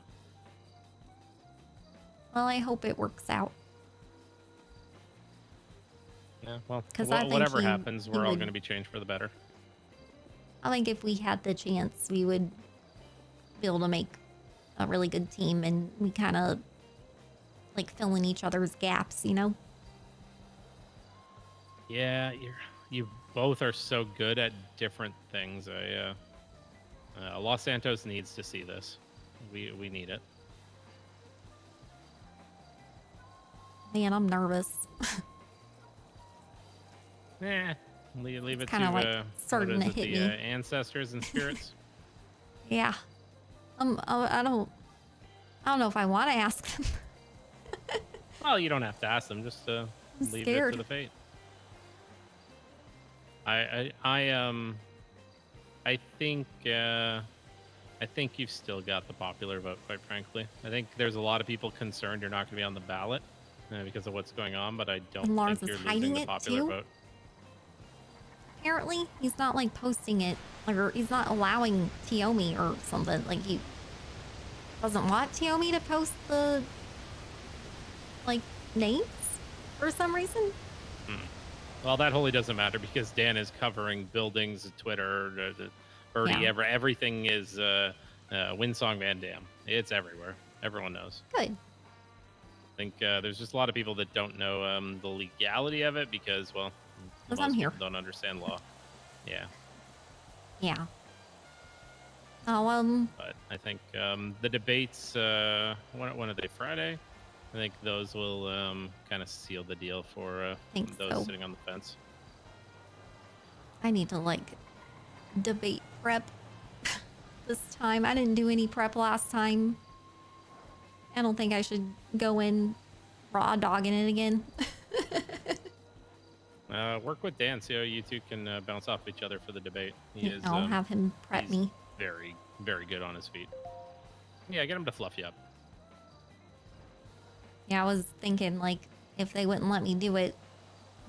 Well, I hope it works out. Yeah, well, 'Cause I think whatever he- happens, he we're all would- going to be changed for the better. I think if we had the chance, we would be able to make a really good team, and we kind of like fill in each other's gaps, you know? Yeah, you both are so good at different things. Los Santos needs to see this. We need it. Man, I'm nervous. Leave it to kinda, like, what starting is to it, hit the me. ancestors and spirits. Yeah. I don't know if I want to ask them. Well, you don't have to ask them. Just leave it scared. to the fate. I think you've still got the popular vote. Quite frankly, I think there's a lot of people concerned you're not going to be on the ballot because of what's going on. But I don't And Lars think is you're hiding losing the it, popular too? vote. Apparently, he's not like posting it, or he's not allowing Tiomi or something. Like, he doesn't want Tiomi to post the like names for some reason. Well, that wholly doesn't matter because Dan is covering buildings, Twitter, Birdie, Yeah. everything is WindSong Van Dam. It's everywhere. Everyone knows. Good. I think there's just a lot of people that don't know the legality of it because, well, 'Cause most I'm here. people don't understand law. Yeah, Yeah. Oh, but I think the debates, when are they? Friday? I think those will kind of seal the deal for Think those so. sitting on the fence. I need to like debate prep this time. I didn't do any prep last time. I don't think I should go in raw dogging it again. Work with Dan, see how you two can bounce off each other for the debate. He is, I'll have him prep he's me. very, very good on his feet. Yeah, get him to fluff you up. Yeah, I was thinking like if they wouldn't let me do it,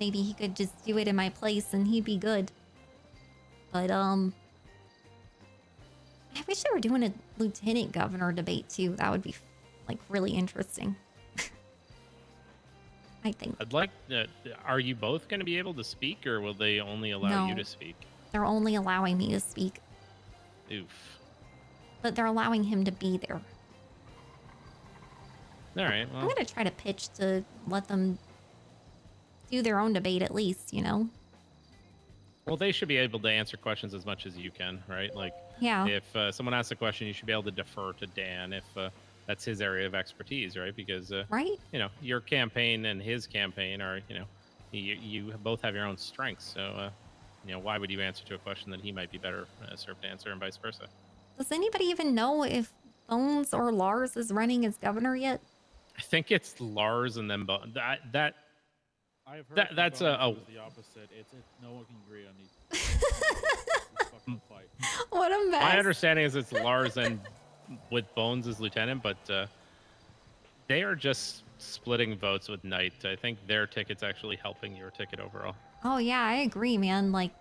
maybe he could just do it in my place and he'd be good. But I wish they were doing a lieutenant governor debate too. That would be like really interesting. I think I'd like. Are you both going to be able to speak, or will they only allow you No. to speak? they're only allowing me to speak, Oof. but they're allowing him to be there. All right. I'm Well, gonna try to pitch to let them do their own debate at least, you know? well, they should be able to answer questions as much as you can, right? Like, Yeah. if someone asks a question, you should be able to defer to Dan if that's his area of expertise, right? Because Right? you know, your campaign and his campaign are, you know, you both have your own strengths. So, you know, why would you answer to a question that he might be better served to answer, and vice versa? Does anybody even know if Bones or Lars is running as governor yet? I think it's Lars and then that I've heard from that's Bones a it was the opposite. It's no one can agree on these fucking fight. What a mess. my understanding is it's Lars and with Bones as lieutenant, but they are just splitting votes with Knight. I think their ticket's actually helping your ticket overall. Oh yeah, I agree, man. Like,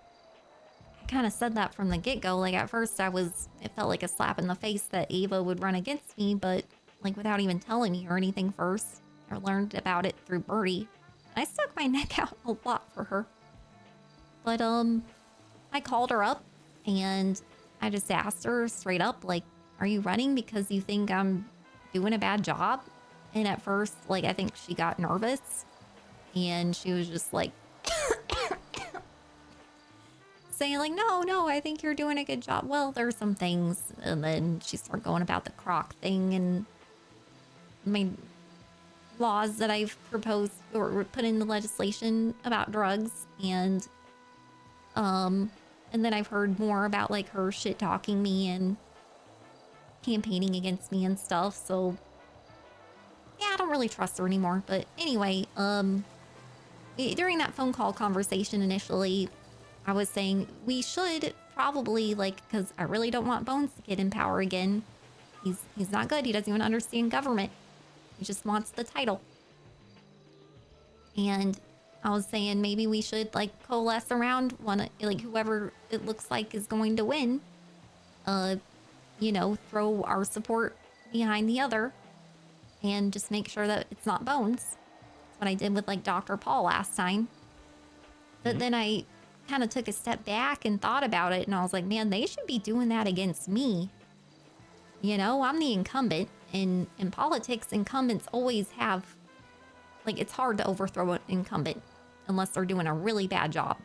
I kind of said that from the get-go. Like, at first it felt like a slap in the face that Ava would run against me, but like without even telling me or anything first. I learned about it through Birdie. I stuck my neck out a lot for her. But I called her up and I just asked her straight up, like, are you running because you think I'm doing a bad job? And at first, like, I think she got nervous and she was just like saying like, no, I think you're doing a good job. Well, there's some things. And then she started going about the croc thing and my laws that I've proposed or put in the legislation about drugs. And then I've heard more about like her shit talking me and campaigning against me and stuff. So yeah, I don't really trust her anymore. But anyway, during that phone call conversation initially, I was saying we should probably like, because I really don't want Bones to get in power again. He's not good. He doesn't even understand government. He just wants the title. And I was saying maybe we should like coalesce around one, like whoever it looks like is going to win. You know, throw our support behind the other and just make sure that it's not Bones. That's what I did with like Dr. Paul last time. But then I kind of took a step back and thought about it, and I was like, man, they should be doing that against me. You know, I'm the incumbent, and in politics, incumbents always have, like, it's hard to overthrow an incumbent unless they're doing a really bad job.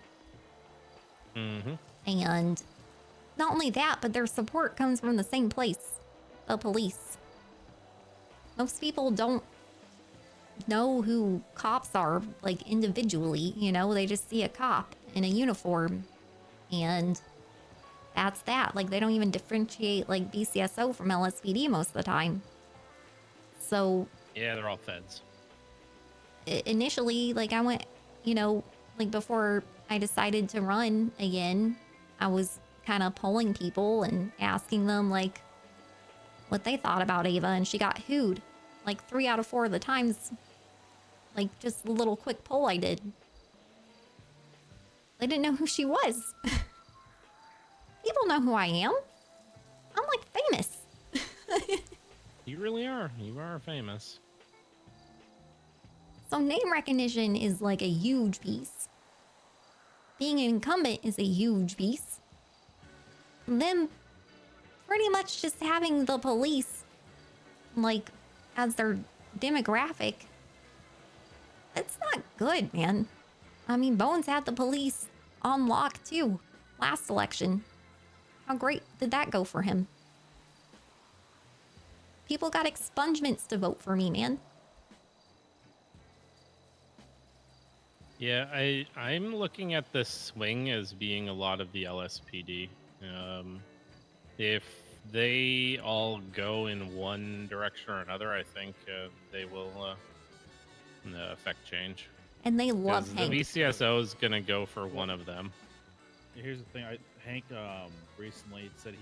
And not only that, but their support comes from the same place, the police. Most people don't know who cops are, like, individually, you know? They just see a cop in a uniform, and that's that. Like, they don't even differentiate, like, BCSO from LSPD most of the time. So... Yeah, they're all feds. Initially, like, I went, you know, like, before I decided to run again, I was kind of polling people and asking them, like, what they thought about Ava, and she got hooed, like, 3 out of 4 of the times. Like, just a little quick poll I did. They didn't know who she was. People know who I am. I'm, like, famous. You really are. You are famous. So name recognition is, like, a huge piece. Being an incumbent is a huge piece. Them pretty much just having the police, like, as their demographic, it's not good, man. I mean, Bones had the police on lock, too, last election. How great did that go for him? People got expungements to vote for me, man. Yeah, I'm looking at this swing as being a lot of the LSPD. If they all go in one direction or another, I think they will affect change. And they love 'Cause Hank. The VCSO is gonna go for one of them. Here's the thing. Hank recently said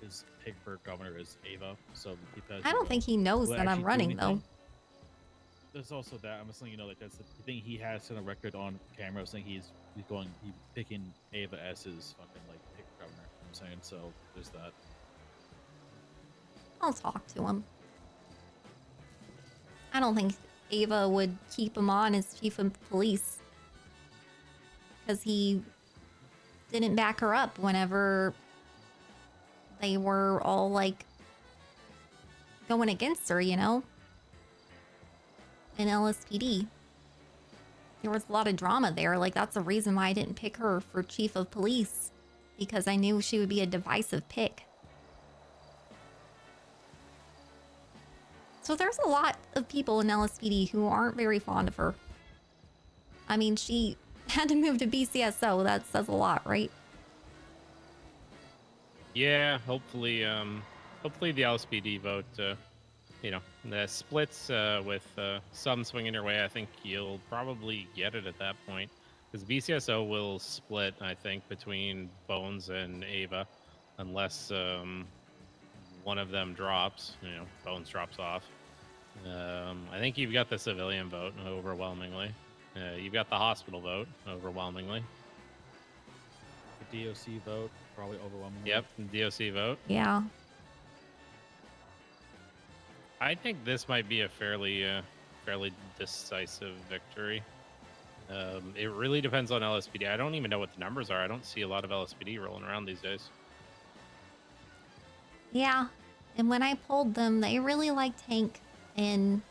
his pick for governor is Ava. So because I don't think he knows that I'm running, though. There's also that. I'm just letting you know, like, that's the thing. He has set a record on camera saying he's picking Ava as his fucking, like, pick governor. You know what I'm saying, so there's that. I'll talk to him. I don't think Ava would keep him on as chief of police. Because he didn't back her up whenever they were all, like, going against her, you know? In LSPD. There was a lot of drama there. Like, that's the reason why I didn't pick her for chief of police. Because I knew she would be a divisive pick. So there's a lot of people in LSPD who aren't very fond of her. I mean, she had to move to BCSO. That says a lot, right? Yeah, hopefully the LSPD vote, you know, the splits with some swinging your way. I think you'll probably get it at that point, because BCSO will split, I think, between Bones and Ava, unless one of them drops. You know, Bones drops off. I think you've got the civilian vote overwhelmingly. You've got the hospital vote overwhelmingly. The DOC vote probably overwhelmingly. Yep, the DOC vote. Yeah. I think this might be a fairly decisive victory. It really depends on LSPD. I don't even know what the numbers are. I don't see a lot of LSPD rolling around these days. Yeah. And when I polled them, they really liked Hank. And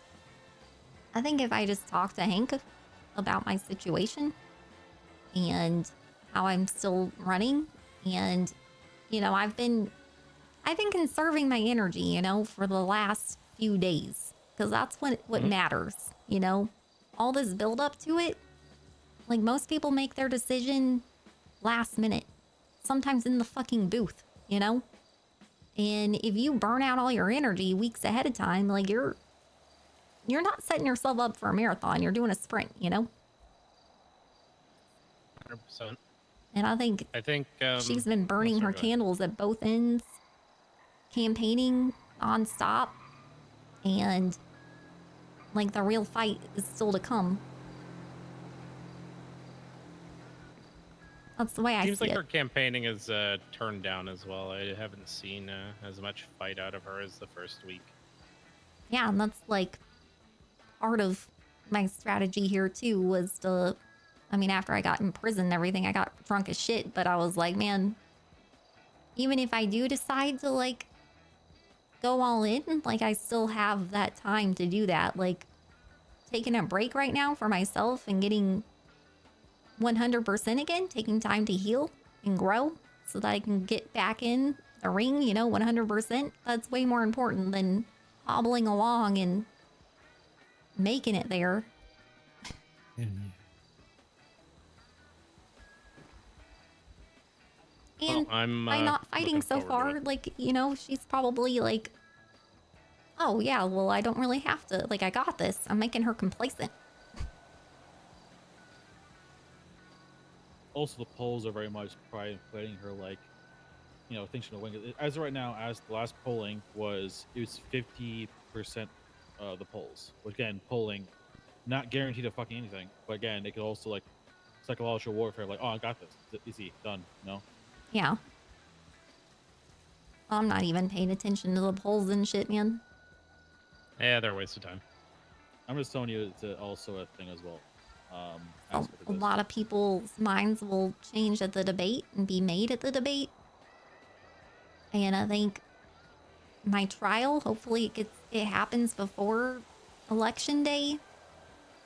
I think if I just talk to Hank about my situation and how I'm still running, and, you know, I've been conserving my energy, you know, for the last few days, because that's what matters, you know? All this build up to it, like, most people make their decision last minute, sometimes in the fucking booth, you know? And if you burn out all your energy weeks ahead of time, like, you're not setting yourself up for a marathon. You're doing a sprint, you know? 100%. And I think she's been burning her candles at both ends, campaigning nonstop, and, like, the real fight is still to come. That's the way I see it. Seems like her campaigning is turned down as well. I haven't seen as much fight out of her as the first week. Yeah, and that's, like, part of my strategy here, too, was to... I mean, after I got in prison and everything, I got drunk as shit, but I was like, man, even if I do decide to, like, go all in, like, I still have that time to do that. Like, taking a break right now for myself and getting 100% again, taking time to heal and grow so that I can get back in the ring, you know, 100%. That's way more important than hobbling along and making it there. And I'm by not fighting looking so forward to far, like, you know, she's probably like, oh yeah, well, I don't really have to, like, I got this. I'm making her complacent. Also, the polls are very much probably inflating her, like, you know, thinks she'll win. As of right now, as the last polling was, it was 50% the polls. Which, again, polling, not guaranteed of fucking anything, but again, it could also, like, psychological warfare, like, oh, I got this. It's easy, done, you know? Yeah. I'm not even paying attention to the polls and shit, man. Yeah, they're a waste of time. I'm just telling you it's also a thing as well. A aspect of this. lot of people's minds will change at the debate and be made at the debate. And I think my trial, hopefully it happens before election day.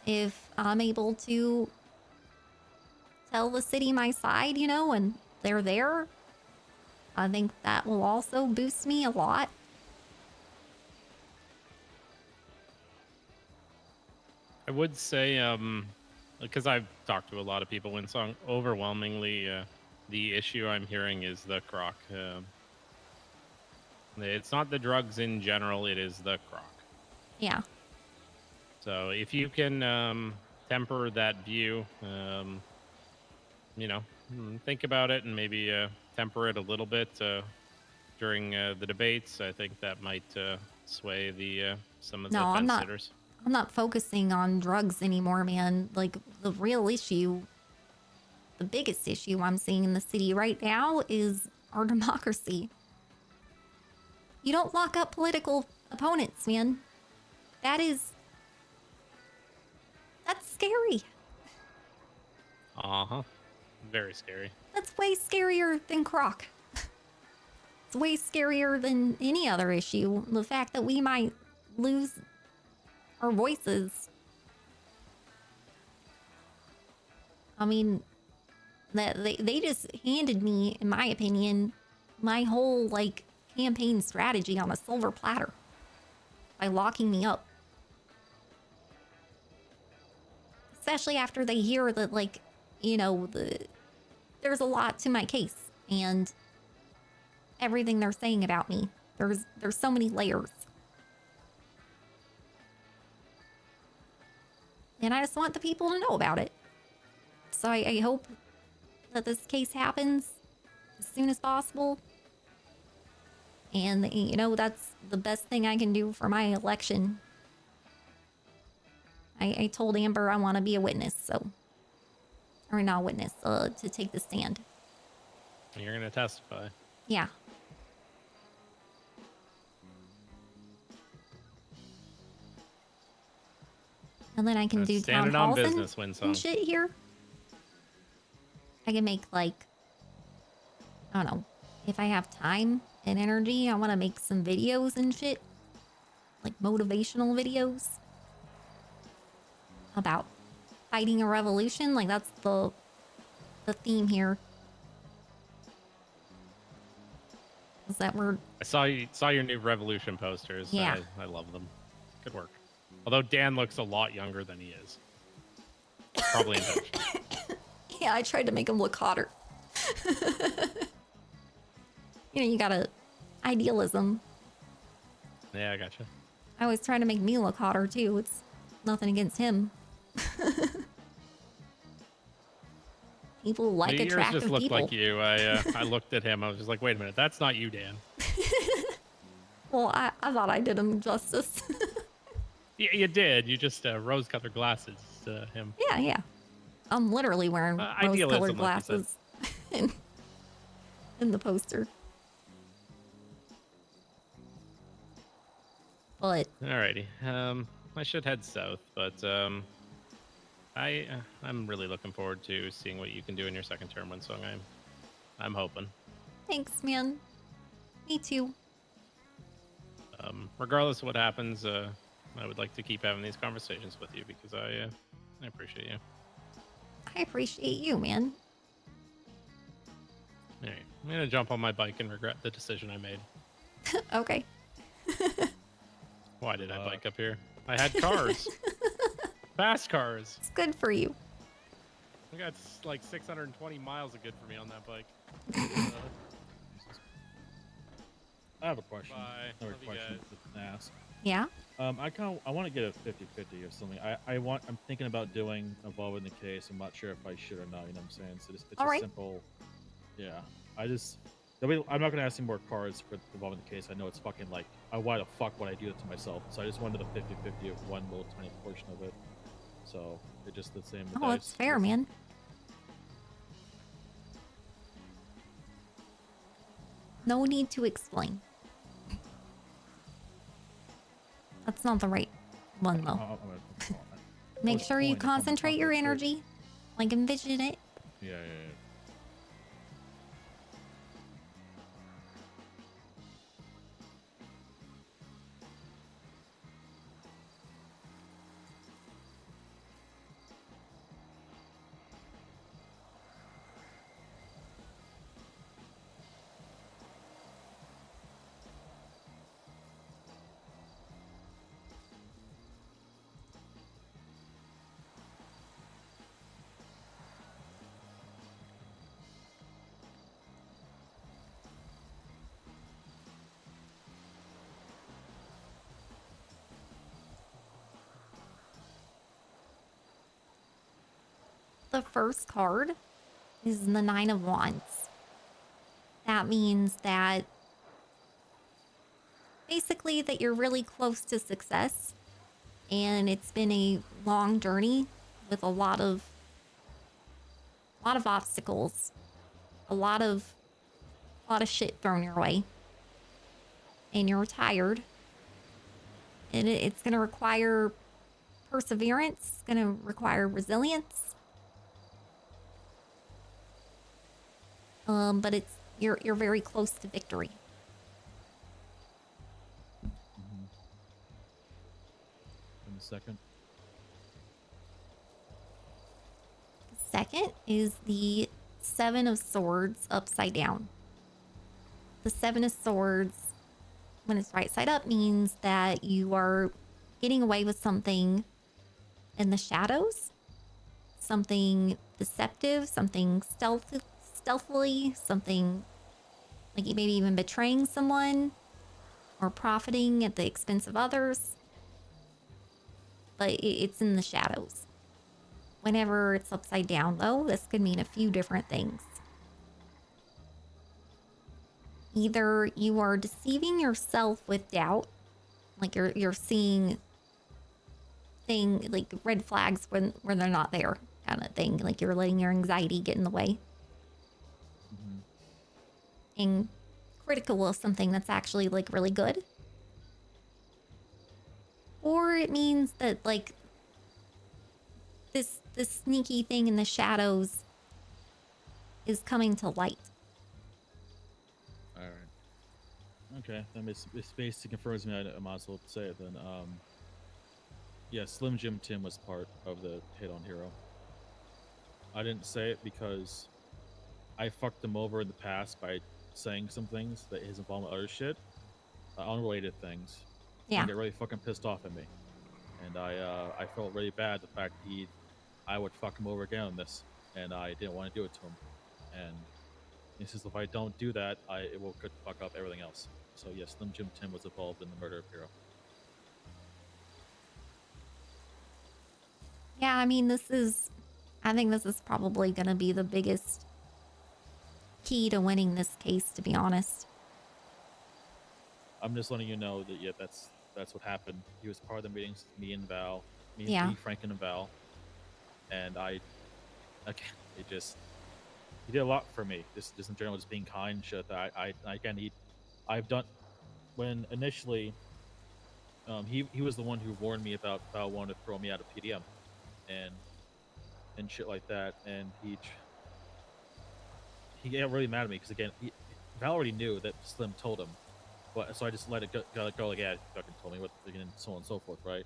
If I'm able to tell the city my side, you know, and they're there, I think that will also boost me a lot. I would say, because I've talked to a lot of people, WindSong, overwhelmingly, the issue I'm hearing is the croc. It's not the drugs in general, it is the croc. Yeah. So if you can temper that view, you know, think about it and maybe temper it a little bit during the debates, I think that might sway the some of the No, fence sitters. I'm not focusing on drugs anymore, man. Like, the real issue, the biggest issue I'm seeing in the city right now is our democracy. You don't lock up political opponents, man. That's scary. Uh-huh. Very scary. That's way scarier than Croc. It's way scarier than any other issue. The fact that we might lose our voices. I mean, that they just handed me, in my opinion, my whole, like, campaign strategy on a silver platter by locking me up. Especially after they hear that, like, you know, there's a lot to my case and everything they're saying about me. There's so many layers. And I just want the people to know about it. So I hope that this case happens as soon as possible. And, you know, that's the best thing I can do for my election. I told Amber I want to be a witness, so... Or not a witness, to take the stand. You're going to testify. Yeah. And then I can do town standing on halls business, and WindSong. shit here. I can make, like... I don't know. If I have time and energy, I want to make some videos and shit. Like motivational videos. About fighting a revolution. Like, that's the theme here. Is that we're... I saw your new Revolution posters. Yeah. I love them. Good work. Although Dan looks a lot younger than he is. Probably intentional. Yeah, I tried to make him look hotter. You know, you gotta... Idealism. Yeah, I gotcha. I always try to make me look hotter, too. It's nothing against him. People like Yours attractive just looked people. like you. I looked at him. I was just like, wait a minute. That's not you, Dan. Well, I thought I did him justice. Yeah, you did. You just rose-colored glasses to him. Yeah. I'm literally wearing idealism, rose-colored like you said. glasses in the poster. But Alrighty. I should head south, but I'm really looking forward to seeing what you can do in your second term, WindSong. I'm hoping. Thanks, man. Me too. Regardless of what happens, I would like to keep having these conversations with you because I appreciate you. I appreciate you, man. All right, I'm gonna jump on my bike and regret the decision I made. Okay. Why did I bike up here? I had cars. Fast cars. It's good for you. I got like 620 miles of good for me on that bike. I have a question. Bye. Another Love you question guys. to ask. Yeah. I want to get a 50-50 or something. I'm thinking about doing involving the case. I'm not sure if I should or not. You know what I'm saying? So it's All a right. simple. Yeah. I'm not gonna ask any more cards for involving the case. I know it's fucking like why the fuck would I do it to myself? So I just wanted the 50-50 of one little tiny portion of it. So it's just the same. Oh, it's fair, man. No need to explain. That's not the right one, though. Make sure you concentrate your energy, like envision it. Yeah. The first card is the Nine of Wands. That means that basically that you're really close to success, and it's been a long journey with a lot of obstacles, a lot of shit thrown your way, and you're tired, and it's going to require perseverance. It's going to require resilience. But you're very close to victory. And the second. The second is the Seven of Swords upside down. The Seven of Swords, when it's right side up, means that you are getting away with something in the shadows, something deceptive, something stealthily, something like you maybe even betraying someone or profiting at the expense of others. But it's in the shadows. Whenever it's upside down, though, this could mean a few different things. Either you are deceiving yourself with doubt, like you're seeing like red flags when they're not there, kind of thing. Like you're letting your anxiety get in the way. And critical of something that's actually like really good. Or it means that like this sneaky thing in the shadows is coming to light. All right. Okay. Then it's basically confirms me. I might as well say it then. Yeah, Slim Jim Tim was part of the hit on Hero. I didn't say it because I fucked him over in the past by saying some things that his involvement with other shit, unrelated things. Yeah. And get really fucking pissed off at me. And I felt really bad the fact I would fuck him over again on this, and I didn't want to do it to him. And he says if I don't do that, it will could fuck up everything else. So yes, Slim Jim Tim was involved in the murder of Hero. Yeah, I mean, I think this is probably going to be the biggest key to winning this case, to be honest. I'm just letting you know that yeah, that's what happened. He was part of the meetings, me and Val, Yeah. me, Frank, and Val, and he did a lot for me. Just in general, just being kind, shit. I've done when initially, he was the one who warned me about Val wanting to throw me out of PDM, and and shit like that, and he got really mad at me because again, Val already knew that Slim told him, but so I just let it go like, yeah, he fucking told me what, and so on and so forth, right?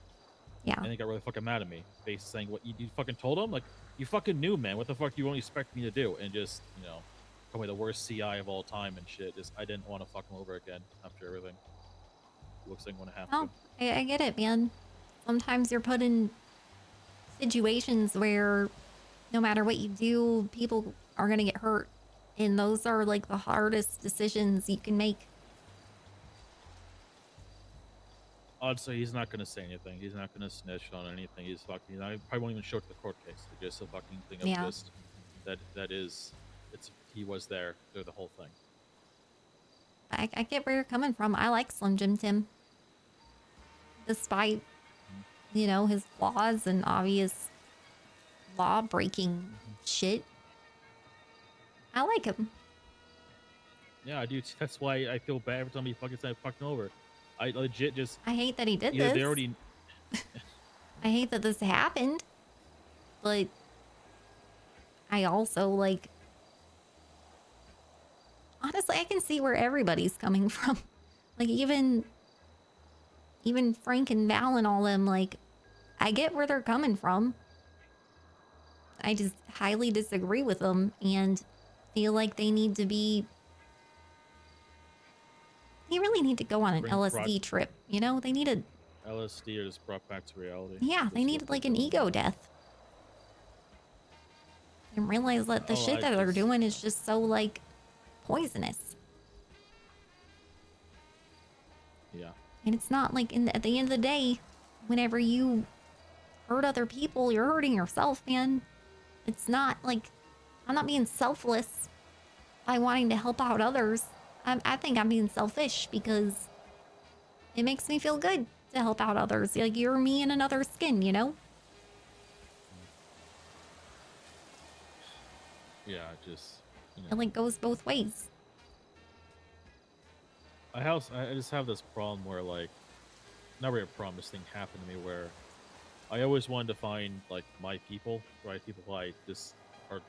Yeah. And he got really fucking mad at me, basically saying, "What you fucking told him? Like you fucking knew, man. What the fuck do you only expect me to do?" And just probably the worst CI of all time and shit. Just I didn't want to fuck him over again after everything. Looks like I'm gonna have Oh, to. I get it, man. Sometimes you're put in situations where no matter what you do, people are gonna get hurt. And those are like the hardest decisions you can make. I'd say he's not gonna say anything. He's not gonna snitch on anything. He's fucking. I probably won't even show it to the court case. It's just a fucking thing of Yeah. just he was there through the whole thing. I get where you're coming from. I like Slim Jim Tim. Despite, his flaws and obvious law breaking shit. I like him. Yeah, I do. That's why I feel bad every time he fucking said fucking over. I legit just. I hate that he did Yeah, this. they already. I hate that this happened. But I also honestly, I can see where everybody's coming from. Like even Frank and Val and all them, I get where they're coming from. I just highly disagree with them and feel like they really need to go on an LSD trip. They need a LSD or just brought back to reality. Yeah, they need an ego death. And realize that the shit that they're doing is just so poisonous. Yeah. And it's not at the end of the day, whenever you hurt other people, you're hurting yourself, man. It's not I'm not being selfless by wanting to help out others. I think I'm being selfish because it makes me feel good to help out others. You're me in another skin, Yeah, just. It goes both ways. I just have this problem where not really a problem. This thing happened to me where I always wanted to find my people, right? People I just are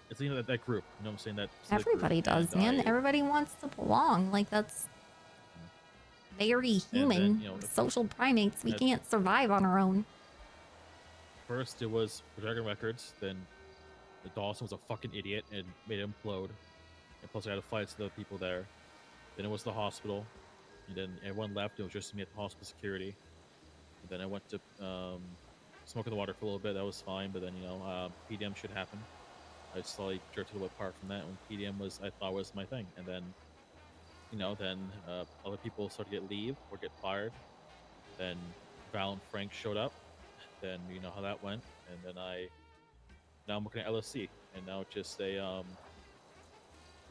it's that group. You know what I'm saying? That Everybody does, man. Everybody wants to belong. That's very human. Social primates. We can't survive on our own. First, it was Dragon Records. Then the Dawson was a fucking idiot and made it implode. And plus, I had to fight some other people there. Then it was the hospital. And then everyone left. It was just me at the hospital security. And then I went to smoke in the water for a little bit. That was fine. But then, PDM should happen. I slowly drifted away apart from that when PDM I thought was my thing. And then, other people started to get leave or get fired. Then Val and Frank showed up. Then you know how that went. And then now I'm working at LSC. And now it's just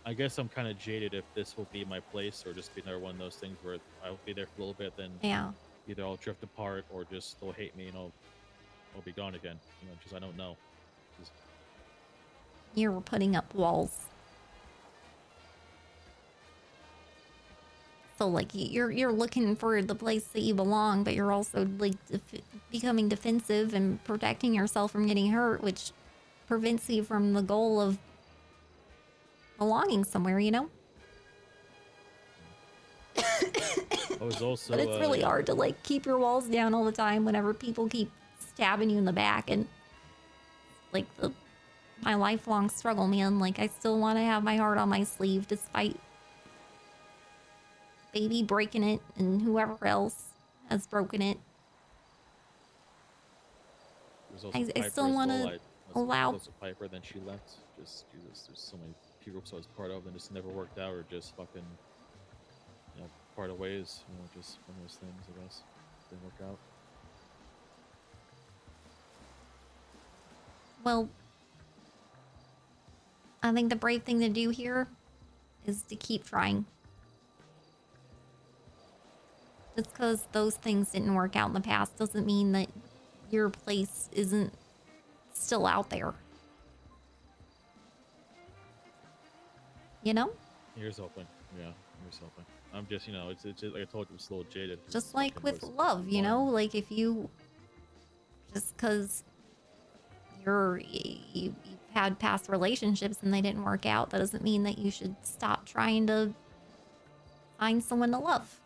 I guess I'm kind of jaded if this will be my place or just be another one of those things where I'll be there for a little bit, then either I'll drift apart or just they'll hate me and I'll be gone again. Just I don't know. You're putting up walls. So you're looking for the place that you belong, but you're also becoming defensive and protecting yourself from getting hurt, which prevents you from the goal of belonging somewhere, I was also but it's really hard to keep your walls down all the time whenever people keep stabbing you in the back, and my lifelong struggle, man. I still want to have my heart on my sleeve despite baby breaking it and whoever else has broken it. I still want to allow Piper, then she left. Just Jesus, there's so many groups I was part of and just never worked out, or just fucking part of ways. Just one of those things, I guess, didn't work out. Well, I think the brave thing to do here is to keep trying. Just because those things didn't work out in the past doesn't mean that your place isn't still out there. Here's hoping. Yeah, here's hoping. I'm just, it's just, like I told you, it's a little jaded. Just like with love, if you just because you've had past relationships and they didn't work out, that doesn't mean that you should stop trying to find someone to love.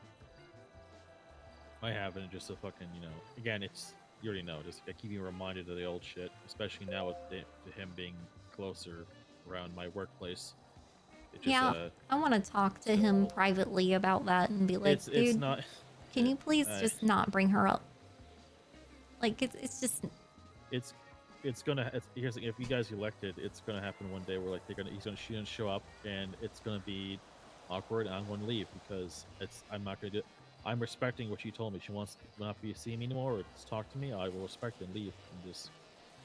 I haven't, just a fucking, again, it's, you already know, just keep you reminded of the old shit, especially now with him being closer around my workplace. It just, Yeah, I want to talk to him privately about that and be like, dude, it's not. Can you please just not bring her up? Like, it's just. It's gonna. Here's the thing, if you guys elected, it's gonna happen one day where like she's gonna show up and it's gonna be awkward and I'm going to leave because I'm not gonna do. I'm respecting what she told me. She wants to not be see me anymore or just talk to me. I will respect and leave and just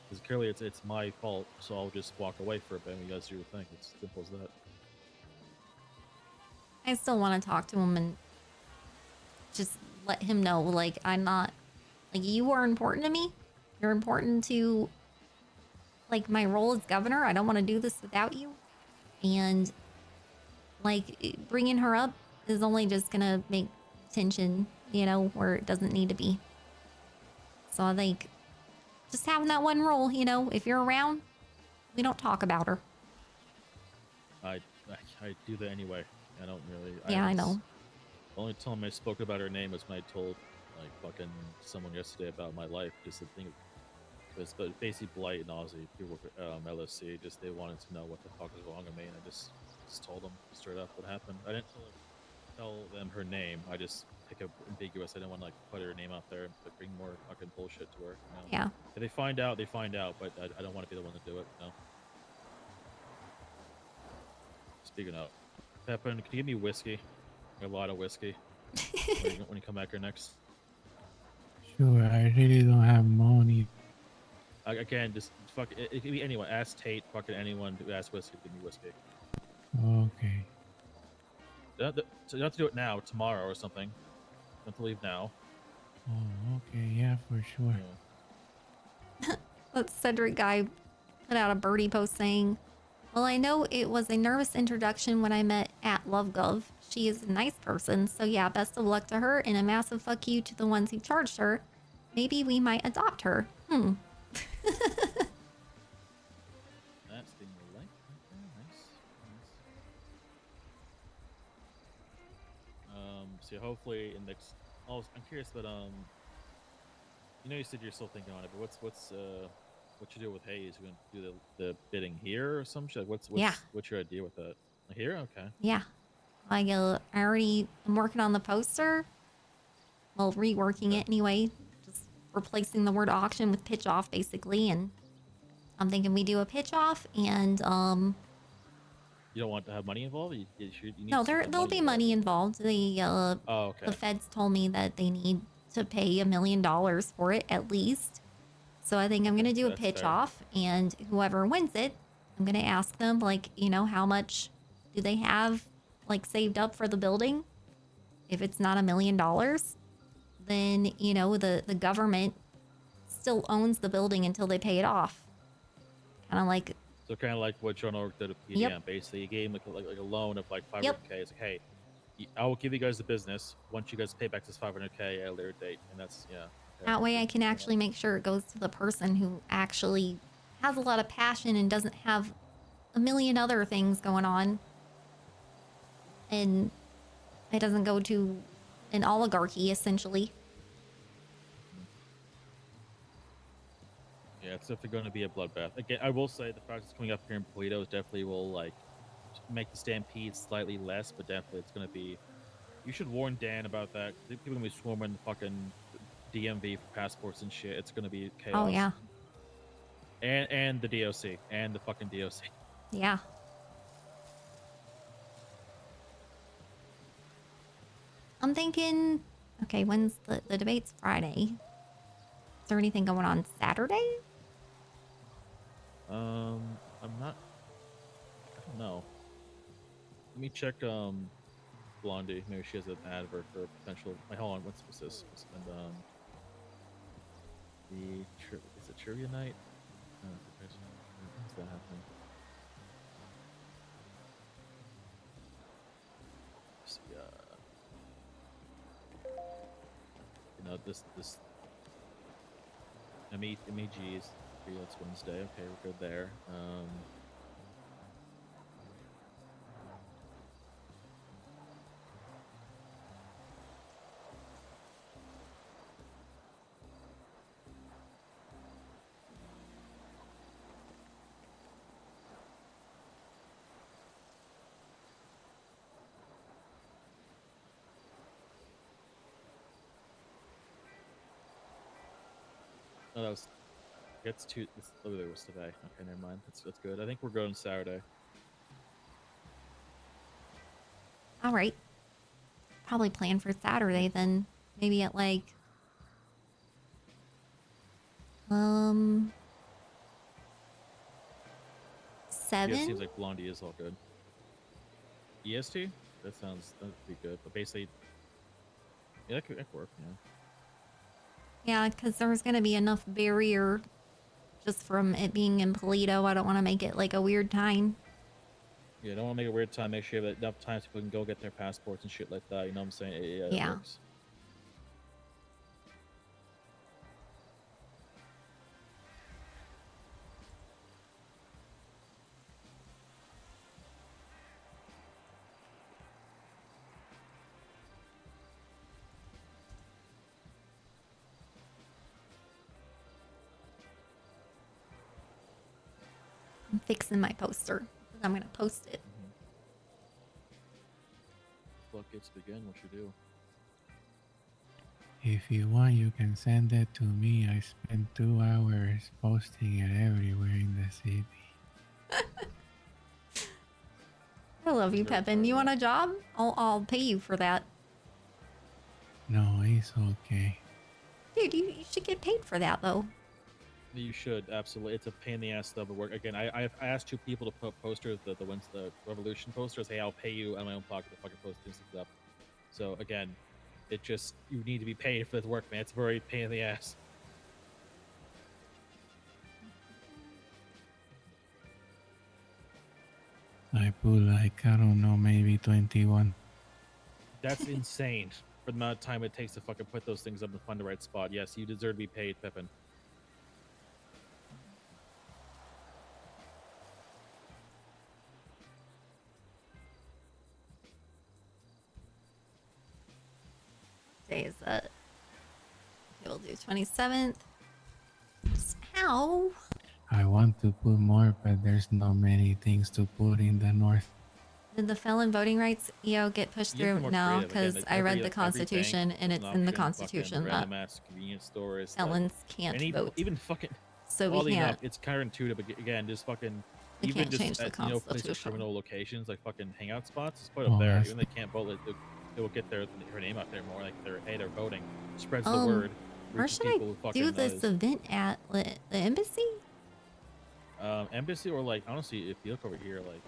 because clearly it's my fault. So I'll just walk away for a bit and you guys do your thing. It's simple as that. I still want to talk to him and just let him know, like, I'm not, like, you are important to me. You're important to, like, my role as governor. I don't want to do this without you. And, like, bringing her up is only just going to make tension, where it doesn't need to be. So I think just having that one rule, if you're around, we don't talk about her. I do that anyway. I don't really. Yeah, I know. The only time I spoke about her name was when I told like fucking someone yesterday about my life. Just the thing, because basically Blight and Aussie people work LSC. Just they wanted to know what the fuck was wrong with me, and I just told them straight up what happened. I didn't tell them her name. I just pick up ambiguous. I didn't want to like put her name out there and bring more fucking bullshit to her. Yeah. If they find out, they find out. But I don't want to be the one to do it. Speaking of, Pepin, can you give me whiskey? A lot of whiskey. when you come back here next. Sure, I really don't have money. Again, just fuck it. It could be anyone. Ask Tate, fucking anyone who asks whiskey, give me whiskey. Okay. So you don't have to do it now, tomorrow or something. You don't have to leave now. Oh, okay, yeah, for sure. That Cedric guy put out a birdie post saying, well, I know it was a nervous introduction when I met at LoveGov. She is a nice person, so yeah, best of luck to her and a massive fuck you to the ones who charged her. Maybe we might adopt her. That's the like. Okay, nice. So hopefully in next. Oh, I'm curious, but you said you're still thinking on it, but what you do with Hayes? You gonna do the bidding here or some shit? What's your idea with that? Here, okay. Yeah, like I'm working on the poster. Well, reworking it anyway. Just replacing the word auction with pitch off, basically. And I'm thinking we do a pitch off, and You don't want to have money involved? You need no, there'll be money involved. The okay. The feds told me that they need to pay $1 million for it at least. So I think I'm gonna do a pitch off, and whoever wins it, I'm gonna ask them like, how much do they have like saved up for the building? If it's not $1 million, then the government still owns the building until they pay it off. Kind of like. So kind of like what John Ork did with PDM. Yep. Basically, he gave him like a loan of like 500K. Yep. It's like, hey, I will give you guys the business once you guys pay back this 500K at a later date, and that's Okay. That way I can actually make sure it goes to the person who actually has a lot of passion and doesn't have a million other things going on. And it doesn't go to an oligarchy, essentially. Yeah, it's definitely going to be a bloodbath. Again, I will say the fact it's coming up here in Paletos definitely will like make the stampede slightly less, but definitely it's going to be. You should warn Dan about that. People are going to be swarming the fucking DMV for passports and shit. It's going to be chaos. Oh yeah. And the DOC and the fucking DOC. Yeah. I'm thinking, okay, when's the debate's Friday? Is there anything going on Saturday? I'm not. I don't know. Let me check. Blondie. Maybe she has an advert for potential. Wait, hold on. What's this? And is it trivia night? When's that happening? Let's see. This MEGs. Yeah, it's Wednesday. Okay, we're good there. No, that was. It's two. It's literally was today. Okay, never mind. That's good. I think we're going Saturday. All right. Probably plan for Saturday then. Maybe at like 7. Yeah, it seems like Blondie is all good. EST? That'd be good. But basically, yeah, that could work. Yeah. Yeah, because there's gonna be enough barrier just from it being in Polito. I don't want to make it like a weird time. Yeah, don't want to make it a weird time. Make sure you have enough time so people can go get their passports and shit like that. You know what I'm saying? Yeah. It Yeah. works. I'm fixing my poster. I'm gonna post it. Floodgates begin. What you do? If you want, you can send it to me. I spent 2 hours posting it everywhere in the city. I love you, Pepin. You want a job? I'll pay you for that. No, it's okay. Dude, you should get paid for that though. You should absolutely. It's a pain in the ass stuff to work. Again, I asked 2 people to put posters, the Revolution posters. Hey, I'll pay you out of my own pocket to fucking post things up. So again, it just you need to be paid for the work, man. It's a very pain in the ass. I put like, I don't know, maybe 21. That's insane for the amount of time it takes to fucking put those things up and find the right spot. Yes, you deserve to be paid, Pepin. What day is that? Okay, we'll do 27th. Ow! I want to put more, but there's not many things to put in the north. Did the felon voting rights get pushed You have to through? be more No, creative. Again, because I read the every Constitution bank and has it's an in the option, fucking Constitution that random ass convenience stores. felons can't and vote. Even fucking. So we oddly enough, can't. it's counterintuitive. But again, just fucking. We Even can't just change the at, places with Constitution. criminal locations like fucking hangout spots, just put it Oh, there. that's- Even they can't vote, they will get her name out there more. Like they're voting. Spreads the word. Where reaches should I people who fucking do this knows. event at? The embassy? Embassy or like honestly, if you look over here, like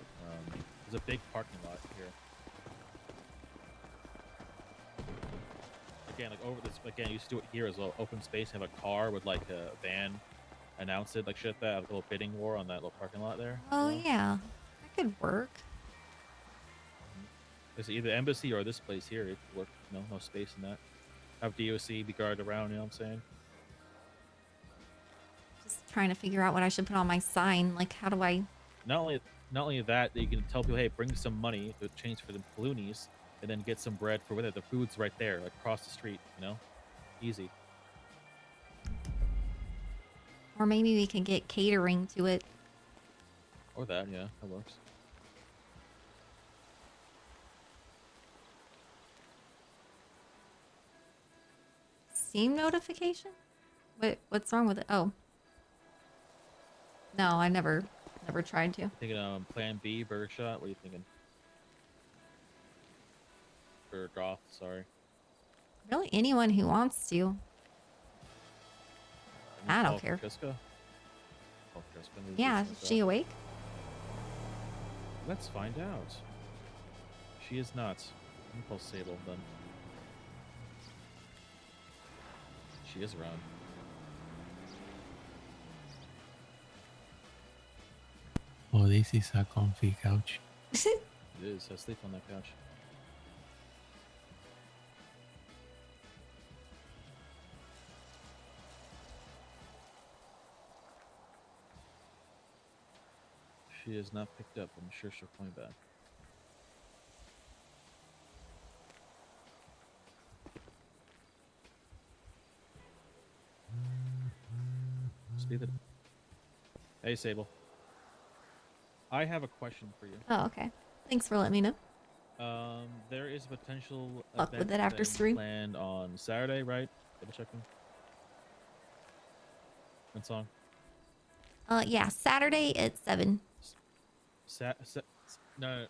there's a big parking lot here. Again, like over this again, you used to do it here as well. Open space, have a car with like a van, announce it like shit. That have a little bidding war on that little parking lot there. Oh yeah, that could work. It's either embassy or this place here. It could work. No space in that. Have DOC be guarded around. You know what I'm saying? Just trying to figure out what I should put on my sign. Like, how do I? Not only that, you can tell people, hey, bring some money to change for the balloonies, and then get some bread for with it. The food's right there, like across the street. You know, easy. Or maybe we can get catering to it. Or that, yeah, that works. Steam notification? What's wrong with it? Oh. No, I never tried to. Thinking Plan B, Burger Shot. What are you thinking? Or Goth, sorry. Really, anyone who wants to. I don't Call care. Kiska? Call Kiska, maybe Yeah, something is like she that. awake? Let's find out. She is not. Let me call Sable then. She is around. Oh, this is a comfy couch. It is. I sleep on that couch. she is not picked up, I'm sure she'll call me back. Speed it. Hey, Sable. I have a question for you. Oh, okay. Thanks for letting me know. There is a potential Fuck with event it after thing stream. planned on Saturday, right? Double checking. WindSong. Yeah, Saturday at 7. No.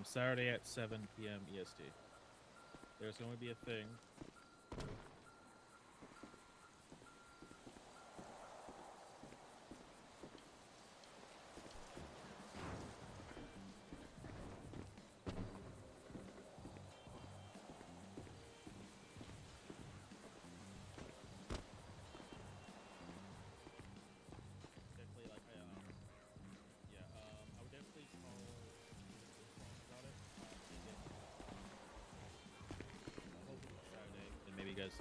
Saturday at 7 p.m. EST. There's going to be a thing. I would definitely call about it. Hopefully Saturday, and maybe you guys.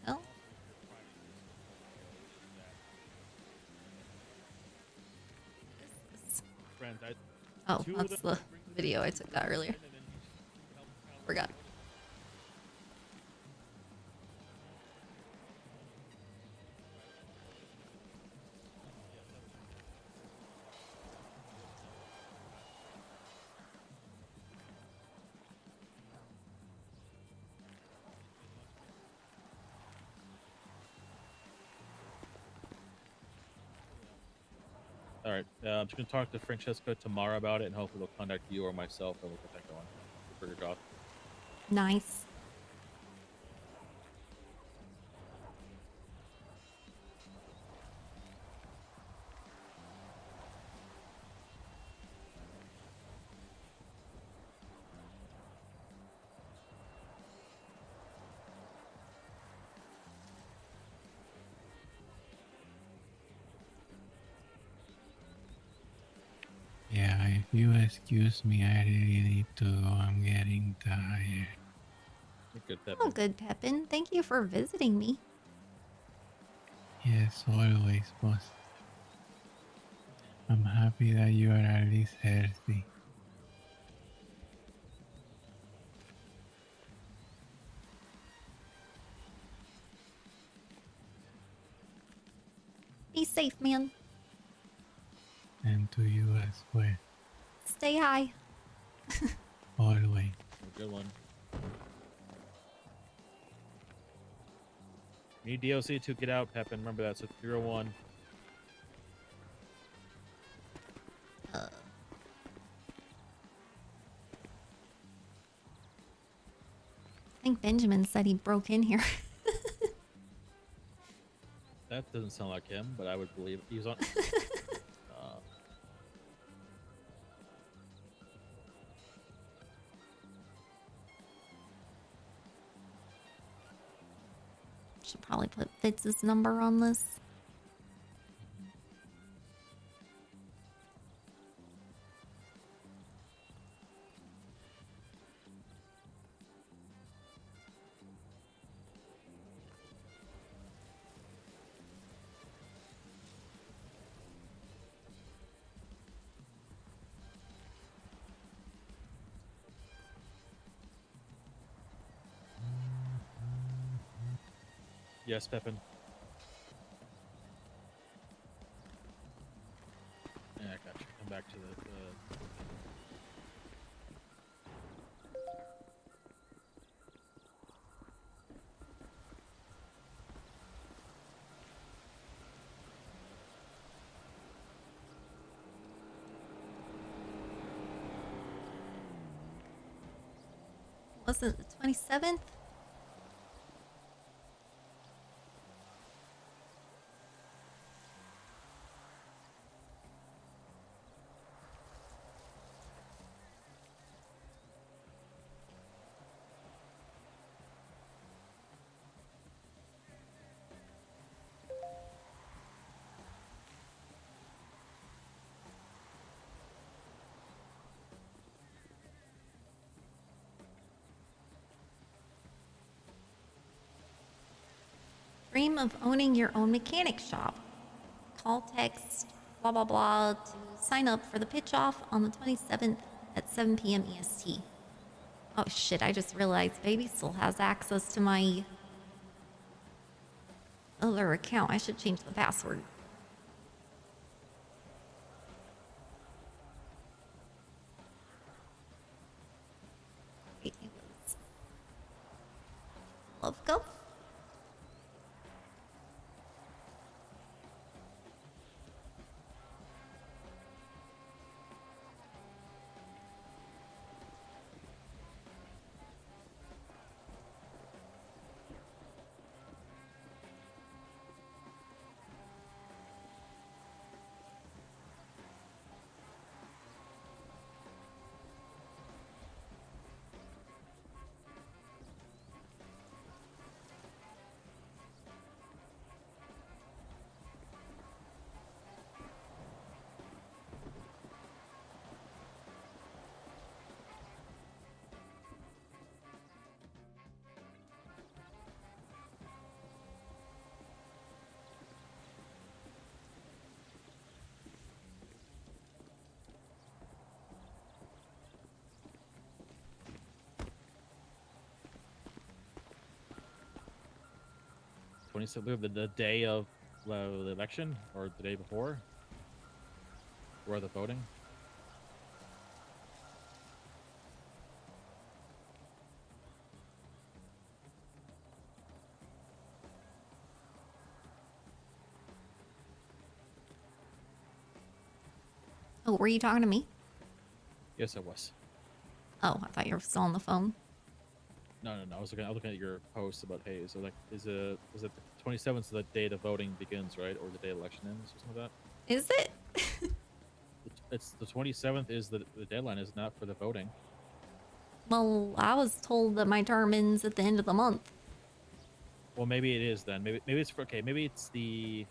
Oh. Friends, Oh, that's the video I took that earlier. Forgot. All right. I'm just gonna talk to Francesca tomorrow about it, and hopefully they'll contact you or myself, and we'll get that going. For your job. Nice. Yeah, if you excuse me, I really need to go. I'm getting tired. You're good, Pepin. Oh, good, Pepin. Thank you for visiting me. Yes, always, boss. I'm happy that you are at least healthy. Be safe, man. And to you as well. Stay high. Always. Good one. You need DLC to get out, Pepin. Remember that. So 301. I think Benjamin said he broke in here. That doesn't sound like him, but I would believe he's on. Should probably put Fitz's number on this. Yes, Pepin. Yeah, I got you. Come back to the. Wasn't it the 27th? Dream of owning your own mechanic shop. Call, text, blah, blah, blah to sign up for the pitch off on the 27th at 7 p.m. EST. Oh shit, I just realized Baby still has access to my other account. I should change the password. Wait, it was Love Go? The day of the election or the day before, where the voting. Oh, were you talking to me? Yes, I was. Oh, I thought you were still on the phone. No. I was looking at your post about is it the 27th the day the voting begins, right, or the day election ends, or something like that? Is it? It's the 27th is the deadline, is not for the voting. Well, I was told that my term ends at the end of the month. Well, maybe it is then. Maybe it's okay. Maybe it's the.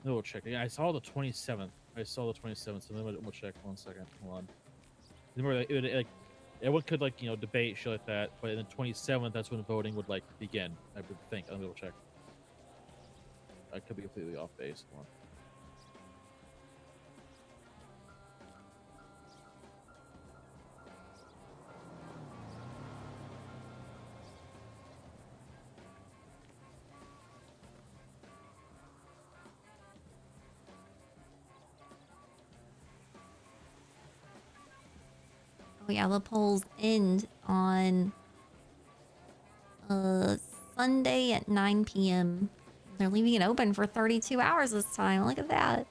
We'll check. Yeah, I saw the 27th. So we'll check. 1 second. Hold on. Remember, everyone could debate shit like that, but in the 27th, that's when voting would begin. I would think. I'm gonna check. I could be completely off base. Hold on. Oh yeah, the polls end on Sunday at 9 p.m. They're leaving it open for 32 hours this time. Look at that.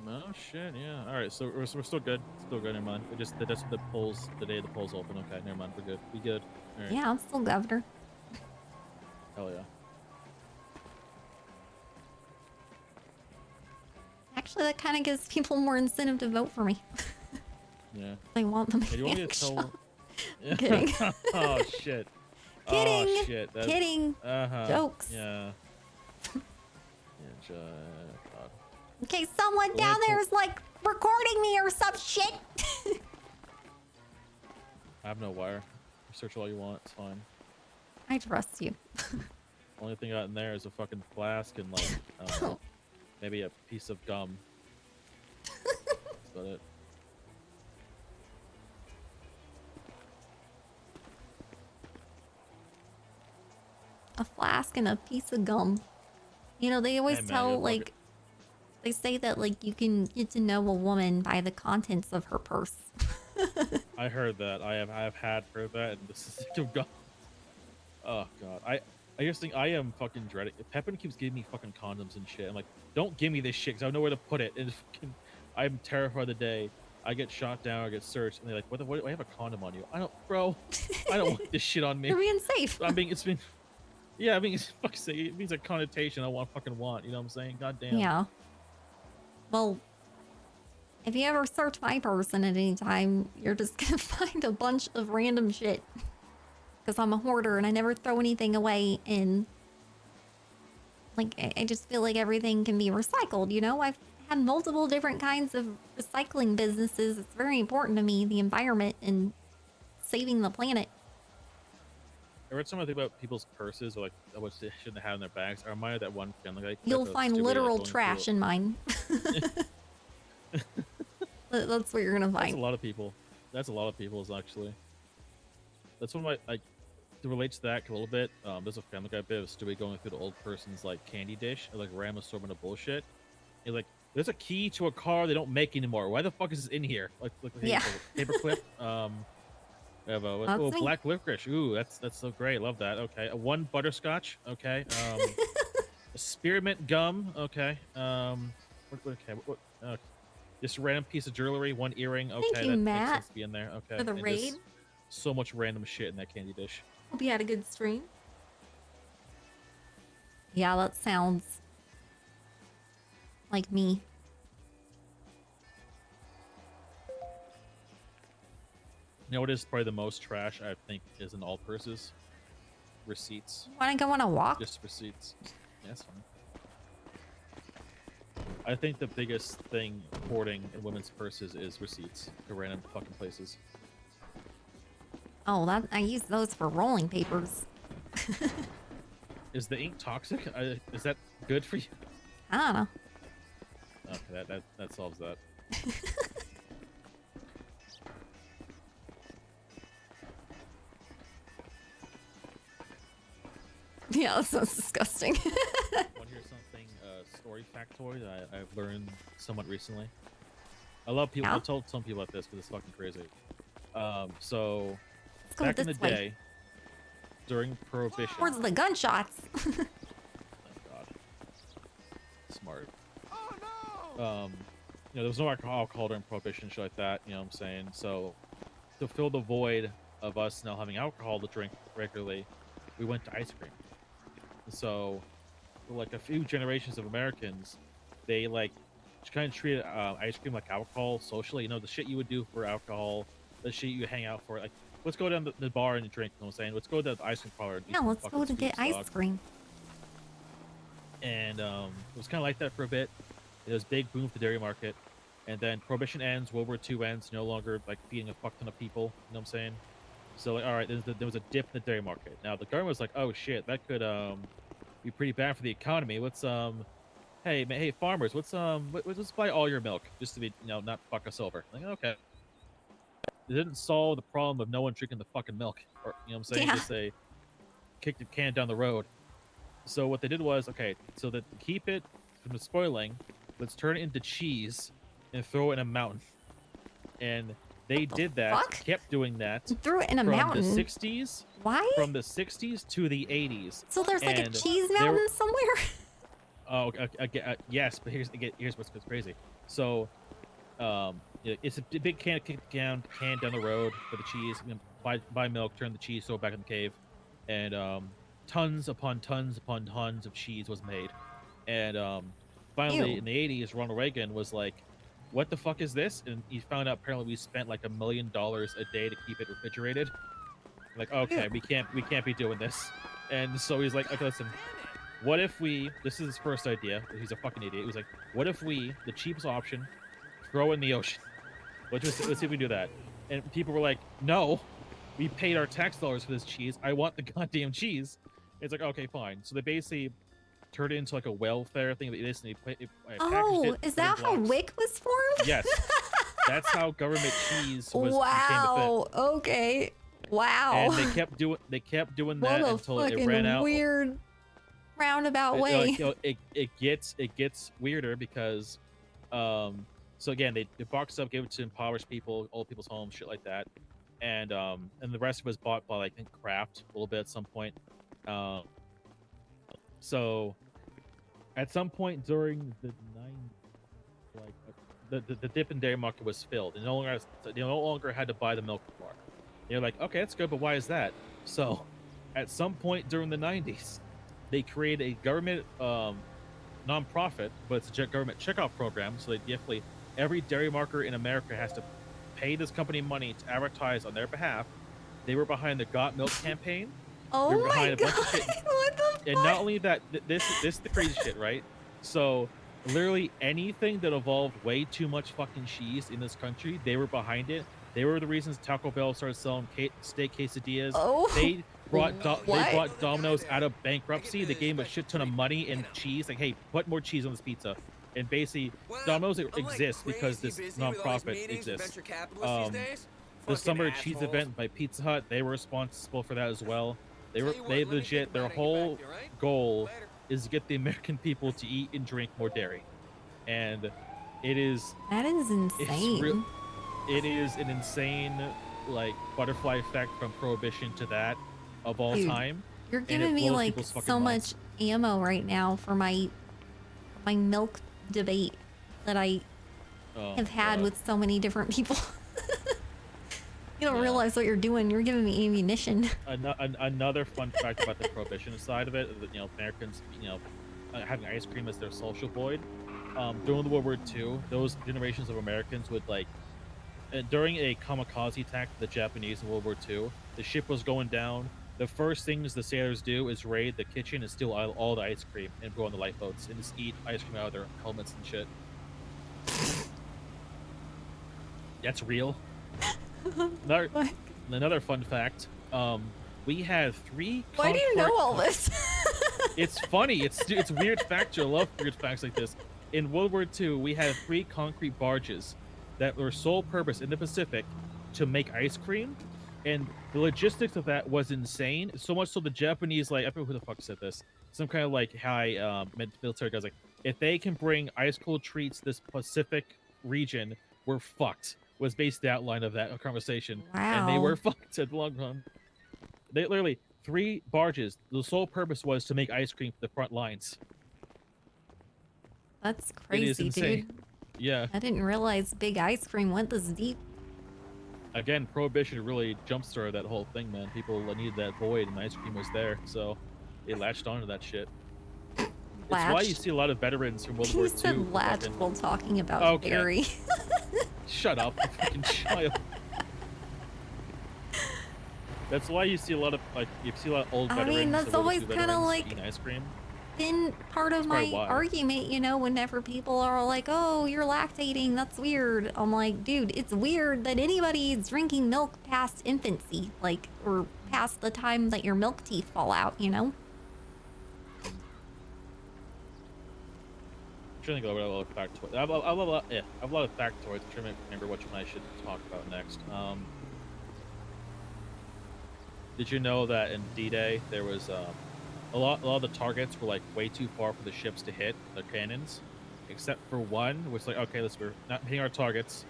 Oh shit, yeah. All right, so we're still good. Still good. Never mind. That's the polls. The day the polls open. Okay, never mind. We're good. We good. All right. Yeah, I'm still governor. Hell yeah. Actually, that kind of gives people more incentive to vote for me. Yeah. They want them. Hey, do you want me to tell? I'm kidding. Oh shit. Kidding. Oh shit. Kidding. Yeah. Jokes. Yeah. God. Okay, someone Well, down I there is like recording me or some shit. I have no wire. Search all you want. It's fine. I trust you. Only thing I got in there is a fucking flask and maybe a piece of gum. That's about it. A flask and a piece of gum. You know, they always Hey, man, tell they say that you can get to know a woman by the contents of her purse. I heard that. I have heard that, and this is gum. Oh god. I just think I am fucking dreading. Pepin keeps giving me fucking condoms and shit. I'm like, don't give me this shit because I don't know where to put it. And I'm terrified the day I get shot down or get searched, and they're like, what? I have a condom on you. I don't want this shit on me. You're being safe. Yeah, I mean, it's fucking say it means a connotation I fucking want. You know what I'm saying? God damn. Yeah. Well, if you ever search my person at any time, you're just gonna find a bunch of random shit. Because I'm a hoarder and I never throw anything away, and I just feel like everything can be recycled, you know? I've had multiple different kinds of recycling businesses. It's very important to me, the environment and saving the planet. every time I think about people's purses or like what they shouldn't have in their bags, I remind that one family guy. You'll find literal trash in mine. That's what you're gonna That's find. a lot of people. That's a lot of people's actually. That's one of my like to relate to that a little bit. There's a Family Guy bit of Stewie going through the old person's like candy dish and like random assortment of bullshit. He's like, "There's a key to a car they don't make anymore. Why the fuck is this in here?" Like Yeah. paperclip. We have a me. black licorice. Ooh, that's so great. Love that. Okay, one butterscotch. Okay. A spearmint gum. Okay. Just a random piece of jewelry, one earring. Okay, Thank you, that Matt, makes sense to be in there. Okay. for the and raid. just so much random shit in that candy dish. Hope you had a good stream. Yeah, that sounds like me. You know what is probably the most trash I think is in all purses? Receipts. Wanna go on a walk? Just receipts. Yeah, that's fine. I think the biggest thing hoarding in women's purses is receipts to random fucking places. Oh, that I use those for rolling papers. Is the ink toxic? Is that good for you? I don't know. Okay, that solves that. Yeah, that sounds disgusting. Want to hear something, story factoid I've learned somewhat recently? I love people. Yeah? I've told some people about this because it's fucking crazy. So, Let's go back in the this way. day, during Prohibition. Towards the gunshots. Oh God. Smart. You know, there was no alcohol during Prohibition, shit like that. You know what I'm saying? So, to fill the void of us now having alcohol to drink regularly, we went to ice cream. So, for like a few generations of Americans, they like kind of treated ice cream like alcohol socially. You know, the shit you would do for alcohol, the shit you hang out for. Like, let's go down the bar and drink. You know what I'm saying? Let's go to the ice cream parlor. And eat Yeah, some let's fucking go to get sweets, ice dog. cream. And it was kind of like that for a bit. It was big boom for the dairy market, and then Prohibition ends, World War II ends, no longer like feeding a fuck ton of people. You know what I'm saying? So like, all right, there was a dip in the dairy market. Now the government was like, oh shit, that could be pretty bad for the economy. Let's hey farmers, let's buy all your milk just to be not fuck us over. Like, okay. It didn't solve the problem of no one drinking the fucking milk, or you know what I'm saying? Yeah. Just say kick the can down the road. So what they did was, okay, so that to keep it from spoiling, let's turn it into cheese and throw it in a mountain. And they did that, fuck? kept doing that. Threw it in a from mountain? the 60s. Why? From the 60s to the 80s. So there's like a And cheese there- mountain somewhere? Oh, yes, but here's what's crazy. So, it's a big can down the road for the cheese. You know, buy milk, turn the cheese, throw it back in the cave, and tons upon tons upon tons of cheese was made. And finally, Ew. in the 80s, Ronald Reagan was like, "What the fuck is this?" And he found out apparently we spent like $1 million a day to keep it refrigerated. Like, okay, we can't be doing this. And so he's like, okay, listen. What if we, this is his first idea, he's a fucking idiot. He was like, what if we, the cheapest option, throw in the ocean? Let's see if we can do that. And people were like, no, we paid our tax dollars for this cheese. I want the goddamn cheese. It's like, okay, fine. So they basically turned it into like a welfare thing. This and they Oh, is that how WIC was formed? Yes. That's how government cheese was Wow. Okay. Wow. And they kept doing that What a until it fucking ran out. weird roundabout way. Like, it gets weirder because so again they boxed up, gave it to impoverished people, old people's homes, shit like that, and the rest was bought by like I think Kraft a little bit at some point. So at some point during the 90s, like the dip in dairy market was filled, and they no longer had to buy the milk anymore. You're like, okay, that's good, but why is that? So at some point during the 90s, they created a government nonprofit, but it's a government checkout program. So they definitely, every dairy marker in America has to pay this company money to advertise on their behalf. They were behind the Got Milk campaign. Oh they were my behind a bunch God. of shit. What the fuck? And not only that, this is the crazy shit, right? So literally anything that involved way too much fucking cheese in this country, they were behind it. They were the reasons Taco Bell started selling steak quesadillas. Oh. What? brought Domino's out of bankruptcy. They gave them a shit ton of money and cheese. Like, hey, put more cheese on this pizza. And basically, Domino's exists because this nonprofit exists. The summer cheese event by Pizza Hut, they were responsible for that as well. They legit, their whole goal is to get the American people to eat and drink more dairy. And it is That is insane. it is an insane like butterfly effect from prohibition to that of all Dude, time. You're and giving it me blows like people's fucking so minds. much ammo right now for my milk debate that I have had with so many different people. You don't realize what you're doing. You're giving me ammunition. Another fun fact about the prohibition side of it, that, Americans, having ice cream as their social void. During the World War II, those generations of Americans would during a kamikaze attack to the Japanese in World War II, the ship was going down. The first things the sailors do is raid the kitchen and steal all the ice cream and go on the lifeboats and just eat ice cream out of their helmets and shit. That's real. Another fun fact. We had 3. Why do you know all this? It's funny. It's weird facts. I love weird facts like this. In World War II, we had 3 concrete barges that were sole purpose in the Pacific to make ice cream, and the logistics of that was insane. So much so the Japanese, I forget who the fuck said this. Some kind of high military guys if they can bring ice cold treats to this Pacific region, we're fucked. Was based the outline of that conversation. And they were fucked at the long run. They literally 3 barges. The sole purpose was to make ice cream for the front lines. That's It is crazy, insane. dude. Yeah. I didn't realize big ice cream went this deep. Again, prohibition really jump-started that whole thing, man. People needed that void, and ice cream was there, so they latched onto that shit. It's why you see a lot of veterans from World War II. You said latched while talking about Okay. dairy. Shut up, you fucking child. That's why you see a lot of old veterans. I mean, that's of World War always II kind of veterans like eating ice cream. been part of That's my probably why. argument, whenever people are like, oh, you're lactating, that's weird. I'm like, dude, it's weird that anybody is drinking milk past infancy, or past the time that your milk teeth fall out, I'm trying to go over a lot of factoids. I have a lot of factoids. I'm trying to remember which one I should talk about next. Did you know that in D-Day there was a lot of the targets were way too far for the ships to hit the cannons, except for one, which okay, we're not hitting our targets.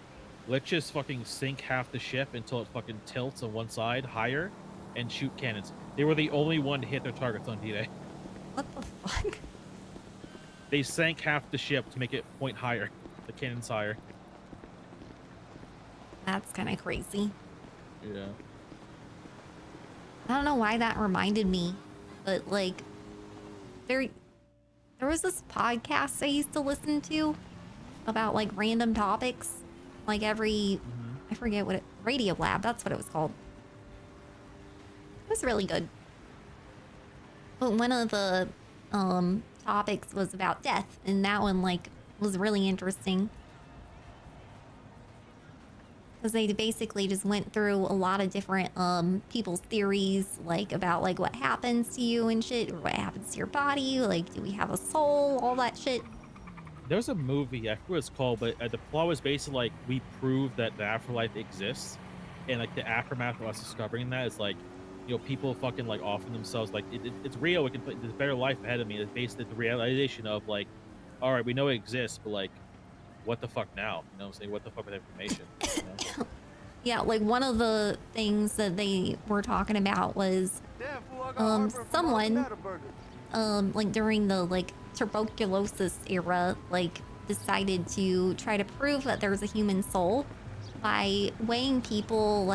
Let's just fucking sink half the ship until it fucking tilts on one side higher, and shoot cannons. They were the only one to hit their targets on D-Day. What the fuck? They sank half the ship to make it point higher, the cannons higher. That's kind of crazy. Yeah. I don't know why that reminded me, but there was this podcast I used to listen to about random topics, every I forget what Radio Lab, that's what it was called. It was really good. But one of the topics was about death, and that one was really interesting. Because they basically just went through a lot of different people's theories, about what happens to you and shit, or what happens to your body, do we have a soul, all that shit. There's a movie, I forget what it's called, but the plot was basically we prove that the afterlife exists, and the aftermath of us discovering that is people fucking offering themselves it's real. We can put this better life ahead of me. It's basically the realization of all right, we know it exists, but what the fuck now? You know what I'm saying? What the fuck with information? Yeah, one of the things that they were talking about was someone during the tuberculosis era decided to try to prove that there's a human soul by weighing people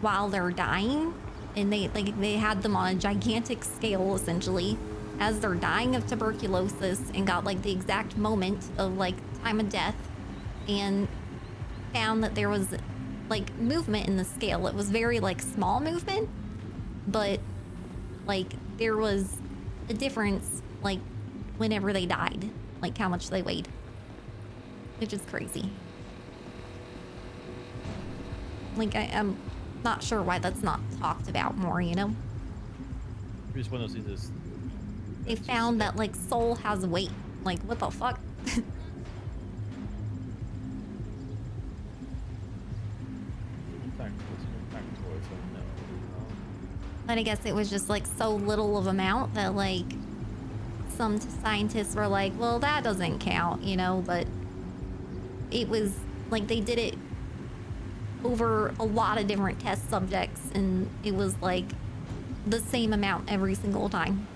while they're dying, and they had them on a gigantic scale essentially as they're dying of tuberculosis, and got the exact moment of time of death, and found that there was movement in the scale. It was very small movement, but there was a difference whenever they died, how much they weighed, which is crazy. Not sure why that's not talked about more, you know? Just one of those things. They found that, like, soul has weight. Like, what the fuck? But I guess it was just, like, so little of amount that, like, some scientists were like, well, that doesn't count, you know? But it was, like, they did it over a lot of different test subjects, and it was, like, the same amount every single time.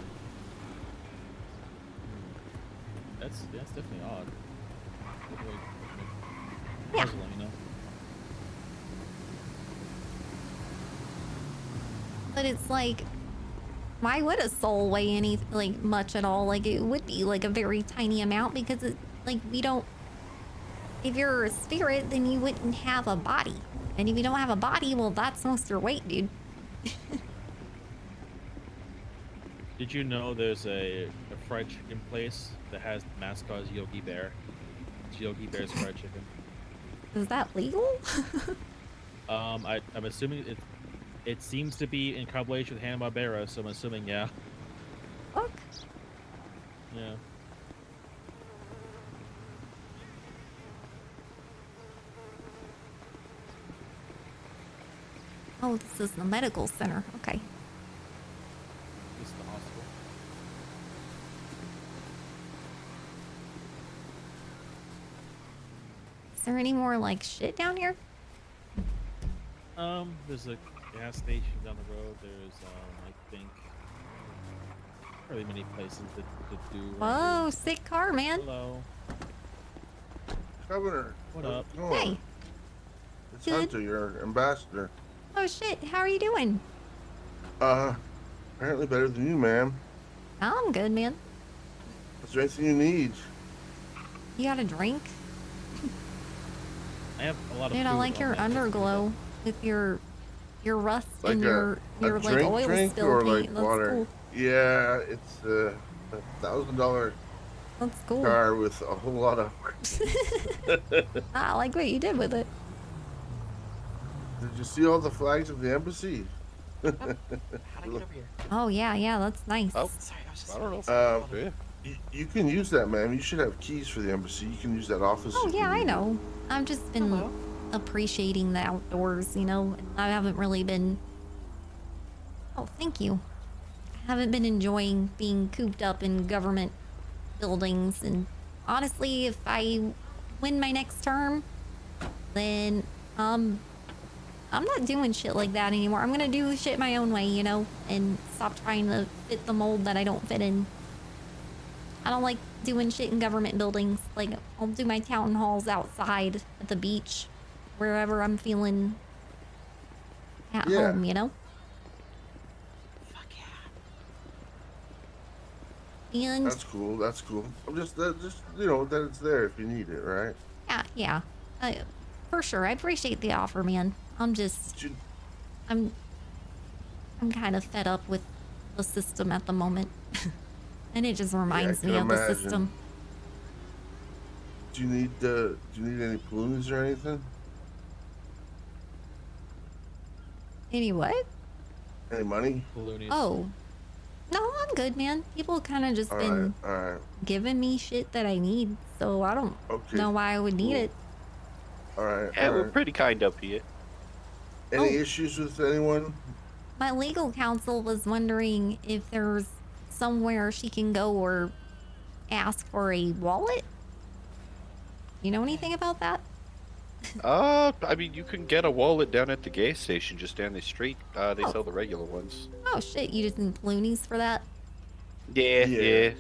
That's definitely odd. Yeah. Puzzling, you know? But it's like, why would a soul weigh any, like, much at all? Like, it would be, like, a very tiny amount because, it, like, we don't... If you're a spirit, then you wouldn't have a body. And if you don't have a body, well, that's most of your weight, dude. Did you know there's a fried chicken place that has the mascot as Yogi Bear? It's Yogi Bear's fried chicken. Is that legal? I'm assuming it seems to be in collaboration with Hanna-Barbera, so I'm assuming, yeah. Fuck. Yeah. Oh, this is the medical center. Okay. This is the hospital. Is there any more, like, shit down here? There's a gas station down the road. There's, I think, really many places to do. Whoa, sick car, man. Hello. Governor. What up? How's it going? Hey. It's Good. Hunter, your ambassador. Oh, shit. How are you doing? Apparently better than you, ma'am. I'm good, man. Is there anything you need? You got a drink? I have a lot of Dude, I food like on your my list. underglow with your rust Like and your like drink, oil drink spill or paint. like That's water? cool. Yeah, it's a $1,000 That's cool. car with a whole lot of. I like what you did with it. Did you see all the flags of the embassy? How'd I get over here? Oh yeah, that's nice. Oh, sorry, I was just. I don't know. You can use that, ma'am. You should have keys for the embassy. You can use that office. Oh if yeah, you I need it. know. I've just been appreciating the outdoors, you know. And I haven't really been. Oh, thank you. I haven't been enjoying being cooped up in government buildings. And honestly, if I win my next term, then I'm not doing shit like that anymore. I'm gonna do shit my own way, you know, and stop trying to fit the mold that I don't fit in. I don't like doing shit in government buildings. Like, I'll do my town halls outside at the beach, wherever I'm feeling at home, you know? Fuck yeah. And That's cool. That's cool. I'm just you know that it's there if you need it, right? yeah. For sure. I appreciate the offer, man. I'm just, I'm kind of fed up with the system at the moment. And it just reminds me of the system. Do you need any balloons or anything? Any what? Any money? Oh. No, I'm good, man. People kind of just been giving me shit that I need, so I don't know why I would need it. All right. Yeah, we're pretty kind up here. Any issues with anyone? My legal counsel was wondering if there's somewhere she can go or ask for a wallet. You know anything about that? I mean, you can get a wallet down at the gas station just down the street. They sell the regular ones. Oh shit, you just need loonies for that? Yeah.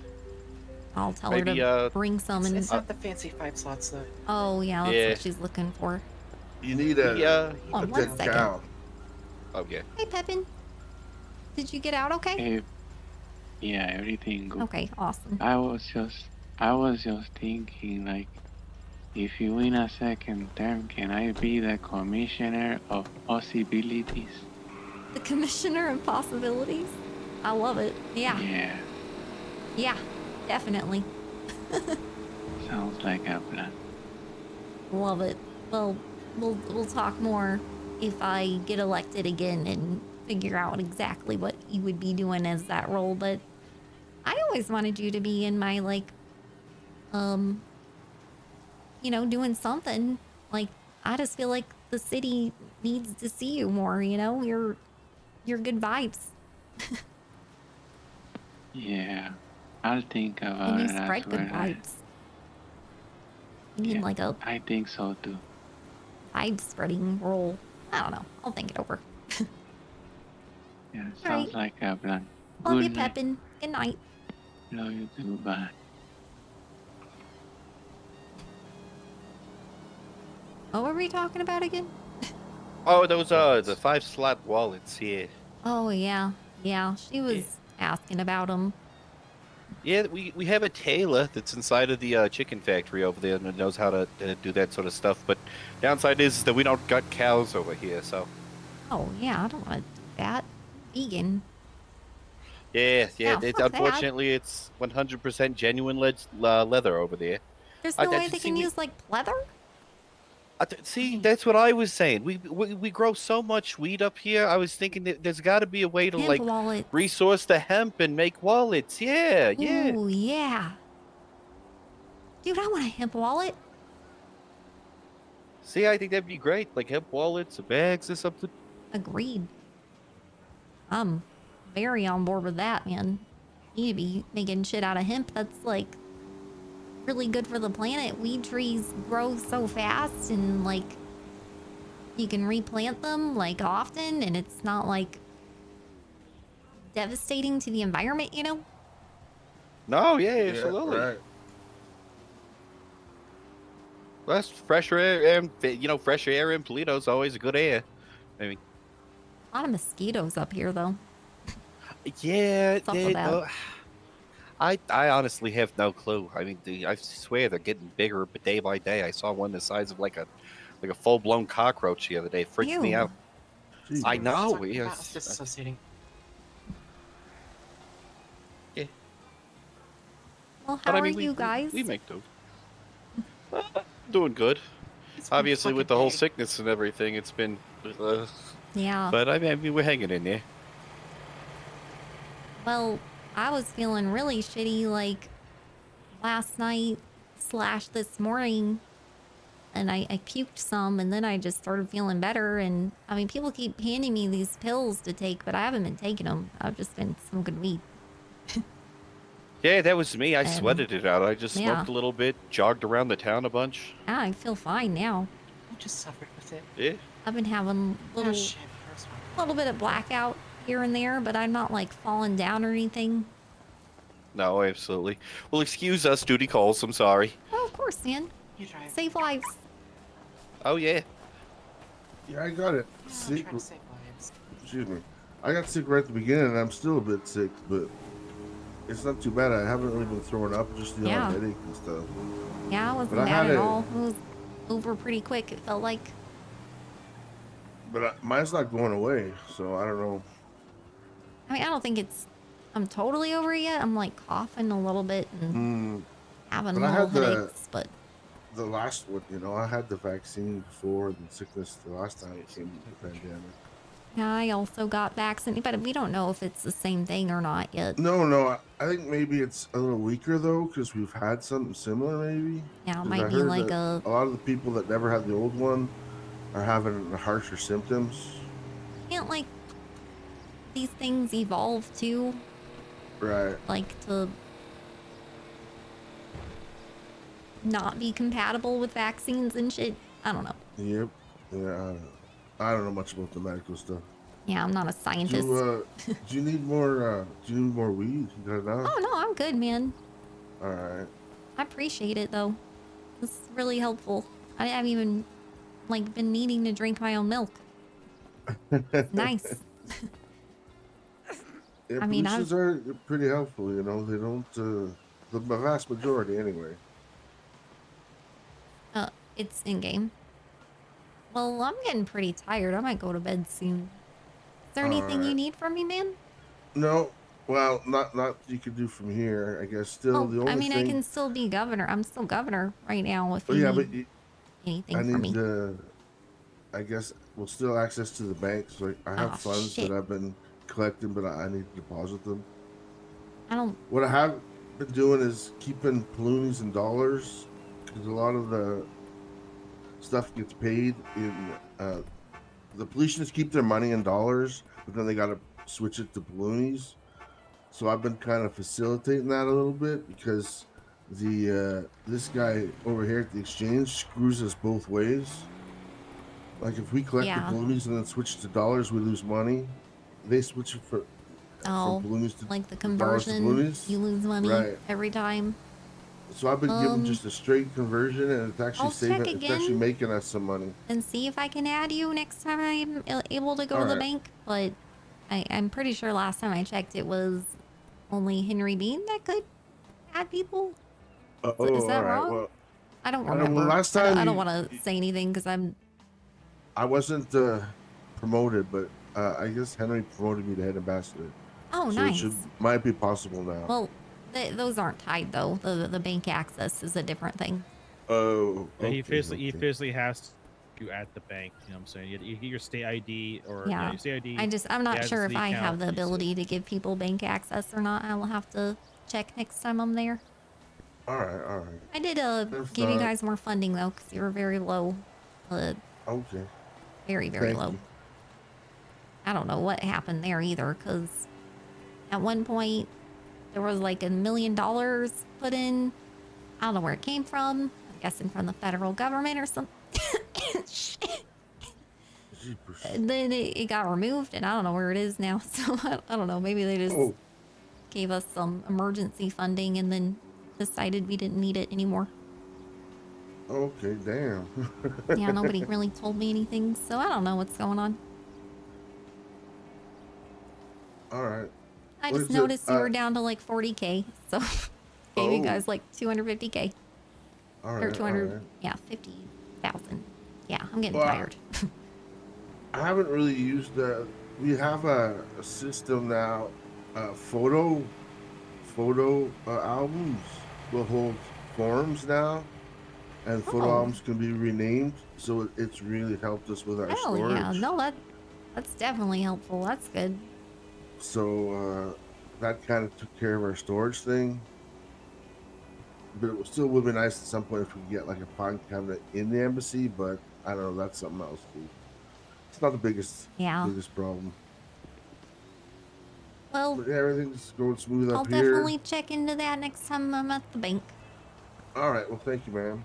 I'll tell Maybe, her to bring some and... It's not the fancy 5 slots though. Oh yeah, that's what she's looking for. You need a Hold on 1 second. cow. Okay. Hey Pepin. Did you get out okay? Yeah, everything good. Okay, awesome. I was just thinking, like, if you win a second term, can I be the commissioner of possibilities? The commissioner of possibilities? I love it. Yeah. Yeah, definitely. Sounds like a plan. Love it. Well, we'll talk more if I get elected again and figure out exactly what you would be doing as that role, but I always wanted you to be in my, like, you know, doing something. Like, I just feel like the city needs to see you more, you know? You're good vibes. Yeah, I'll think about And you it as spread good well. vibes. You need like a I think so too. vibe spreading role. I don't know. I'll think it over. Yeah, All right. sounds like a plan. Love you, Good night. Pepin. Good night. Love you too. Bye. What were we talking about again? Oh, those the 5-slot wallets. Yeah. Oh, yeah. Yeah, she was asking about them. Yeah, we have a tailor that's inside of the chicken factory over there and knows how to do that sort of stuff. But downside is that we don't got cows over here, so. Oh, yeah, I don't want to do that. Vegan. Yeah. Yeah, It's fuck that. unfortunately it's 100% genuine leather over there. There's no way just they see can use, like, pleather? See, that's what I was saying. We grow so much weed up here. I was thinking that there's got to be a way to Hemp like wallets. resource the hemp and make wallets. Yeah. Ooh, yeah. Dude, I want a hemp wallet. See, I think that'd be great. Like hemp wallets or bags or something. Agreed. I'm very on board with that, man. You need to be making shit out of hemp. That's, like, really good for the planet. Weed trees grow so fast and, like, you can replant them, like, often, and it's not, like, devastating to the environment, you know? No, yeah, absolutely. Right. That's fresh air, and fresh air in Toledo's always a good air. I mean, A lot of mosquitoes up here, though. yeah, What's up with that? I honestly have no clue. I mean, I swear they're getting bigger day by day. I saw one the size of like a full blown cockroach the other day. Freaked me Ew. out. I know. Talking about Yes. disassociating. Well, But how I mean, are you guys? we make do. Doing good. Obviously, with the whole sickness and everything, it's been. Yeah. But I mean, we're hanging in there. Well, I was feeling really shitty, like, last night / this morning. And I puked some, and then I just started feeling better. And, I mean, people keep handing me these pills to take, but I haven't been taking them. I've just been smoking weed. Yeah, that was me. I sweated it out. I just yeah. smoked a little bit, jogged around the town a bunch. Yeah, I feel fine now. I just suffered with it. Yeah. I've been having little bit of blackout here and there, but I'm not, like, falling down or anything. No, absolutely. Well, excuse us, duty calls. I'm sorry. Oh, of course, man. Save lives. Oh, yeah. Yeah, I got it. Sick. Excuse me. I got sick right at the beginning, and I'm still a bit sick, but it's not too bad. I haven't really been throwing up, just the odd headache and stuff. Yeah, it wasn't But I bad had at a- all. It was over pretty quick, it felt like. But mine's not going away, so I don't know. I mean, I don't think I'm totally over it yet. I'm, like, coughing a little bit and having But I little had the- headaches, but The last one, I had the vaccine before the sickness the last time it came to the pandemic. yeah, I also got vaccinated, but we don't know if it's the same thing or not yet. No, I think maybe it's a little weaker though, because we've had something similar maybe. Yeah, it 'Cause might I be heard like that a lot of the people that never had the old one are having harsher symptoms. Can't, like, these things evolve too? Right. Like, to not be compatible with vaccines and shit? I don't know. Yep. Yeah. I don't know much about the medical stuff. Yeah, I'm not a scientist. Do you need more? Do you need more weed? You got enough? Oh, no, I'm good, man. All right. I appreciate it, though. This is really helpful. I haven't even, like, been needing to drink my own milk. Nice. Yeah, I mean, boosters are pretty helpful. They don't. The vast majority, anyway. It's in-game. Well, I'm getting pretty tired. I might go to bed soon. Is there anything you Alright. need from me, man? No. Well, not you could do from here. I guess still the only I mean, thing. I can still be governor. I'm still governor right now if Oh you yeah, need but anything I from me. need I guess, will still access to the bank. So I have Oh, funds shit. that I've been collecting, but I need to deposit them. I don't. What I have been doing is keeping paloonies and dollars, because a lot of the stuff gets paid in. The Polynesians keep their money in dollars, but then they got to switch it to paloonies. So I've been kind of facilitating that a little bit because the this guy over here at the exchange screws us both ways. Like if we collect the Yeah. paloonies and then switch to dollars, we lose money. They switch it from Oh, paloonies to like the dollars to conversion, paloonies. you lose money Right. every time. So I've been giving just a straight conversion, and it's actually I'll check saving. It's actually again making us some money. and see if I can add you next time I'm able to go All to the right. bank. But I'm pretty sure last time I checked, it was only Henry Bean that could add people. Oh, Is that all right. wrong? Well, I don't I don't. Well, remember. last I time don't want to say anything because I wasn't promoted, but I guess Henry promoted me to head ambassador. Oh, so nice. it might be possible now. Well, those aren't tied though. The bank access is a different thing. Oh, Yeah, okay, he officially has you at the bank. You know what I'm saying? You get your state ID or Yeah. your state ID. I'm he not adds it sure to if the I account, have the you see it. ability to give people bank access or not. I will have to check next time I'm there. All right, all right. I did If give you not- guys more funding though, because you were very low. Okay. Very Thank low. you. I don't know what happened there either, because at one point there was like $1 million put in. I don't know where it came from. I'm guessing from the federal government or something. Shit. And then it got removed, and I don't know where it is now. So I don't know. Maybe they just gave us some emergency funding and then decided we didn't need it anymore. Okay, damn. Yeah, nobody really told me anything, so I don't know what's going on. All right. I What just is it? noticed you were down to like 40K, so gave you Oh. guys like 250K. All Or right, 200, all right. yeah, 50,000. Yeah, I'm getting Well, tired. I haven't really used the. We have a system now. Photo albums will hold forms now, and photo Oh. albums can be renamed. So it's really helped us with our Hell storage. yeah, no, that's definitely helpful. That's good. So that kind of took care of our storage thing. But it still would be nice at some point if we could get like a file cabinet in the embassy. But I don't know. That's something else too. It's not the biggest problem. Well, But yeah, everything's going smooth I'll up here. definitely check into that next time I'm at the bank. All right. Well, thank you, ma'am.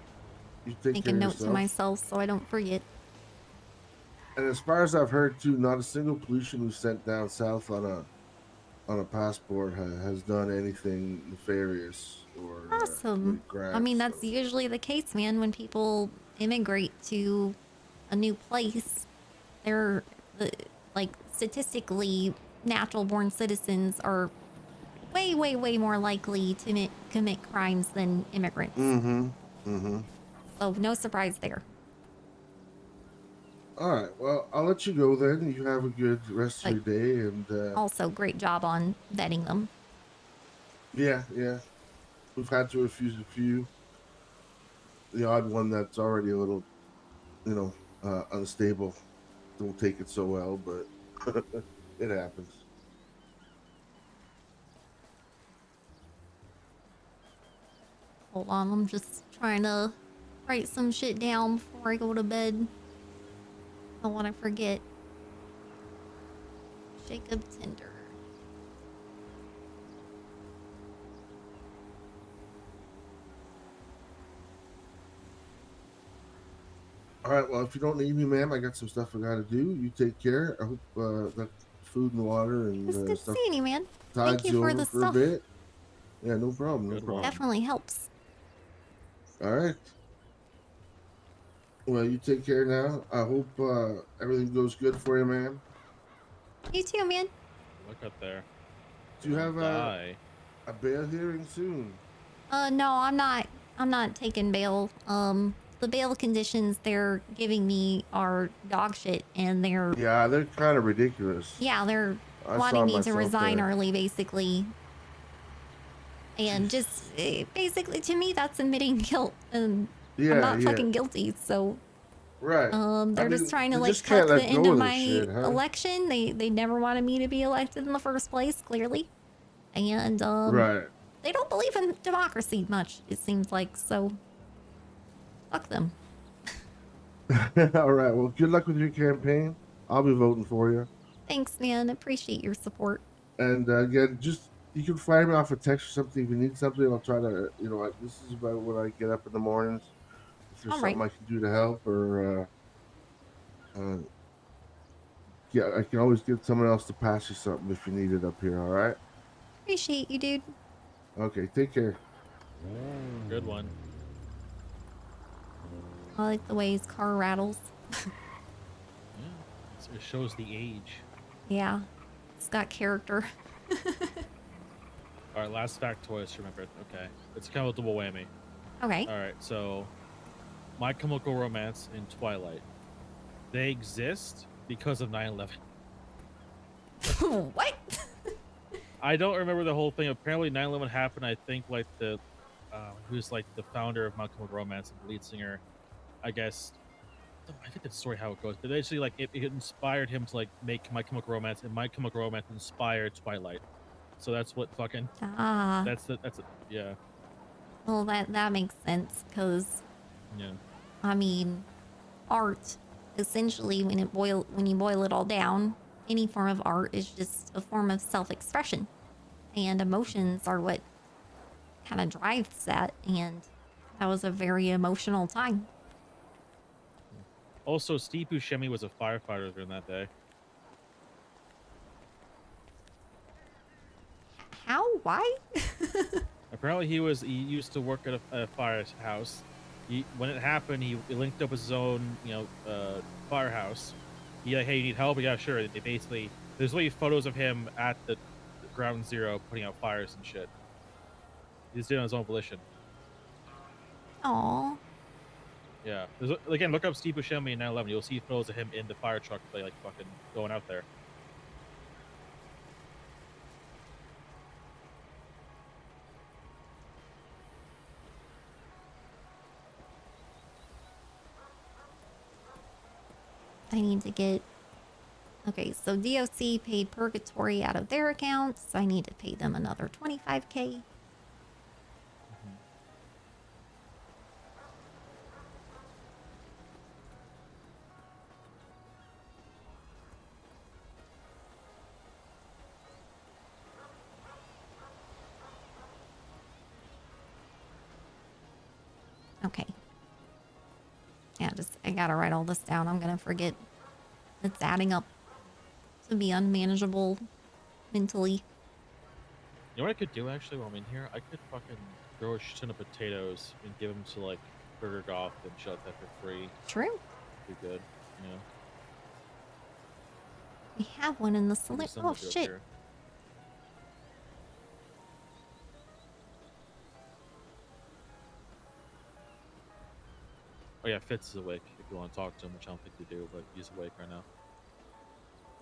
You take Make care a of note to yourself. myself so I don't forget. And as far as I've heard too, not a single pollution who's sent down south on a passport has done anything nefarious or Awesome. I mean, that's usually the case, man. When people immigrate to a new place, they're like statistically natural-born citizens are way, way, way more likely to commit crimes than immigrants. Mm-hmm. Mm-hmm. So no surprise there. All right. Well, I'll let you go then. You have a good rest of your day, and Also, great job on vetting them. yeah, we've had to refuse a few. The odd one that's already a little, unstable. Don't take it so well, but it happens. Hold on, I'm just trying to write some shit down before I go to bed. Don't want to forget. Jacob Tinder. All right. Well, if you don't need me, ma'am, I got some stuff I got to do. You take care. I hope that food and water and It's good stuff seeing you, man. tides Thank you for over the for stuff. a bit. Yeah, no problem. No problem. Definitely helps. All right. Well, you take care now. I hope everything goes good for you, ma'am. You too, man. Look up there. Do you have Die. a bail hearing soon? No, I'm not taking bail. The bail conditions they're giving me are dog shit, and they're Yeah, kind of ridiculous. they're I wanting saw me to myself resign there. early, basically. And just basically, to me, that's admitting guilt, and Yeah, I'm not yeah. fucking guilty. So Right. They're I just mean, trying to they like just can't cuck the let end go of of my this shit, huh? election. They never wanted me to be elected in the first place, clearly. And Right. they don't believe in democracy much, it seems like, so fuck them. All right. Well, good luck with your campaign. I'll be voting for you. Thanks, man. Appreciate your support. And again, just you can fire me off a text or something if you need something. I'll try to, this is about when I get up in the mornings. If there's All something right. I can do to help, or yeah, I can always get someone else to pass you something if you need it up here. All right. Appreciate you, dude. Okay. Take care. Good one. I like the way his car rattles. It shows the age. Yeah. It's got character. All right, last factoid. Remember, okay, it's kind of a double whammy. Okay. All right, so My Chemical Romance and Twilight, they exist because of 9/11. What? I don't remember the whole thing. Apparently, 9/11 happened. I think like who's like the founder of My Chemical Romance and the lead singer, I guess. I think that's the story how it goes. But basically, like it inspired him to like make My Chemical Romance, and My Chemical Romance inspired Twilight. So that's what fucking. Ah. Yeah. Well, that makes sense, because Yeah. I mean, art, essentially, when you boil it all down, any form of art is just a form of self-expression, and emotions are what kind of drives that. And that was a very emotional time. Also, Steve Buscemi was a firefighter during that day. How? Why? Apparently, he used to work at a firehouse. When it happened, he linked up with his own, firehouse. He like, hey, you need help? Yeah, sure. They basically there's literally photos of him at the ground zero putting out fires and shit. He just did it on his own volition. Aw. Yeah. Again, look up Steve Buscemi in 9/11. You'll see photos of him in the fire truck, like fucking going out there. I need to get... Okay, so DOC paid Purgatory out of their accounts. I need to pay them another $25K. Okay. Yeah, I gotta write all this down. I'm gonna forget. It's adding up to be unmanageable mentally. You know what I could do actually while I'm in here? I could fucking throw a shit ton of potatoes and give them to like Burger Goth and shut that for free. True. Be good. Yeah. We have one in the saloon. There's some Oh, to do up shit. here. Oh yeah, Fitz is awake if you want to talk to him, which I don't think you do, but he's awake right now.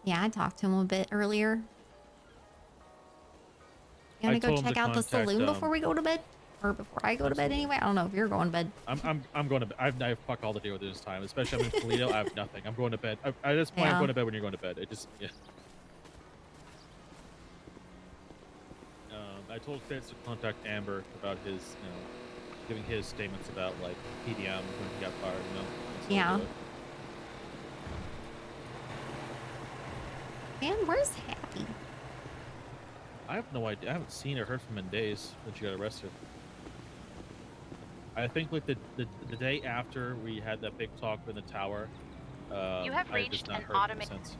Yeah, I talked to him a bit earlier. You wanna I go told him check to out the contact, solution before we go to bed? Or before I go to bed anyway? I don't know if you're going to bed. I'm going to bed. I have fuck all to do with this time, especially I'm in Toledo. I have nothing. I'm going to bed. At this point, Yeah. I'm going to bed when you're going to bed. It just yeah. I told Fitz to contact Amber about his, giving his statements about like PDM when he got fired. So Yeah. we'll do it. Man, where's Happy? I have no idea. I haven't seen or heard from him in days since she got arrested. I think like the day after we had that big talk in the tower. You have I've just reached not an heard from him since.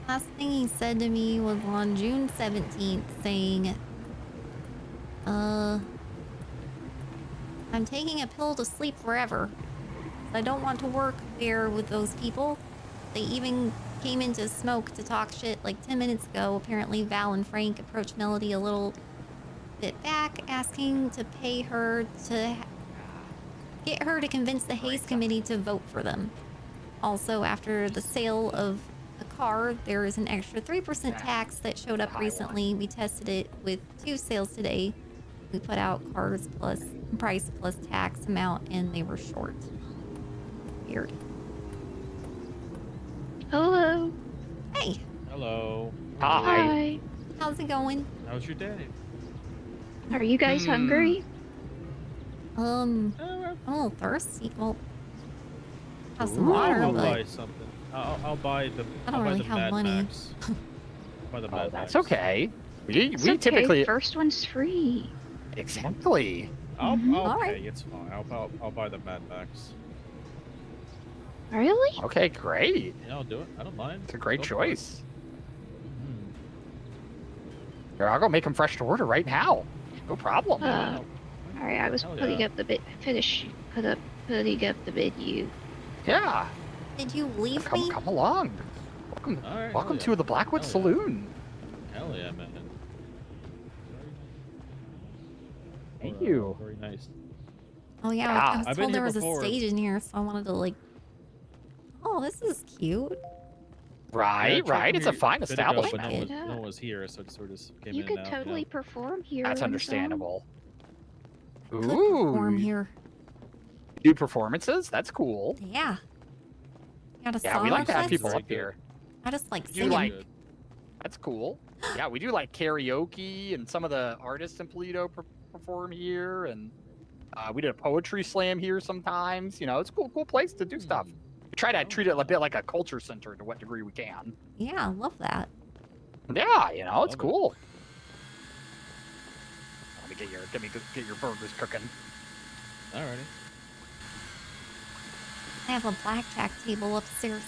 Last thing he said to me was on June 17th saying, I'm taking a pill to sleep forever. I don't want to work there with those people. They even came into Smoke to talk shit like 10 minutes ago. Apparently Val and Frank approached Melody a little bit back, asking to pay her to get her to convince the Hayes Committee to vote for them. Also, after the sale of a car, there is an extra 3% tax that showed up recently. We tested it with 2 sales today. We put out cars plus price plus tax amount, and they were short. Weird. Hello. Hey. Hello. Hi. How's it going? How's your day? Are you guys hungry? I'm a little thirsty. Well, have some Ooh, water, I'll but buy something. I'll buy the. I don't I'll buy really the have Mad money. Max. I'll buy the Mad That's Max. okay. We It's okay. typically First one's free. exactly. I'll All pay. right. It's fine. I'll buy the Mad Max. Really? Okay, great. Yeah, I'll do it. I don't mind. It's a great Go for it. choice. Here, I'll go make them fresh to order right now. No problem. Alright, I was Hell putting yeah. up the putting up the menu. Yeah. Did you leave Come me? along. Welcome, All right, welcome hell yeah. to the Blackwood Hell yeah. Saloon. Hell yeah, man. Thank you. Very nice. Oh yeah, Yeah. I was I've been told there here was before. a stage in here, so I wanted to like. Oh, this is cute. Right, Yeah, right. It's a fine bit ago, establishment. but no one, Yeah. no one was here, so it sort of just came You in could and out, totally you perform here. That's WindSong. understandable. Could perform here. Do performances? That's cool. Yeah. You got a Yeah, song we like to have request? people up here. I just like Do singing. like that's cool. Yeah, we do like karaoke, and some of the artists in Toledo perform here, and we did a poetry slam here sometimes. You know, it's a cool place to do stuff. We try to treat it a bit like a culture center to what degree we can. Yeah, I love that. Yeah, you know, it's Love it. cool. Let me get your burgers cooking. Alrighty. I have a blackjack table upstairs.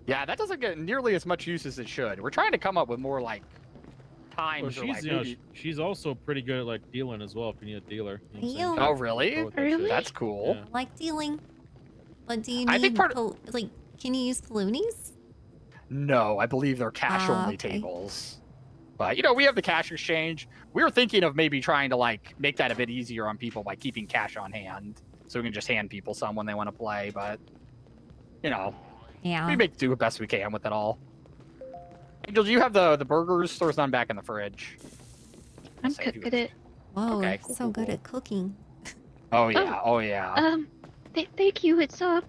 Yeah, that doesn't get nearly as much use as it should. We're trying to come up with more like Well, times or she's like you know, maybe. she's also pretty good at like dealing as well. If you need a dealer. You know what I'm saying? Deal. She Oh, can really? go with that Really? shit. That's cool. Yeah. I like dealing. But do you I need think part like can you use Paloonies? No, I believe they're cash only okay. tables. But you know, we have the cash exchange. We were thinking of maybe trying to like make that a bit easier on people by keeping cash on hand, so we can just hand people some when they want to play. But you know, Yeah. we make do the best we can with it all. Angel, do you have the burgers? There's none back in the fridge. I'm Say if you cooking it. Whoa, Okay, you're cool, so good at cooking. Oh yeah, oh yeah. Thank you. It's up.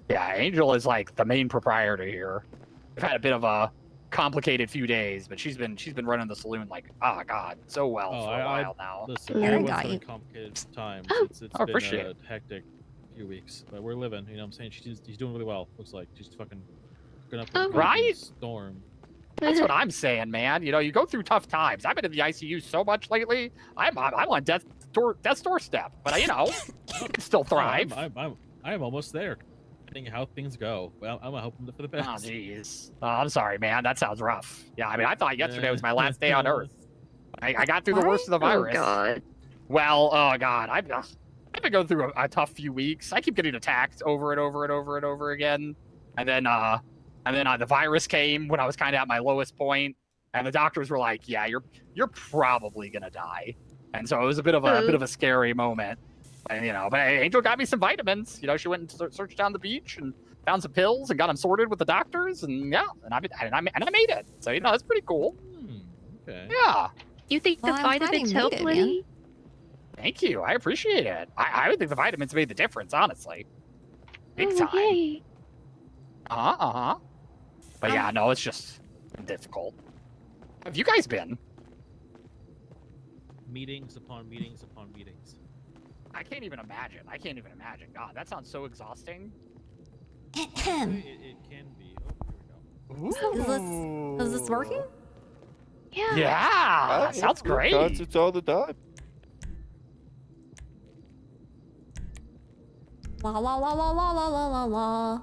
Yeah, Angel is like the main proprietor here. We've had a bit of a complicated few days, but she's been running the saloon like, oh god, so well Oh, for a while now. Listen, Yeah, I everyone's got having you. complicated times. It's I been appreciate a it. hectic few weeks, but we're living. You know what I'm saying? She's doing really well. Looks like she's fucking gonna up a Right? storm. That's what I'm saying, man. You know, you go through tough times. I've been in the ICU so much lately. I'm on death's doorstep, but you know, I can still thrive. I'm almost there. Depending how things go, well, I'm hoping for the best. Oh, jeez. Oh, I'm sorry, man. That sounds rough. Yeah, I mean, I thought yesterday was my last day on Earth. I got through the worst of the virus. Oh god. Well, oh god, I've been going through a tough few weeks. I keep getting attacked over and over and over and over again, and then the virus came when I was kind of at my lowest point, and the doctors were like, "Yeah, you're probably gonna die," and so it was a bit of a scary moment. And you know, but Angel got me some vitamins. You know, she went and searched down the beach and found some pills and got them sorted with the doctors, and yeah, and I made it. So you know, that's pretty cool. Okay. Yeah. You think Well, the I'm glad vitamins you made help, it, Lenny? Thank you. I appreciate it. I would think the vitamins made the difference, honestly. Big time. Yay. But yeah, no, it's just been difficult. Have you guys been? Meetings upon meetings upon meetings. I can't even imagine. God, that sounds so exhausting. It can be. Oh, here we go. Is this working? Yeah. Yeah, sounds great. It's all the time. La la la la la la la la la.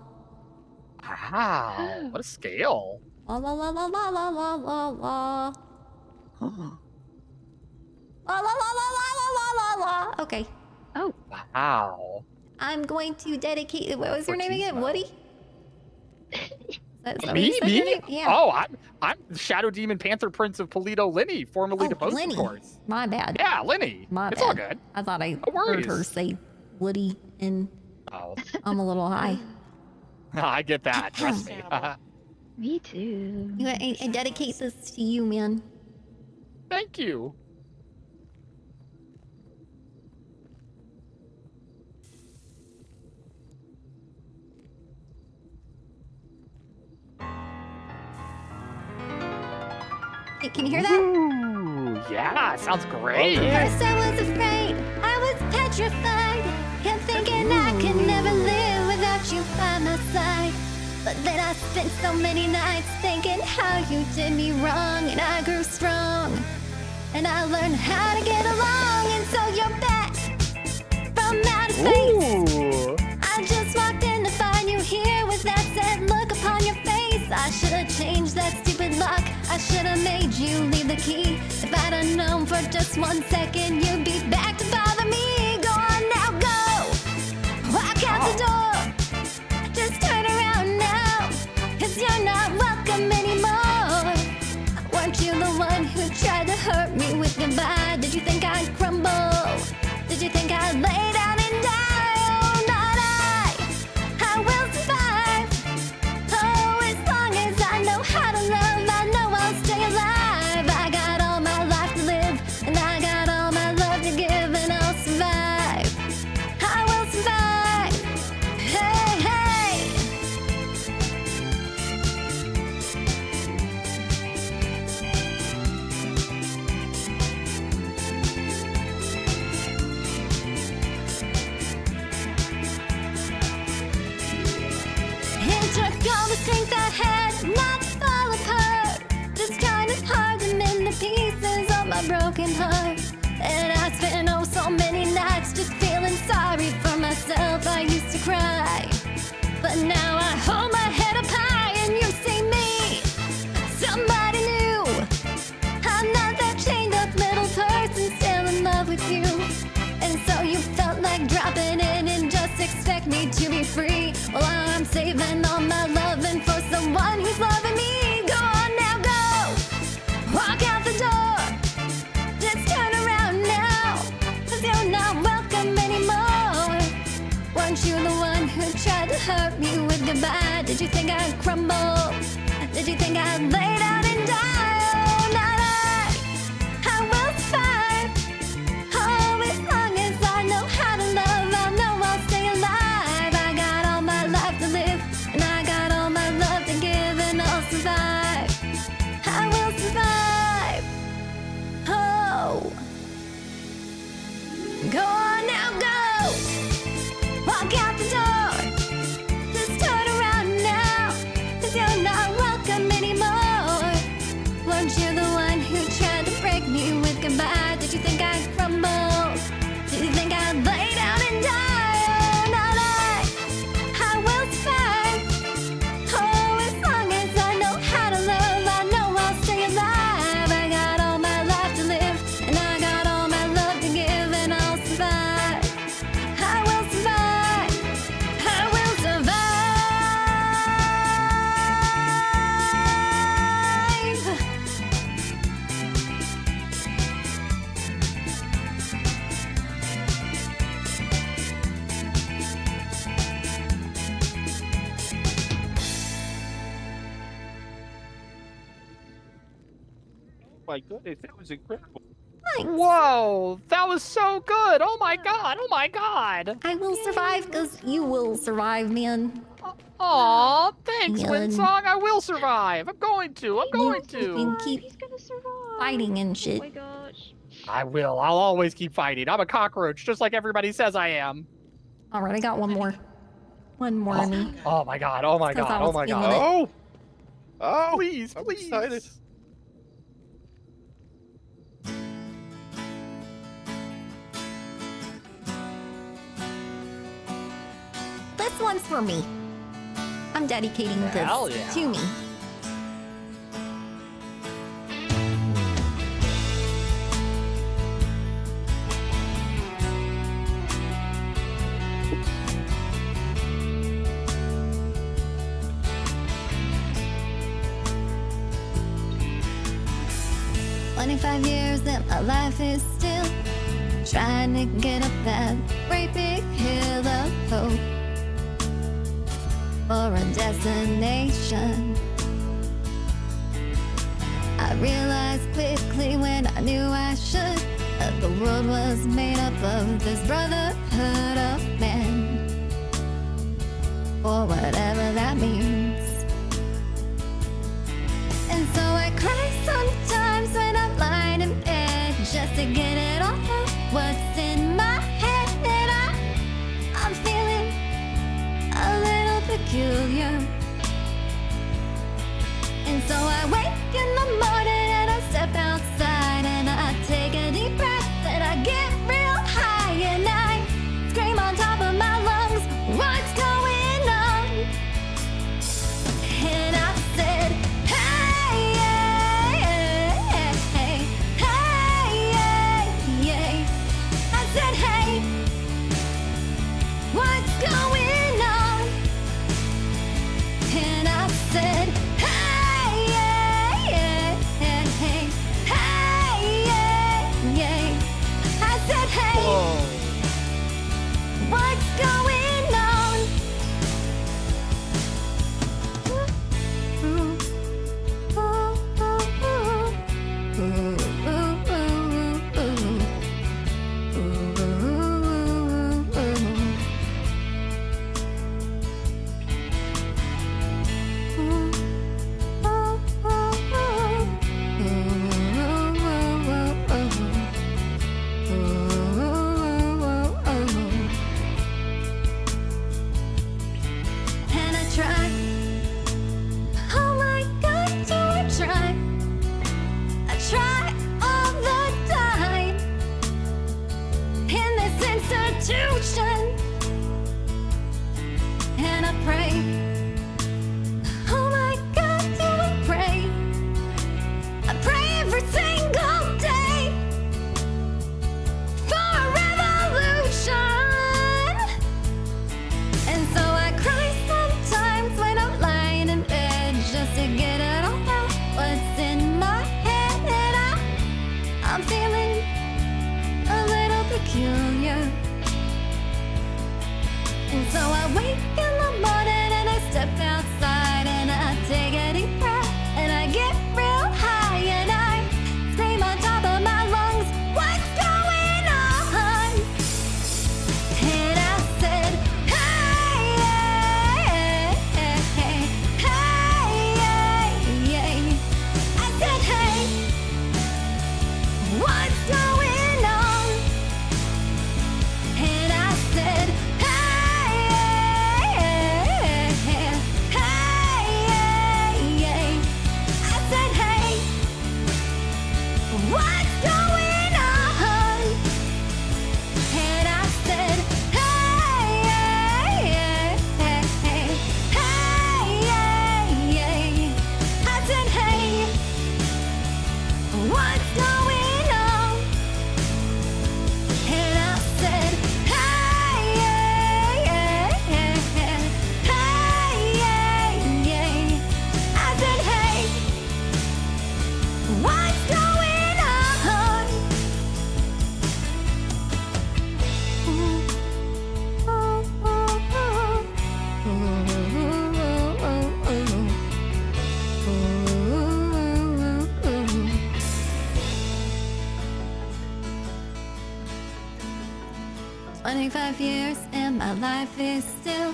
Wow, what a scale. La la la la la la la la la. La la la la la la la la. Okay. Oh. Wow. I'm going to dedicate. What was your name again? Woody? Is that what Me? you said your name? Yeah. Oh, I'm Shadow Demon Panther Prince of Toledo, Lenny, formerly deposed, Lenny. of course. My bad. Yeah, Lenny. My It's bad. all good. I thought I No heard her worries. say Woody, and Oh. I'm a little high. I get that. Trust me. Me too. I dedicate this to you, man. Thank you. Hey, can you hear that? Ooh, yeah, sounds great. First I was afraid, I was petrified, kept thinking I could never live without you by my side. But then I spent so many nights thinking how you did me wrong, and I grew strong, and I learned how to get along. And so you're back from outer space. I just walked in to find you here with that sad look upon your face. I should have changed that stupid lock. I should have made you leave the key. If I'd have known for just 1 second you'd be back to bother me. Go on now, go. Walk out the door. Just turn around now, 'cause you're not welcome anymore. Weren't you the one who tried to hurt me with goodbye? Did you think I'd crumble? Did you think I'd lay down and die? Oh, not I will survive. Oh, as long as I know how to love, I know I'll stay alive. I got all my life to live, and I got all my love to give, and I'll survive. I will survive. Hey, hey. It took all the strength I had not to fall apart. Just kind of hard to mend the pieces of my broken heart. And I spent oh so many nights just feeling sorry for myself. I used to cry, but now I hold my head up high and you see me, somebody new. I'm not that chained up little person still in love with you. And so you felt like dropping in and just expect me to be free. Well, I'm saving all my loving for someone who's loving me. Go on now, go. Walk out the door. Just turn around now, 'cause you're not welcome anymore. Weren't you the one who tried to hurt me with goodbye? Did you think I'd crumble? Did you think I'd lay down and die? Oh, not I will survive. Oh, as long as I know how to love, I know I'll stay alive. I got all my life to live, and I got all my love to give, and I'll survive. I will survive. Oh. Go on now, go. Walk out the door. Just turn around now, 'cause you're not welcome anymore. Weren't you the one who tried to break me with goodbye? Did you think I'd crumble? Did you think I'd lay down and die? Oh, not I will survive. Oh, as long as I know how to love, I know I'll stay alive. I got all my life to live, and I got all my love to give, and I'll survive. I will survive. I will survive. Oh my goodness, that was incredible. Whoa, that was so good. Oh my god. Oh my god. I will survive because you will survive, man. Aw, thanks, Man. WindSong. I will survive. I'm going to. I'm going You can to. keep fighting and shit. Oh my gosh. I will. I'll always keep fighting. I'm a cockroach, just like everybody says I am. All right, I got one more. One more in me. Oh my god. Oh my Because I god. Oh was my feeling god. it. Oh, Please, I'm please. excited. This one's for me. I'm dedicating Hell this yeah. to me. "25 years and my life is still trying to get up that great big hill of hope. for a destination. I realized quickly when I knew I should that the world was made up of this brotherhood of men, or whatever that means. And so I cry sometimes when I'm lying in bed just to get it all out what's in my head. And I'm feeling a little peculiar. And so I wake in the morning and I step outside and I take a deep breath and I get real high and I scream on top of my lungs, what's going on? And I said, hey, hey, hey, hey, hey. I said, hey, what's going on? And I said, what's going on? And I pray, oh my God, do I pray? I pray every single day for a revolution. And so I cry sometimes when I'm lying in bed just to get it all out what's in my head. And I'm feeling a little peculiar. And so I wake in the morning and I step outside and I take a deep breath and I get real high and I scream on top of my lungs, what's going on? And I said, hey, hey, hey, hey, hey, hey. I said, hey, what's going on? And I said, what's going on? And I said, hey, hey, hey, hey, hey, hey. I said, hey, what's going on? And I said, hey, hey, hey, hey, hey, hey. I said, hey, what's going on? "25 years and my life is still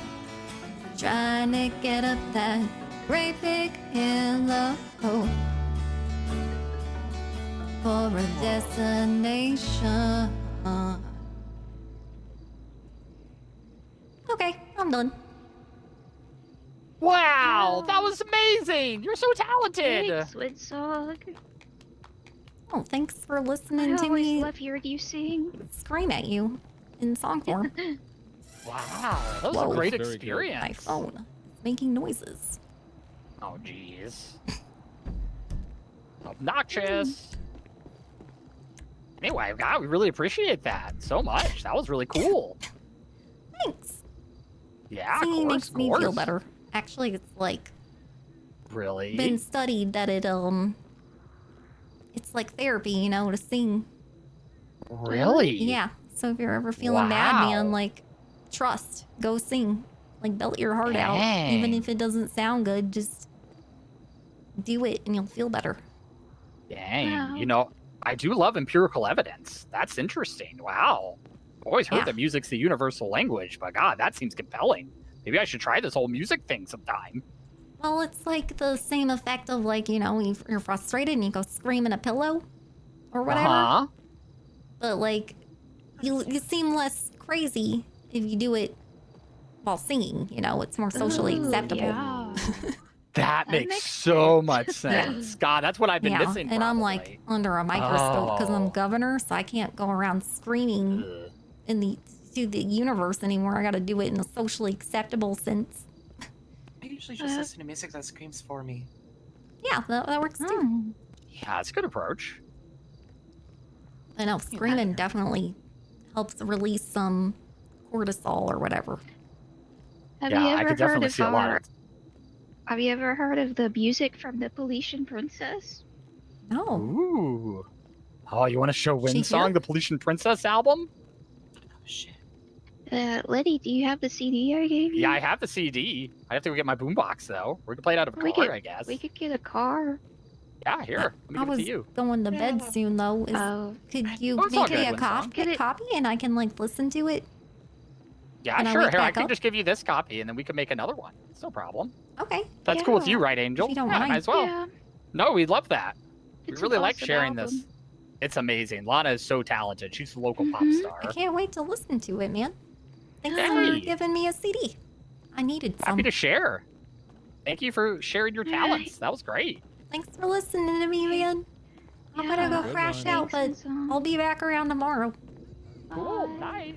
trying to get up that great big hill of hope for a destination." Okay, I'm done. Wow, that was amazing! You're so talented. Thanks, WindSong. Oh, thanks for listening I to always me love hearing you sing. scream at you in song form. Wow, that was Whoa. a great Very good. experience. My phone is making noises. Oh, jeez. Obnoxious. Anyway, God, we really appreciate that so much. That was really cool. Thanks. Yeah, Singing of course, makes me feel better. Actually, it's like Really? been studied that it's like therapy, you know, to sing. Really? Yeah. So if you're ever feeling bad, man, Wow. like trust, go sing. Like, belt your heart out. Even Dang. if it doesn't sound good, just do it and you'll feel better. Dang. Wow. You know, I do love empirical evidence. That's interesting. Wow. I've always heard Yeah. that music's the universal language, but God, that seems compelling. Maybe I should try this whole music thing sometime. Well, it's like the same effect of, like, you know, you're frustrated and you go scream in a pillow or whatever. Uh-huh. But, like, you seem less crazy if you do it while singing, you know? It's more socially Ooh, acceptable. yeah. That makes so much Yeah. sense. God, that's what I've been Yeah, missing. and I'm, like, under a microscope because I'm Oh. governor, so I can't go around screaming to the universe anymore. I gotta do it in a socially acceptable sense. I usually just listen to music that screams for me. Yeah, that works too. Yeah, that's a good approach. I know, screaming definitely helps release some cortisol or whatever. Have Yeah, you I ever could definitely heard of see a lot our? of Have you ever heard of the music from the Pollution Princess? No. Ooh. Oh, you want to show She WindSong, here? the Pollution Princess album? Letty, do you have the CD I gave you? Yeah, I have the CD. I have to go get my boombox though. We can play it out of a car, I guess. We could get a car. Yeah, here. Let me I give it was to you. going to bed soon, though. Could you Oh, it's all make me good, a WindSong. copy and I can, like, listen to it? Yeah, Can I sure. wake Here, I back can up? just give you this copy and then we can make another one. It's no problem. Okay. That's cool with you, Yeah, right, Angel? if you don't yeah, mind. might as well. Yeah. No, we love that. It's we really an like awesome sharing album. this. It's amazing. Lana is so talented. She's a local pop star. I can't wait to listen to it, man. Thanks Hey. for giving me a CD. I needed some. Happy to share. Thank you for sharing your talents. That was great. Thanks for listening to me, man. I'm gonna go Good crash one. out, but I'll be back around tomorrow. Cool. Nice.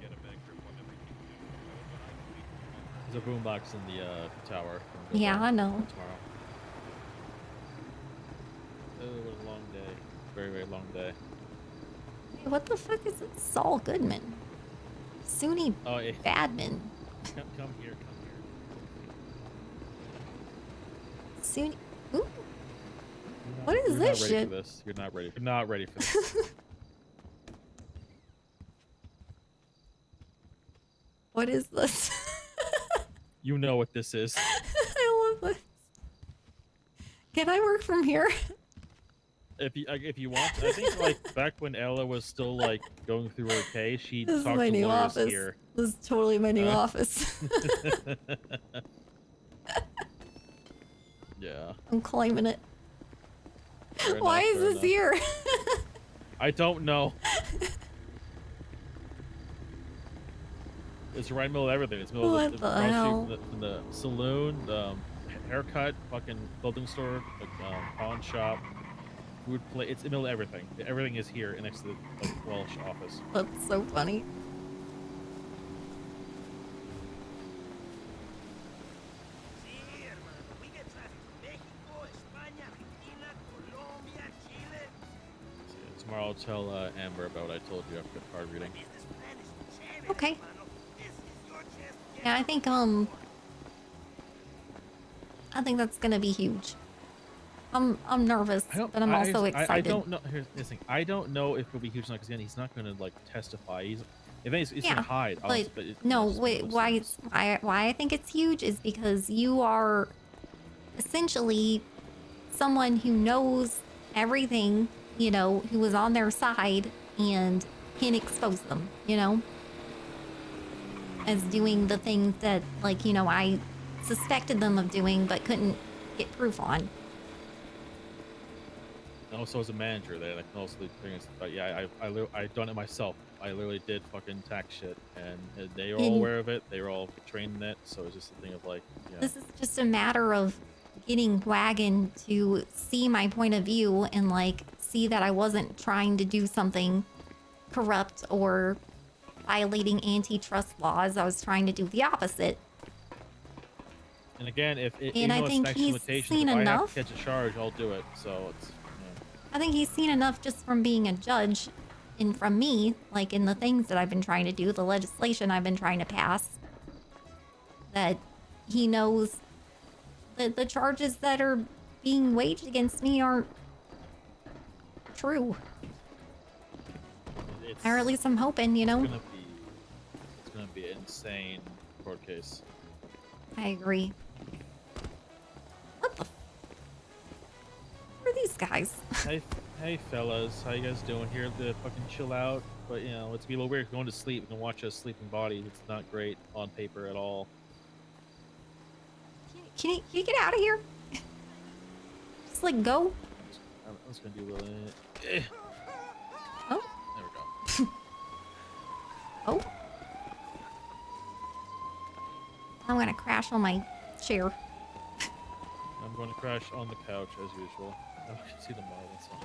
There's a boombox in the tower. Yeah, I know. Tomorrow. Oh, what a long day. Very, very long day. Hey, what the fuck is it? Saul Goodman. SUNY Oh, yeah. Badman. Come here, come SUNY. Ooh. here. What is You're this not ready shit? For this. You're not ready. You're not ready for this. What is this? You know what this is. I love this. Can I work from here? If you want, I think like back when Ella was still like going through her case, she This is talked my to new lawyers office. here. This is totally my new office. Yeah. I'm claiming it. Fair Why enough, is fair this enough. here? I don't know. It's right in the middle of everything. It's in the middle What of the the grocery, hell? from the saloon, the haircut, fucking clothing store, like, pawn shop, food place. It's in the middle of everything. Everything is here next to the Welsh office. That's so funny. Tomorrow I'll tell Amber about what I told you after the card reading. Okay. Yeah, I think that's gonna be huge. I'm nervous, but I'm also excited. I don't know. Here's the thing. I don't know if it'll be huge or not, because again, he's not going to like testify. If anything, he's going to hide. But no, wait. Why I think it's huge is because you are essentially someone who knows everything, you know, who was on their side and can expose them, you know, as doing the things that, like, you know, I suspected them of doing but couldn't get proof on. And also as a manager there, like also the thing is, but yeah, I done it myself. I literally did fucking tax shit, and they were all And- aware of it. They were all trained in it, so it's just a thing of like, yeah. This is just a matter of getting Wagon to see my point of view and, like, see that I wasn't trying to do something corrupt or violating antitrust laws. I was trying to do the opposite. And again, if it, And even I though it's think statute he's of limitations, seen if I have enough. to catch a charge, I'll do it. So it's. I think he's seen enough just from being a judge and from me, like in the things that I've been trying to do, the legislation I've been trying to pass, that he knows that the charges that are being waged against me aren't true. Or at least I'm hoping, you know? It's gonna be an insane court case. I agree. What the? Who are these guys? Hey fellas, how you guys doing here? To fucking chill out, but you know it's gonna be a little weird going to sleep and watch us sleeping bodies. It's not great on paper at all. Can you get out of here? Just like go. I'm just gonna do a little. Oh. There we go. Oh. I'm gonna crash on my chair. I'm going to crash on the couch as usual. Oh, I can see the model. That's fine.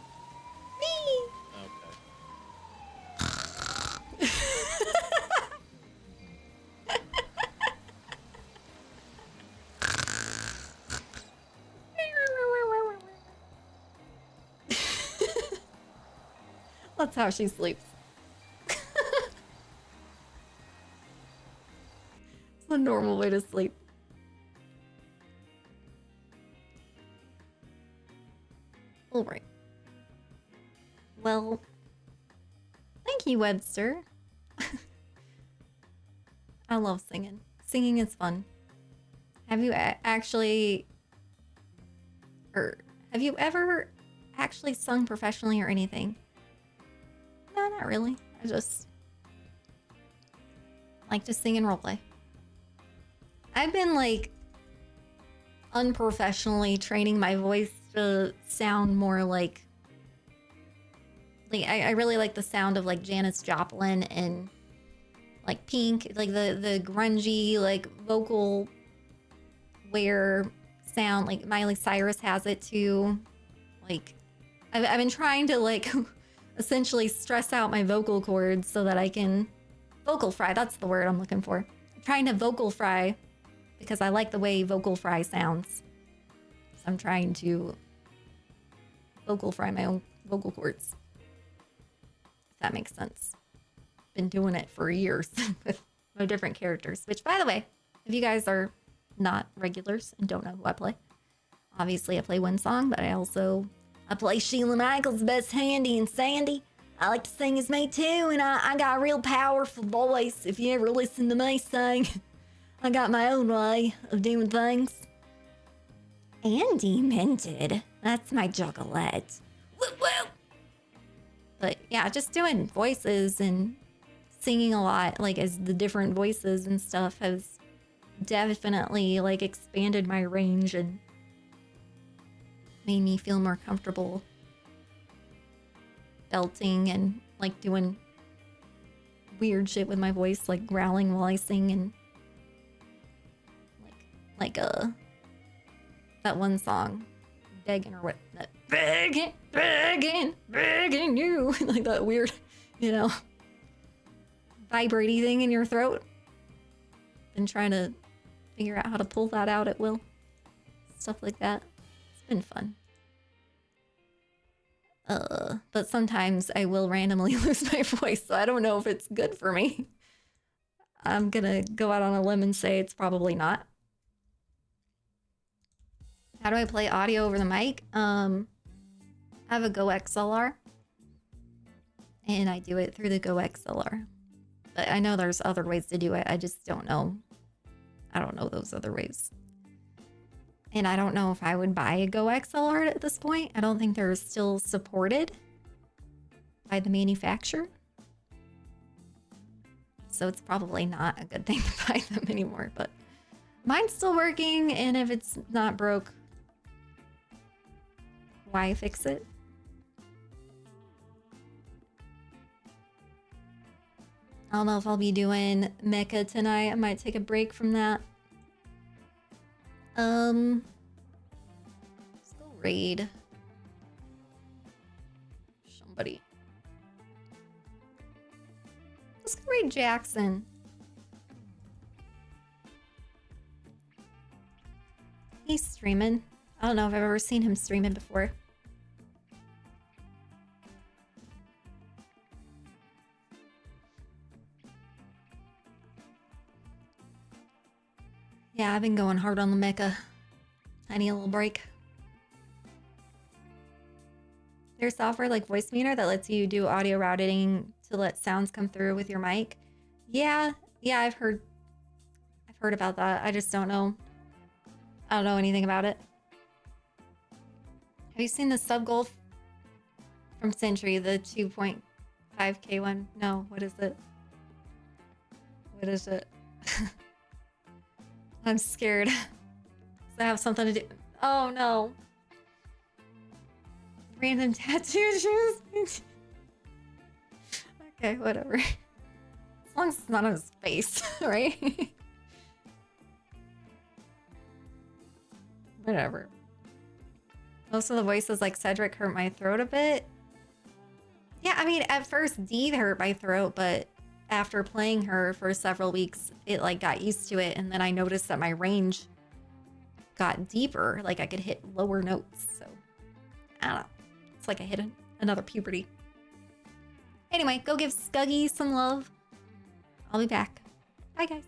That's how she sleeps. It's the normal way to sleep. All right. Well, thank you, Webster. I love singing. Singing is fun. Have you actually, or have you ever actually sung professionally or anything? No, not really. I just like to sing and roleplay. I've been like unprofessionally training my voice to sound more like I really like the sound of like Janis Joplin and like Pink, like the grungy like vocal wear sound. Like Miley Cyrus has it too. Like I've been trying to like essentially stress out my vocal cords so that I can vocal fry. That's the word I'm looking for. I'm trying to vocal fry because I like the way vocal fry sounds. So I'm trying to vocal fry my own vocal cords. If that makes sense. Been doing it for years with no different characters. Which, by the way, if you guys are not regulars and don't know who I play, obviously I play WindSong, but I play Sheila Michaels' best Handy and Sandy. I like to sing as me too, and I got a real powerful voice. If you ever listen to me sing, I got my own way of doing things. Andy Minted. That's my juggalette. Woo woo! But yeah, just doing voices and singing a lot, like as the different voices and stuff has definitely like expanded my range and made me feel more comfortable belting and like doing weird shit with my voice, like growling while I sing and like that one song, begging or what, that begging you, like that weird, you know, vibrating thing in your throat. Been trying to figure out how to pull that out at will. Stuff like that. It's been fun. But sometimes I will randomly lose my voice, so I don't know if it's good for me. I'm gonna go out on a limb and say it's probably not. How do I play audio over the mic? I have a Go XLR, and I do it through the Go XLR. But I know there's other ways to do it. I just don't know. I don't know those other ways. And I don't know if I would buy a Go XLR at this point. I don't think they're still supported by the manufacturer. So it's probably not a good thing to buy them anymore. But mine's still working, and if it's not broke, why fix it? I don't know if I'll be doing Mecha tonight. I might take a break from that. Let's go raid somebody. Let's go raid Jackson. He's streaming. I don't know if I've ever seen him streaming before. Yeah, I've been going hard on the mecha. I need a little break. There's software like Voicemeter that lets you do audio routing to let sounds come through with your mic. Yeah, I've heard heard about that. I just don't know. I don't know anything about it. Have you seen the Subgolf from Century, the 2.5K one? No, what is it? What is it? I'm scared. Does that have something to do? Oh no. Random tattoo shoes? Okay, whatever. As long as it's not on his face, right? Whatever. Most of the voices like Cedric hurt my throat a bit. Yeah, I mean, at first Dee hurt my throat, but after playing her for several weeks, it like got used to it, and then I noticed that my range got deeper, like I could hit lower notes. So I don't know. It's like I hit another puberty. Anyway, go give Scuggy some love. I'll be back. Bye, guys.